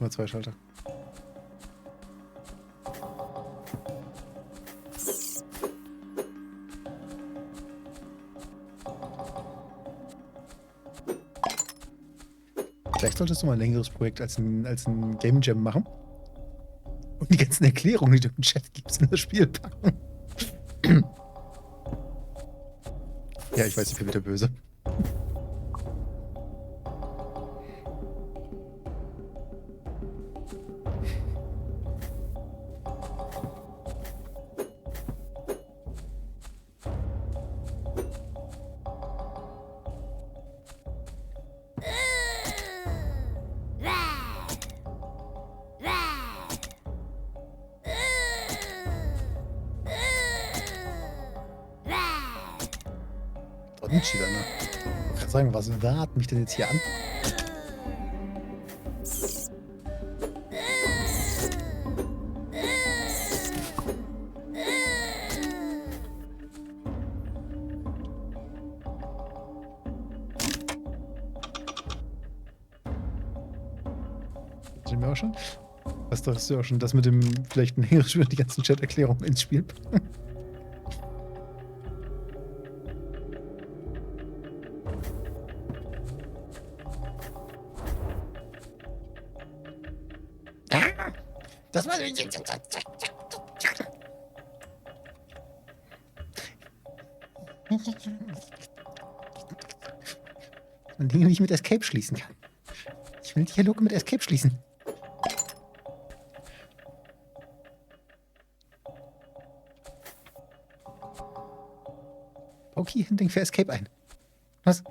Nur 2 Schalter. Vielleicht solltest du mal ein längeres Projekt als ein Game Jam machen. Und die ganzen Erklärungen, die du im Chat gibst, in das Spiel packen. Ja, ich weiß, ich bin wieder böse. Ich kann sagen, was wart mich denn jetzt hier an? Sehen wir auch schon? Was dachtest du auch schon, das mit dem vielleicht ein längeres Spiel, die ganzen Chat-Erklärungen ins Spiel packen? Das war und Dinge, die ich mit Escape schließen kann. Ich will Dialoge mit Escape schließen. Okay, ein Ding für Escape ein. Was?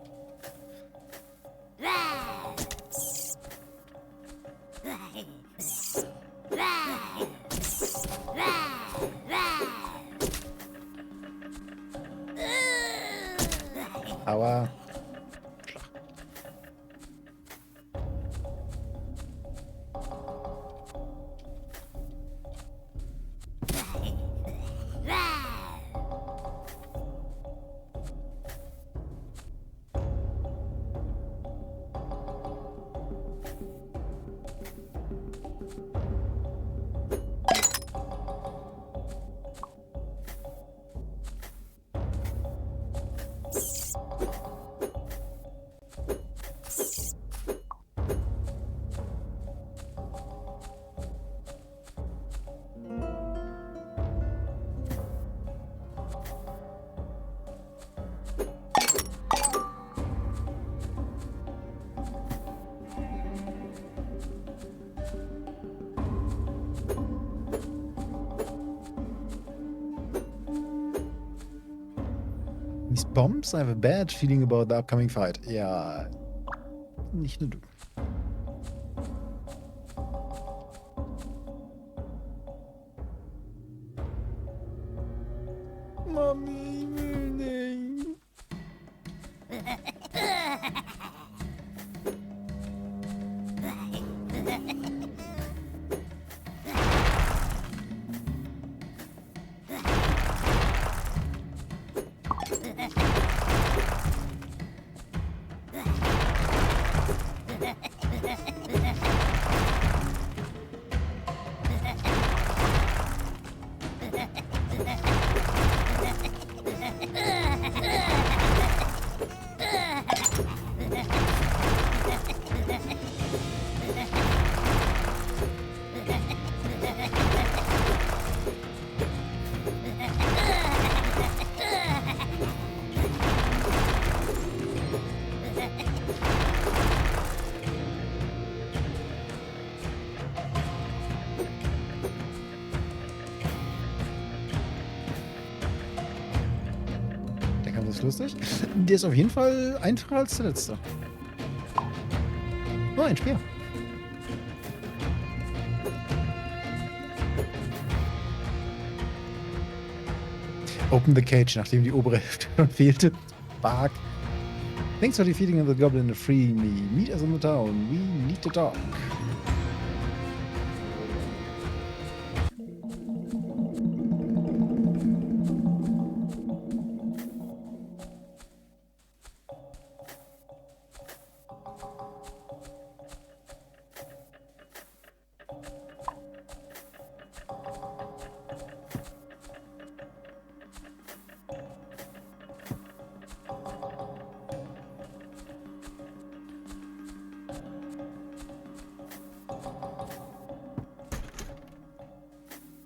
Aua. Bombs? I have a bad feeling about the upcoming fight. Ja, nicht nur du. Mami, ich will nicht. Lustig. Der ist auf jeden Fall einfacher als der letzte. Oh, ein Speer. Open the cage, nachdem die obere Hälfte schon fehlte. Fuck. Thanks for defeating the goblin and freeing me. Meet us in the town. We need to talk.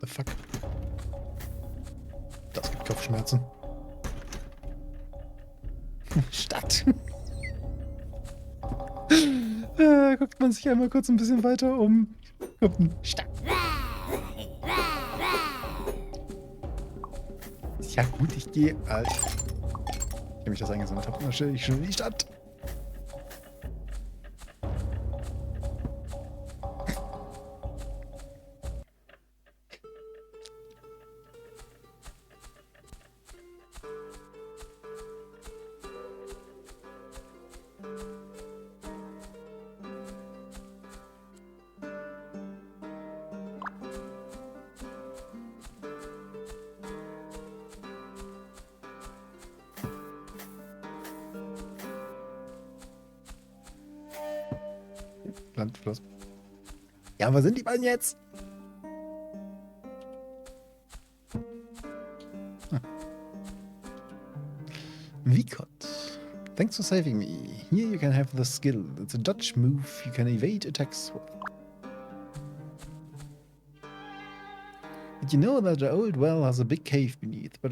Fuck. Das gibt Kopfschmerzen. Stadt. Guckt man sich einmal kurz ein bisschen weiter um. Stadt. Ja gut, ich gehe. Ich mich das eingesammelt habe, dann stelle ich schon in die Stadt. Landfluss. Ja, wo sind die beiden jetzt? Vicot. Thanks for saving me. Here you can have the skill. It's a dodge move you can evade attacks with. But you know that the old well has a big cave beneath, but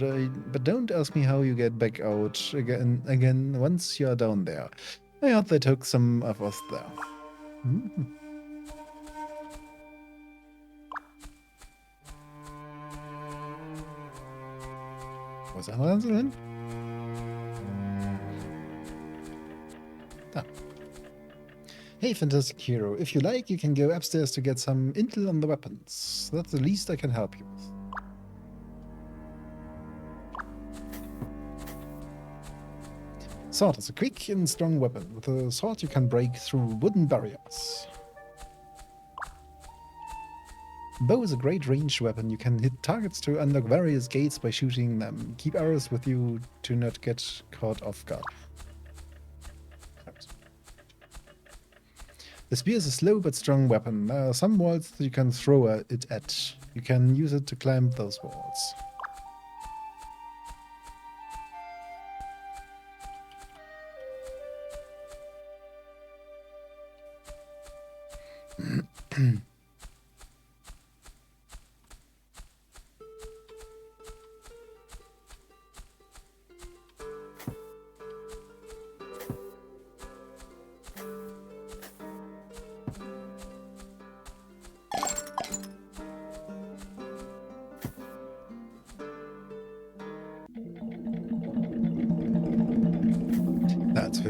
don't ask me how you get back out again once you're down there. I heard they took some of us there. Wo ist der andere Insel hin? Da. Hey, fantastic hero. If you like, you can go upstairs to get some intel on the weapons. That's the least I can help you with. Sword is a quick and strong weapon. With a sword you can break through wooden barriers. Bow is a great ranged weapon. You can hit targets to unlock various gates by shooting them. Keep arrows with you to not get caught off guard. The spear is a slow but strong weapon. There are some walls that you can throw it at. You can use it to climb those walls.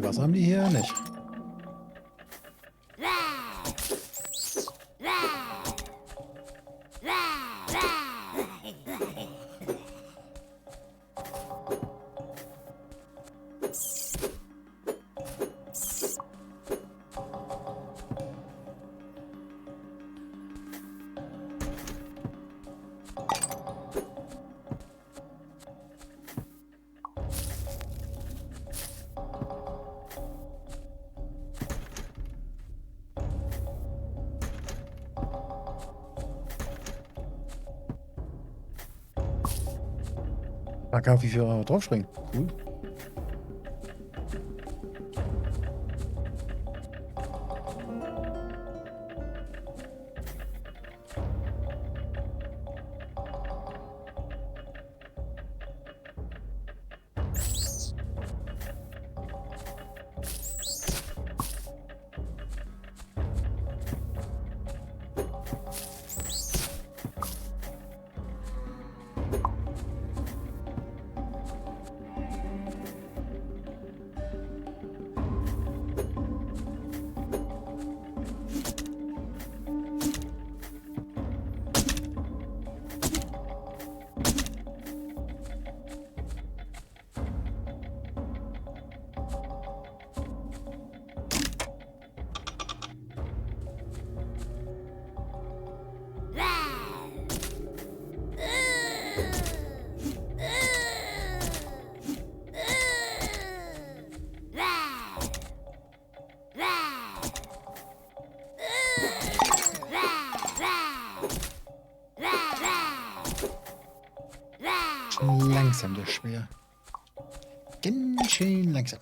Wasser haben die hier nicht. Man kann auf wie viel draufspringen. Cool. Langsam, der schwer. Ganz schön langsam.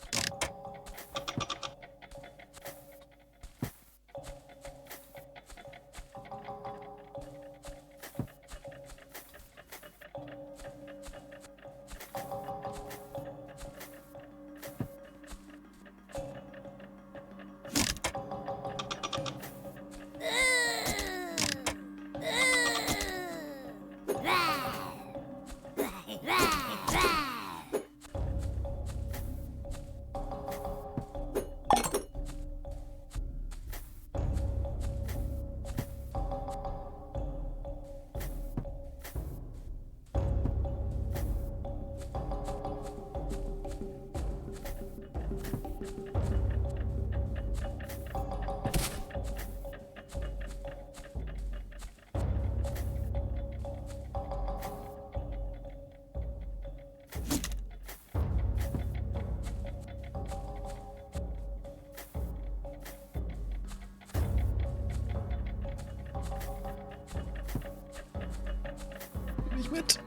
Nicht mit.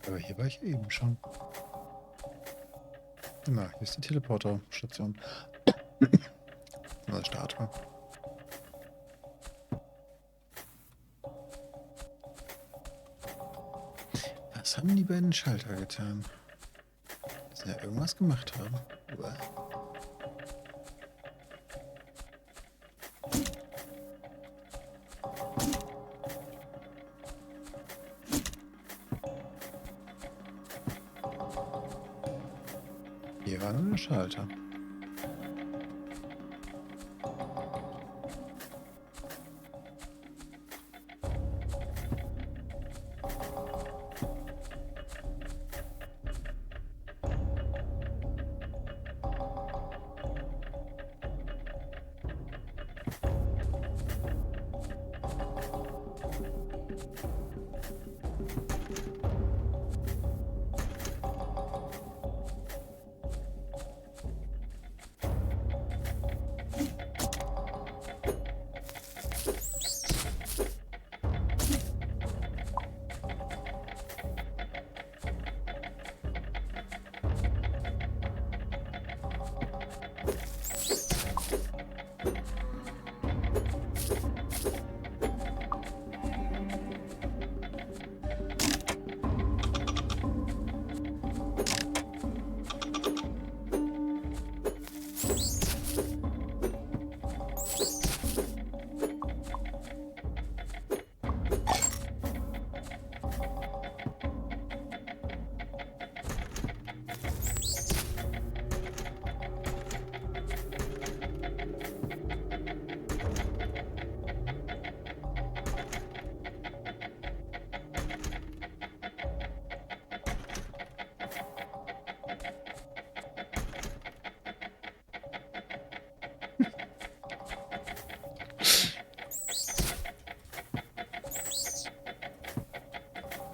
Aber hier war ich eben schon. Na, hier ist die Teleporter-Station. Oder Statue. Was haben die beiden Schalter getan? Dass sie ja irgendwas gemacht haben. Uah. Hier war nur der Schalter.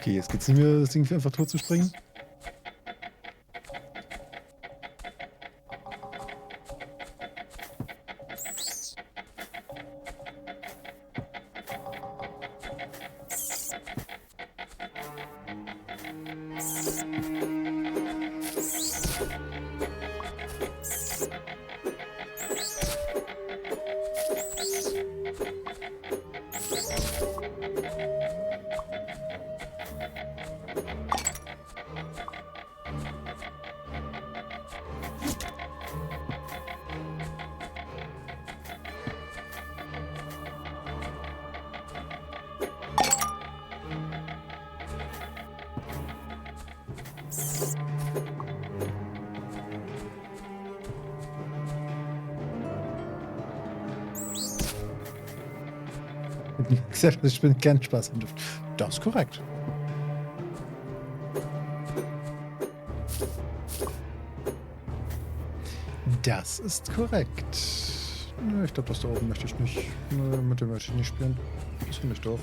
Okay, jetzt geht's nicht mehr, das Ding einfach tot zu springen. Gesagt, dass ich keinen Spaß haben dürfte. Das ist korrekt. Das ist korrekt. Nö, ich glaube, das da oben möchte ich nicht. Nö, mit dem möchte ich nicht spielen. Das finde ich doof.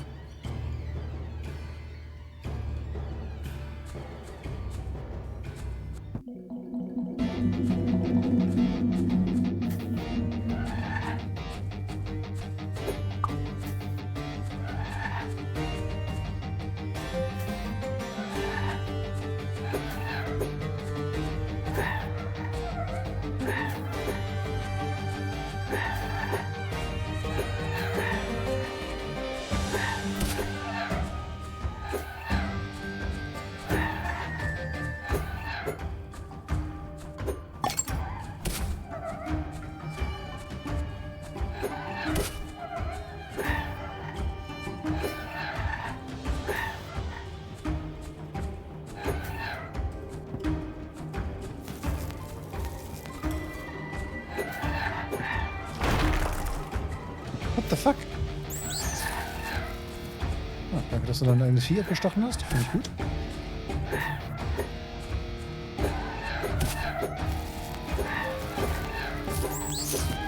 What the fuck? Ah, danke, dass du dann eine 4 bestochen hast. Finde ich gut.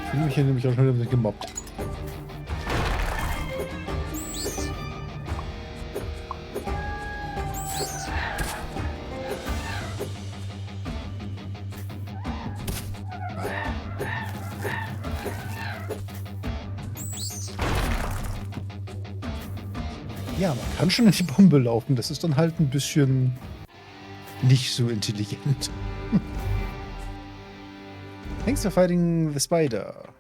Ich fühle mich hier nämlich auch schon wieder gemobbt. Ja, man kann schon in die Bombe laufen. Das ist dann halt ein bisschen nicht so intelligent. Thanks for fighting the spider.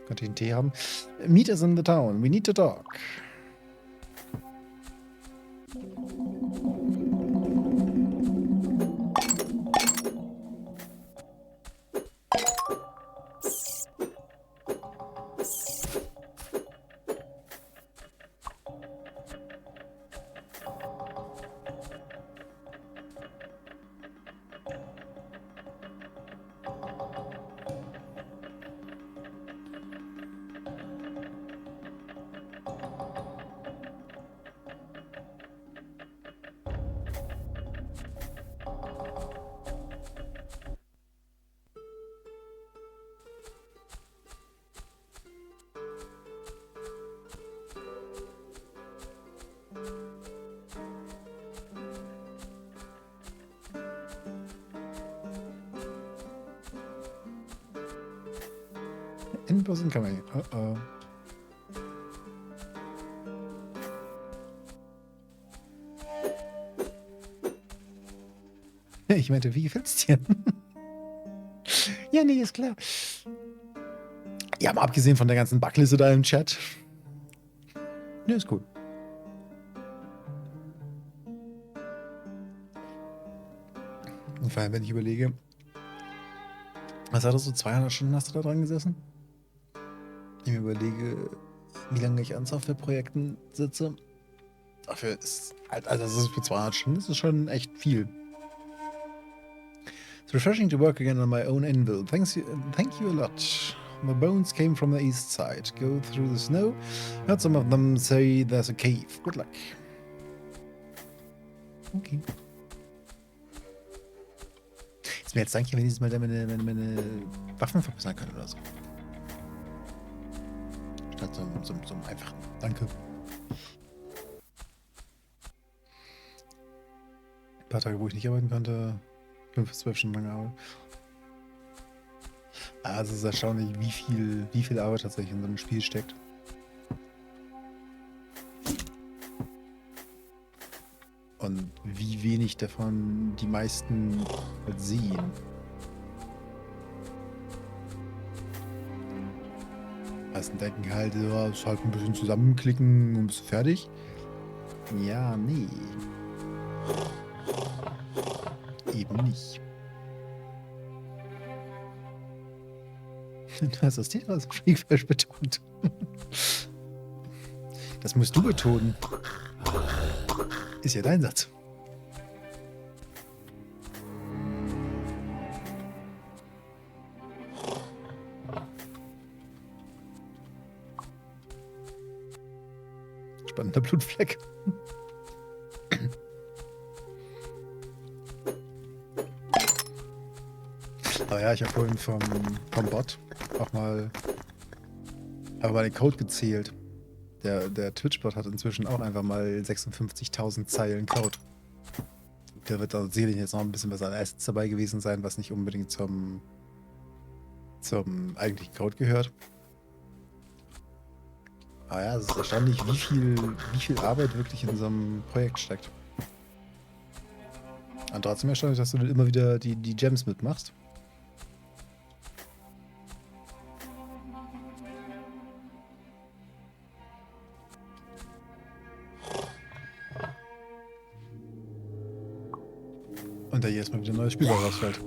Könnte ich einen Tee haben? Meet us in the town. We need to talk. Endboss incoming. Uh-oh. Ich meinte, wie gefällt's dir? Ja, nee, ist klar. Ja, mal abgesehen von der ganzen Backliste da im Chat. Nee, ist gut. Und vor allem, wenn ich überlege, was hat das so 200 Stunden hast du da dran gesessen? Ich mir überlege, wie lange ich an Softwareprojekten sitze. Dafür ist halt, also das ist für 200 Stunden, das ist schon echt viel. It's refreshing to work again on my own anvil. Thank you a lot. My bones came from the east side. Go through the snow. Heard some of them say there's a cave. Good luck. Okay. Ist mir jetzt dankbar, wenn ich mal meine Waffen verbessern kann oder so. Statt so einem einfachen. Danke. paar Tage, wo ich nicht arbeiten konnte, 5 bis 12 Stunden lang gearbeitet. Also es ist erstaunlich, wie viel Arbeit tatsächlich in so einem Spiel steckt. Und wie wenig davon die meisten halt sehen. Die meisten denken halt, ja, ist halt ein bisschen zusammenklicken und bist fertig. Ja, nee. Eben nicht. Du hast das Thema so falsch betont. Das musst du betonen. Ist ja dein Satz. Spannender Blutfleck. Aber ja, ich habe vorhin vom Bot auch mal den Code gezählt. Der Twitch-Bot hat inzwischen auch einfach mal 56.000 Zeilen Code. Da wird da sicherlich jetzt noch ein bisschen was an Assets dabei gewesen sein, was nicht unbedingt zum eigentlichen Code gehört. Aber ja, es ist erstaunlich, wie viel Arbeit wirklich in so einem Projekt steckt. Und trotzdem erstaunlich, dass du dann immer wieder die Gems mitmachst. Und da jedes Mal wieder ein neues Spiel rausfällt.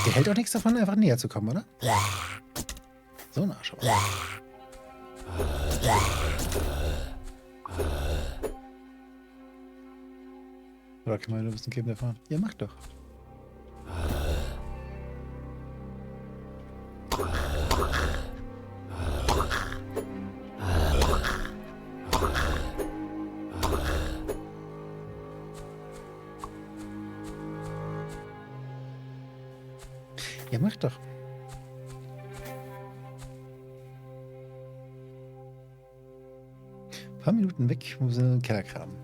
Der hält auch nichts davon, einfach näher zu kommen, oder? So ein Arsch. Oder kann man ein bisschen Käben erfahren? Ja, mach doch. Ja, mach doch. Ein paar Minuten weg, wo sie einen Keller graben.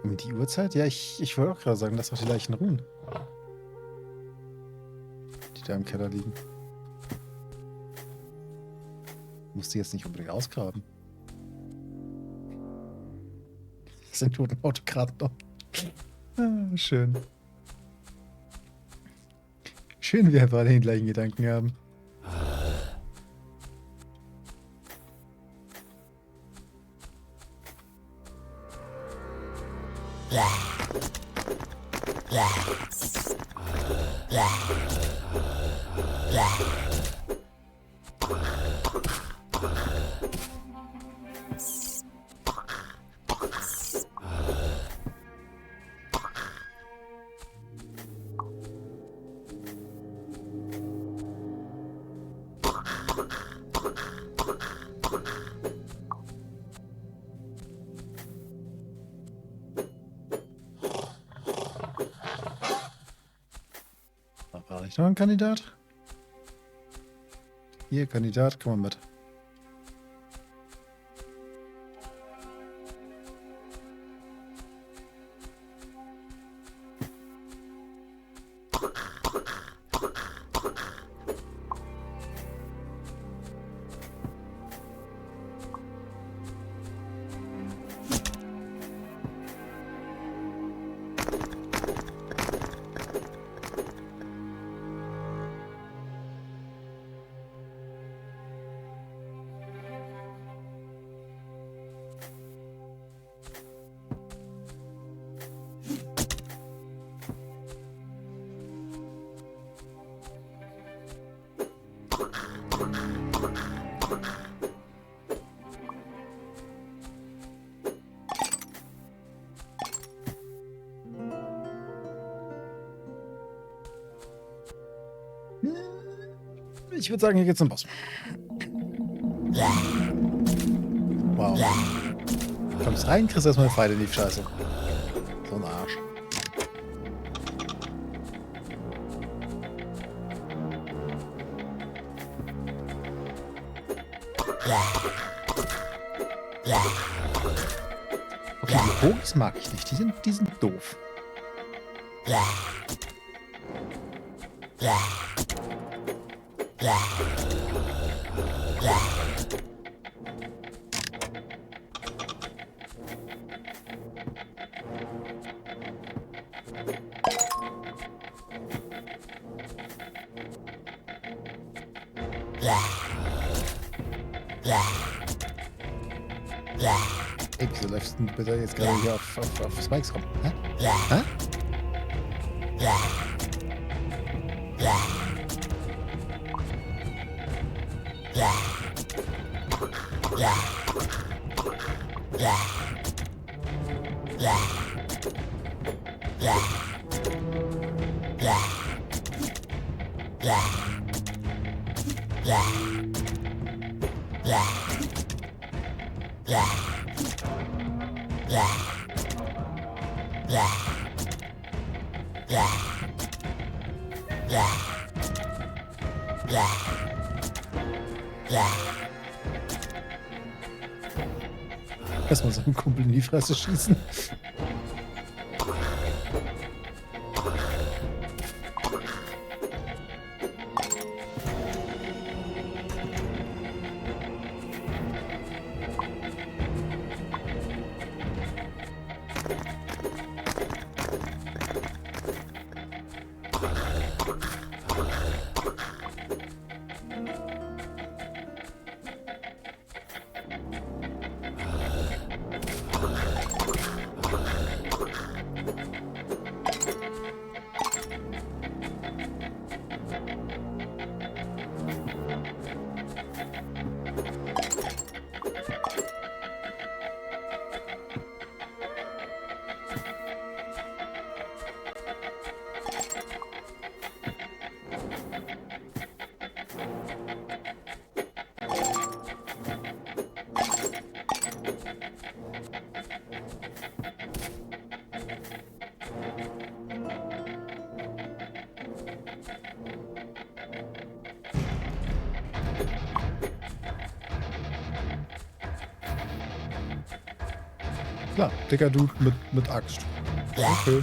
Um die Uhrzeit? Ja, ich wollte auch gerade sagen, lass doch die Leichen ruhen. Die da im Keller liegen. Musst du jetzt nicht unbedingt ausgraben. Das sind toten Autokraten noch. Ah, schön. Schön, wie wir alle den gleichen Gedanken haben. War ich noch ein Kandidat? Hier, Kandidat, komm mal mit. Ich würde sagen, hier geht's zum Boss. Wow. Du kommst rein, kriegst erstmal eine Pfeile in die Scheiße. So ein Arsch. Okay, die Bogis mag ich nicht. Die sind doof. Ey, wieso läufst du bitte jetzt gerade hier auf Spikes rum? Hä? Hä? Erstmal so einen Kumpel in die Fresse schießen. Klar, dicker Dude mit Axt. Okay.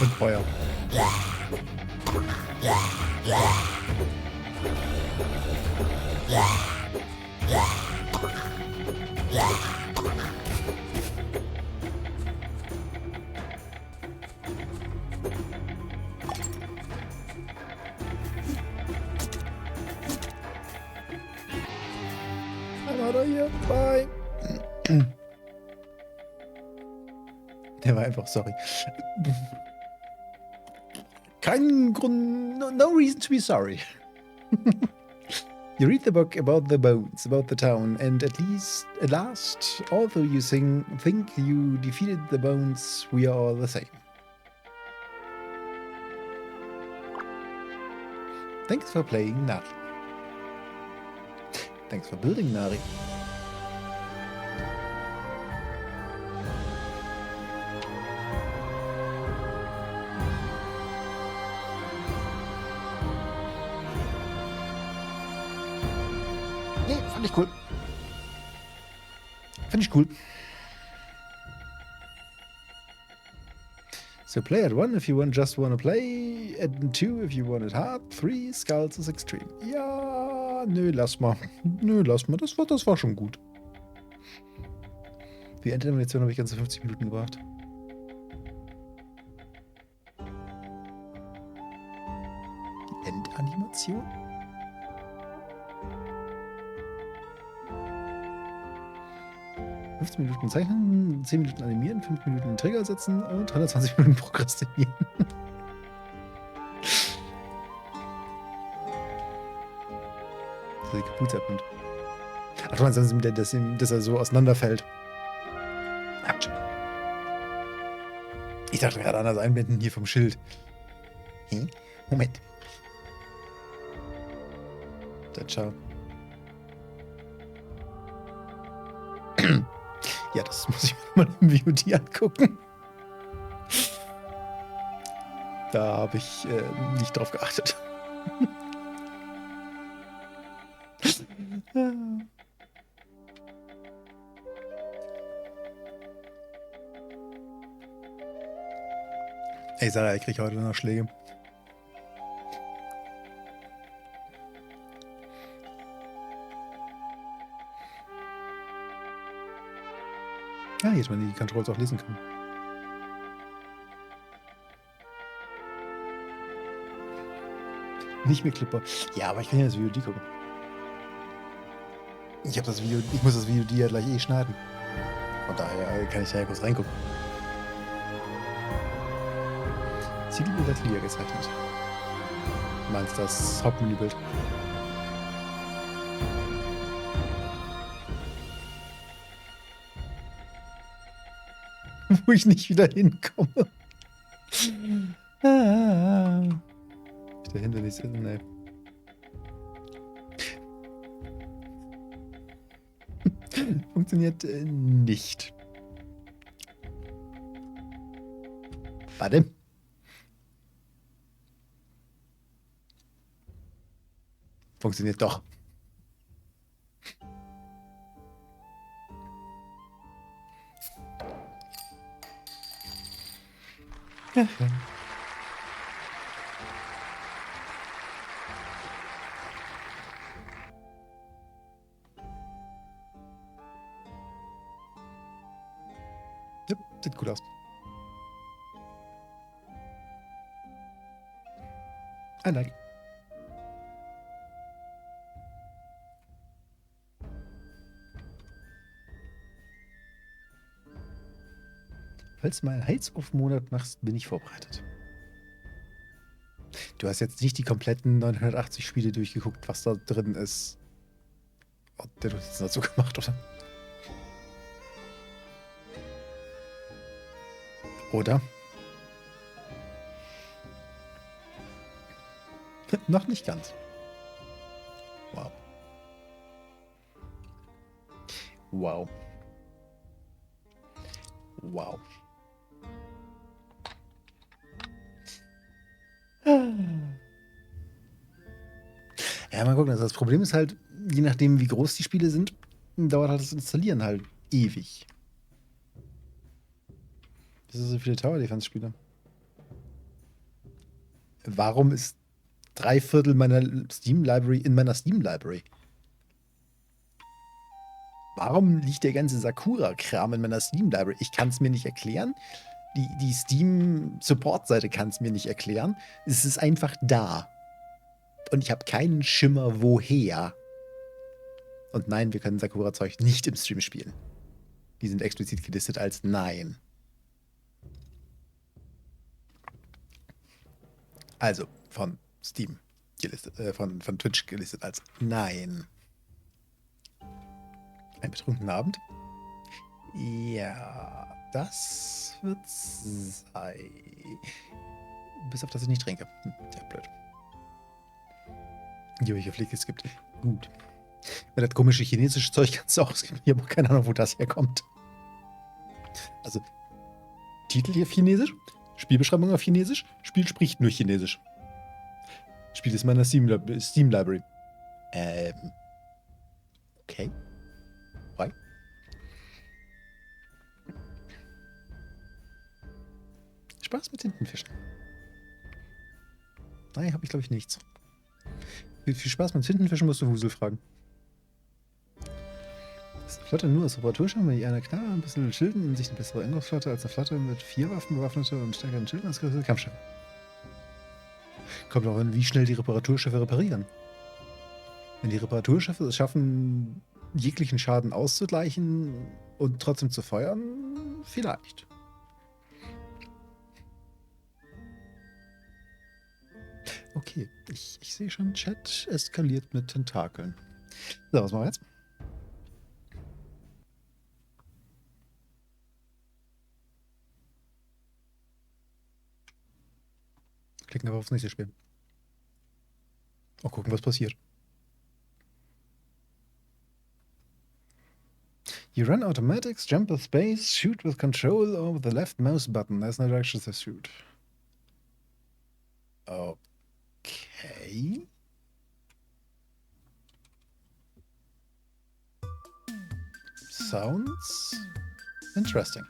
Und Feuer. Hier. Bye. Der war einfach sorry. Kein Grund, no reason to be sorry. You read the book about the bones, about the town, and at last, although you think you defeated the bones, we are all the same. Thanks for playing Nari. Thanks for building Nari. Nee, fand ich cool. Finde ich cool. So play at 1 if you just want to play, at 2 if you want it hard, 3 Skulls is extreme. Ja, nö, lass mal. Nö, lass mal. Das war schon gut. Die Endanimation habe ich ganze 50 Minuten gebracht. Die Endanimation? 15 Minuten zeichnen, 10 Minuten animieren, 5 Minuten den Trigger setzen und 120 Minuten prokrastinieren. Dass er die Kapuze abnimmt. Ach, du meinst, dass er so auseinanderfällt. Autsch. Ich dachte gerade an das Einblenden hier vom Schild. Hm? Moment. Dann schau. Ja, das muss ich mir mal im VOD angucken. Da habe ich nicht drauf geachtet. Ey, Sarah, ich kriege heute noch Schläge. Ja, jetzt, wenn die Controls auch lesen können. Nicht mehr Clipper. Ja, aber ich kann ja das VOD gucken. Ich muss das VOD ja gleich eh schneiden. Von daher kann ich da ja kurz reingucken. Zielbild hat Lia gezeichnet. Du meinst das Hauptmenübild? Wo ich nicht wieder hinkomme. Ich dahinter nicht sehen, ne. Funktioniert nicht. Warte. Funktioniert doch. Ja. Ja, sieht gut aus. I like. Falls du mal einen Heizaufmonat machst, bin ich vorbereitet. Du hast jetzt nicht die kompletten 980 Spiele durchgeguckt, was da drin ist. Oh, der hat jetzt dazu gemacht, oder? Oder? Noch nicht ganz. Wow. Wow. Wow. Ja, mal gucken. Also das Problem ist halt, je nachdem, wie groß die Spiele sind, dauert halt das Installieren halt ewig. Das sind so viele Tower Defense Spiele. Warum ist 3/4 meiner Steam Library in meiner Steam Library? Warum liegt der ganze Sakura-Kram in meiner Steam Library? Ich kann es mir nicht erklären. Die Steam-Support-Seite kann es mir nicht erklären. Es ist einfach da. Und ich habe keinen Schimmer, woher. Und nein, wir können Sakura-Zeug nicht im Stream spielen. Die sind explizit gelistet als Nein. Also von Steam gelistet, von Twitch gelistet als Nein. Ein betrunkener Abend? Ja, das wird sein. Bis auf, dass ich nicht trinke. Ja, blöd. Hier, welche Pflege es gibt. Gut. Weil das komische chinesische Zeug kannst du auch. Ich habe auch keine Ahnung, wo das herkommt. Also, Titel hier auf Chinesisch, Spielbeschreibung auf Chinesisch, Spiel spricht nur Chinesisch. Spiel ist in meiner Steam Library. Okay. Why? Spaß mit Tintenfischen. Nein, habe ich glaube ich nichts. Viel Spaß mit Tintenfischen musst du Wusel fragen. Das ist eine Flotte nur als Reparaturschirm, wenn die einer Knarre ein bisschen schilden und sich eine bessere Angriffsflotte als eine Flotte mit 4 Waffen bewaffnete und stärkeren Schilden als Kampfschiffe. Kommt auch an, wie schnell die Reparaturschiffe reparieren. Wenn die Reparaturschiffe es schaffen, jeglichen Schaden auszugleichen, und trotzdem zu feuern? Vielleicht. Okay, ich sehe schon, Chat eskaliert mit Tentakeln. So, was machen wir jetzt? Klicken wir aufs nächste Spiel. Und gucken, was passiert. You run automatics, jump with space, shoot with control over the left mouse button. There's no direction to shoot. Okay. Sounds interesting.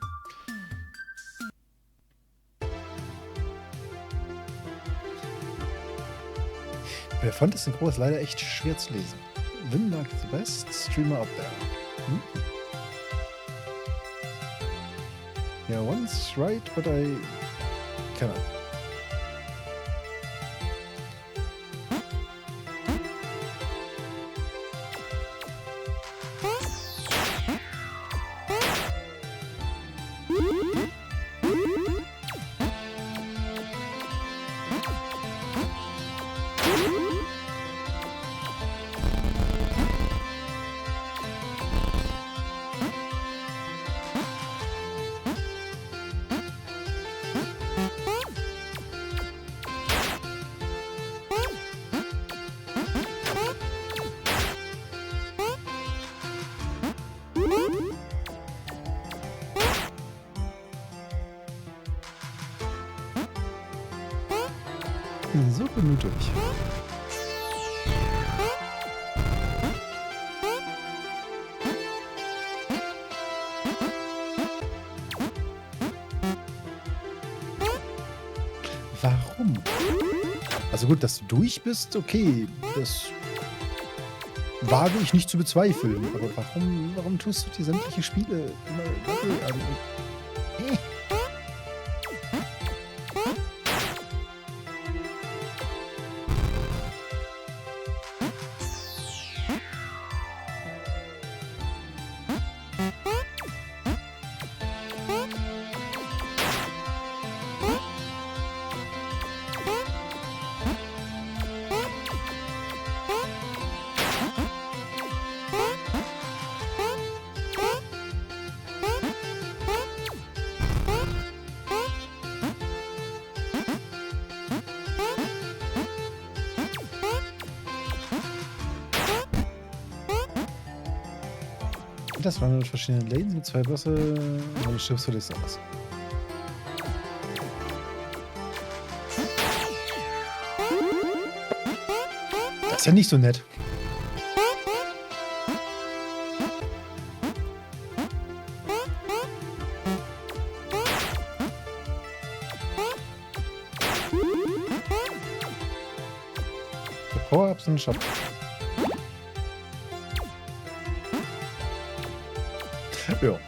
Der Font ist synchron, ist leider echt schwer zu lesen. Vimbots the best streamer out there. Yeah, one's right, but I cannot. So gemütlich. Warum? Also gut, dass du durch bist, okay, das wage ich nicht zu bezweifeln. Aber warum tust du die sämtlichen Spiele immer an? Das waren verschiedene Lanes mit 2 Bosse und dann stirbst du das alles. Das ist ja nicht so nett. Power-Ups und Shop. Ja.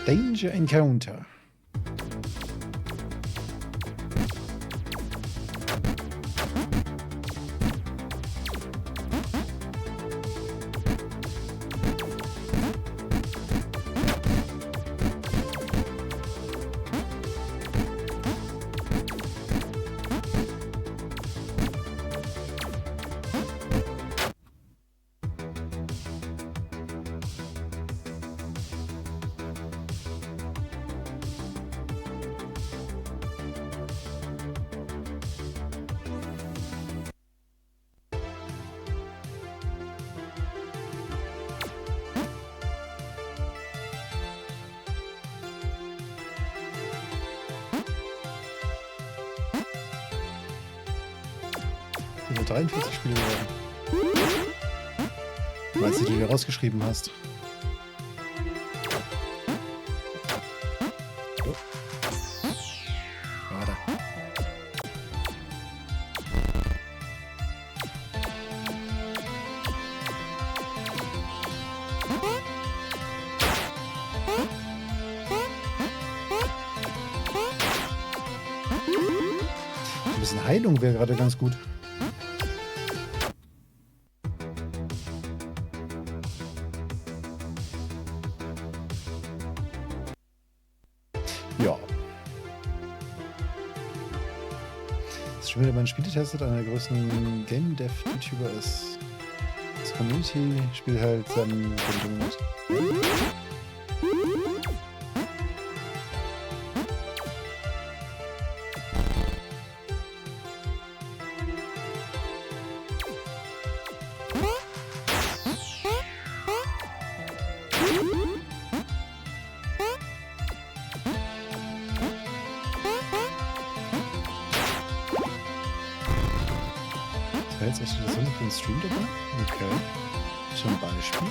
Danger Encounter. Sind 43 Spiele geworden. Meinst du, die du rausgeschrieben hast? Warte. Ein bisschen Heilung wäre gerade ganz gut. Ja. Das ist schon wieder mein Spieletestet, einer der größten Game-Dev-YouTuber ist. Das Community spielt halt mit. Das war jetzt echt interessant für den Stream dabei. Okay. Schon ein Beispiel.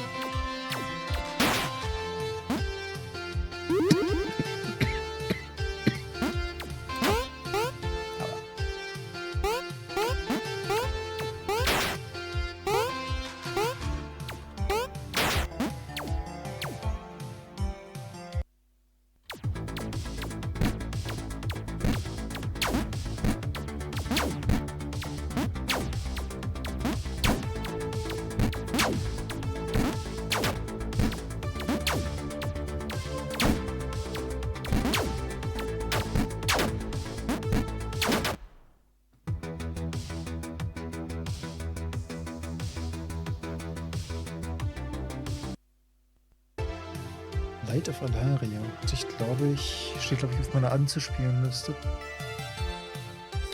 Light of Alaria. Steht glaube ich auf meiner Anzuspielen-Liste.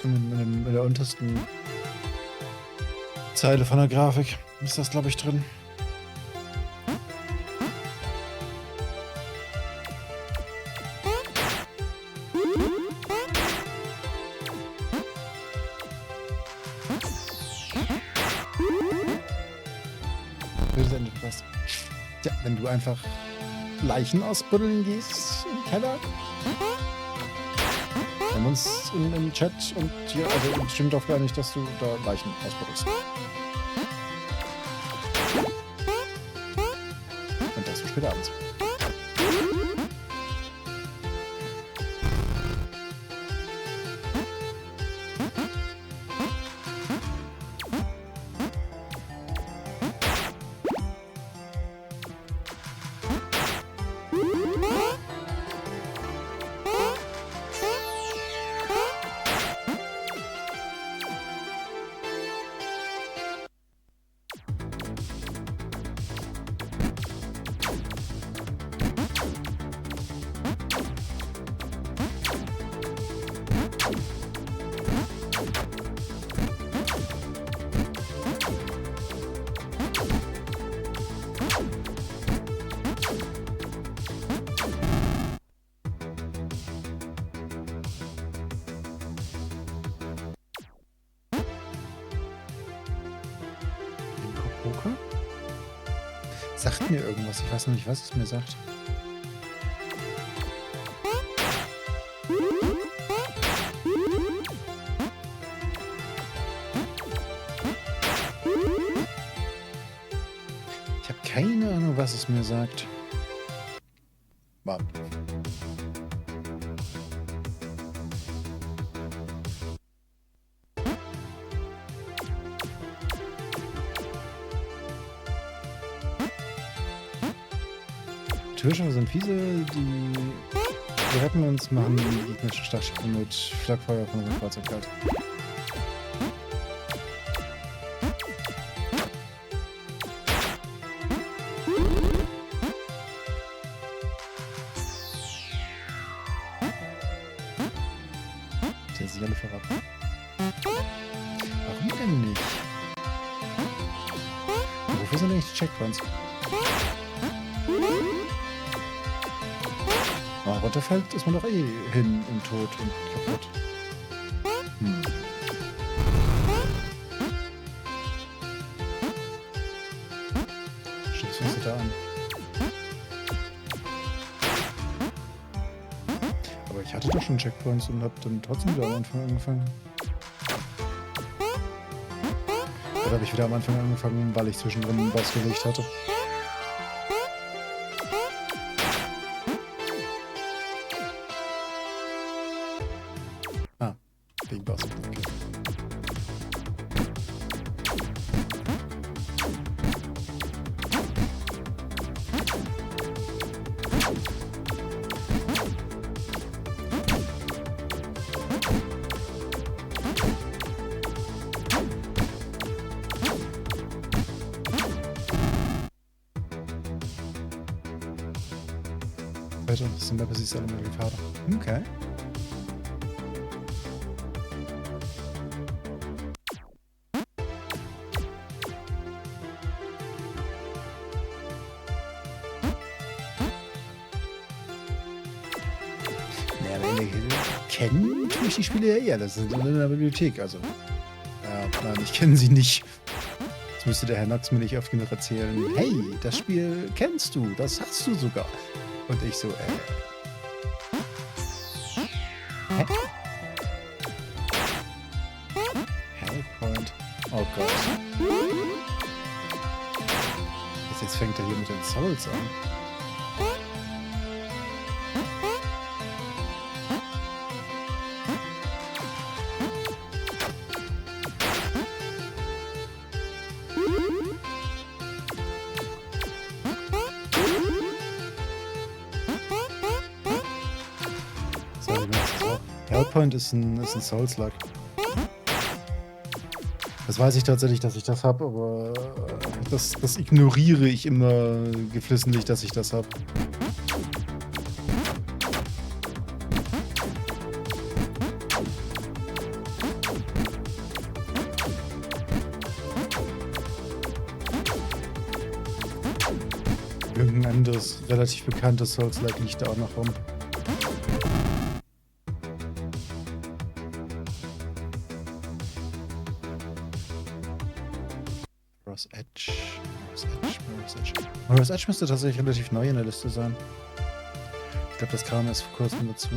In der untersten Zeile von der Grafik ist das glaube ich drin. Ja, wenn du einfach Leichen ausbuddeln gehst im Keller. Wir haben uns im Chat und hier, also es stimmt auch gar nicht, dass du da Leichen ausbuddelst. Und das später abends. Poker? Sagt mir irgendwas. Ich weiß noch nicht, was es mir sagt. Ich habe keine Ahnung, was es mir sagt. Warte. Türschauer sind fiese, die retten uns, machen die gegnerischen Startschiffe mit Flakfeuer von unserem Fahrzeug kalt. Der ist sich alle verraten. Warum denn nicht? Wofür sind eigentlich die Checkpoints? Runterfällt, ist man doch eh hin und tot und kaputt. Schickst du da an? Aber ich hatte doch schon Checkpoints und habe dann trotzdem wieder am Anfang angefangen. Oder habe ich wieder am Anfang angefangen, weil ich zwischendrin einen Boss gelegt hatte? Ah, wegen Boss. Okay. Das sind Map ist alle möglichen Farben. Okay. Naja, am Ende kennen tue ich die Spiele ja eher. Das sind in der Bibliothek. Also, nein, ich kenne sie nicht. Jetzt müsste der Herr Nox mir nicht oft genug erzählen. Hey, das Spiel kennst du. Das hast du sogar. Und ich so, Hä? Hellpoint. Oh Gott. Jetzt fängt er hier mit den Souls an. Hellpoint ist ein Souls-like. Das weiß ich tatsächlich, dass ich das habe, aber das ignoriere ich immer geflissentlich, dass ich das habe. Irgendein anderes, relativ bekanntes Souls-like liegt da auch noch rum. Mirror's Edge müsste tatsächlich relativ neu in der Liste sein. Ich glaube, das kam erst vor kurzem dazu.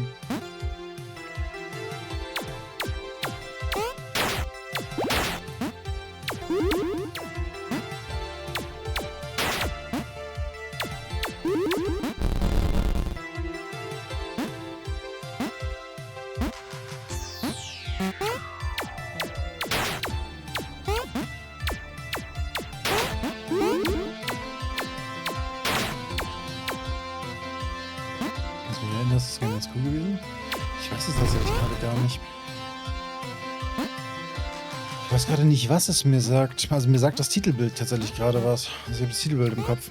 Das ist ganz cool gewesen. Ich weiß es tatsächlich gerade gar nicht. Ich weiß gerade nicht, was es mir sagt. Also mir sagt das Titelbild tatsächlich gerade was. Also ich habe das Titelbild im Kopf.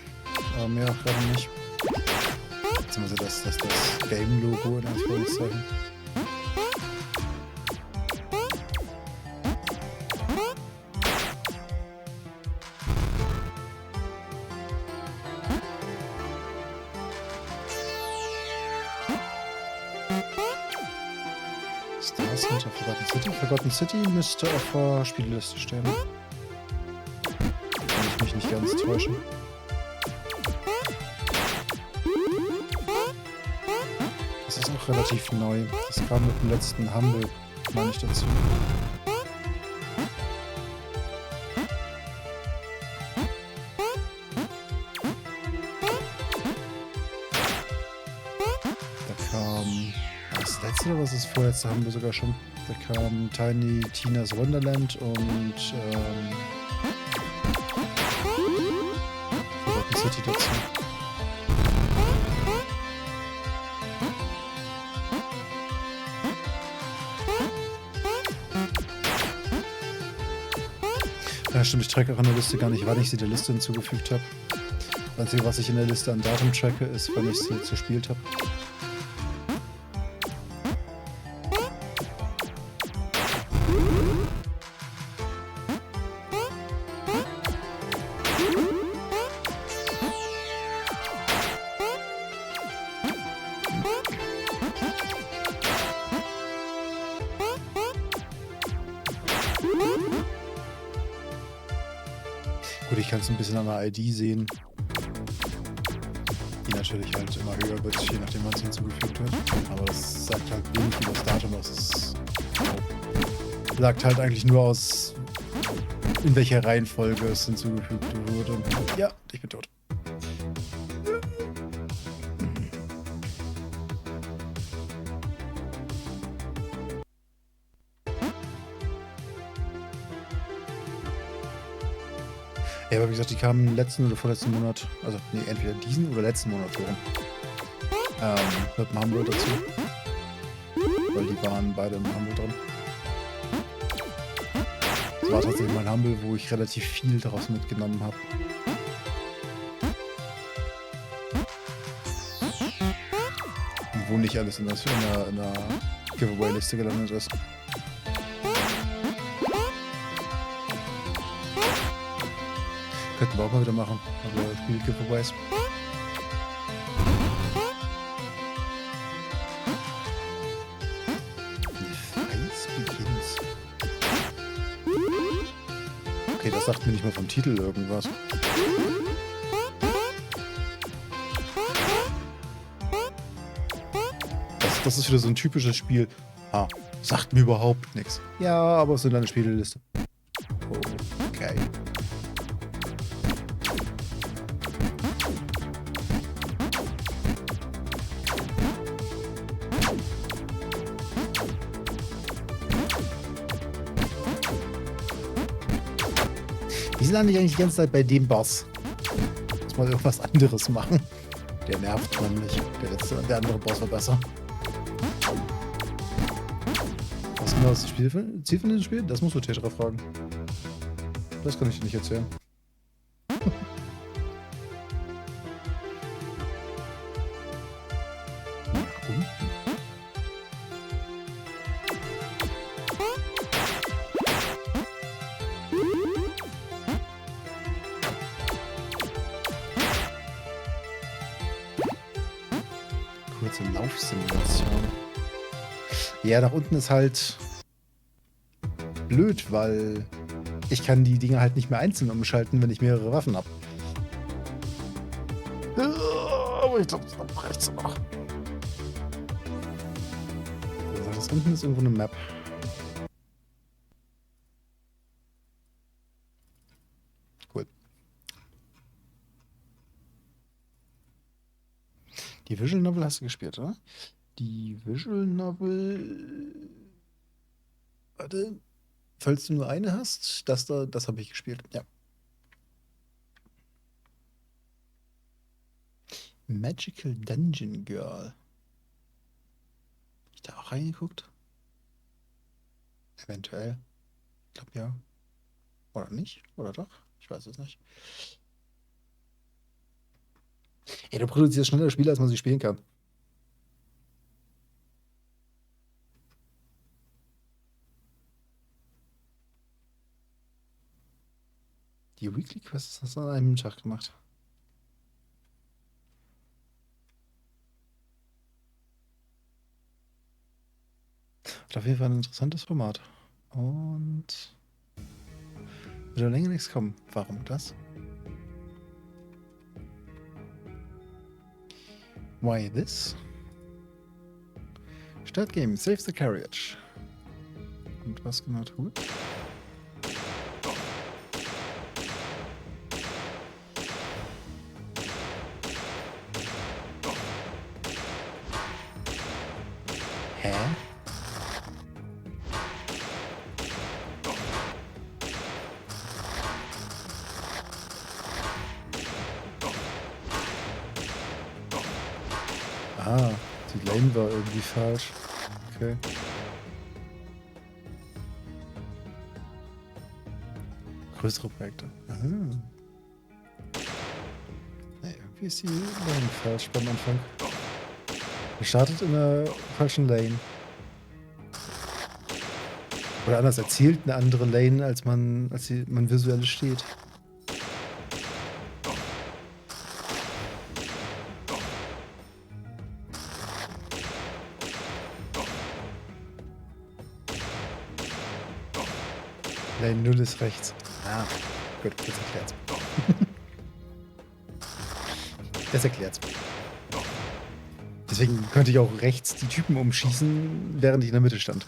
Aber mehr auch gerade nicht. Beziehungsweise das Game-Logo in Anführungszeichen. Forgotten City müsste auf der Spielliste stehen. Kann ich mich nicht ganz täuschen. Das ist auch relativ neu. Das kam mit dem letzten Humble, meine ich dazu. Da kam das letzte oder was ist vorletzte Humble sogar schon? Da kam Tiny Tina's Wonderland und Forgotten City dazu. Ja, stimmt, ich tracke auch in der Liste gar nicht, wann ich sie der Liste hinzugefügt habe. Das Einzige, was ich in der Liste an Datum tracke, ist, wann ich sie gespielt habe. Gut, ich kann es ein bisschen an der ID sehen, die natürlich natürlich halt immer höher wird, je nachdem wann es hinzugefügt wird. Aber das sagt halt wenig über das Datum aus. Es sagt halt eigentlich nur aus, in welcher Reihenfolge es hinzugefügt wurde. Ja, ich bin tot. Ja, aber wie gesagt, die kamen letzten oder vorletzten Monat, also nee, entweder diesen oder letzten Monat so rum. Mit dem Humble dazu. Weil die waren beide im Humble drin. Das war tatsächlich mein Humble, wo ich relativ viel daraus mitgenommen habe. Und wo nicht alles in der Giveaway-Liste gelandet ist. Könnten wir auch mal wieder machen. Also Spiel-Giveaways. Okay, das sagt mir nicht mal vom Titel irgendwas. Das ist wieder so ein typisches Spiel. Ah, sagt mir überhaupt nichts. Ja, aber es ist in deiner Spielliste. Okay. Wieso lande ich eigentlich die ganze Zeit bei dem Boss? Muss mal irgendwas anderes machen. Der nervt nämlich. Der andere Boss war besser. Was genau ist das Ziel von diesem Spiel? Das musst du Thetra fragen. Das kann ich dir nicht erzählen. Kurze Laufsimulation. Ja, nach unten ist halt blöd, weil ich kann die Dinge halt nicht mehr einzeln umschalten, wenn ich mehrere Waffen habe. Aber ich glaube, das reicht's noch. Also das unten ist irgendwo eine Map. Cool. Die Visual Novel hast du gespielt, oder? Die Visual Novel... Warte. Falls du nur eine hast, das habe ich gespielt. Ja. Magical Dungeon Girl. Hab ich da auch reingeguckt? Eventuell. Ich glaube ja. Oder nicht? Oder doch? Ich weiß es nicht. Ey, du produzierst schneller Spiele, als man sie spielen kann. Die Weekly Quests hast du an einem Tag gemacht. Hat auf jeden Fall ein interessantes Format. Und wird länger nichts kommen. Warum das? Why this? Start Game, save the carriage. Und was genau tut? Hä? Ah, die Lane war irgendwie falsch. Okay. Größere Projekte. Aha. Nee, irgendwie ist die Lane falsch beim Anfang. Man startet in der falschen Lane. Oder anders, erzählt eine andere Lane, als man visuell steht. Lane 0 ist rechts. Ah, gut, das erklärt's. Das erklärt's. Deswegen könnte ich auch rechts die Typen umschießen, während ich in der Mitte stand.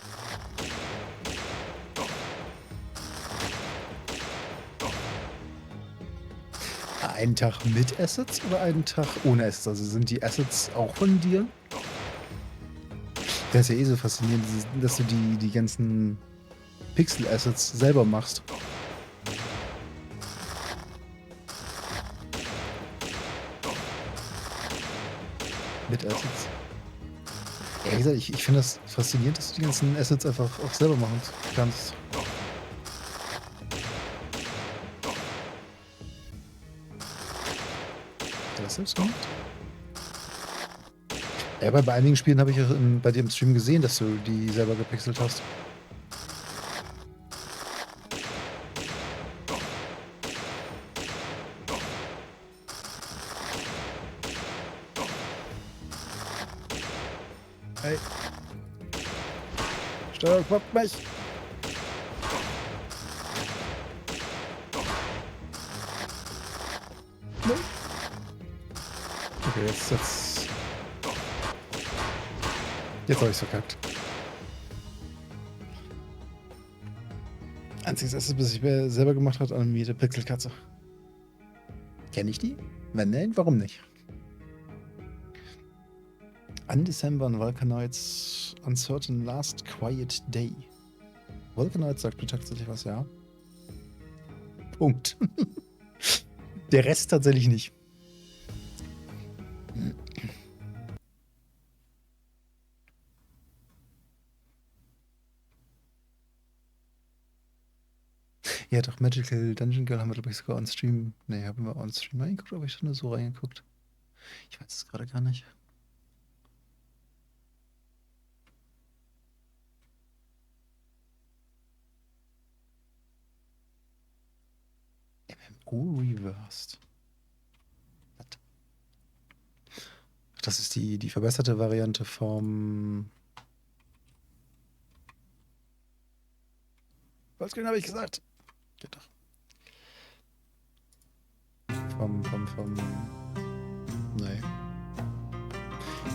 Einen Tag mit Assets oder einen Tag ohne Assets? Also sind die Assets auch von dir? Das ist ja eh so faszinierend, dass du die ganzen Pixel-Assets selber machst. Mit Assets. Ja, wie gesagt, ich finde das faszinierend, dass du die ganzen Assets einfach auch selber machen kannst. Hat er das selbst gemacht? Ja, aber bei einigen Spielen habe ich auch bei dir im Stream gesehen, dass du die selber gepixelt hast. Hey. Steuerung poppt mich. No. Okay, jetzt habe ich's verkackt. Einziges Asset, was ich mir selber gemacht habe, animierte Pixelkatze. Kenne ich die? Wenn nein, warum nicht? Undecember on Vulcanoids Uncertain Last Quiet Day. Vulcanoids sagt mir tatsächlich was, ja. Punkt. Der Rest tatsächlich nicht. Ja, doch, Magical Dungeon Girl haben wir, glaube ich, sogar on Stream. Ne, haben wir on Stream reingeguckt, oder habe ich nur so reingeguckt? Ich weiß es gerade gar nicht. MMO Reversed. Was? Das ist die verbesserte Variante vom... Was genau habe ich gesagt? Ja, doch. Nee.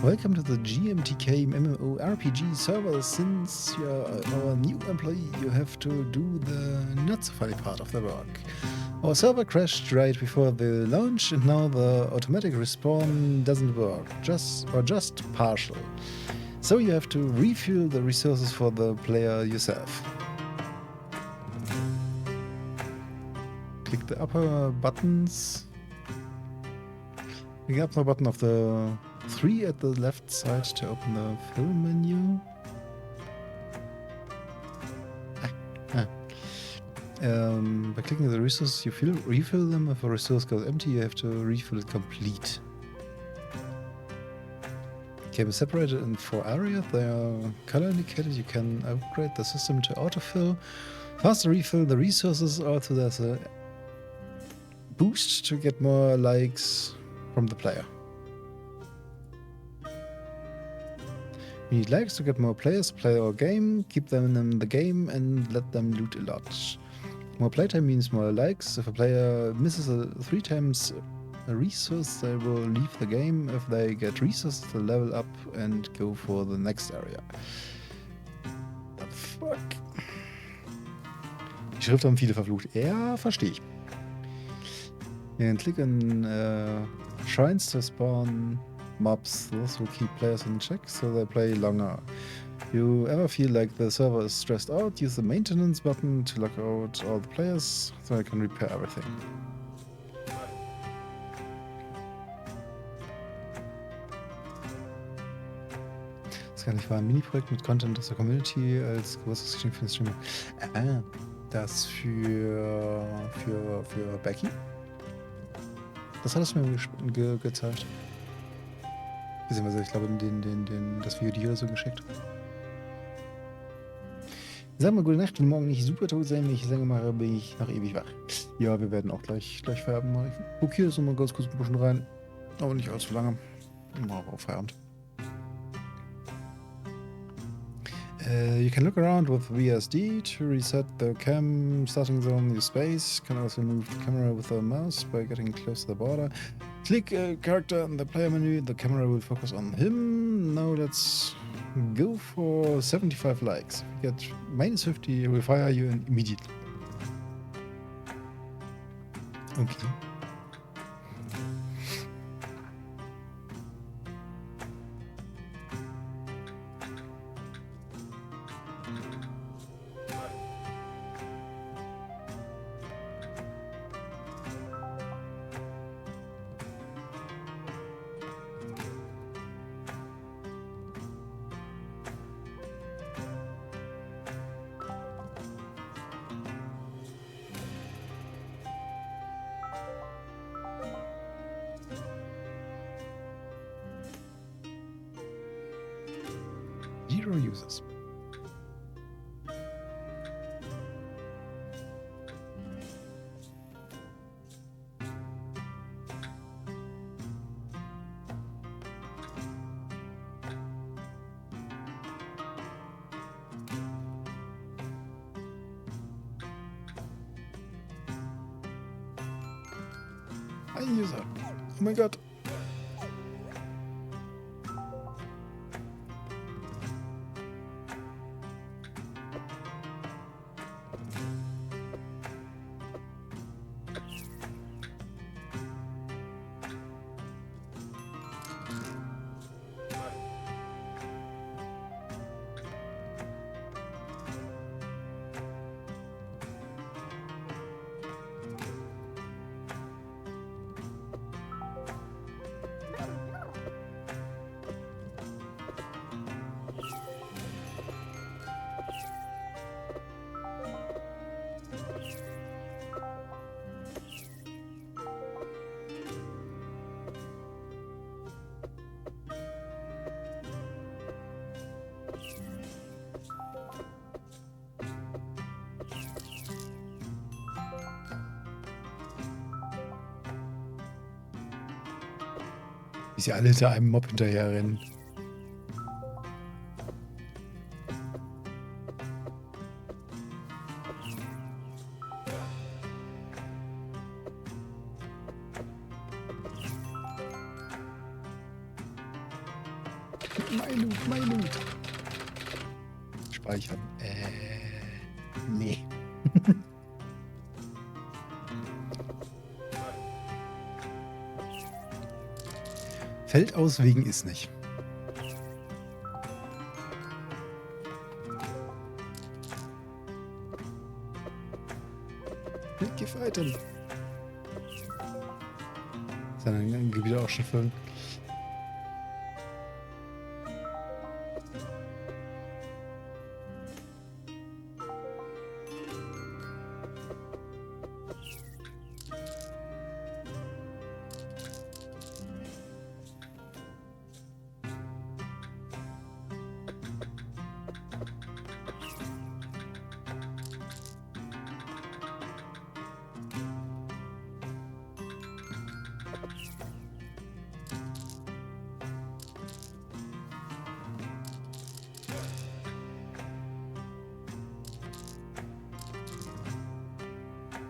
Welcome to the GMTK MMORPG server. Since you're our new employee, you have to do the not so funny part of the work. Our server crashed right before the launch, and now the automatic respawn doesn't work, just partial. So you have to refuel the resources for the player yourself. Click the upper buttons. Click the upper button of the 3 at the left side to open the fill menu. By clicking the resources, you refill them. If a resource goes empty, you have to refill it complete. Game is separated in 4 areas. They are color indicated. You can upgrade the system to autofill. Faster refill the resources. Also, there's a boost to get more likes from the player. You need likes to get more players to play our game, keep them in the game, and let them loot a lot. More playtime means more likes. If a player misses 3 times a resource, they will leave the game. If they get resources, they level up and go for the next area. The fuck? Die Schrift haben viele verflucht. Ja, verstehe ich. You can click on shrines to spawn mobs. This will keep players in check so they play longer. You ever feel like the server is stressed out, use the maintenance button to lock out all the players so I can repair everything. Das kann nicht wahr. Ein Mini-Projekt mit Content aus der Community als großes Geschenk für den Streamer. Das für Becky? Das hat es mir gezeigt. Beziehungsweise, ich glaube, das Video oder so geschickt. Sag mal, gute Nacht, wenn morgen nicht super tot sein, wenn ich es länger mache, bin ich noch ewig wach. Ja, wir werden auch gleich Feierabend machen. Ich gucke hier so mal ganz kurz ein bisschen rein. Aber nicht allzu lange. Mal auf Feierabend. You can look around with VSD to reset the cam starting zone in your space. You can also move the camera with the mouse by getting close to the border. Click a character in the player menu, the camera will focus on him. now let's go for 75 likes. Get -50, we'll fire you immediately. Okay. Zero users. Ein User. Oh mein Gott. Wie sie alle hinter einem Mob hinterherrennen. Mein Loot. Speichern. Nee. Feld aus wegen ist nicht. Give Item. Seine Gebiete auch schon füllen.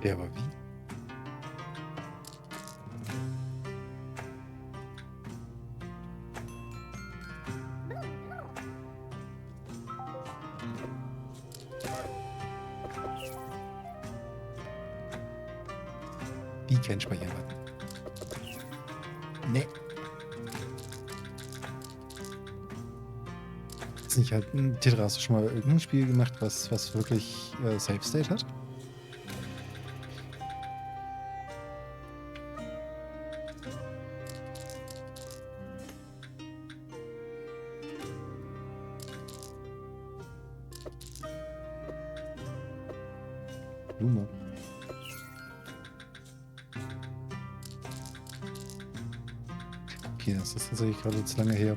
Ja, aber wie? Wie kein Speicherbutton? Nee. Ist nicht halt ein Thetra, hast du schon mal irgendein Spiel gemacht, was wirklich Save State hat? Blume. Okay, das ist tatsächlich gerade jetzt lange her.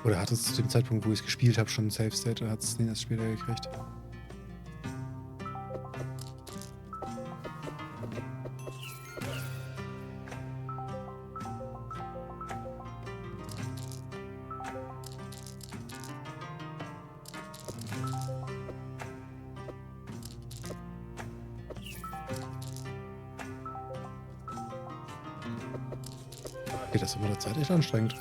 Oder hat es zu dem Zeitpunkt, wo ich es gespielt habe, schon ein Save State, oder hat es den erst später gekriegt? Okay, das ist mit der Zeit echt anstrengend.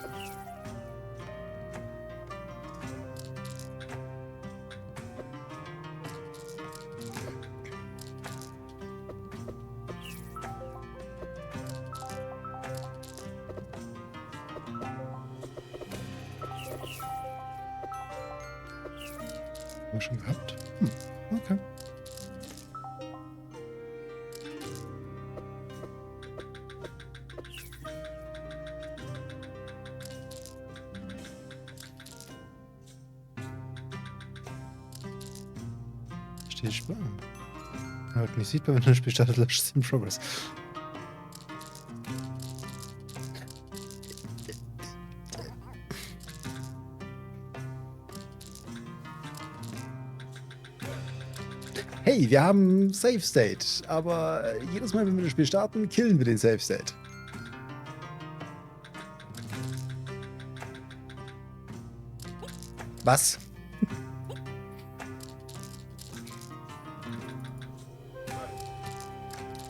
Haben wir schon gehabt? Okay. Steht Spiel. Halt nicht sichtbar, wenn das Spiel startet, löscht es in Progress. Hey, wir haben Save State, aber jedes Mal, wenn wir das Spiel starten, killen wir den Save State. Was?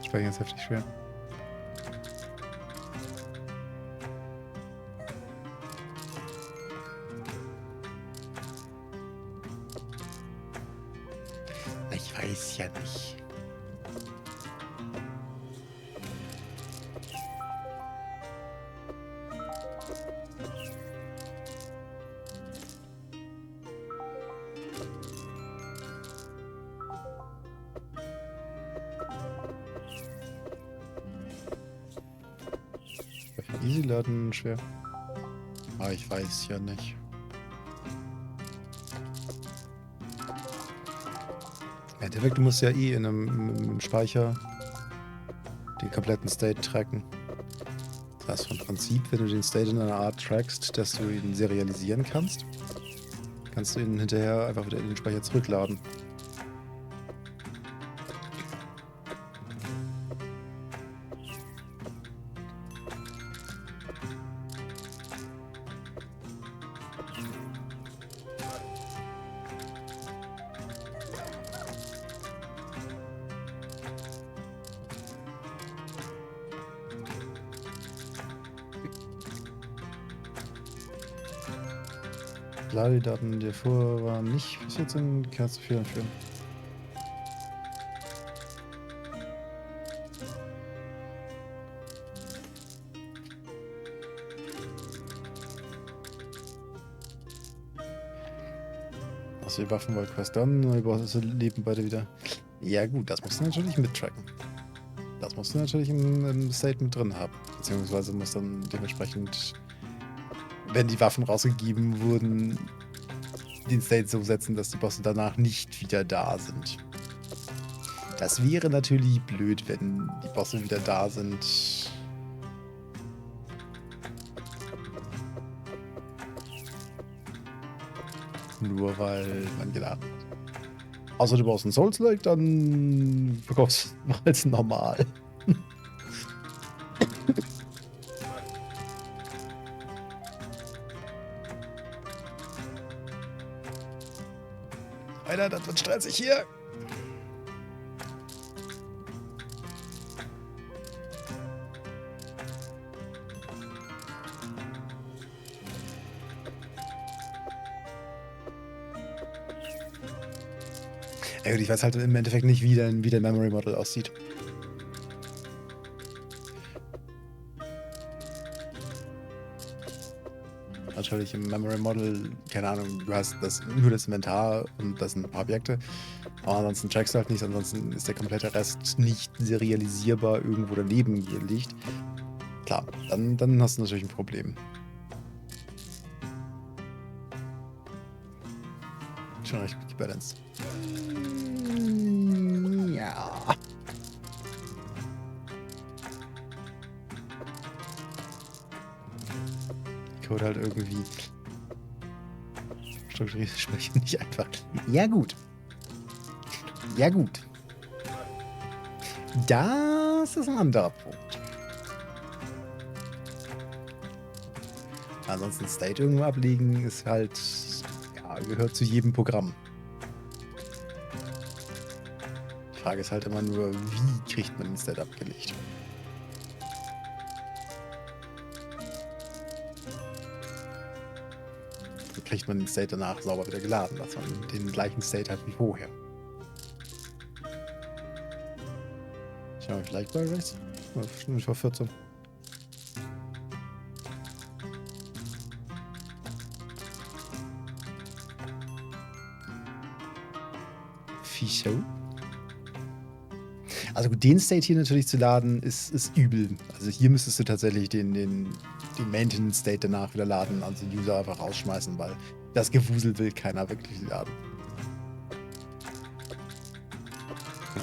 Speichern ist heftig schwer. Ich weiß ja nicht. Easy laden schwer. Ah, ich weiß ja nicht. Ja, der Weg, du musst ja eh in einem Speicher den kompletten State tracken. Das heißt, vom Prinzip, wenn du den State in einer Art trackst, dass du ihn serialisieren kannst, kannst du ihn hinterher einfach wieder in den Speicher zurückladen. Ladedaten, die vorher waren nicht passiert sind, kannst du Fehler führen. Also die Waffenvollquest dann, die Bosse leben beide wieder. Ja gut, das musst du natürlich mittracken. Das musst du natürlich im State mit drin haben. Beziehungsweise musst dann dementsprechend, wenn die Waffen rausgegeben wurden, den State so setzen, dass die Bosse danach nicht wieder da sind. Das wäre natürlich blöd, wenn die Bosse wieder da sind. Nur weil man gedacht hat. Außer du brauchst einen Souls-like, dann verkaufst du als normal. Alter, das wird stressig hier. Ja, gut, ich weiß halt im Endeffekt nicht, wie der Memory Model aussieht. Natürlich im Memory Model, keine Ahnung, du hast nur das Inventar und das sind ein paar Objekte. Aber ansonsten trackst du halt nicht, ansonsten ist der komplette Rest nicht serialisierbar irgendwo daneben liegt. Klar, dann hast du natürlich ein Problem. Schon recht gut gebalanced. Ja. Code halt irgendwie strukturiert sprechen nicht einfach. Ja gut. Ja gut. Das ist ein anderer Punkt. Ansonsten State irgendwo ablegen ist halt, ja, gehört zu jedem Programm. Die Frage ist halt immer nur, wie kriegt man den State abgelegt? kriegt man den State danach sauber wieder geladen, dass man den gleichen State hat wie vorher. Schauen wir vielleicht bei Race? Ich war 14. Fischo. Also gut, den State hier natürlich zu laden, ist übel. Also hier müsstest du tatsächlich den Maintenance State danach wieder laden, also den User einfach rausschmeißen, weil das Gewusel will keiner wirklich laden.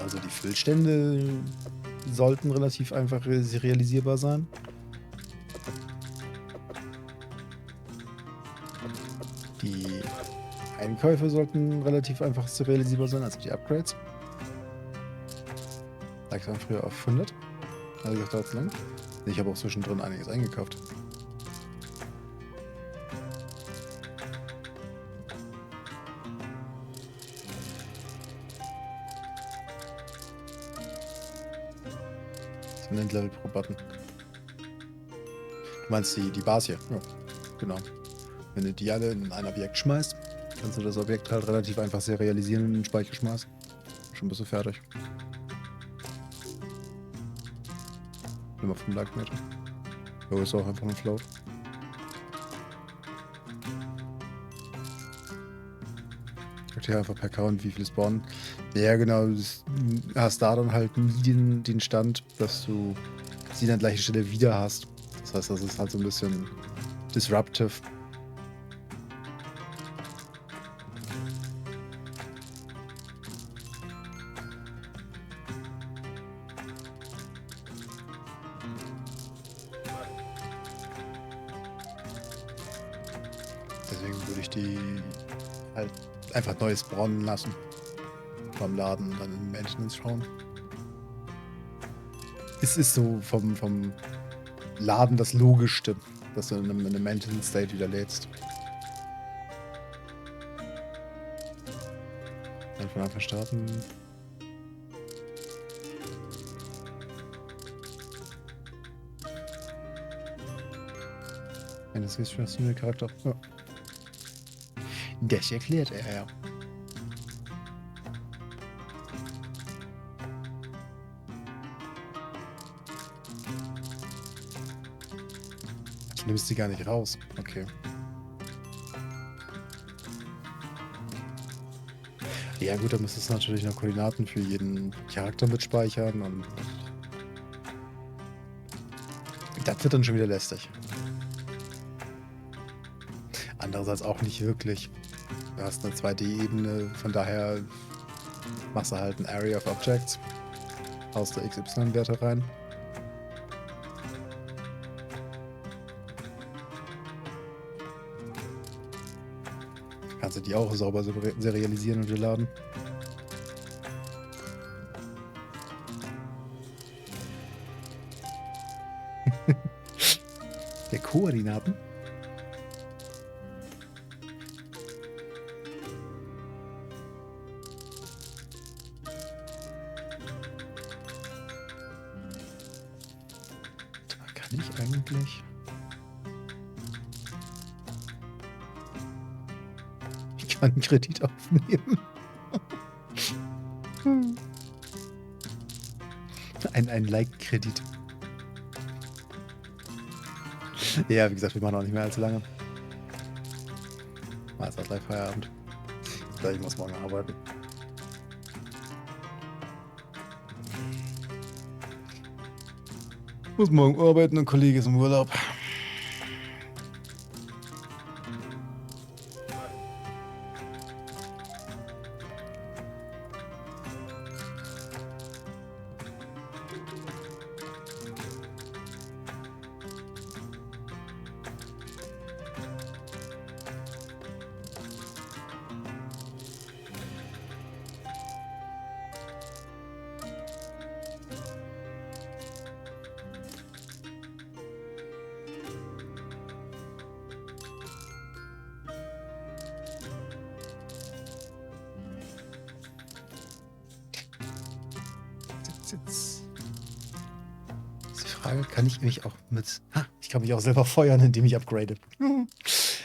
Also die Füllstände sollten relativ einfach serialisierbar sein. Die Einkäufe sollten relativ einfach serialisierbar sein, also die Upgrades. Lag dann früher auf 100. Also das dauert zu lang. Ich habe auch zwischendrin einiges eingekauft. Das ist ein Endlevel pro Button. Du meinst die Bars hier? Ja, genau. Wenn du die alle in ein Objekt schmeißt, kannst du das Objekt halt relativ einfach serialisieren und in den Speicher schmeißen. Schon bist du fertig. Immer vom Like-Meter. So ist auch einfach ein Float. Sagt hier einfach per Count, wie viele spawnen. Ja, genau. Du hast da dann halt nie den Stand, dass du sie an der gleichen Stelle wieder hast. Das heißt, das ist halt so ein bisschen disruptive. Deswegen würde ich die halt einfach neu spawnen lassen. Beim Laden und dann in Maintenance schauen. Es ist so vom Laden das Logischste, dass du in einem Maintenance State wieder lädst. Dann von Anfang starten. Das ist schon ein Charakter. Ja. Das erklärt er, ja. Du nimmst sie gar nicht raus. Okay. Ja gut, dann müsstest du natürlich noch Koordinaten für jeden Charakter mitspeichern und das wird dann schon wieder lästig. Andererseits auch nicht wirklich. Du hast eine 2D-Ebene, von daher machst du halt ein Area of Objects, haust da XY-Werte rein. Kannst du die auch sauber serialisieren und wieder laden. Der Koordinaten? Kann ich eigentlich? Ich kann einen Kredit aufnehmen. Ein Like-Kredit. Ja, wie gesagt, wir machen auch nicht mehr allzu lange. Mal ist auch gleich Feierabend. Ich muss morgen arbeiten. Ich muss morgen arbeiten, ein Kollege ist im Urlaub. Ist die Frage, kann ich mich auch mit... Ha, ich kann mich auch selber feuern, indem ich upgrade.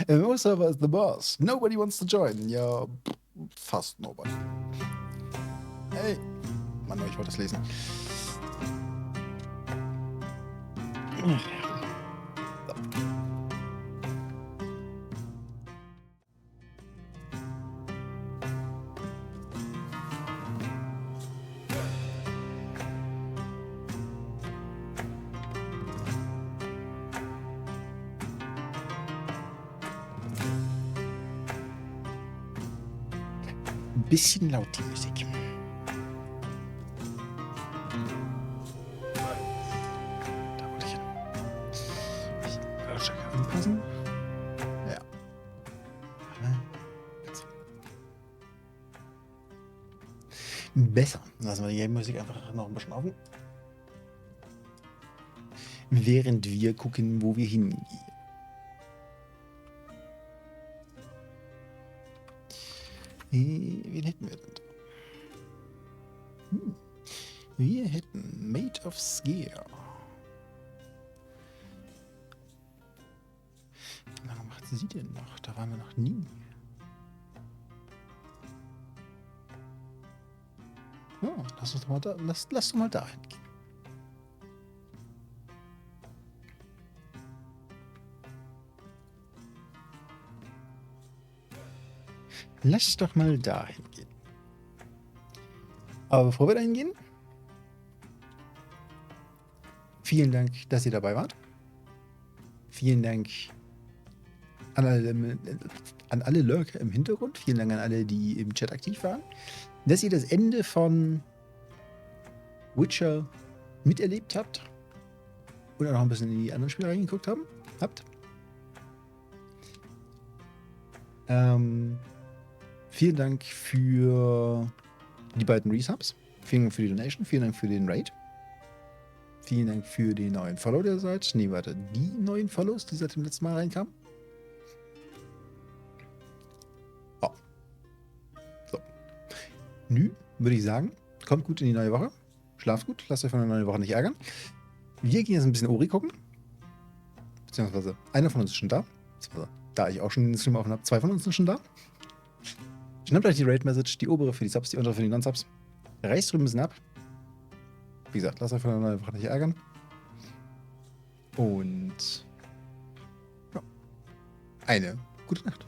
Most server is the boss. Nobody wants to join. Ja, fast nobody. Hey. Mann, ich wollte das lesen. Ein bisschen laut die Musik. Da wollte ich hin. Ich anpassen. Ja. Besser. Lassen wir die Game-Musik einfach noch ein bisschen offen. Während wir gucken, wo wir hingehen. Wen hätten wir denn da? Wir hätten Mate of Scare. Wie lange macht sie denn noch? Da waren wir noch nie. Ja, lass uns doch mal da, lass doch mal dahin gehen. Lass doch mal dahin gehen. Aber bevor wir dahin gehen, vielen Dank, dass ihr dabei wart. Vielen Dank an alle Lurker im Hintergrund. Vielen Dank an alle, die im Chat aktiv waren. Dass ihr das Ende von Witcher miterlebt habt. Oder noch ein bisschen in die anderen Spiele reingeguckt habt. Vielen Dank für die beiden Resubs. Vielen Dank für die Donation. Vielen Dank für den Raid. Vielen Dank für den neuen Follow, der seid. Nee, warte. Die neuen Follows, die seit dem letzten Mal reinkamen. Oh. So. Nü, würde ich sagen. Kommt gut in die neue Woche. Schlaft gut. Lasst euch von der neuen Woche nicht ärgern. Wir gehen jetzt ein bisschen Ori gucken. Beziehungsweise einer von uns ist schon da. Da ich auch schon den Stream offen habe, 2 von uns sind schon da. Schnappt euch die Raid-Message, die obere für die Subs, die untere für die Non-Subs. Reißt drüben ein bisschen ab. Wie gesagt, lasst euch von der neuen Woche nicht ärgern. Und ja, eine gute Nacht.